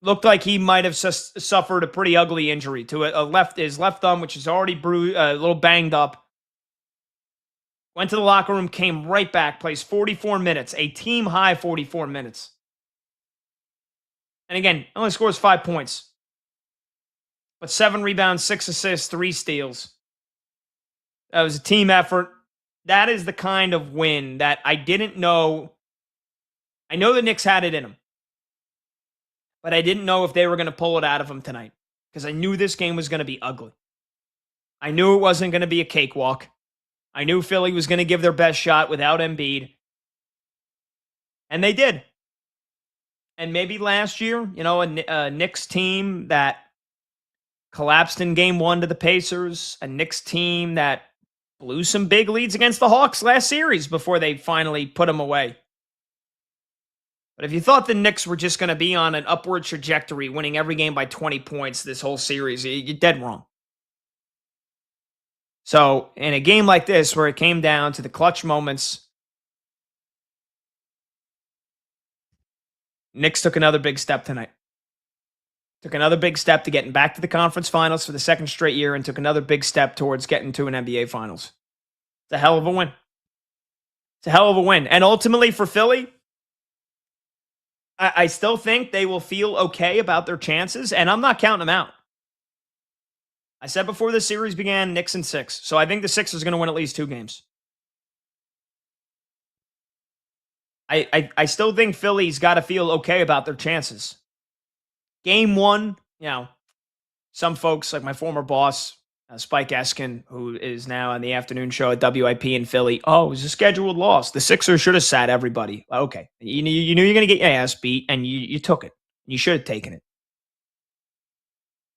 Looked like he might have suffered a pretty ugly injury to his left thumb, which is already bruised, a little banged up. Went to the locker room, came right back, plays 44 minutes, a team-high 44 minutes. And again, only scores 5 points. But 7 rebounds, 6 assists, 3 steals. That was a team effort. That is the kind of win that I didn't know. I know the Knicks had it in them. But I didn't know if they were going to pull it out of them tonight. Because I knew this game was going to be ugly. I knew it wasn't going to be a cakewalk. I knew Philly was going to give their best shot without Embiid. And they did. And maybe last year, a Knicks team that collapsed in game 1 to the Pacers, a Knicks team that blew some big leads against the Hawks last series before they finally put them away. But if you thought the Knicks were just going to be on an upward trajectory, winning every game by 20 points this whole series, you're dead wrong. So, in a game like this, where it came down to the clutch moments, Knicks took another big step tonight. Took another big step to getting back to the conference finals for the second straight year, and took another big step towards getting to an NBA finals. It's a hell of a win. It's a hell of a win. And ultimately for Philly, I still think they will feel okay about their chances, and I'm not counting them out. I said before the series began, Knicks in 6. So I think the Sixers are going to win at least 2 games. I still think Philly's got to feel okay about their chances. Game 1, some folks, like my former boss, Spike Eskin, who is now on the afternoon show at WIP in Philly. Oh, it was a scheduled loss. The Sixers should have sat everybody. Okay. You knew you were going to get your ass beat, and you took it. You should have taken it.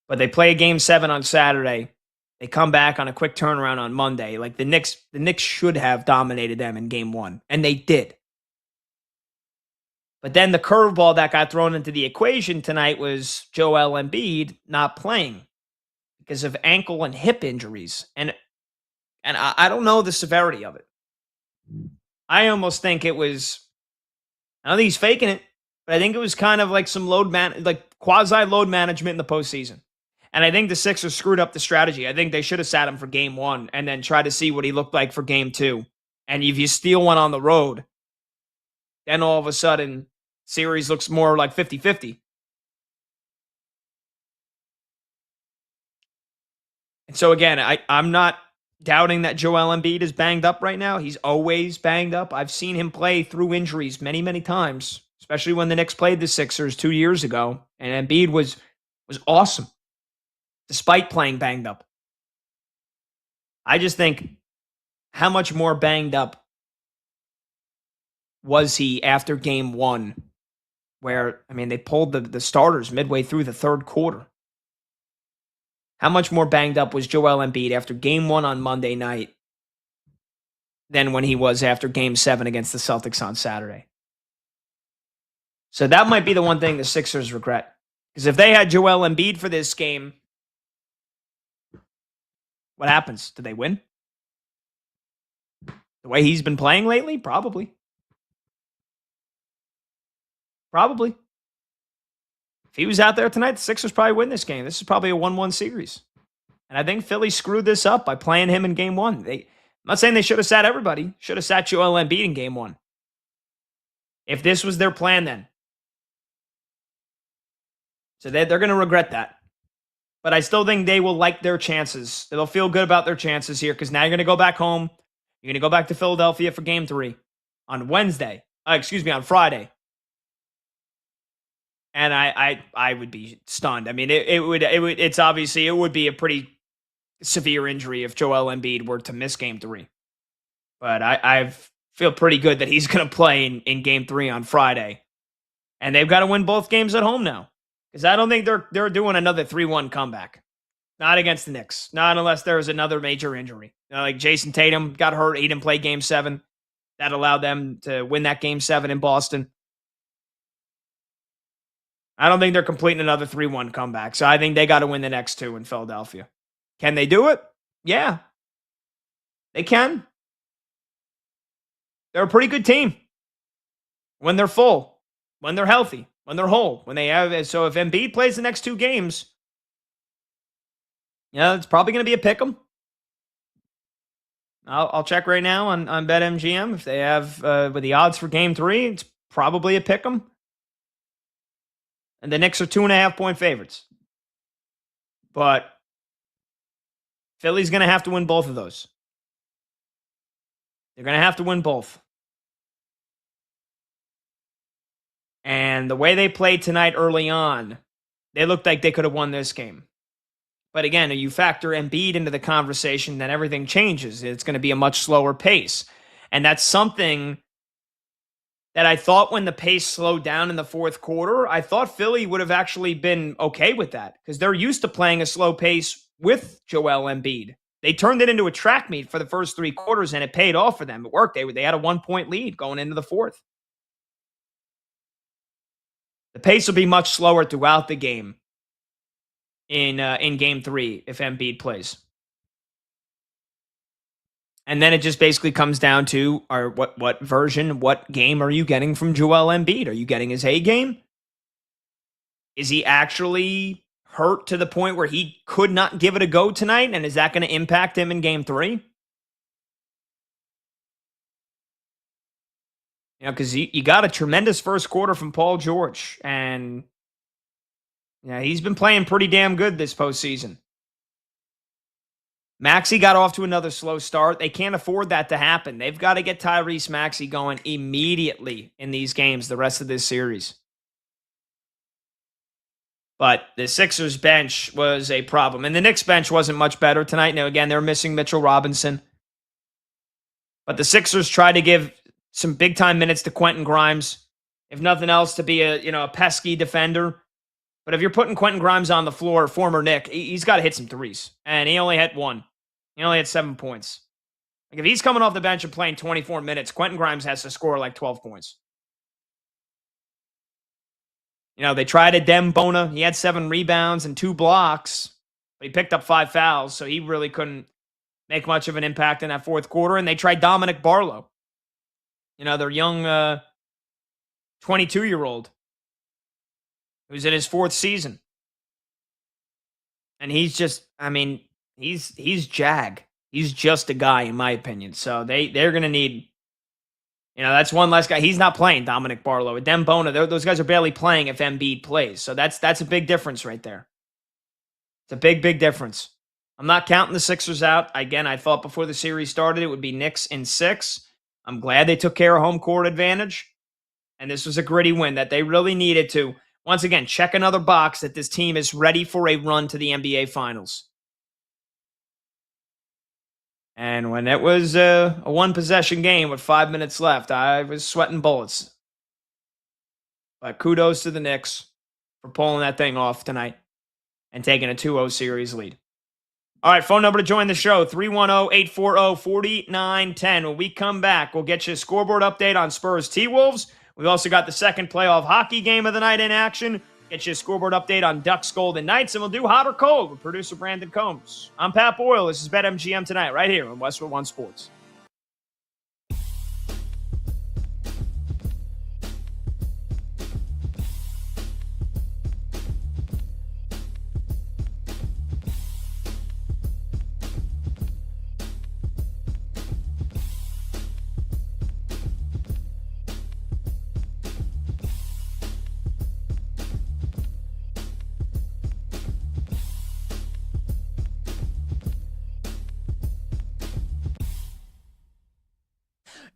But they play a game 7 on Saturday. They come back on a quick turnaround on Monday. Like the Knicks should have dominated them in game 1, and they did. But then the curveball that got thrown into the equation tonight was Joel Embiid not playing because of ankle and hip injuries. And I don't know the severity of it. I almost think it was, I don't think he's faking it, but I think it was kind of like some quasi load management in the postseason. And I think the Sixers screwed up the strategy. I think they should have sat him for game 1 and then tried to see what he looked like for game 2. And if you steal one on the road, then all of a sudden, series looks more like 50-50. And so again, I'm not doubting that Joel Embiid is banged up right now. He's always banged up. I've seen him play through injuries many, many times, especially when the Knicks played the Sixers 2 years ago. And Embiid was awesome, despite playing banged up. I just think, how much more banged up was he after game 1, where, I mean, they pulled the starters midway through the third quarter. How much more banged up was Joel Embiid after game 1 on Monday night than when he was after game 7 against the Celtics on Saturday? So that might be the one thing the Sixers regret. Because if they had Joel Embiid for this game, what happens? Do they win? The way he's been playing lately? Probably. Probably. If he was out there tonight, the Sixers probably win this game. This is probably a 1-1 series. And I think Philly screwed this up by playing him in game 1. I'm not saying they should have sat everybody. Should have sat Joel Embiid in game 1. If this was their plan then. So they're going to regret that. But I still think they will like their chances. They'll feel good about their chances here because now you're going to go back home. You're going to go back to Philadelphia for game 3 on Wednesday. On Friday. And I would be stunned. I mean, it would be a pretty severe injury if Joel Embiid were to miss game 3. But I feel pretty good that he's going to play in game 3 on Friday. And they've got to win both games at home now. Because I don't think they're doing another 3-1 comeback. Not against the Knicks. Not unless there's another major injury. Like Jason Tatum got hurt. He didn't play game 7. That allowed them to win that game 7 in Boston. I don't think they're completing another 3-1 comeback. So I think they got to win the next 2 in Philadelphia. Can they do it? Yeah. They can. They're a pretty good team. When they're full. When they're healthy. When they're whole. So if Embiid plays the next 2 games, it's probably going to be a pick 'em. I'll check right now on BetMGM. If they have with the odds for game 3, it's probably a pick 'em. And the Knicks are 2.5-point favorites. But Philly's going to have to win both of those. They're going to have to win both. And the way they played tonight early on, they looked like they could have won this game. But again, you factor Embiid into the conversation, then everything changes. It's going to be a much slower pace. And that's something that I thought when the pace slowed down in the fourth quarter, I thought Philly would have actually been okay with that because they're used to playing a slow pace with Joel Embiid. They turned it into a track meet for the first 3 quarters, and it paid off for them. It worked. They had a 1-point lead going into the fourth. The pace will be much slower throughout the game in game 3 if Embiid plays. And then it just basically comes down to what game are you getting from Joel Embiid? Are you getting his A game? Is he actually hurt to the point where he could not give it a go tonight? And is that going to impact him in game 3? Because you got a tremendous first quarter from Paul George. And he's been playing pretty damn good this postseason. Maxey got off to another slow start. They can't afford that to happen. They've got to get Tyrese Maxey going immediately in these games, the rest of this series. But the Sixers bench was a problem. And the Knicks bench wasn't much better tonight. Now, again, they're missing Mitchell Robinson. But the Sixers tried to give some big-time minutes to Quentin Grimes, if nothing else, to be a pesky defender. But if you're putting Quentin Grimes on the floor, former Knick, he's got to hit some threes. And he only hit one. He only had 7 points. Like if he's coming off the bench and playing 24 minutes, Quentin Grimes has to score like 12 points. They tried Adem Bona. He had 7 rebounds and 2 blocks, but he picked up 5 fouls, so he really couldn't make much of an impact in that fourth quarter. And they tried Dominic Barlow, their young 22-year-old who's in his 4th season. And he's just, he's Jag. He's just a guy, in my opinion. So they're going to need, that's one less guy. He's not playing, Dominic Barlow. Adem Bona, those guys are barely playing if Embiid plays. So that's a big difference right there. It's a big, big difference. I'm not counting the Sixers out. Again, I thought before the series started it would be Knicks in 6. I'm glad they took care of home court advantage. And this was a gritty win that they really needed to, once again, check another box that this team is ready for a run to the NBA Finals. And when it was a one-possession game with 5 minutes left, I was sweating bullets. But kudos to the Knicks for pulling that thing off tonight and taking a 2-0 series lead. All right, phone number to join the show, 310-840-4910. When we come back, we'll get you a scoreboard update on Spurs T-Wolves. We've also got the second playoff hockey game of the night in action. Get you a scoreboard update on Ducks Golden Knights, and we'll do hot or cold with producer Brandon Combs. I'm Pat Boyle. This is BetMGM Tonight right here on Westwood One Sports.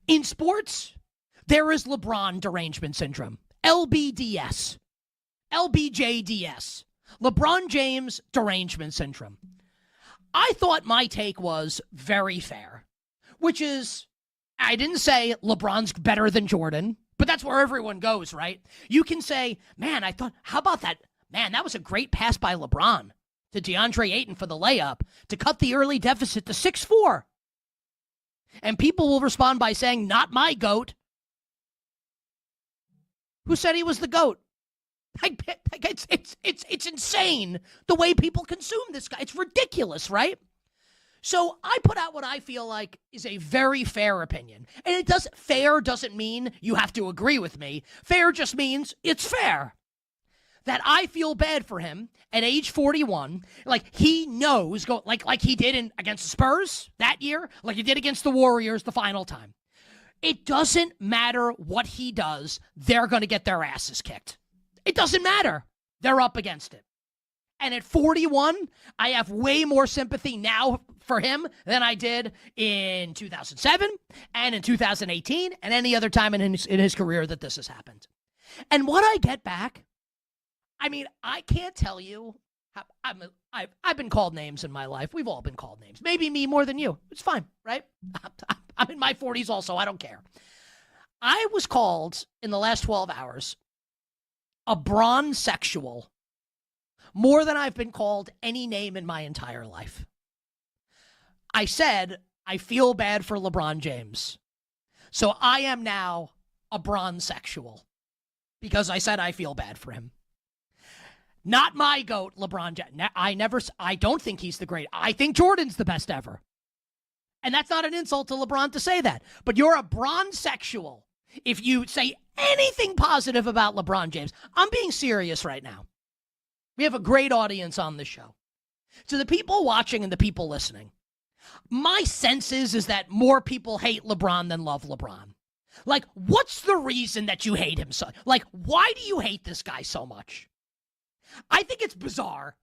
In sports, there is LeBron derangement syndrome, LBDS, LBJDS, LeBron James derangement syndrome. I thought my take was very fair, which is, I didn't say LeBron's better than Jordan, but that's where everyone goes, right? You can say, man, how about that? Man, that was a great pass by LeBron to DeAndre Ayton for the layup to cut the early deficit to 6-4. And people will respond by saying, not my GOAT. Who said he was the GOAT? It's insane the way people consume this guy. It's ridiculous, right? So I put out what I feel like is a very fair opinion. And fair doesn't mean you have to agree with me. Fair just means it's fair. That I feel bad for him at age 41, like he knows, like he did against the Spurs that year, like he did against the Warriors the final time. It doesn't matter what he does, they're going to get their asses kicked. It doesn't matter. They're up against it. And at 41, I have way more sympathy now for him than I did in 2007 and in 2018 and any other time in his career that this has happened. And what I get back, I can't tell you. I've been called names in my life. We've all been called names. Maybe me more than you. It's fine, right? I'm in my 40s also. I don't care. I was called in the last 12 hours a bronzexual more than I've been called any name in my entire life. I said, I feel bad for LeBron James. So I am now a bronzexual because I said I feel bad for him. Not my GOAT, LeBron James. I don't think he's the great. I think Jordan's the best ever. And that's not an insult to LeBron to say that. But you're a bronzexual if you say anything positive about LeBron James. I'm being serious right now. We have a great audience on this show. To the people watching and the people listening, my sense is that more people hate LeBron than love LeBron. Like, what's the reason that you hate him so? Like, why do you hate this guy so much? I think it's bizarre.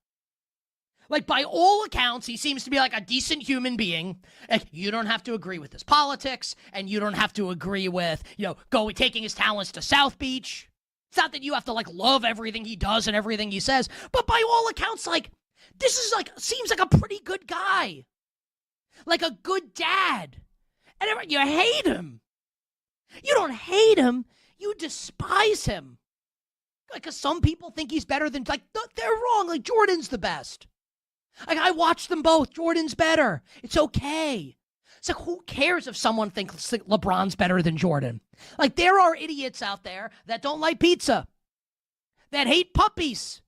Like, by all accounts, he seems to be like a decent human being. Like, you don't have to agree with his politics, and you don't have to agree with, taking his talents to South Beach. It's not that you have to like love everything he does and everything he says, but by all accounts, like this is like seems like a pretty good guy, like a good dad, and you hate him. You don't hate him, you despise him. Like, cause some people think he's better than like they're wrong. Like Jordan's the best. Like I watched them both. Jordan's better. It's okay. It's like, who cares if someone thinks LeBron's better than Jordan? Like, there are idiots out there that don't like pizza, that hate puppies.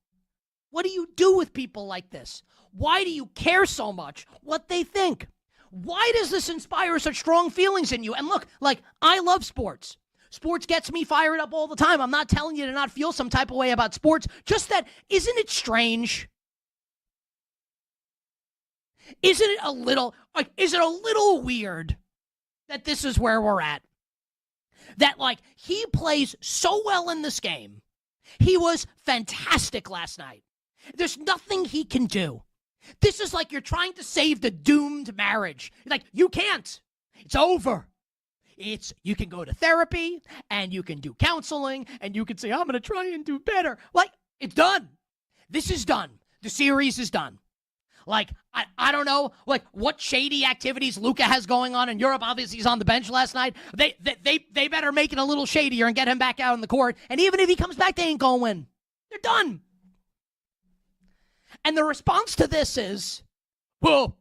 What do you do with people like this? Why do you care so much what they think? Why does this inspire such strong feelings in you? And look, like, I love sports. Sports gets me fired up all the time. I'm not telling you to not feel some type of way about sports. Just that, isn't it strange? Isn't it a little, like, is it a little weird that this is where we're at? That, like, he plays so well in this game. He was fantastic last night. There's nothing he can do. This is like you're trying to save the doomed marriage. Like, you can't. It's over. You can go to therapy, and you can do counseling, and you can say, I'm going to try and do better. Like, it's done. This is done. The series is done. Like, I don't know, like, what shady activities Luka has going on in Europe. Obviously, he's on the bench last night. They better make it a little shadier and get him back out on the court. And even if he comes back, they ain't going to win. They're done. And the response to this is, well,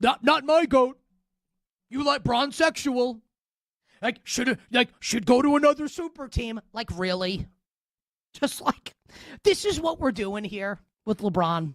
not my goat. You like bronsexual. Like, should go to another super team. Like, really? Just like, this is what we're doing here with LeBron.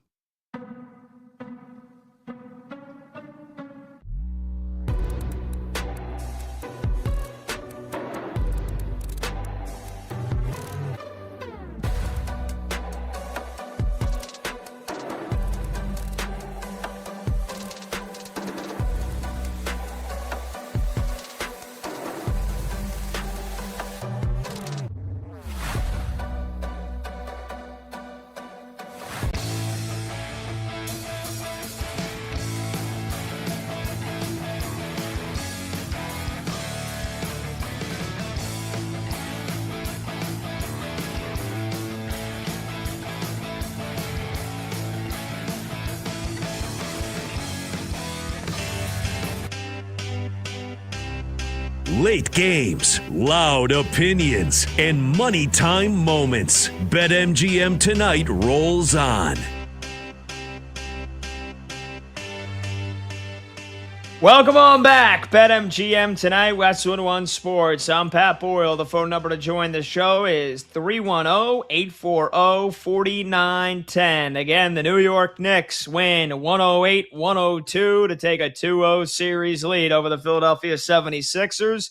Late games, loud opinions, and money time moments. BetMGM Tonight rolls on. Welcome on back. BetMGM Tonight, Westwood One Sports. I'm Pat Boyle. The phone number to join the show is 310-840-4910. Again, the New York Knicks win 108-102 to take a 2-0 series lead over the Philadelphia 76ers.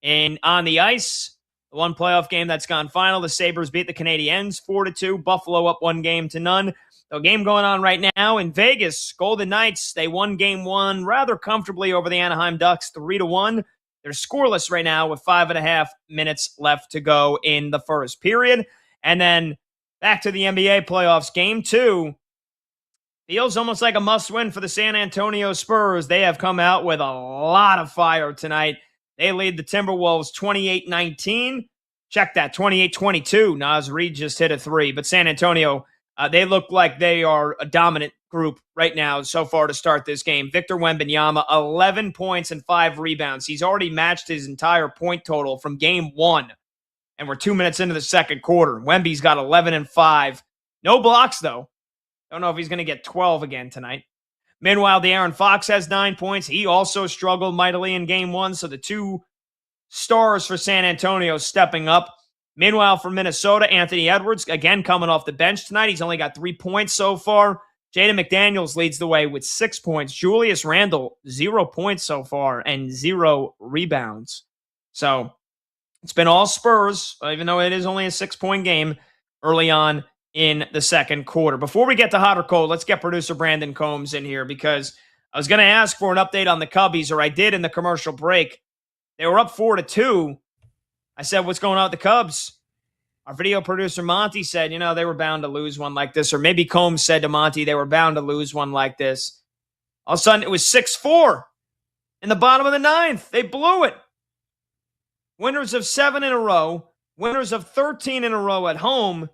And on the ice, the one playoff game that's gone final, the Sabres beat the Canadiens 4-2. Buffalo up 1-0. The game going on right now in Vegas, Golden Knights, they won game one rather comfortably over the Anaheim Ducks 3-1. They're scoreless right now with 5.5 minutes left to go in the first period. And then back to the NBA playoffs, game two. Feels almost like a must-win for the San Antonio Spurs. They have come out with a lot of fire tonight. They lead the Timberwolves 28-19. Check that, 28-22. Naz Reid just hit a three, but San Antonio, they look like they are a dominant group right now so far to start this game. Victor Wembanyama, 11 points and 5 rebounds. He's already matched his entire point total from game one, and we're 2 minutes into the second quarter. Wemby's got 11 and 5. No blocks, though. Don't know if he's going to get 12 again tonight. Meanwhile, De'Aaron Fox has 9 points. He also struggled mightily in game one, so the two stars for San Antonio stepping up. Meanwhile, for Minnesota, Anthony Edwards, again coming off the bench tonight. He's only got 3 points so far. Jaden McDaniels leads the way with 6 points. Julius Randle, 0 points so far and 0 rebounds. So it's been all Spurs, even though it is only a 6-point game early on in the second quarter. Before we get to hot or cold, let's get producer Brandon Combs in here because I was going to ask for an update on the Cubbies, or I did in the commercial break. They were up 4-2. I said, what's going on with the Cubs? Our video producer, Monty, said, they were bound to lose one like this. Or maybe Combs said to Monty they were bound to lose one like this. All of a sudden, it was 6-4 in the bottom of the ninth. They blew it. Winners of 7 in a row. winners of 13 in a row at home.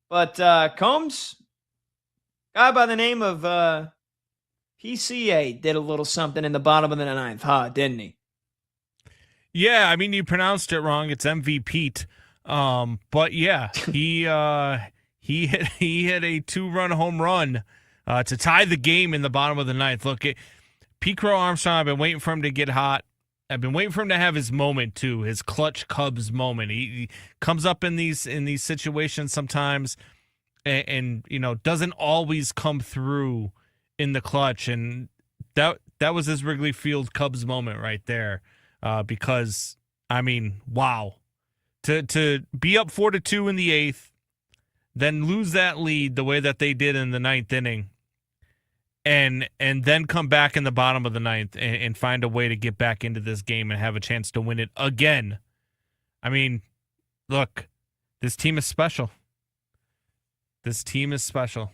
But Combs, guy by the name of PCA, did a little something in the bottom of the ninth, didn't he? Yeah, I mean, you pronounced it wrong. It's MVP. But yeah, he hit a 2-run home run to tie the game in the bottom of the ninth. Look, Pete Crow Armstrong, I've been waiting for him to get hot. I've been waiting for him to have his moment too, his clutch Cubs moment. He comes up in these situations sometimes, and doesn't always come through in the clutch. And that was his Wrigley Field Cubs moment right there. Because I mean, wow, to be up 4-2 in the eighth, then lose that lead the way that they did in the ninth inning, and then come back in the bottom of the ninth and find a way to get back into this game and have a chance to win it again. I mean, look, this team is special. This team is special.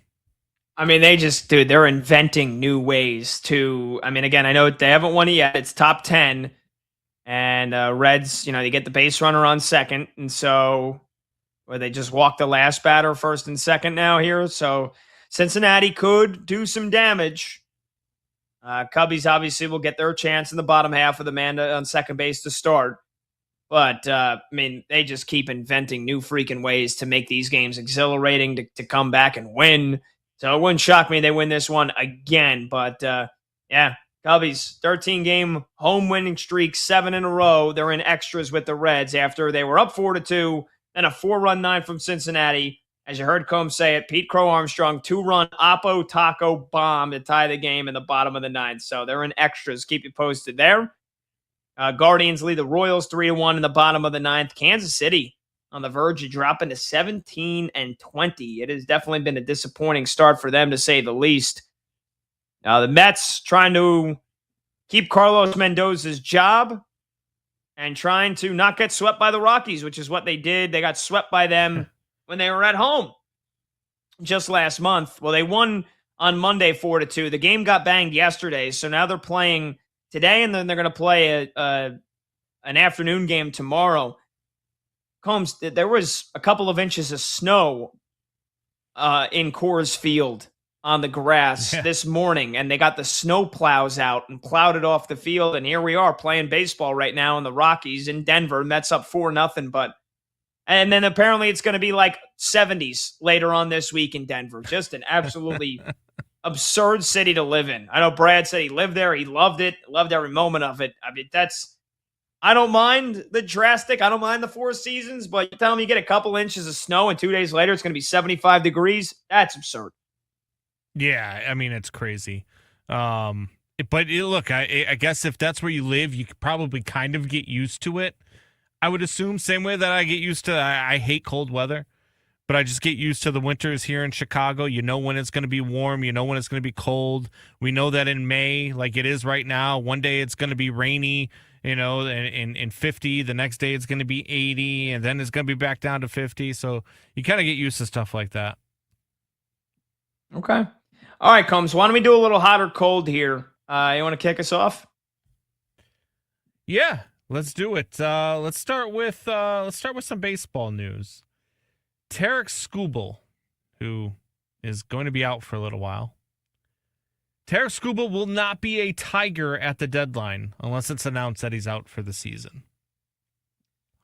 I mean, they're inventing new ways to, I mean, again, I know they haven't won it yet. It's top 10. And Reds, they get the base runner on second. And so, where they just walk the last batter first and second now here. So, Cincinnati could do some damage. Cubbies obviously will get their chance in the bottom half with Amanda on second base to start. But, I mean, they just keep inventing new freaking ways to make these games exhilarating to come back and win. So, it wouldn't shock me they win this one again. But, yeah. Cubbies, 13-game home winning streak, 7 in a row. They're in extras with the Reds after they were up 4-2, then a 4-run 9 from Cincinnati. As you heard Combs say it, Pete Crow Armstrong, 2-run Oppo Taco bomb to tie the game in the bottom of the ninth. So they're in extras. Keep you posted there. Guardians lead the Royals 3-1 in the bottom of the ninth. Kansas City on the verge of dropping to 17-20. It has definitely been a disappointing start for them, to say the least. The Mets trying to keep Carlos Mendoza's job and trying to not get swept by the Rockies, which is what they did. They got swept by them when they were at home just last month. Well, they won on Monday 4-2. The game got banged yesterday, so now they're playing today, and then they're going to play an afternoon game tomorrow. Combs, there was a couple of inches of snow in Coors Field on the grass this morning, and they got the snow plows out and plowed it off the field. And here we are playing baseball right now in the Rockies in Denver. Mets up 4-0, and then apparently it's going to be like 70s later on this week in Denver. Just an absolutely absurd city to live in. I know Brad said he lived there. He loved it. Loved every moment of it. I mean, I don't mind the drastic. I don't mind the 4 seasons, but you tell me you get a couple inches of snow and 2 days later it's going to be 75 degrees. That's absurd. Yeah, I mean, it's crazy. But look, I guess if that's where you live, you could probably kind of get used to it. I would assume same way that I get used to, I hate cold weather, but I just get used to the winters here in Chicago. You know when it's going to be warm. You know when it's going to be cold. We know that in May, like it is right now, one day it's going to be rainy, in 50. The next day it's going to be 80, and then it's going to be back down to 50. So you kind of get used to stuff like that. Okay. All right, Combs, why don't we do a little hot or cold here? You want to kick us off? Yeah, let's do it. Let's start with some baseball news. Tarek Skubal, who is going to be out for a little while. Tarek Skubal will not be a Tiger at the deadline unless it's announced that he's out for the season.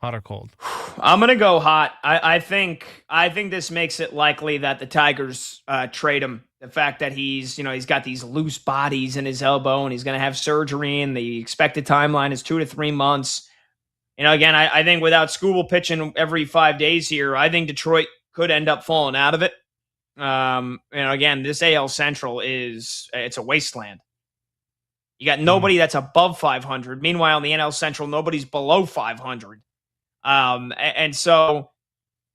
Hot or cold? I'm gonna go hot. I think this makes it likely that the Tigers trade him. The fact that he's got these loose bodies in his elbow and he's going to have surgery, and the expected timeline is 2 to 3 months. Again, I think without Skubal pitching every 5 days here, I think Detroit could end up falling out of it. Again, this AL Central it's a wasteland. You got nobody that's above 500. Meanwhile, in the NL Central, nobody's below 500. And so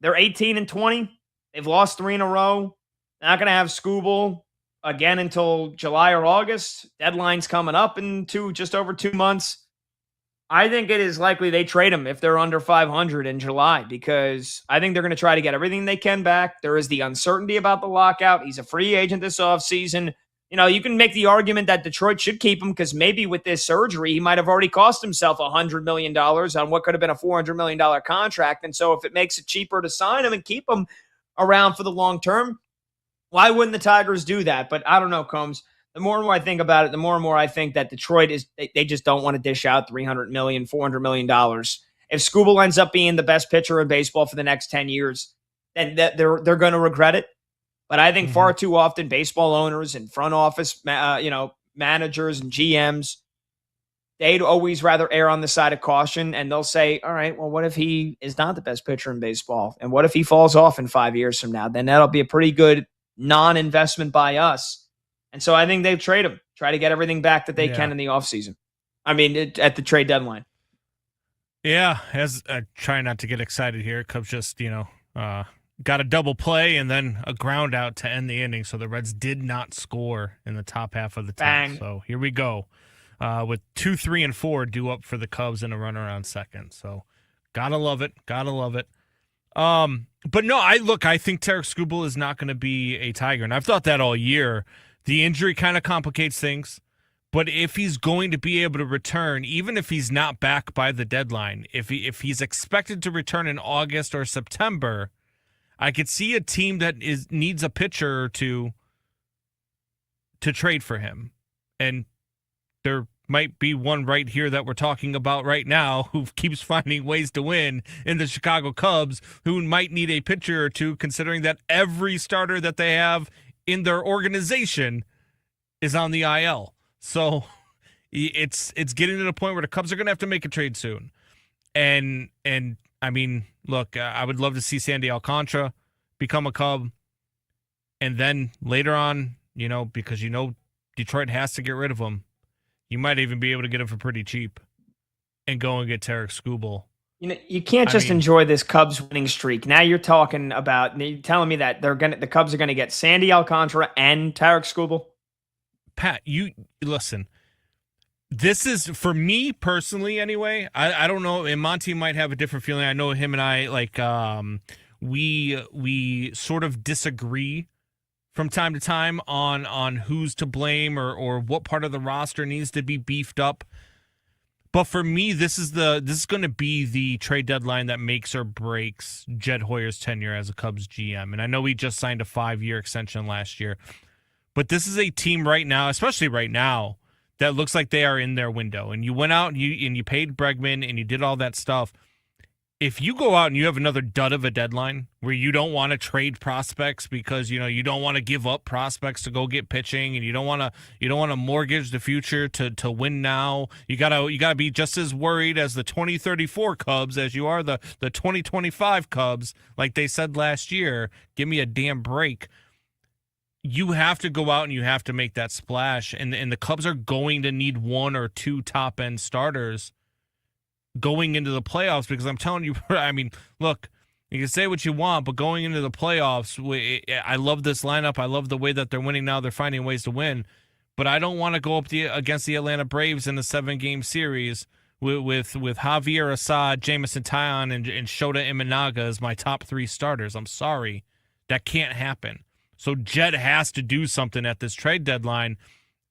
they're 18-20. They've lost 3 in a row. Not going to have Skubal again until July or August. Deadline's coming up in just over 2 months. I think it is likely they trade him if they're under 500 in July, because I think they're going to try to get everything they can back. There is the uncertainty about the lockout. He's a free agent this offseason. You can make the argument that Detroit should keep him because maybe with this surgery, he might have already cost himself $100 million on what could have been a $400 million contract. And so if it makes it cheaper to sign him and keep him around for the long term, why wouldn't the Tigers do that? But I don't know, Combs. The more and more I think about it, the more and more I think that Detroit they just don't want to dish out $300 million, $400 million. If Skubal ends up being the best pitcher in baseball for the next 10 years, then they're going to regret it. But I think far too often baseball owners and front office, managers and GMs, they'd always rather err on the side of caution. And they'll say, all right, well, what if he is not the best pitcher in baseball? And what if he falls off in 5 years from now? Then that'll be a pretty good non-investment by us. And so I think they trade him, try to get everything back that they can in the offseason. I mean, at the trade deadline. Yeah, as I try not to get excited here, Cubs just, got a double play and then a ground out to end the inning. So the Reds did not score in the top half of the 10th. So here we go with 2, 3, and 4 due up for the Cubs and a runner on second. So gotta love it. Gotta love it. But no, I think Tarek Skubal is not going to be a Tiger. And I've thought that all year. The injury kind of complicates things. But if he's going to be able to return, even if he's not back by the deadline, if he's expected to return in August or September, I could see a team that needs a pitcher or two to trade for him. And there might be one right here that we're talking about right now who keeps finding ways to win in the Chicago Cubs, who might need a pitcher or two, considering that every starter that they have in their organization is on the IL. So it's getting to the point where the Cubs are going to have to make a trade soon. And I mean, look, I would love to see Sandy Alcantara become a Cub. And then later on, because Detroit has to get rid of him, you might even be able to get him for pretty cheap and go and get Tarek Skubal. You can't just enjoy this Cubs winning streak. Now you're telling me that the Cubs are going to get Sandy Alcantara and Tarek Skubal. Pat, you listen. This is, for me personally anyway, I don't know, and Monty might have a different feeling. I know him and I, we sort of disagree from time to time on who's to blame or what part of the roster needs to be beefed up. But for me, this is going to be the trade deadline that makes or breaks Jed Hoyer's tenure as a Cubs GM. And I know he just signed a 5-year extension last year. But this is a team right now, especially right now, that looks like they are in their window. And you went out and you paid Bregman and you did all that stuff. If you go out and you have another dud of a deadline where you don't want to trade prospects because you don't want to give up prospects to go get pitching, and you don't want to mortgage the future to win now, you gotta be just as worried as the 2034 Cubs as you are the 2025 Cubs, like they said last year. Give me a damn break. You have to go out and you have to make that splash, and the Cubs are going to need 1 or 2 top end starters going into the playoffs, because I'm telling you, I mean, look, you can say what you want, but going into the playoffs, I love this lineup. I love the way that they're winning now. They're finding ways to win, but I don't want to go up against the Atlanta Braves in a 7-game series with Javier Assad, Jameson Taillon, and Shota Imanaga as my top 3 starters. I'm sorry. That can't happen. So Jed has to do something at this trade deadline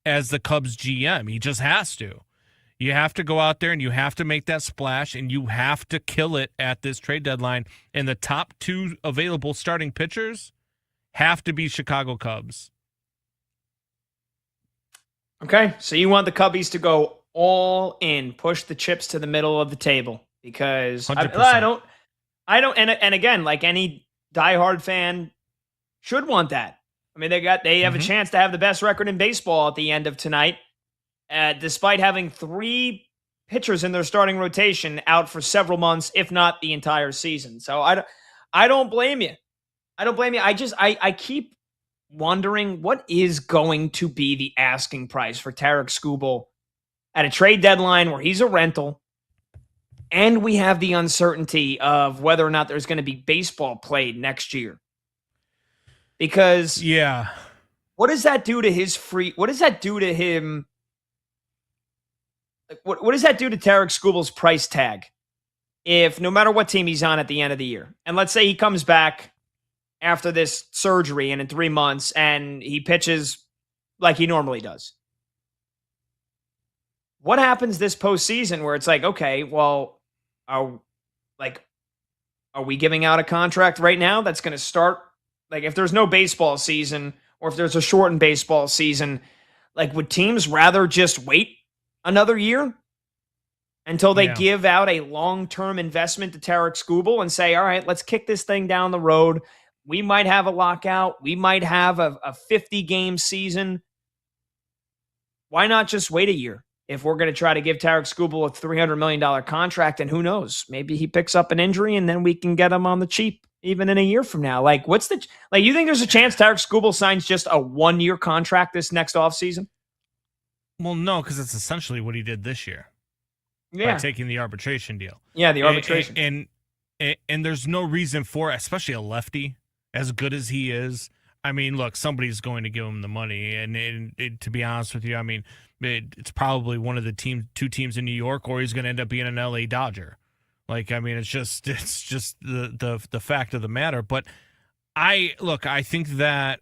as the Cubs GM. He just has to. You have to go out there and you have to make that splash, and you have to kill it at this trade deadline. And the top 2 available starting pitchers have to be Chicago Cubs. Okay, so you want the Cubbies to go all in, push the chips to the middle of the table, because I don't, and again, like any diehard fan should want that. I mean, they have a chance to have the best record in baseball at the end of tonight. Despite having 3 pitchers in their starting rotation out for several months, if not the entire season. So I don't blame you. I keep wondering what is going to be the asking price for Tarek Skubal at a trade deadline where he's a rental, and we have the uncertainty of whether or not there's going to be baseball played next year. Because what does that do to his what does that do to him? What does that do to Tarek Skubal's price tag if no matter what team he's on at the end of the year? And let's say he comes back after this surgery and in 3 months and he pitches like he normally does. What happens this postseason where it's like, okay, well, are we giving out a contract right now that's going to start? Like, if there's no baseball season or if there's a shortened baseball season, like, would teams rather just wait another year until they give out a long-term investment to Tarek Skubal and say, all right, let's kick this thing down the road. We might have a lockout. We might have a 50-game season. Why not just wait a year? If we're going to try to give Tarek Skubal a $300 million contract, and who knows, maybe he picks up an injury and then we can get him on the cheap even in a year from now. Like, you think there's a chance Tarek Skubal signs just a 1-year contract this next offseason? Well, no, because it's essentially what he did this year. Yeah. By taking the arbitration deal. Yeah, the arbitration. And there's no reason for it, especially a lefty, as good as he is. I mean, look, somebody's going to give him the money. And to be honest with you, I mean, it's probably one of the two teams in New York, or he's going to end up being an LA Dodger. Like, I mean, it's just the fact of the matter. But I think that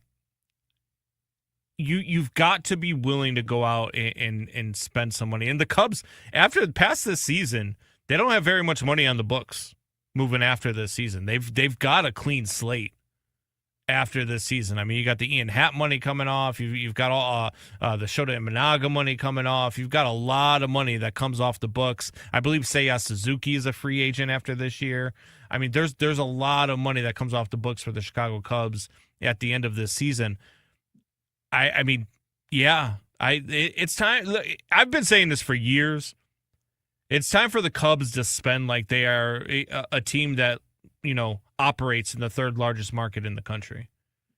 you've got to be willing to go out and spend some money. And the Cubs, past this season, they don't have very much money on the books moving after this season. They've got a clean slate after this season. I mean, you got the Ian Happ money coming off. You've got all the Shota Imanaga money coming off. You've got a lot of money that comes off the books. I believe Seiya Suzuki is a free agent after this year. I mean, there's a lot of money that comes off the books for the Chicago Cubs at the end of this season. I mean, yeah, it's time. Look, I've been saying this for years. It's time for the Cubs to spend like they are a team that, operates in the third largest market in the country,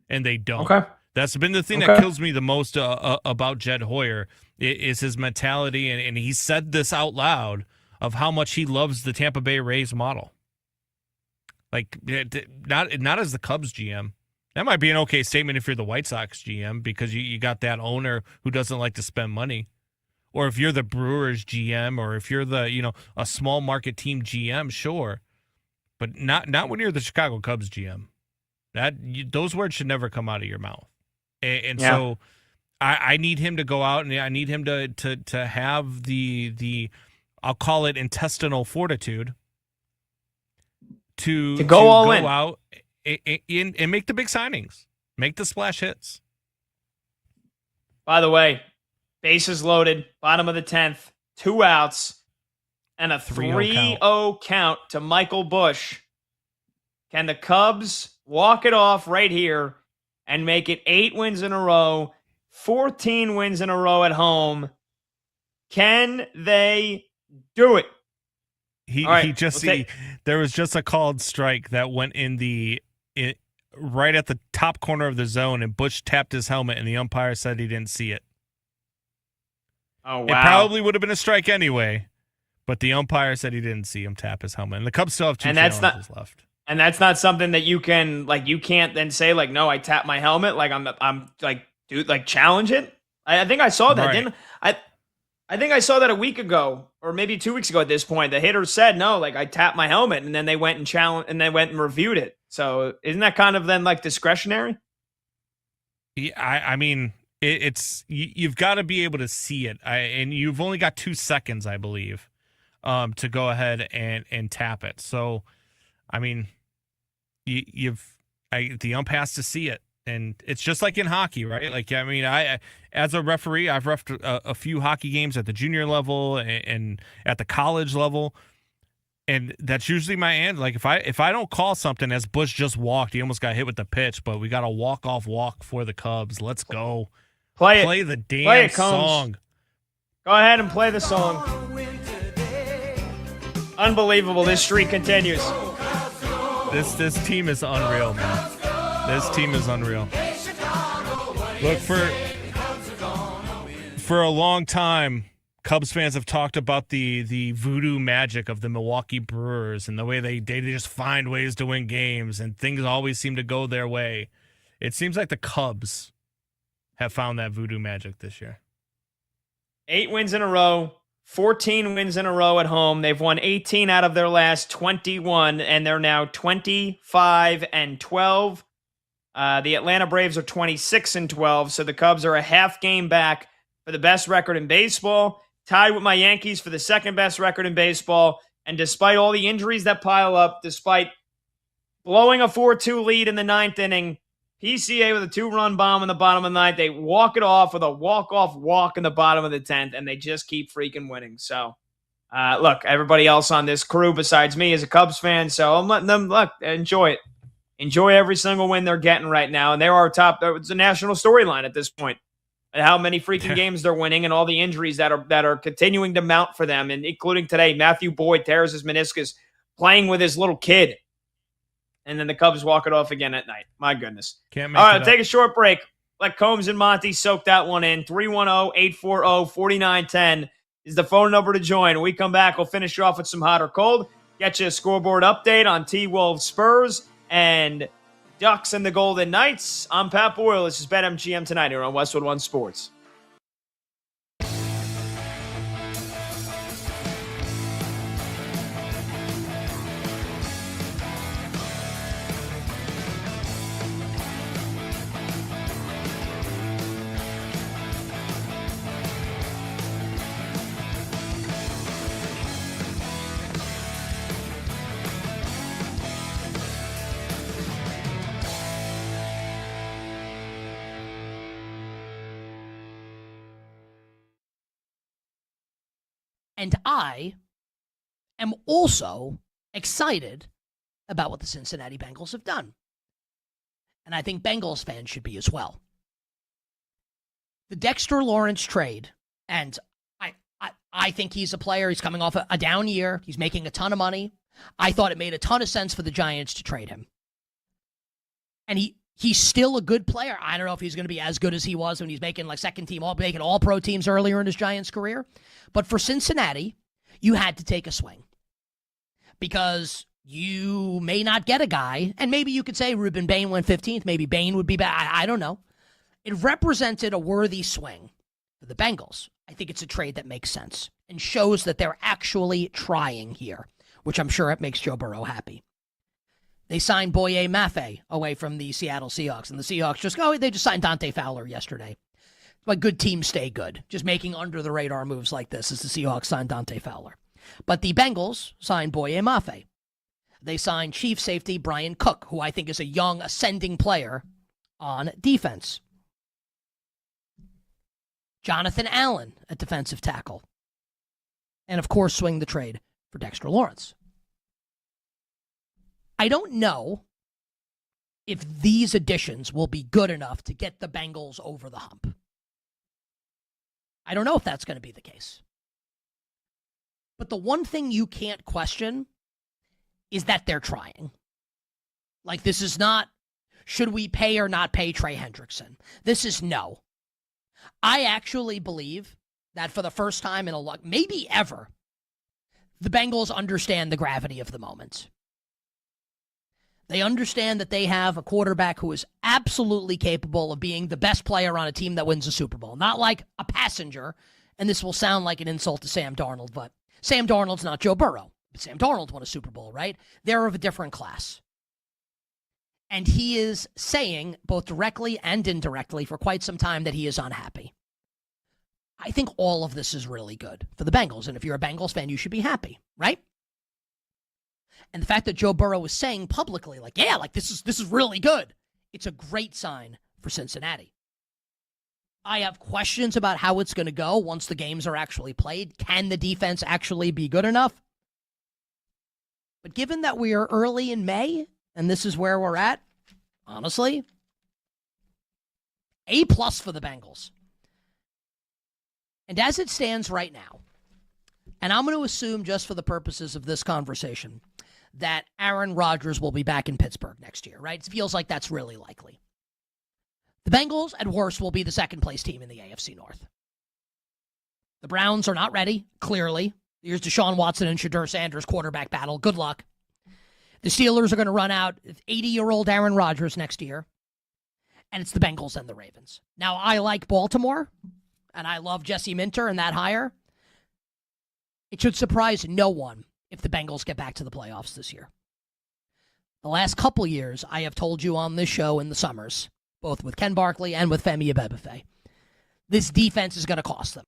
and they don't. Okay. That's been the thing that kills me the most about Jed Hoyer is his mentality, and he said this out loud of how much he loves the Tampa Bay Rays model. Like, not as the Cubs GM. That might be an okay statement if you're the White Sox GM, because you got that owner who doesn't like to spend money. Or if you're the Brewers GM, or if you're the, a small market team GM, sure. But not when you're the Chicago Cubs GM. Those words should never come out of your mouth. And so I need him to go out, and I need him to have the I'll call it intestinal fortitude to go out and make the big signings, make the splash hits. By the way, bases loaded, bottom of the 10th, 2 outs, and a 3-0 count to Michael Busch. Can the Cubs walk it off right here and make it 8 wins in a row, 14 wins in a row at home? Can they do it? There was just a called strike that went right at the top corner of the zone, and Busch tapped his helmet, and the umpire said he didn't see it. Oh, wow. It probably would have been a strike anyway, but the umpire said he didn't see him tap his helmet. And the Cubs still have 2 challenges left. And that's not something that you can, you can't then say, no, I tapped my helmet. I'm dude, challenge it. I think I saw that, right. didn't I? I think I saw that a week ago, or maybe 2 weeks ago at this point. The hitter said, no, I tapped my helmet, and then they went and challenged, and they went and reviewed it. So isn't that kind of then discretionary? Yeah, I mean, you've got to be able to see it, and you've only got 2 seconds, I believe, to go ahead and tap it. So, I mean, the ump has to see it, and it's just like in hockey, right? I as a referee, I've reffed a few hockey games at the junior level and at the college level. And that's usually my end. If I don't call something, as Busch just walked, he almost got hit with the pitch, but we got a walk for the Cubs. Let's go. Play the damn song. Go ahead and play the song. Unbelievable. This streak continues. This team is unreal, man. This team is unreal. Look, for a long time, Cubs fans have talked about the voodoo magic of the Milwaukee Brewers and the way they just find ways to win games, and things always seem to go their way. It seems like the Cubs have found that voodoo magic this year. 8 wins in a row, 14 wins in a row at home. They've won 18 out of their last 21, and they're now 25-12 The Atlanta Braves are 26-12, so the Cubs are a half game back for the best record in baseball, tied with my Yankees for the second best record in baseball. And despite all the injuries that pile up, despite blowing a 4-2 lead in the ninth inning, PCA with a 2-run bomb in the bottom of the ninth, they walk it off with a walk-off walk in the bottom of the 10th, and they just keep freaking winning. So, look, everybody else on this crew besides me is a Cubs fan, so I'm letting them, enjoy it. Enjoy every single win they're getting right now, and they're our top. It's a national storyline at this point. And how many freaking games they're winning, and all the injuries that are continuing to mount for them, and including today, Matthew Boyd tears his meniscus playing with his little kid, and then the Cubs walk it off again at night. My goodness! Can't make all it right, up. take a short break. Let Combs and Monty soak that one in. 310-840-4910 is the phone number to join. When we come back, we'll finish you off with some hot or cold. Get you a scoreboard update on T-Wolves Spurs and Ducks and the Golden Knights. I'm Pat Boyle. This is BetMGM Tonight here on Westwood One Sports. And I am also excited about what the Cincinnati Bengals have done. And I think Bengals fans should be as well. The Dexter Lawrence trade, and I think he's a player. He's coming off a down year. He's making a ton of money. I thought it made a ton of sense for the Giants to trade him. And he's still a good player. I don't know if he's going to be as good as he was when he's making like second team, making all pro teams earlier in his Giants career. But for Cincinnati, you had to take a swing because you may not get a guy. And maybe you could say Ruben Bain went 15th. Maybe Bain would be back. I don't know. It represented a worthy swing for the Bengals. I think it's a trade that makes sense and shows that they're actually trying here, which I'm sure it makes Joe Burrow happy. They signed Boye Mafe away from the Seattle Seahawks, and the Seahawks they just signed Dante Fowler yesterday. Like good teams stay good. Just making under-the-radar moves like this as the Seahawks signed Dante Fowler. But the Bengals signed Boye Mafe. They signed Chief Safety Brian Cook, who I think is a young, ascending player on defense. Jonathan Allen at defensive tackle. And, of course, swing the trade for Dexter Lawrence. I don't know if these additions will be good enough to get the Bengals over the hump. I don't know if that's going to be the case. But the one thing you can't question is that they're trying. Like, this is not, should we pay or not pay Trey Hendrickson? This is no. I actually believe that for the first time in maybe ever, the Bengals understand the gravity of the moment. They understand that they have a quarterback who is absolutely capable of being the best player on a team that wins a Super Bowl. Not like a passenger, and this will sound like an insult to Sam Darnold, but Sam Darnold's not Joe Burrow. But Sam Darnold won a Super Bowl, right? They're of a different class. And he is saying, both directly and indirectly for quite some time, that he is unhappy. I think all of this is really good for the Bengals, and if you're a Bengals fan, you should be happy, right? And the fact that Joe Burrow is saying publicly, this is really good. It's a great sign for Cincinnati. I have questions about how it's going to go once the games are actually played. Can the defense actually be good enough? But given that we are early in May, and this is where we're at, honestly, A+ for the Bengals. And as it stands right now, and I'm going to assume just for the purposes of this conversation, that Aaron Rodgers will be back in Pittsburgh next year, right? It feels like that's really likely. The Bengals, at worst, will be the second-place team in the AFC North. The Browns are not ready, clearly. Here's Deshaun Watson and Shadur Sanders quarterback battle. Good luck. The Steelers are going to run out 80-year-old Aaron Rodgers next year. And it's the Bengals and the Ravens. Now, I like Baltimore, and I love Jesse Minter and that hire. It should surprise no one if the Bengals get back to the playoffs this year. The last couple years, I have told you on this show in the summers, both with Ken Barkley and with Femi Abebefe, this defense is going to cost them.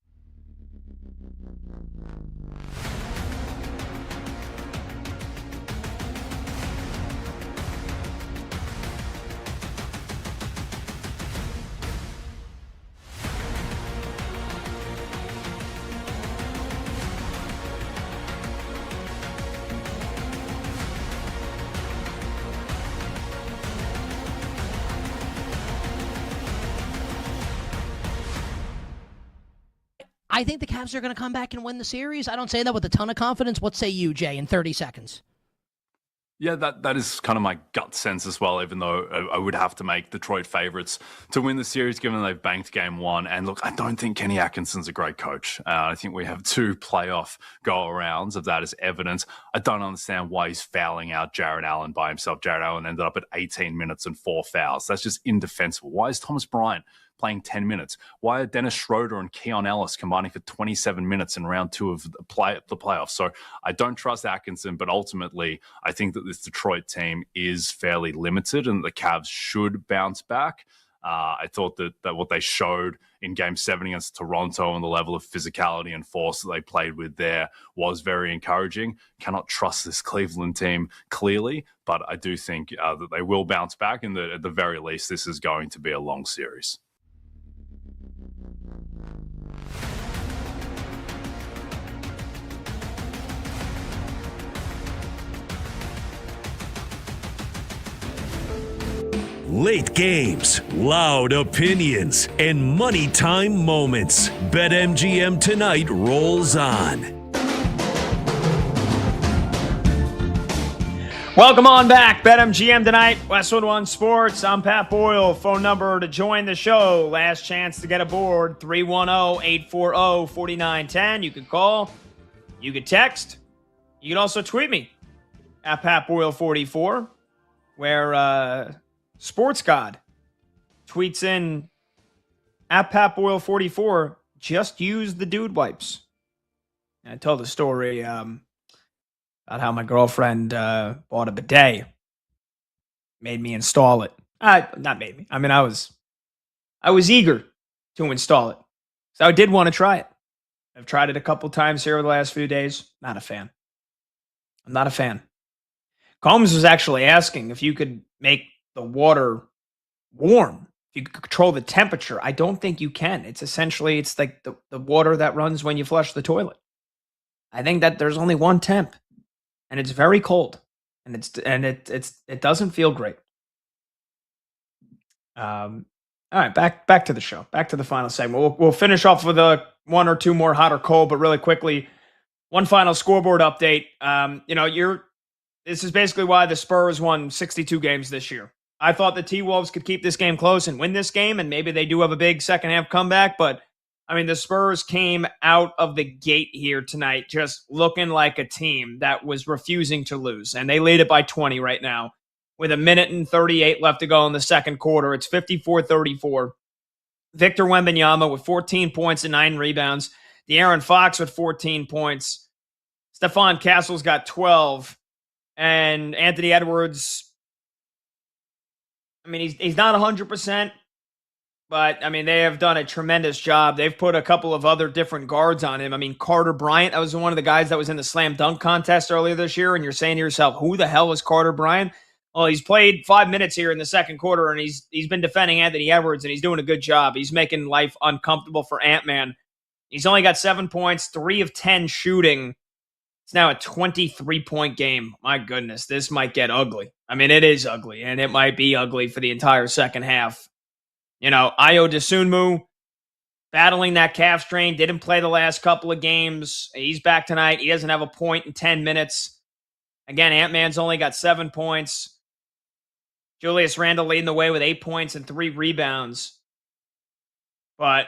I think the Cavs are going to come back and win the series. I don't say that with a ton of confidence. What say you, Jay, in 30 seconds? Yeah, that is kind of my gut sense as well, even though I would have to make Detroit favorites to win the series given they've banked game one. And look, I don't think Kenny Atkinson's a great coach. I think we have 2 playoff go-arounds of that as evidence. I don't understand why he's fouling out Jared Allen by himself. Jared Allen ended up at 18 minutes and 4 fouls. That's just indefensible. Why is Thomas Bryant playing 10 minutes? Why are Dennis Schroeder and Keon Ellis combining for 27 minutes in round 2 of the playoffs? So I don't trust Atkinson, but ultimately I think that this Detroit team is fairly limited and the Cavs should bounce back. I thought that what they showed in Game 7 against Toronto and the level of physicality and force that they played with there was very encouraging. Cannot trust this Cleveland team clearly, but I do think that they will bounce back, and that at the very least this is going to be a long series. Late games, loud opinions, and money time moments. BetMGM Tonight rolls on. Welcome on back. BetMGM Tonight, Westwood One Sports. I'm Pat Boyle. Phone number to join the show. Last chance to get aboard, 310-840-4910. You could call, you could text, you could also tweet me at PatBoyle44, where Sports God tweets in at PatBoyle44, just use the dude wipes. And I told the story about how my girlfriend bought a bidet, made me install it. Not made me. I mean, I was eager to install it. So I did want to try it. I've tried it a couple times here over the last few days. Not a fan. I'm not a fan. Combs was actually asking if you could make the water warm, if you could control the temperature. I don't think you can. It's like the water that runs when you flush the toilet. I think that there's only one temp, and it's very cold, and it doesn't feel great. All right, back to the show, back to the final segment. We'll finish off with one or two more hot or cold, but really quickly, one final scoreboard update. This is basically why the Spurs won 62 games this year. I thought the T-Wolves could keep this game close and win this game, and maybe they do have a big second half comeback, but I mean, the Spurs came out of the gate here tonight just looking like a team that was refusing to lose, and they lead it by 20 right now with 1:38 left to go in the second quarter. It's 54-34. Victor Wembanyama with 14 points and 9 rebounds. De'Aaron Fox with 14 points. Stephon Castle's got 12. And Anthony Edwards, I mean, he's not 100%, but, I mean, they have done a tremendous job. They've put a couple of other different guards on him. I mean, Carter Bryant, that was one of the guys that was in the slam dunk contest earlier this year, and you're saying to yourself, who the hell is Carter Bryant? Well, he's played 5 minutes here in the second quarter, and he's been defending Anthony Edwards, and he's doing a good job. He's making life uncomfortable for Ant-Man. He's only got 7 points, 3 of 10 shooting. It's now a 23-point game. My goodness, this might get ugly. I mean, it is ugly, and it might be ugly for the entire second half. You know, Ayo Dosunmu battling that calf strain, didn't play the last couple of games. He's back tonight. He doesn't have a point in 10 minutes. Again, Ant-Man's only got 7 points. Julius Randle leading the way with 8 points and 3 rebounds. But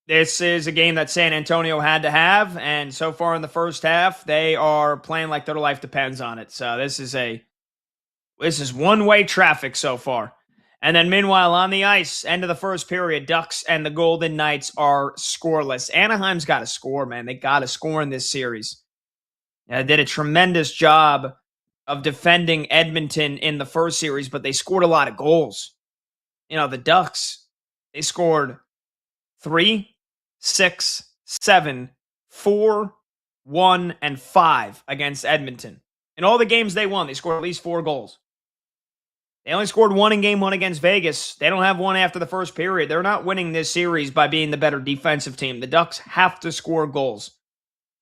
this is a game that San Antonio had to have, and so far in the first half, they are playing like their life depends on it. So this is one-way traffic so far. And then meanwhile, on the ice, end of the first period, Ducks and the Golden Knights are scoreless. Anaheim's got to score, man. They got to score in this series. They did a tremendous job of defending Edmonton in the first series, but they scored a lot of goals. The Ducks, they scored 3, 6, 7, 4, 1, and 5 against Edmonton. In all the games they won, they scored at least 4 goals. They only scored 1 in game 1 against Vegas. They don't have 1 after the first period. They're not winning this series by being the better defensive team. The Ducks have to score goals.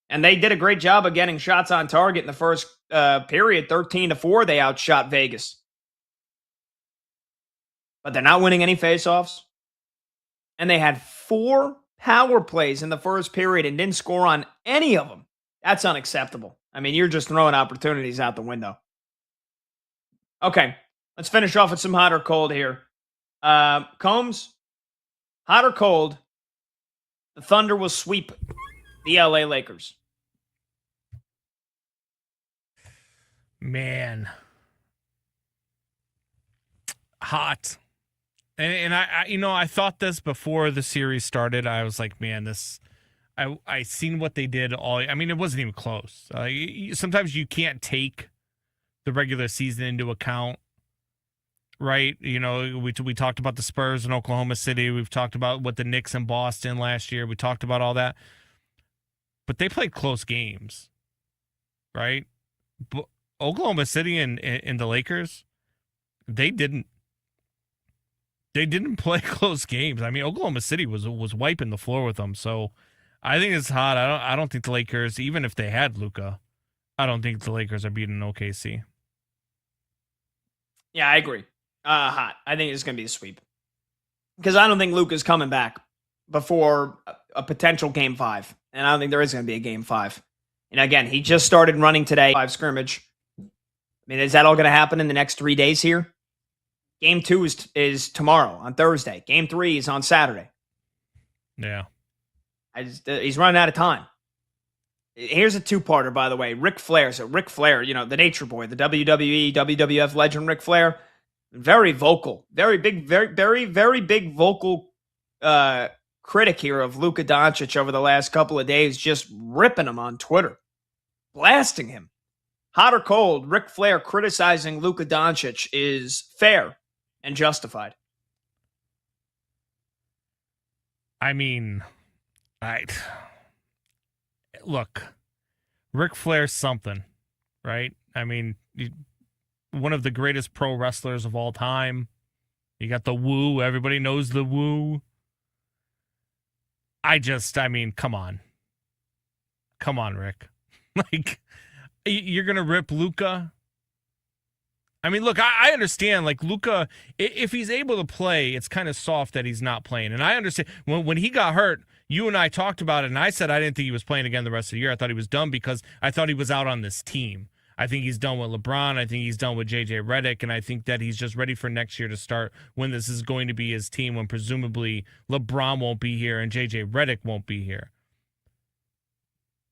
And they did a great job of getting shots on target in the first period. 13-4, they outshot Vegas. But they're not winning any faceoffs. And they had 4 power plays in the first period and didn't score on any of them. That's unacceptable. I mean, you're just throwing opportunities out the window. Okay, let's finish off with some hot or cold here. Combs, hot or cold, the Thunder will sweep the LA Lakers. Man. Hot. And I thought this before the series started. I was like, man, I seen what they did all. I mean, it wasn't even close. Sometimes you can't take the regular season into account, right? We talked about the Spurs in Oklahoma City. We've talked about what the Knicks in Boston last year. We talked about all that, but they played close games, right? But Oklahoma City and the Lakers, they didn't play close games. I mean, Oklahoma City was wiping the floor with them. So I think it's hot. I don't think the Lakers, even if they had Luka, I don't think the Lakers are beating OKC. Yeah, I agree. Hot. I think it's going to be a sweep. Because I don't think Luka's coming back before a potential Game 5. And I don't think there is going to be a Game 5. And again, he just started running today, 5 scrimmage. I mean, is that all going to happen in the next 3 days here? Game 2 is tomorrow on Thursday. Game 3 is on Saturday. Yeah. He's running out of time. Here's a 2-parter, by the way. Ric Flair. So Ric Flair, the Nature Boy, the WWE, WWF legend Ric Flair, very vocal, very big, very, very, very big vocal critic here of Luka Doncic over the last couple of days, just ripping him on Twitter, blasting him. Hot or cold, Ric Flair criticizing Luka Doncic is fair and justified. I mean, look, Ric Flair's something, right? I mean, one of the greatest pro wrestlers of all time. You got the woo. Everybody knows the woo. I mean, come on. Come on, Rick. You're going to rip Luka? I mean, look, I understand, Luka, if he's able to play, it's kind of soft that he's not playing. And I understand, when he got hurt, you and I talked about it, and I said I didn't think he was playing again the rest of the year. I thought he was done because I thought he was out on this team. I think he's done with LeBron. I think he's done with J.J. Redick, and I think that he's just ready for next year to start when this is going to be his team, when presumably LeBron won't be here and J.J. Redick won't be here.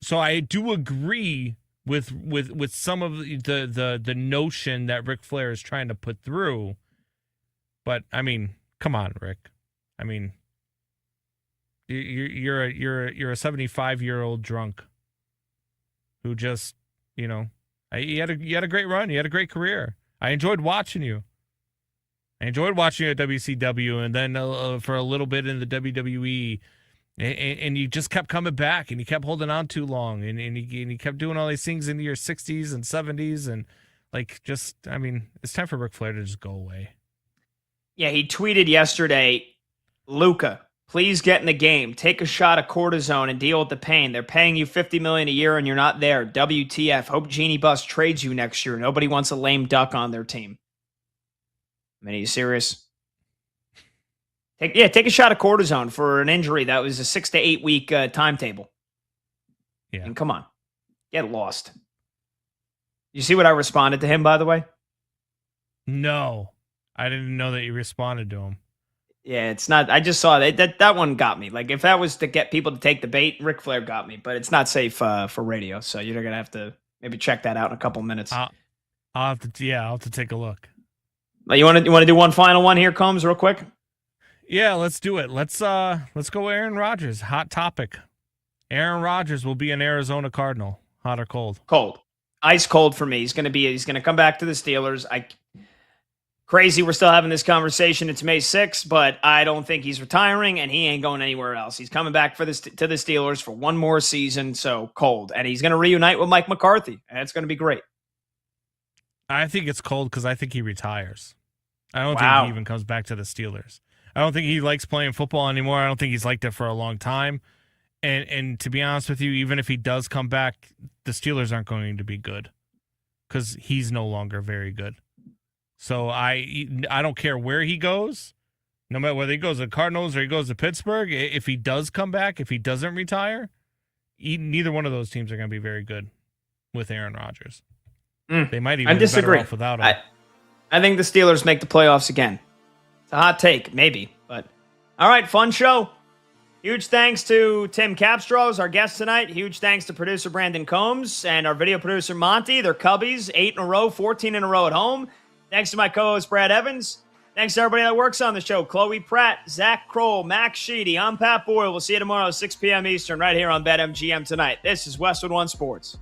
So I do agree with some of the notion that Ric Flair is trying to put through. But I mean, come on, Rick. I mean, you're a 75-year-old drunk who just, you had a great run. You had a great career. I enjoyed watching you. I enjoyed watching you at WCW and then for a little bit in the WWE. And you just kept coming back, and you kept holding on too long, and you kept doing all these things into your 60s and 70s, and it's time for Ric Flair to just go away. Yeah, he tweeted yesterday, Luka, please get in the game. Take a shot of cortisone and deal with the pain. They're paying you $50 million a year, and you're not there. WTF? Hope Jeannie Buss trades you next year. Nobody wants a lame duck on their team. I mean, are you serious? Take a shot of cortisone for an injury that was a 6 to 8 week timetable. Yeah. And come on, get lost. You see what I responded to him, by the way? No, I didn't know that you responded to him. Yeah, it's not. I just saw that one got me. If that was to get people to take the bait, Ric Flair got me. But it's not safe for radio, so you're gonna have to maybe check that out in a couple minutes. I'll have to take a look. You want to do one final one here, Combs, real quick? Yeah, let's do it. Let's go Aaron Rodgers. Hot topic. Aaron Rodgers will be an Arizona Cardinal. Hot or cold? Cold. ice cold for me. He's going to come back to the Steelers. Crazy we're still having this conversation. It's May 6th, but I don't think he's retiring, and he ain't going anywhere else. He's coming back to the Steelers for one more season, so cold. And he's going to reunite with Mike McCarthy, and it's going to be great. I think it's cold because I think he retires. I don't think he even comes back to the Steelers. I don't think he likes playing football anymore. I don't think he's liked it for a long time. And to be honest with you, even if he does come back, the Steelers aren't going to be good because he's no longer very good. So I don't care where he goes, no matter whether he goes to the Cardinals or he goes to Pittsburgh. If he does come back, if he doesn't retire, neither one of those teams are going to be very good with Aaron Rodgers. They might even be better off without him. I think the Steelers make the playoffs again. It's a hot take, maybe. But all right, fun show. Huge thanks to Tim Capstraw as our guest tonight. Huge thanks to producer Brandon Combs and our video producer Monty. They're Cubbies, 8 in a row, 14 in a row at home. Thanks to my co-host, Brad Evans. Thanks to everybody that works on the show. Chloe Pratt, Zach Kroll, Max Sheedy. I'm Pat Boyle. We'll see you tomorrow at 6 p.m. Eastern right here on BetMGM Tonight. This is Westwood One Sports.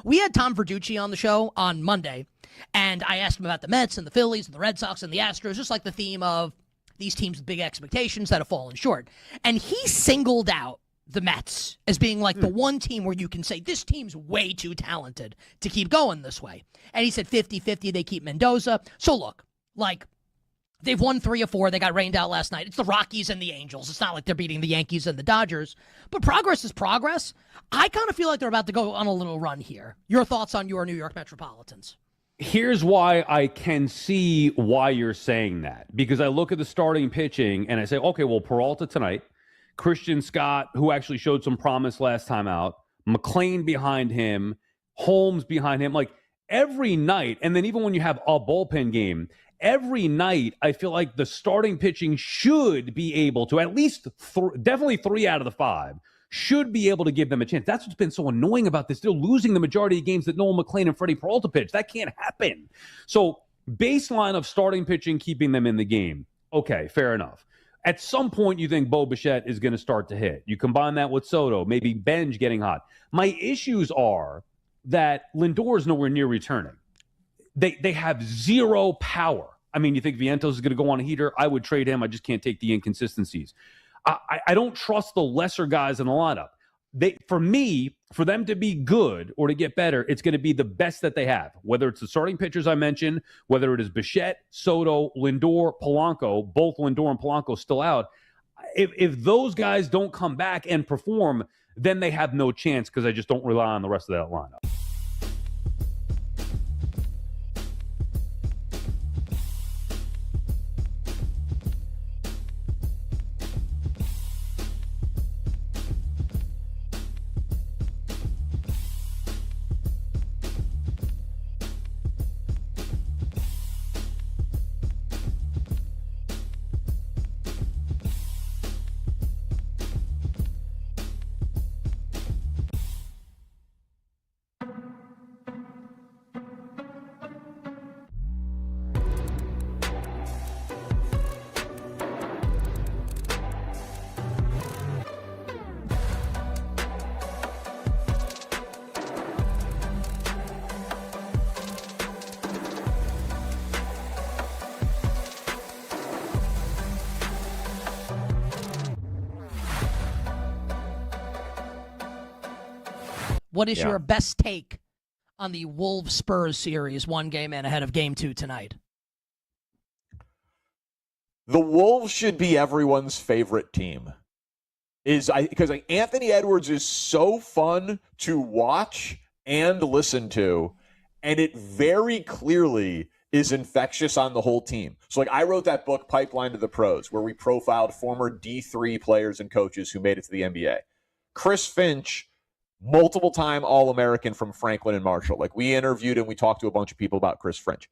We had Tom Verducci on the show on Monday, and I asked him about the Mets and the Phillies and the Red Sox and the Astros, just like the theme of these teams with big expectations that have fallen short. And he singled out the Mets as being like the one team where you can say this team's way too talented to keep going this way. And he said 50-50, they keep Mendoza. So look, like, they've won 3 or 4. They got rained out last night. It's the Rockies and the Angels. It's not like they're beating the Yankees and the Dodgers. But progress is progress. I kind of feel like they're about to go on a little run here. Your thoughts on your New York Metropolitans? Here's why I can see why you're saying that. Because I look at the starting pitching and I say, okay, well, Peralta tonight, Christian Scott, who actually showed some promise last time out, McLean behind him, Holmes behind him, like every night. And then even when you have a bullpen game, every night, I feel like the starting pitching should be able to, at least definitely 3 out of the 5, should be able to give them a chance. That's what's been so annoying about this. They're losing the majority of games that Noel McLean and Freddie Peralta pitch. That can't happen. So baseline of starting pitching, keeping them in the game. Okay, fair enough. At some point, you think Bo Bichette is going to start to hit. You combine that with Soto, maybe Benj getting hot. My issues are that Lindor is nowhere near returning. They have zero power. I mean, you think Vientos is going to go on a heater? I would trade him. I just can't take the inconsistencies. I don't trust the lesser guys in the lineup. For me, for them to be good or to get better, it's going to be the best that they have. Whether it's the starting pitchers I mentioned, whether it is Bichette, Soto, Lindor, Polanco, both Lindor and Polanco still out. If those guys don't come back and perform, then they have no chance because I just don't rely on the rest of that lineup. What is your best take on the Wolves-Spurs series, 1 game in ahead of Game 2 tonight? The Wolves should be everyone's favorite team. Because Anthony Edwards is so fun to watch and listen to, and it very clearly is infectious on the whole team. So I wrote that book, Pipeline to the Pros, where we profiled former D3 players and coaches who made it to the NBA. Chris Finch multiple time All-American from Franklin and Marshall. Like, we interviewed and we talked to a bunch of people about Chris Finch.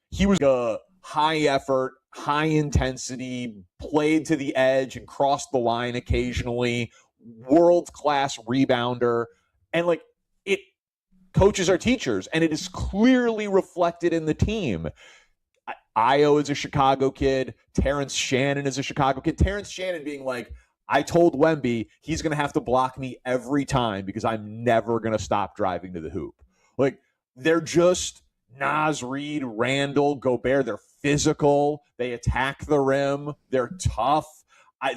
He was a high effort, high intensity, played to the edge and crossed the line occasionally, world-class rebounder. And like, it coaches are teachers, and it is clearly reflected in the team. Io is a Chicago kid. Terrence Shannon is a Chicago kid. Terrence Shannon being like, I told Wemby he's going to have to block me every time because I'm never going to stop driving to the hoop. Like, they're just Naz Reid, Randall, Gobert. They're physical. They attack the rim. They're tough.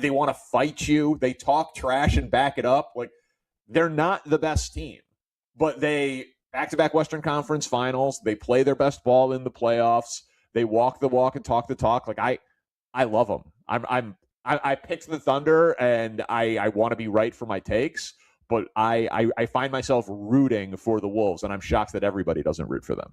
They want to fight you. They talk trash and back it up. Like, they're not the best team, but they back-to-back Western Conference Finals. They play their best ball in the playoffs. They walk the walk and talk the talk. Like, I love them. I picked the Thunder, and I want to be right for my takes, but I find myself rooting for the Wolves, and I'm shocked that everybody doesn't root for them.